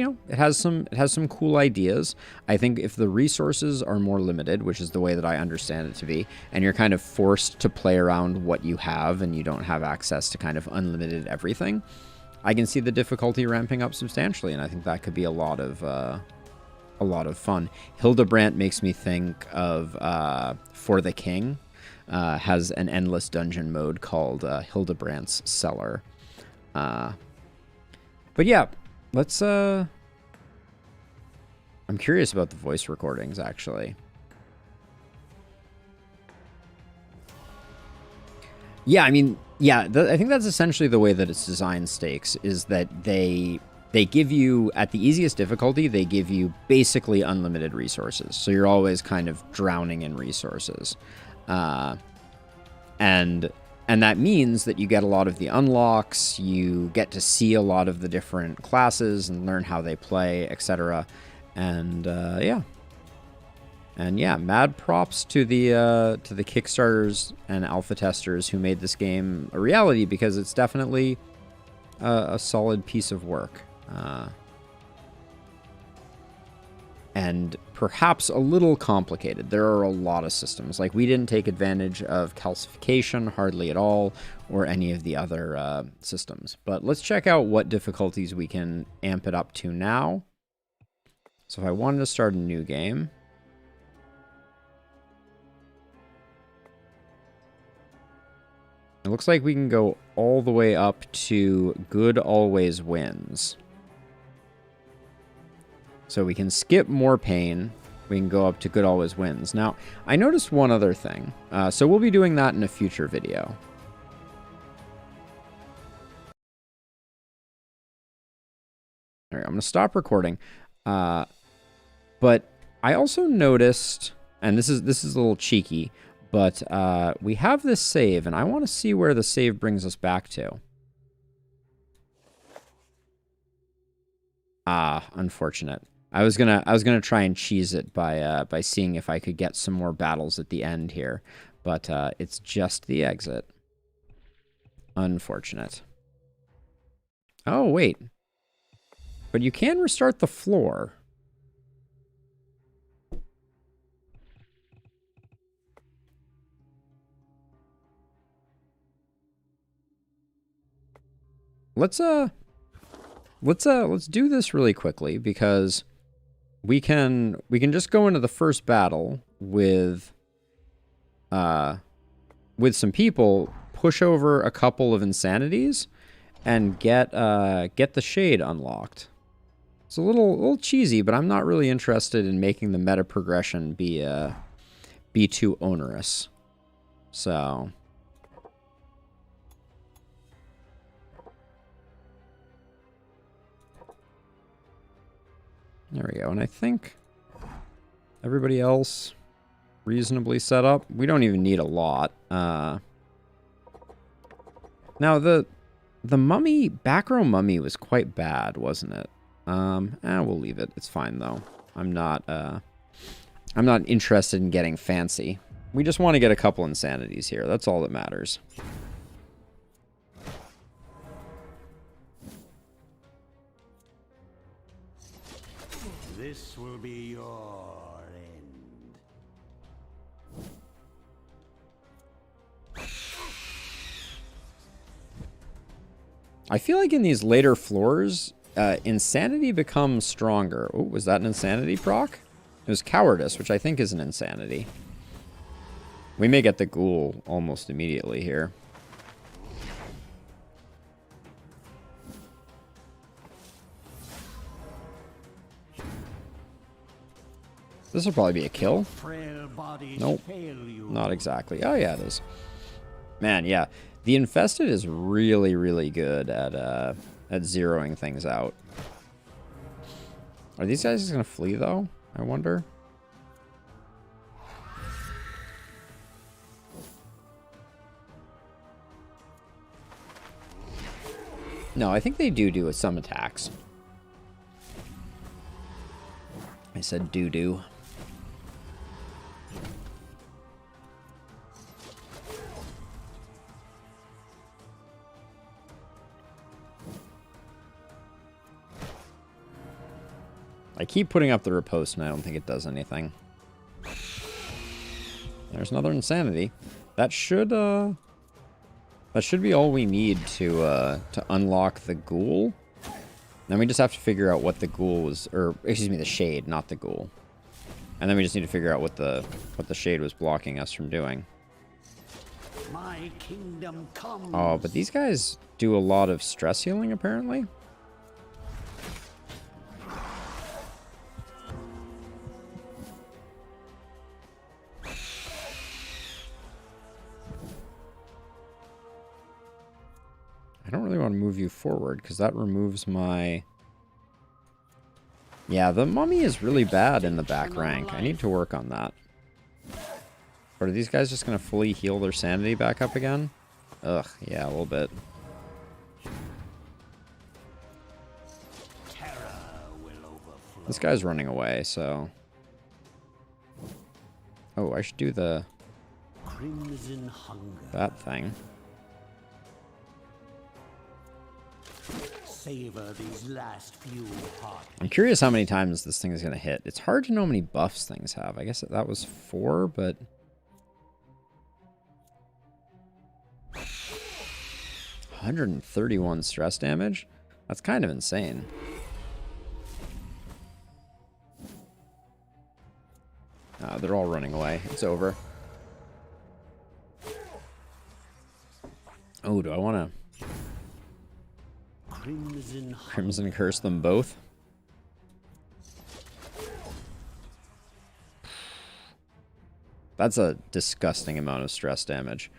know, it has some cool ideas. I think if the resources are more limited, which is the way that I understand it to be, and you're kind of forced to play around what you have and you don't have access to kind of unlimited everything, I can see the difficulty ramping up substantially, and I think that could be a lot of fun. Hildebrandt makes me think of For the King. Has an endless dungeon mode called Hildebrandt's Cellar. But yeah, let's... I'm curious about the voice recordings, actually. Yeah, I mean, yeah, I think that's essentially the way that it's designed, Stakes, is that they give you, at the easiest difficulty, they give you basically unlimited resources. So you're always kind of drowning in resources. And that means that you get a lot of the unlocks, you get to see a lot of the different classes and learn how they play, etc. And yeah. And yeah, mad props to the Kickstarters and alpha testers who made this game a reality, because it's definitely a solid piece of work. And perhaps a little complicated. There are a lot of systems. Like, we didn't take advantage of calcification hardly at all, or any of the other systems. But let's check out what difficulties we can amp it up to now. So if I wanted to start a new game... It looks like we can go all the way up to Good Always Wins. So we can skip More Pain. We can go up to Good Always Wins. Now, I noticed one other thing. So we'll be doing that in a future video. All right, I'm going to stop recording. But I also noticed, and this is a little cheeky, but we have this save, and I want to see where the save brings us back to. Ah, unfortunate. I was gonna try and cheese it by seeing if I could get some more battles at the end here, but it's just the exit. Unfortunate. Oh wait, but you can restart the floor. Let's do this really quickly, because we can just go into the first battle with some people, push over a couple of insanities, and get the shade unlocked. It's a little cheesy, but I'm not really interested in making the meta progression be too onerous. So there we go. And I think everybody else reasonably set up. We don't even need a lot. Now the mummy, back row mummy was quite bad, wasn't it? We'll leave it. It's fine though. I'm not interested in getting fancy. We just want to get a couple insanities here. That's all that matters. This will be your end. I feel like in these later floors, insanity becomes stronger. Oh, was that an insanity proc? It was cowardice, which I think is an insanity. We may get the ghoul almost immediately here. This will probably be a kill. Nope, not exactly. Oh yeah, it is. Man, yeah. The Infested is really, really good at zeroing things out. Are these guys just gonna flee though? I wonder. No, I think they do some attacks. I said do. I keep putting up the riposte and I don't think it does anything. There's another insanity. That should That should be all we need to unlock the ghoul. Then we just have to figure out what the ghoul was, or excuse me, the shade, not the ghoul. And then we just need to figure out what the shade was blocking us from doing. My kingdom comes. Oh, but these guys do a lot of stress healing, apparently. I don't really want to move you forward, because that removes my... Yeah, the mummy is really bad in the back rank. I need to work on that. But are these guys just going to fully heal their sanity back up again? Ugh, yeah, a little bit. This guy's running away, so... Oh, I should do the... Crimson hunger. that thing. Savor these last few hearts. I'm curious how many times this thing is going to hit. It's hard to know how many buffs things have. I guess that was 4, but... 131 stress damage? That's kind of insane. They're all running away. It's over. Oh, do I want to... Crimson Curse them both? That's a disgusting amount of stress damage.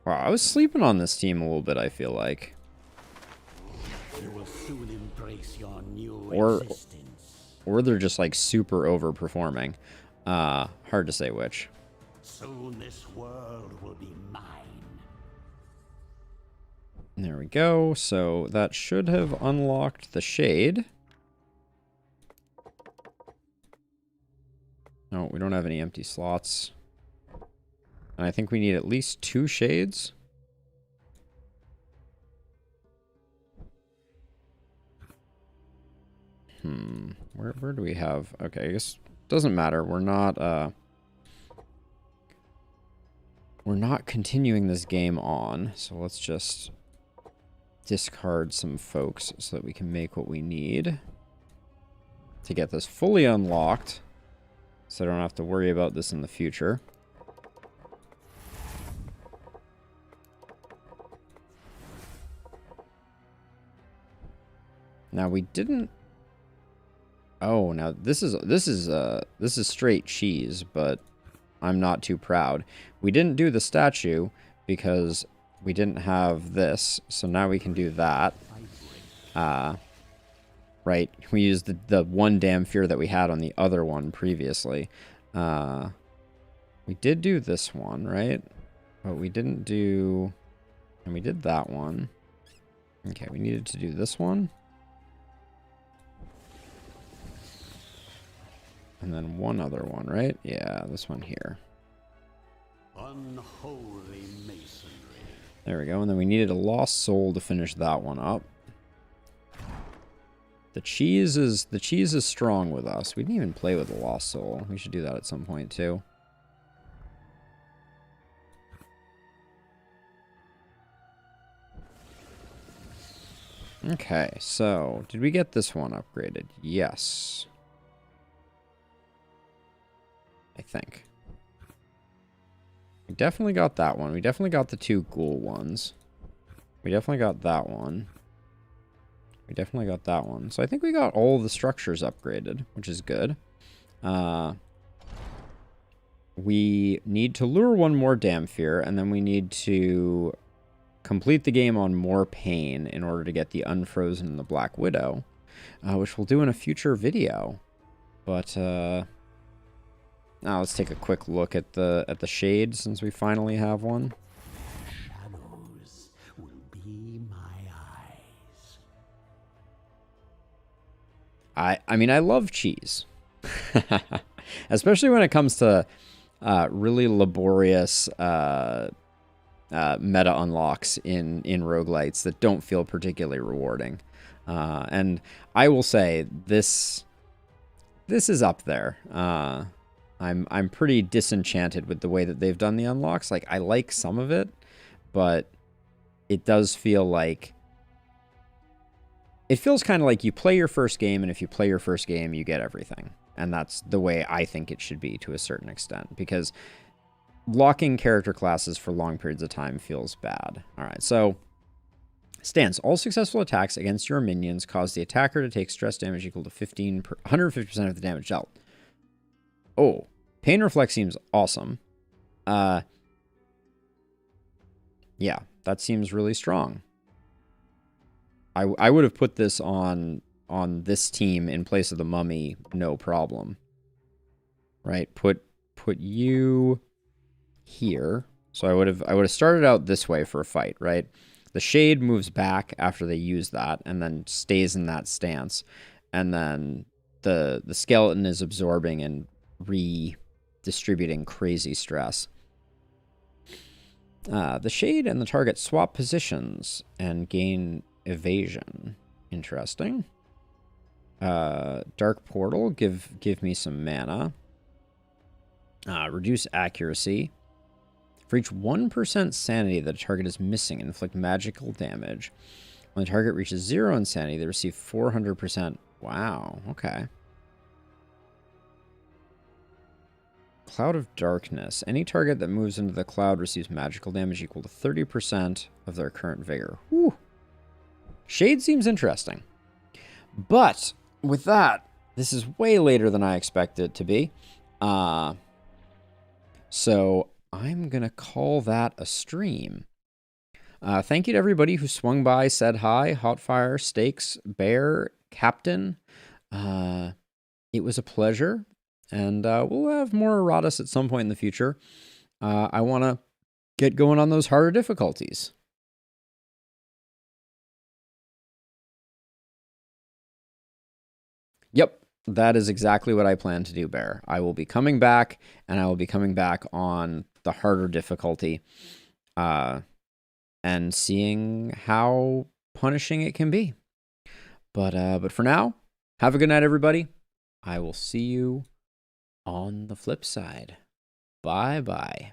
Wow, I was sleeping on this team a little bit, I feel like. You will soon embrace your new existence. Or they're just like super overperforming. Hard to say which. Soon this world will be mine. There we go. So that should have unlocked the shade. No, we don't have any empty slots. And I think we need at least 2 shades. Where do we have... Okay, I guess doesn't matter. We're not continuing this game on, so let's just discard some folks so that we can make what we need to get this fully unlocked, so I don't have to worry about this in the future. Now we didn't... Oh, now this is straight cheese, but I'm not too proud. We didn't do the statue because we didn't have this, so now we can do that. Right, we used the one damn fear that we had on the other one previously. We did do this one, right? But we didn't do... And we did that one. Okay, we needed to do this one. And then one other one, right? Yeah, this one here. Unholy masonry. There we go. And then we needed a lost soul to finish that one up. The cheese is strong with us. We didn't even play with the lost soul. We should do that at some point too. Okay, so did we get this one upgraded? Yes. I think. We definitely got that one. We definitely got the 2 ghoul ones. We definitely got that one. We definitely got that one. So I think we got all the structures upgraded, which is good. We need to lure one more Damfear, and then we need to complete the game on more pain in order to get the Unfrozen and the Black Widow, which we'll do in a future video. But now let's take a quick look at the shade since we finally have one. Shadows will be my eyes. I mean, I love cheese. Especially when it comes to really laborious meta unlocks in roguelites that don't feel particularly rewarding. And I will say, this this is up there. I'm pretty disenchanted with the way that they've done the unlocks. Like, I like some of it, but it does feel like... It feels kind of like you play your first game, and if you play your first game, you get everything. And that's the way I think it should be to a certain extent, because locking character classes for long periods of time feels bad. All right, so stance. All successful attacks against your minions cause the attacker to take stress damage equal to 150% of the damage dealt. Oh, Pain Reflect seems awesome. Yeah, that seems really strong. I would have put this on this team in place of the mummy, no problem. Right? Put you here. So I would have started out this way for a fight, right? The shade moves back after they use that and then stays in that stance. And then the skeleton is absorbing and redistributing crazy stress. The shade and the target swap positions and gain evasion. Interesting. Dark Portal, give me some mana. Reduce accuracy. For each 1% sanity that a target is missing, inflict magical damage. When the target reaches 0 insanity, they receive 400%. Wow, okay. Cloud of Darkness. Any target that moves into the cloud receives magical damage equal to 30% of their current vigor. Whew. Shade seems interesting. But with that, this is way later than I expected it to be. So I'm going to call that a stream. Thank you to everybody who swung by, said hi, Hotfire, Stakes, Bear, Captain. It was a pleasure. And we'll have more Iratus at some point in the future. I want to get going on those harder difficulties. Yep, that is exactly what I plan to do, Bear. I will be coming back, and I will be coming back on the harder difficulty and seeing how punishing it can be. But for now, have a good night, everybody. I will see you on the flip side. Bye-bye.